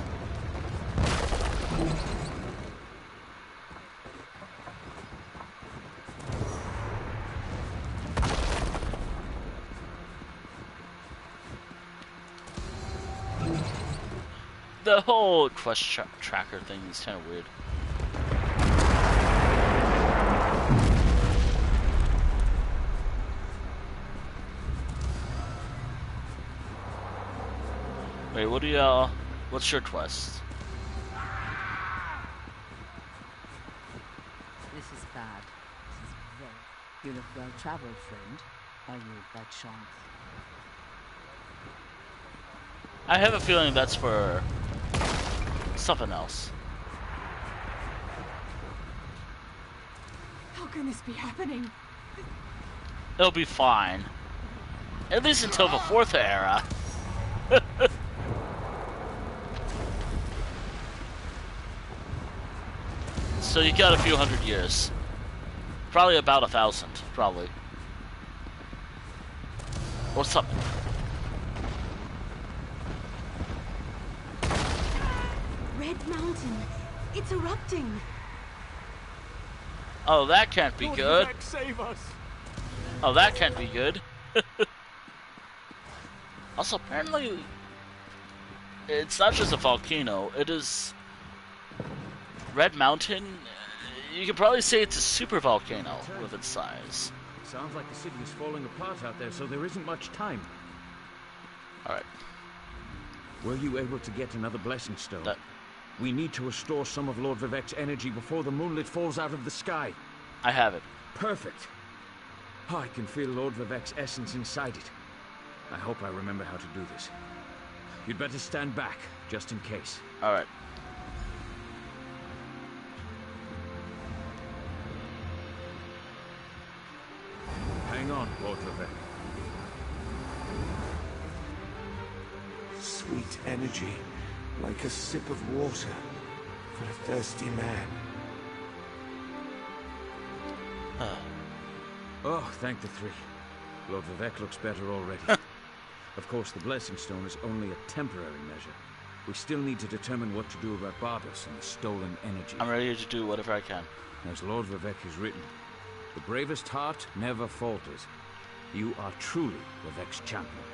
[SPEAKER 1] The whole quest tracker thing is kind of weird. Wait, what do y'all... What's your quest?
[SPEAKER 4] You look well-traveled, friend. Are you by chance?
[SPEAKER 1] I have a feeling that's for something else.
[SPEAKER 19] How can this be happening?
[SPEAKER 1] It'll be fine. At least until the 4th era. So you got a few hundred years. Probably about 1,000, probably. Or something.
[SPEAKER 19] Red Mountain. It's erupting.
[SPEAKER 1] Oh, that can't be good.
[SPEAKER 22] Save us.
[SPEAKER 1] Oh, that can't be good. Also, apparently, it's not just a volcano. It is Red Mountain. You could probably say it's a super volcano with its size.
[SPEAKER 15] Sounds like the city is falling apart out there, so there isn't much time.
[SPEAKER 1] Alright.
[SPEAKER 15] Were you able to get another blessing stone? We need to restore some of Lord Vivek's energy before the moonlit falls out of the sky.
[SPEAKER 1] I have it.
[SPEAKER 15] Perfect. Oh, I can feel Lord Vivek's essence inside it. I hope I remember how to do this. You'd better stand back, just in case.
[SPEAKER 1] Alright.
[SPEAKER 15] Hang on, Lord Vivek.
[SPEAKER 10] Sweet energy, like a sip of water for a thirsty man.
[SPEAKER 15] Oh, thank the three. Lord Vivek looks better already. Of course, the Blessing Stone is only a temporary measure. We still need to determine what to do about Barbas and the stolen energy.
[SPEAKER 1] I'm ready to do whatever I can.
[SPEAKER 15] As Lord Vivek has written, the bravest heart never falters. You are truly Vivek's champion.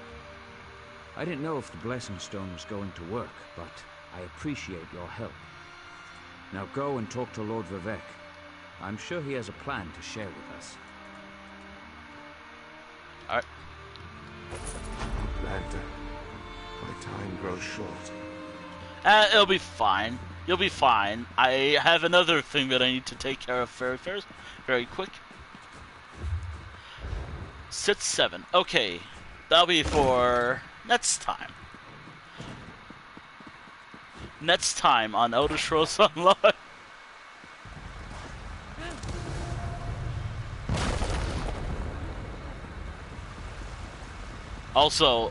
[SPEAKER 15] I didn't know if the Blessing Stone was going to work, but I appreciate your help. Now go and talk to Lord Vivek. I'm sure he has a plan to share with us.
[SPEAKER 1] Alright.
[SPEAKER 10] Lanta, my time grows short.
[SPEAKER 1] It'll be fine. You'll be fine. I have another thing that I need to take care of very quick. Sit 7. Okay. That'll be for next time. Next time on Elder Scrolls Online. Also,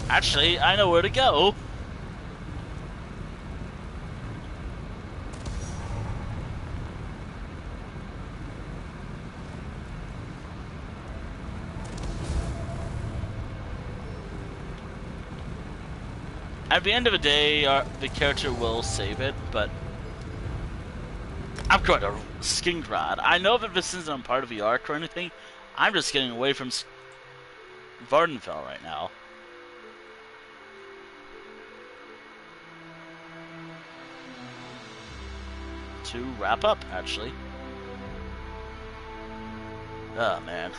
[SPEAKER 1] actually, I know where to go. At the end of the day, the character will save it, but I'm going to Skingrad. I know that this isn't part of the arc or anything. I'm just getting away from Vardenfell right now. To wrap up, actually. Oh, man.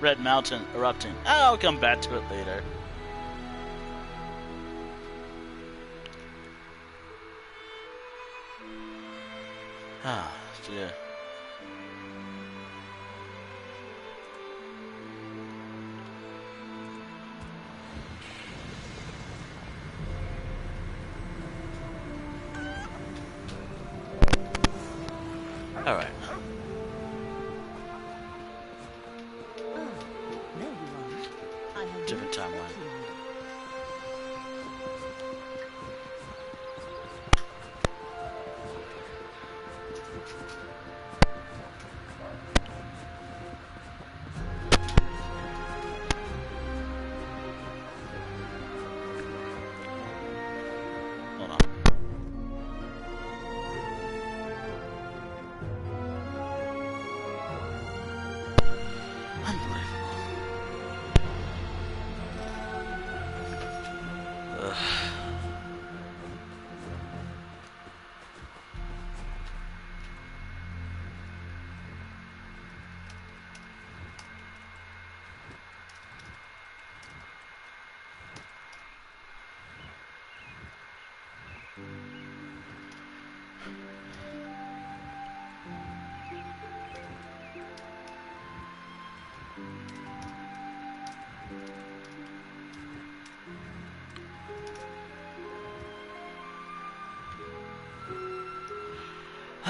[SPEAKER 1] Red Mountain erupting. I'll come back to it later. Ah, dear. All right. Different timeline.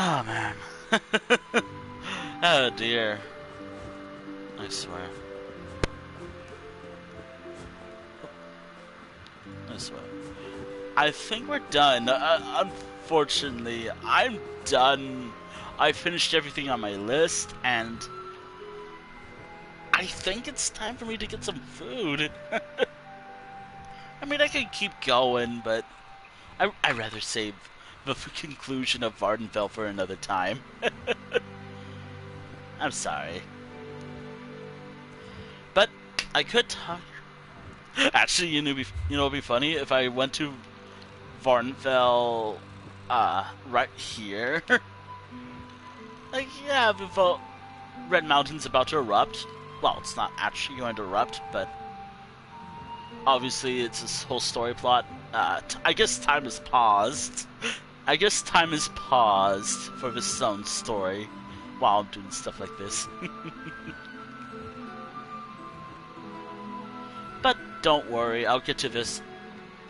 [SPEAKER 1] Oh man. Oh dear. I swear. I swear. I think we're done. Unfortunately, I'm done. I finished everything on my list, and I think it's time for me to get some food. I mean, I could keep going, but I'd rather save the conclusion of Vardenfell for another time. I'm sorry. But I could talk. Actually, you know, it'd be funny if I went to Vardenfell, right here. Like, yeah, the Red Mountain's about to erupt. Well, it's not actually going to erupt, but obviously it's this whole story plot. I guess time is paused. I guess time is paused for this zone story while I'm doing stuff like this. But don't worry, I'll get to this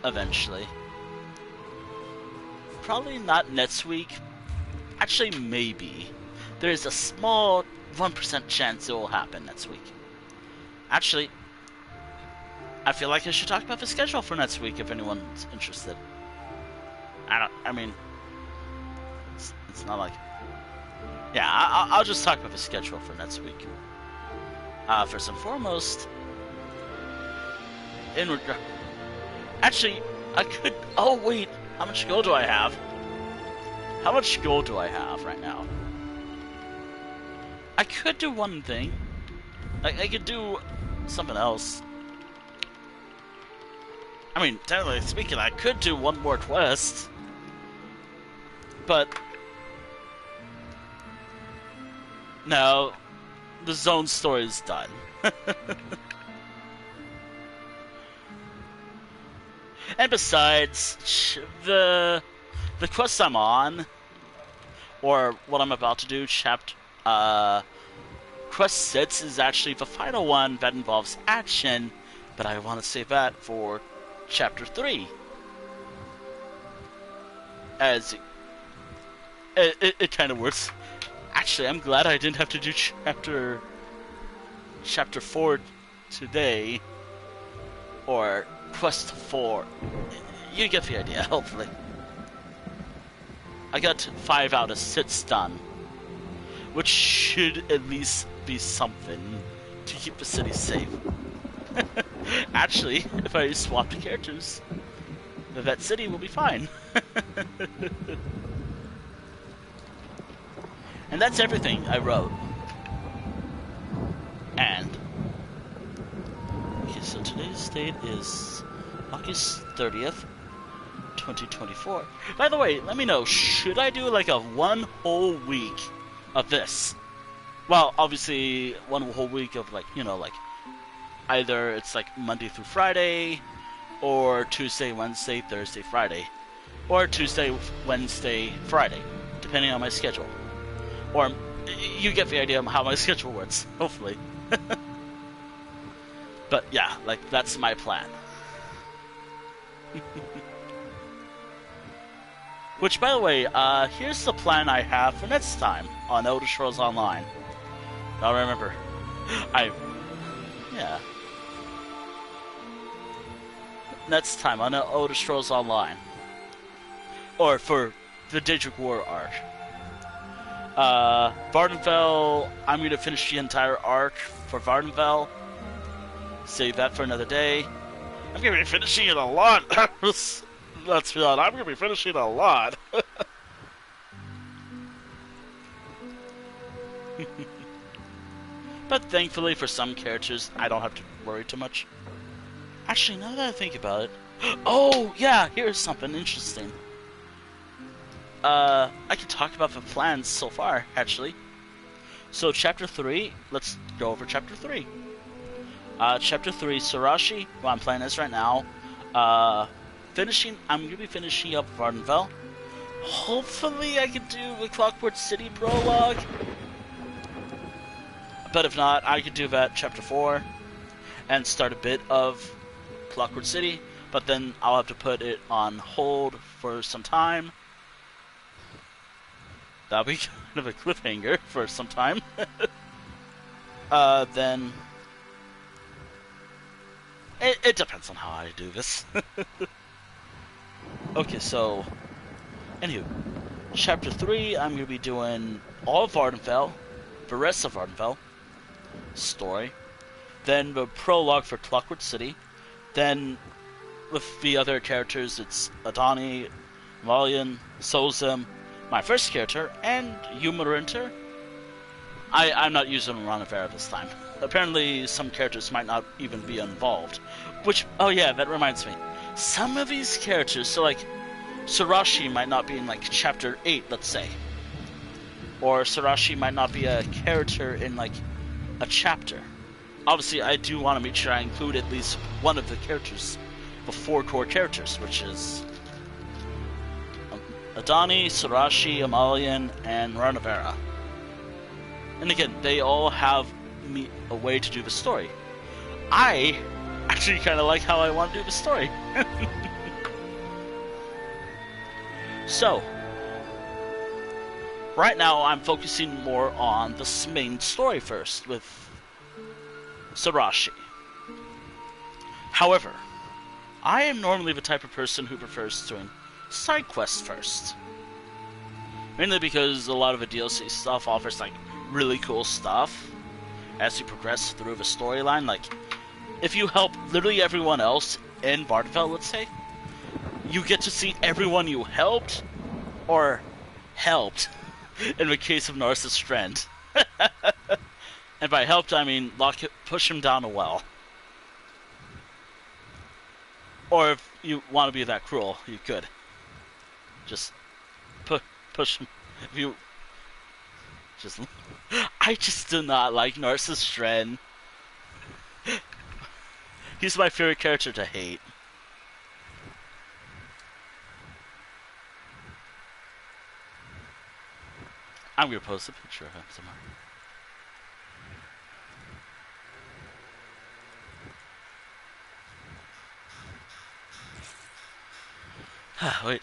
[SPEAKER 1] eventually. Probably not next week. Actually, maybe. There's a small 1% chance it will happen next week. Actually, I feel like I should talk about the schedule for next week if anyone's interested. I mean, it's not like... Yeah, I'll just talk about the schedule for next week. First and foremost, actually, I could... Oh, wait. How much gold do I have? How much gold do I have right now? I could do one thing. I could do something else. I mean, technically speaking, I could do one more quest. But... no. The zone story is done. And besides, the quest I'm on, or what I'm about to do, quest 6 is actually the final one that involves action, but I want to save that for chapter 3. As it kind of works. Actually, I'm glad I didn't have to do chapter 4 today, or quest 4. You get the idea, hopefully. I got 5 out of 6 done, which should at least be something to keep the city safe. Actually, if I swap the characters, that city will be fine. And that's everything I wrote. And okay, so today's date is August 30th, 2024. By the way, let me know, should I do like a one whole week of this? Well, obviously, one whole week of like, you know, like either it's like Monday through Friday, or Tuesday, Wednesday, Thursday, Friday, or Tuesday, Wednesday, Friday, depending on my schedule. Or you get the idea of how my schedule works, hopefully. But yeah, like that's my plan. Which, by the way, here's the plan I have for next time on Elder Scrolls Online. Now remember, yeah. Next time on Elder Scrolls Online. Or for the Daedric War arc. Vardenfell, I'm going to finish the entire arc for Vardenfell. Save that for another day. I'm going to be finishing it a lot. Let's be honest, I'm going to be finishing a lot. But thankfully, for some characters, I don't have to worry too much. Actually, now that I think about it... Oh, yeah, here's something interesting. I can talk about the plans so far, actually. So, Chapter 3, let's go over Chapter 3. Chapter 3, Sarashi, well, I'm playing this right now. I'm going to be finishing up Vardenfell. Hopefully I can do the Clockwork City prologue. But if not, I could do that Chapter 4 and start a bit of Clockwork City, but then I'll have to put it on hold for some time. that'll be kind of a cliffhanger for some time. Then it depends on how I do this. Okay, so anywho, chapter 3, I'm gonna be doing all of Vardenfell, the rest of Vardenfell story, then the prologue for Clockwork City, then with the other characters, it's Adani, Malian, Solzim, my first character, and Humorinter. I'm not using Ranavera this time. Apparently, some characters might not even be involved. Which, oh yeah, that reminds me. Some of these characters, so like, Sarashi might not be in like chapter 8, let's say. Or Sarashi might not be a character in like a chapter. Obviously, I do want to make sure I include at least one of the characters, the 4 core characters, which is Adani, Sarashi, Amalian, and Ranavera. And again, they all have a way to do the story. I actually kind of like how I want to do the story. So, right now I'm focusing more on the main story first, with Sarashi. However, I am normally the type of person who prefers doing side quests first. Mainly because a lot of the DLC stuff offers like really cool stuff as you progress through the storyline. Like, if you help literally everyone else in Vardenfell, let's say, you get to see everyone you helped, or helped, in the case of Narcissus Strand. And by helped, I mean push him down a well. Or if you want to be that cruel, you could. Just push him. If you just, I just do not like Narcissus Strand. He's my favorite character to hate. I'm gonna post a picture of him somewhere. Wait.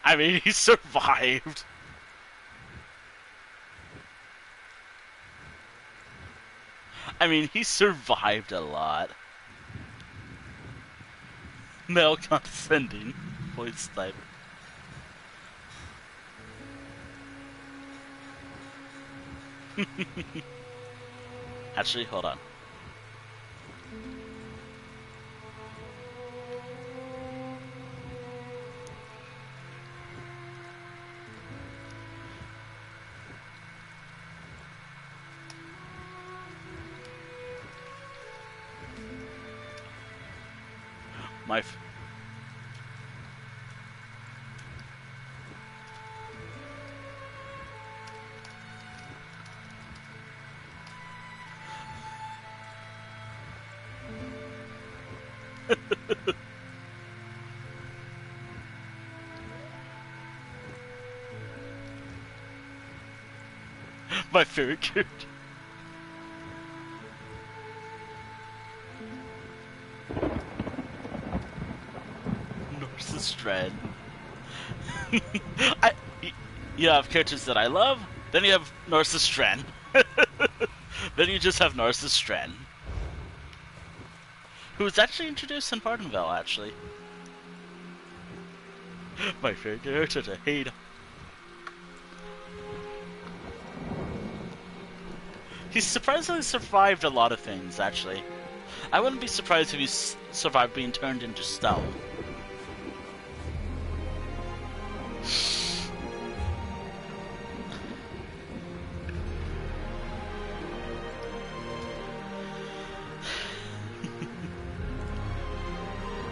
[SPEAKER 1] I mean, he survived. I mean, he survived a lot. Male condescending voice type. Actually, hold on. My favorite character. Narcissus Strand. You have characters that I love, then you have Narcissus Strand. Then you just have Narcissus Strand. Who was actually introduced in Vardenfell, actually. My favorite character to hate. He's surprisingly survived a lot of things, actually. I wouldn't be surprised if he survived being turned into stone.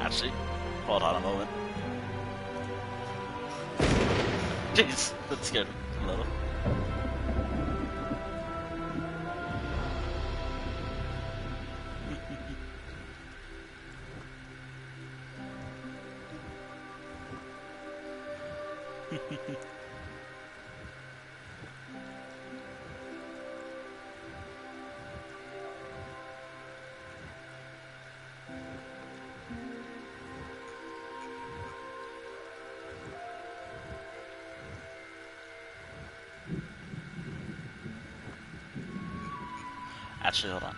[SPEAKER 1] Actually, hold on a moment. Jeez, that scared me a little. Actually, hold on.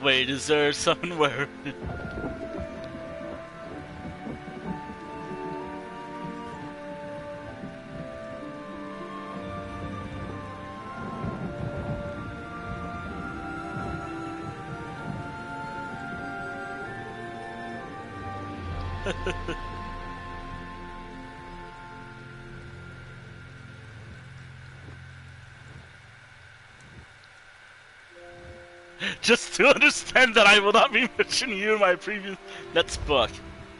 [SPEAKER 1] Wait, is there somewhere? Just to understand that I will not be mentioning you in my previous next book.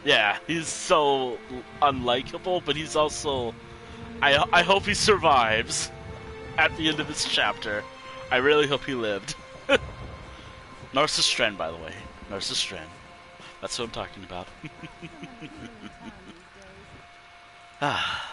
[SPEAKER 1] Yeah, he's so unlikable, but he's also... I hope he survives at the end of this chapter. I really hope he lived. Narcissus by the way. Narcissus. That's what I'm talking about. Ah.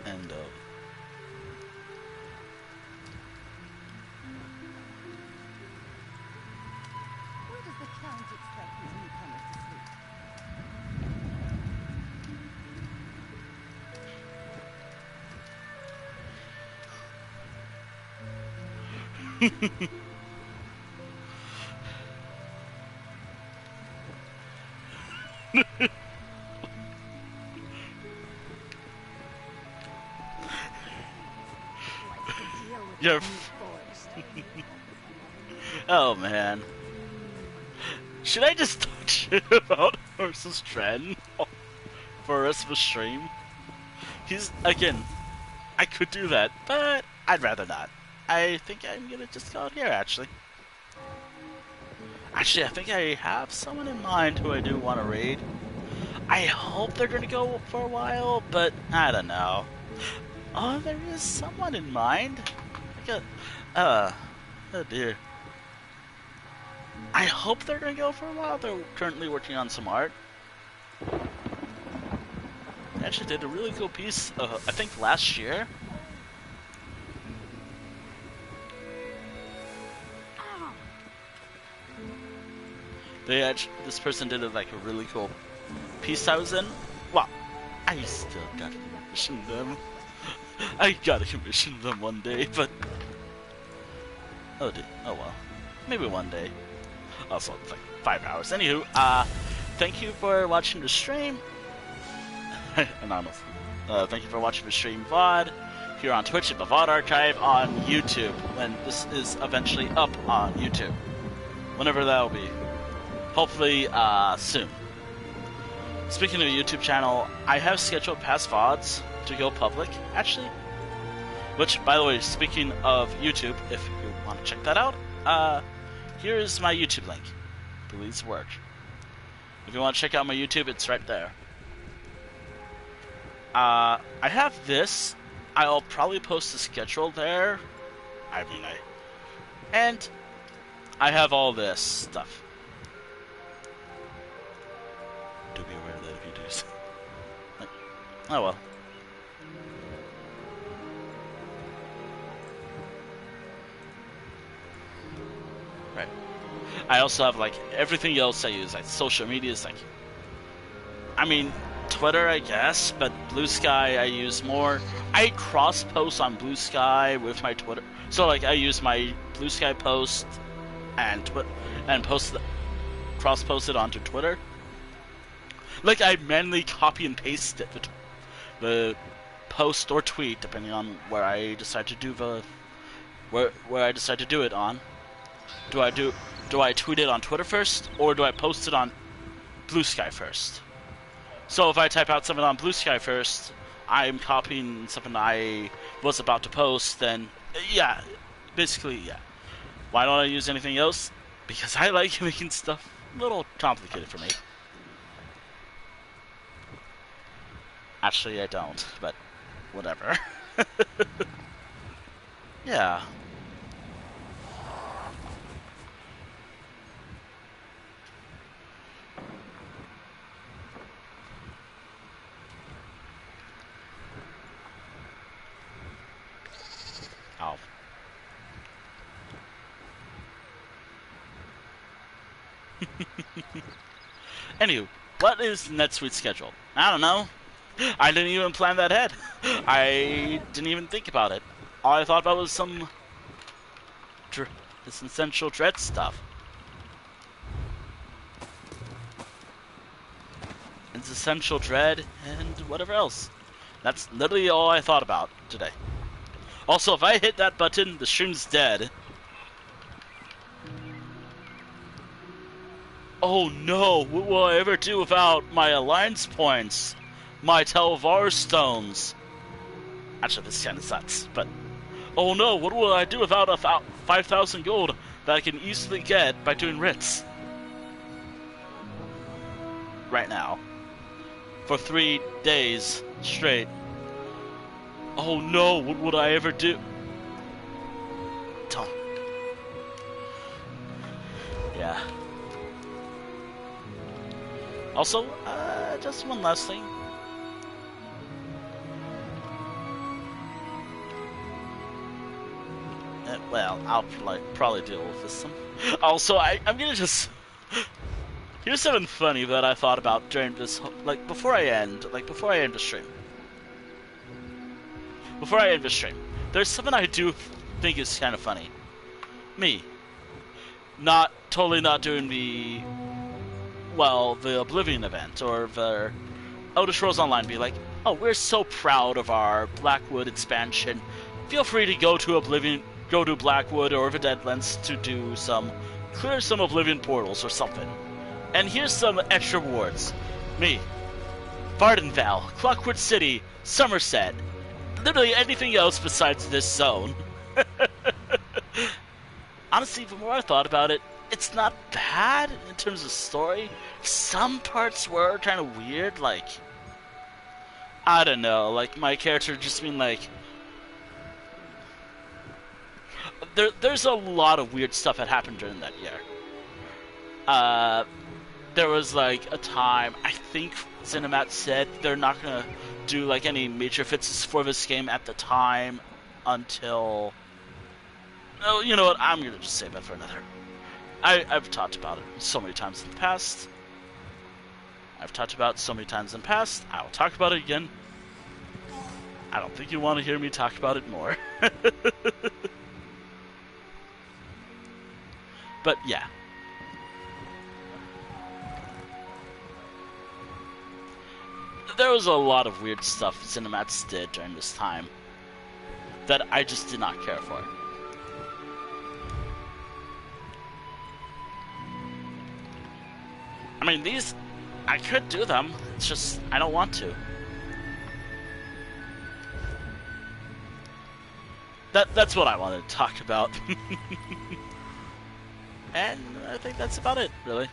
[SPEAKER 1] And
[SPEAKER 18] Where does the Count expect his newcomers to sleep?
[SPEAKER 1] You're oh man. Should I just talk shit about Narcissus Trend for the rest of the stream? He's, again, I could do that, but I'd rather not. I think I'm gonna just go out here, actually. Actually, I think I have someone in mind who I do want to raid. I hope they're gonna go for a while, but I don't know. Oh, there is someone in mind. Oh dear. I hope they're gonna go for a while. They're currently working on some art. They actually did a really cool piece, I think last year. This person did like a really cool piece I was in. Well, I still gotta commission them. I gotta commission them one day, but oh well, maybe one day. Also, it's like 5 hours. Anywho, thank you for watching the stream. Anonymous. Thank you for watching the stream VOD here on Twitch at the VOD archive on YouTube when this is eventually up on YouTube. Whenever that'll be. Hopefully, soon. Speaking of a YouTube channel, I have scheduled past VODs to go public, actually. Which, by the way, speaking of YouTube, if you want to check that out, here's my YouTube link. Please work. If you want to check out my YouTube, it's right there. I have this. I'll probably post the schedule there. And I have all this stuff. Do be aware that if you do so. Oh well. Right. I also have like everything else I use, like social media is like I mean, Twitter, I guess, but Blue Sky I use more. I cross-post on Blue Sky with my Twitter. So, like, I use my Blue Sky post and cross-post it onto Twitter. Like, I manually copy and paste it, the post or tweet, depending on where I decide to do where I decide to do it on. Do I tweet it on Twitter first, or do I post it on Blue Sky first? So if I type out something on Blue Sky first, I'm copying something I was about to post, then yeah, basically yeah. Why don't I use anything else? Because I like making stuff a little complicated for me. Actually, I don't, but whatever. Yeah. Oh. Anywho, what is NetSuite's schedule? I don't know. I didn't even plan that ahead. I didn't even think about it. All I thought about was this essential dread stuff. It's essential dread and whatever else. That's literally all I thought about today. Also, if I hit that button, the stream's dead. Oh no, what will I ever do without my alliance points? My Telvar stones. Actually, this kind of sucks, but... Oh no, what will I do without 5,000 gold that I can easily get by doing writs? Right now. For 3 days straight. Oh no, what would I ever do? Don't. Yeah. Also, just one last thing. Well, I'll probably deal with this one. Also, I'm gonna just... Here's something funny that I thought about during this, before I end the stream. Before I end the stream, there's something I do think is kind of funny. Me. Totally not doing the Oblivion event, or the Elder Scrolls Online be like, oh, we're so proud of our Blackwood expansion. Feel free to go to Blackwood or the Deadlands to clear some Oblivion portals or something. And here's some extra rewards. Me. Vardenval, Clockwood City, Somerset. Literally anything else besides this zone. Honestly, the more I thought about it, it's not bad in terms of story. Some parts were kind of weird, I don't know, my character just being there's a lot of weird stuff that happened during that year. There was a time, I think Cinemat said they're not gonna do any major fixes for this game at the time until... Oh, you know what, I'm gonna just save that for another. I've talked about it so many times in the past. I'll talk about it again. I don't think you want to hear me talk about it more. But yeah. There was a lot of weird stuff Cinemats did during this time that I just did not care for. I mean, I could do them, it's just, I don't want to. That's what I wanted to talk about. And I think that's about it, really.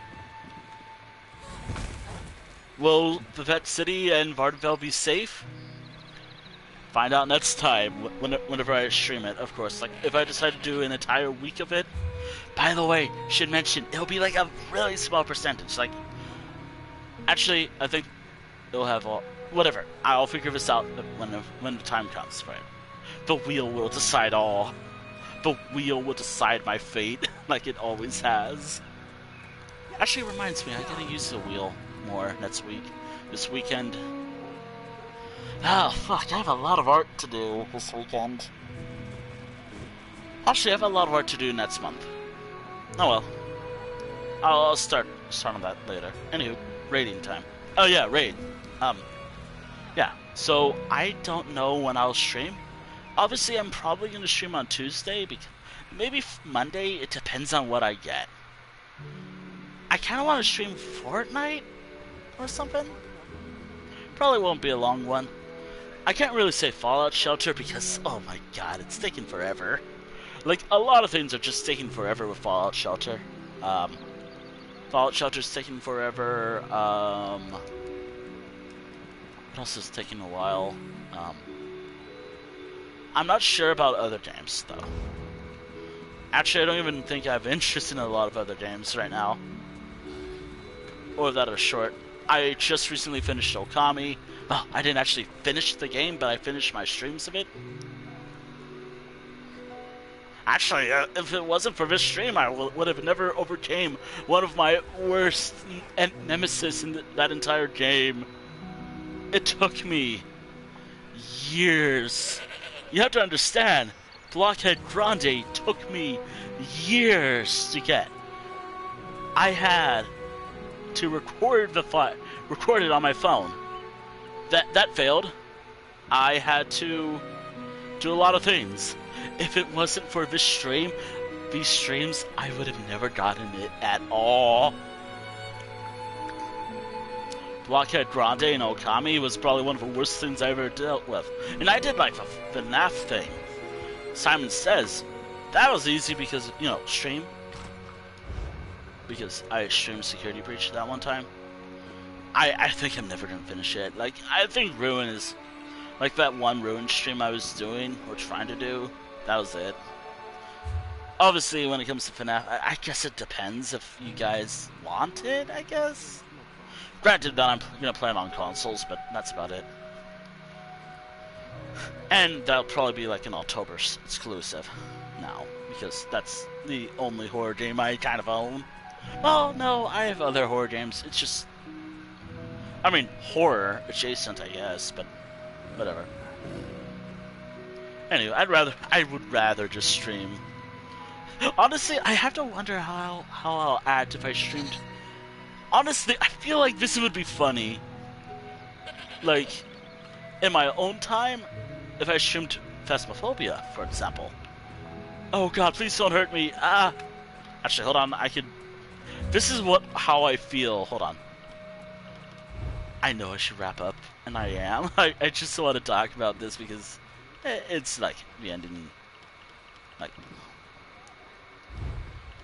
[SPEAKER 1] Will Vivette City and Vardenfell be safe? Find out next time, whenever I stream it, of course. If I decide to do an entire week of it. By the way, should mention, it'll be a really small percentage. Actually, I think it'll have all... Whatever, I'll figure this out when the time comes, right? The wheel will decide all. The wheel will decide my fate, like it always has. Actually, reminds me, I gotta use the wheel more next week. this weekend. Oh, fuck, I have a lot of art to do this weekend. Actually, I have a lot of art to do next month. Oh well. I'll start on that later. Anywho, raiding time. Oh yeah, raid. Yeah, so I don't know when I'll stream. Obviously, I'm probably going to stream on Tuesday, because maybe Monday, it depends on what I get. I kind of want to stream Fortnite or something. Probably won't be a long one. I can't really say Fallout Shelter because, oh my god, it's taking forever. Like, a lot of things are just taking forever with Fallout Shelter. Fallout Shelter's taking forever. What else is taking a while? I'm not sure about other games, though. Actually, I don't even think I have interest in a lot of other games right now. Or that are short. I just recently finished Okami. Oh, I didn't actually finish the game, but I finished my streams of it. Actually, if it wasn't for this stream, I would have never overcame one of my worst nemesis in that entire game. It took me years. You have to understand, Blockhead Grande took me years to get. I had to record record it on my phone. That failed. I had to do a lot of things. If it wasn't for this stream, these streams, I would have never gotten it at all. Blockhead Grande and Okami was probably one of the worst things I ever dealt with. And I did like the FNAF thing. Simon Says, that was easy because, you know, stream. Because I streamed Security Breach that one time. I think I'm never gonna finish it. Like, I think Ruin is, like that one Ruin stream I was doing, or trying to do, that was it. Obviously, when it comes to FNAF, I guess it depends if you guys want it, I guess. Granted that I'm gonna play it on consoles, but that's about it. And that'll probably be like an October exclusive now, because that's the only horror game I kind of own. Well, no, I have other horror games. It's just, I mean, horror adjacent, I guess, but whatever. Anyway, I would rather just stream. Honestly, I have to wonder how I'll act if I streamed. Honestly, I feel like this would be funny. Like, in my own time, if I streamed Phasmophobia, for example. Oh god, please don't hurt me. Ah! Actually, hold on, I could... This is how I feel. Hold on. I know I should wrap up, and I am. I just want to talk about this because it's like the ending. Like,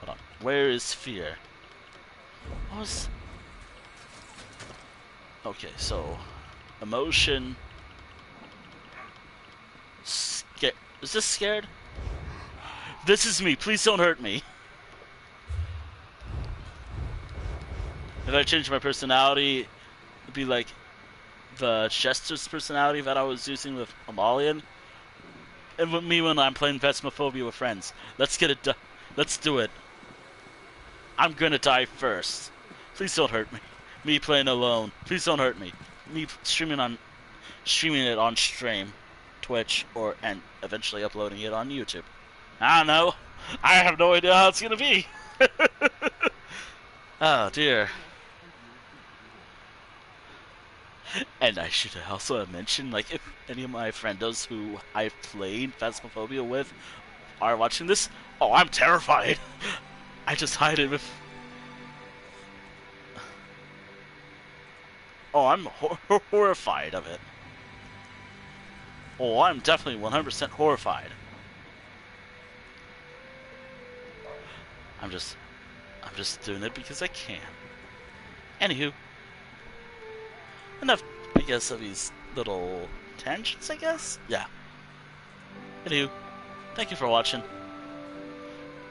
[SPEAKER 1] hold on. Where is fear? What was... Okay, so emotion. Is this scared? This is me. Please don't hurt me. If I change my personality, it'd be like the Jester's personality that I was using with Amalian. And with me when I'm playing Phasmophobia with friends. Let's get it done. Let's do it. I'm gonna die first. Please don't hurt me. Me playing alone. Please don't hurt me. Me streaming it on stream, Twitch, and eventually uploading it on YouTube. I don't know. I have no idea how it's gonna be. Oh dear. And I should also mention, like, if any of my friendos who I've played Phasmophobia with are watching this, oh, I'm terrified. I just hide it with... Oh, I'm horrified of it. Oh, I'm definitely 100% horrified. I'm just doing it because I can. Anywho. Enough, I guess, of these little tangents, I guess? Yeah. Anywho, thank you for watching.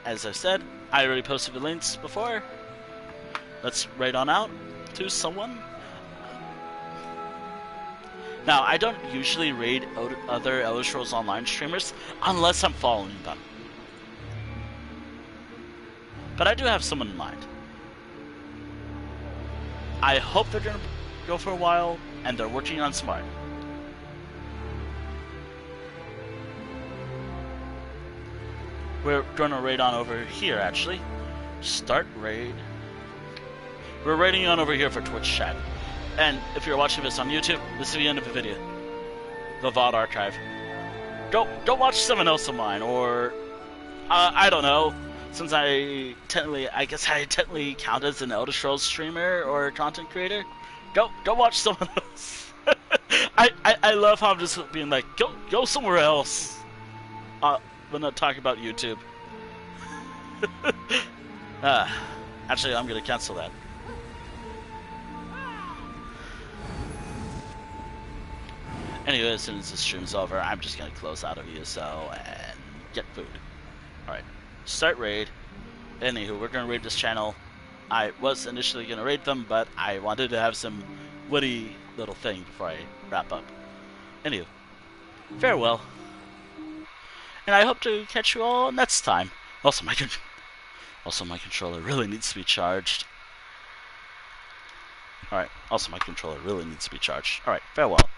[SPEAKER 1] As I said, I already posted the links before. Let's raid on out to someone. Now, I don't usually raid other Elder Scrolls Online streamers unless I'm following them. But I do have someone in mind. I hope they're gonna... go for a while, and they're working on smart. We're gonna raid on over here, actually. Start raid. We're raiding on over here for Twitch chat. And if you're watching this on YouTube, this is the end of the video. The VOD archive. Go watch someone else of mine, or I don't know. Since I guess I technically count as an Elder Scrolls streamer or content creator. Go watch someone else. I love how I'm just being like, go somewhere else. We're not talking about YouTube. Actually, I'm gonna cancel that. Anyway, as soon as this stream's over, I'm just gonna close out of ESO and get food. Alright, start raid. Anywho, we're gonna raid this channel. I was initially gonna raid them, but I wanted to have some witty little thing before I wrap up. Anywho, farewell. And I hope to catch you all next time. Also, my controller really needs to be charged. Alright, also my controller really needs to be charged. Alright, farewell.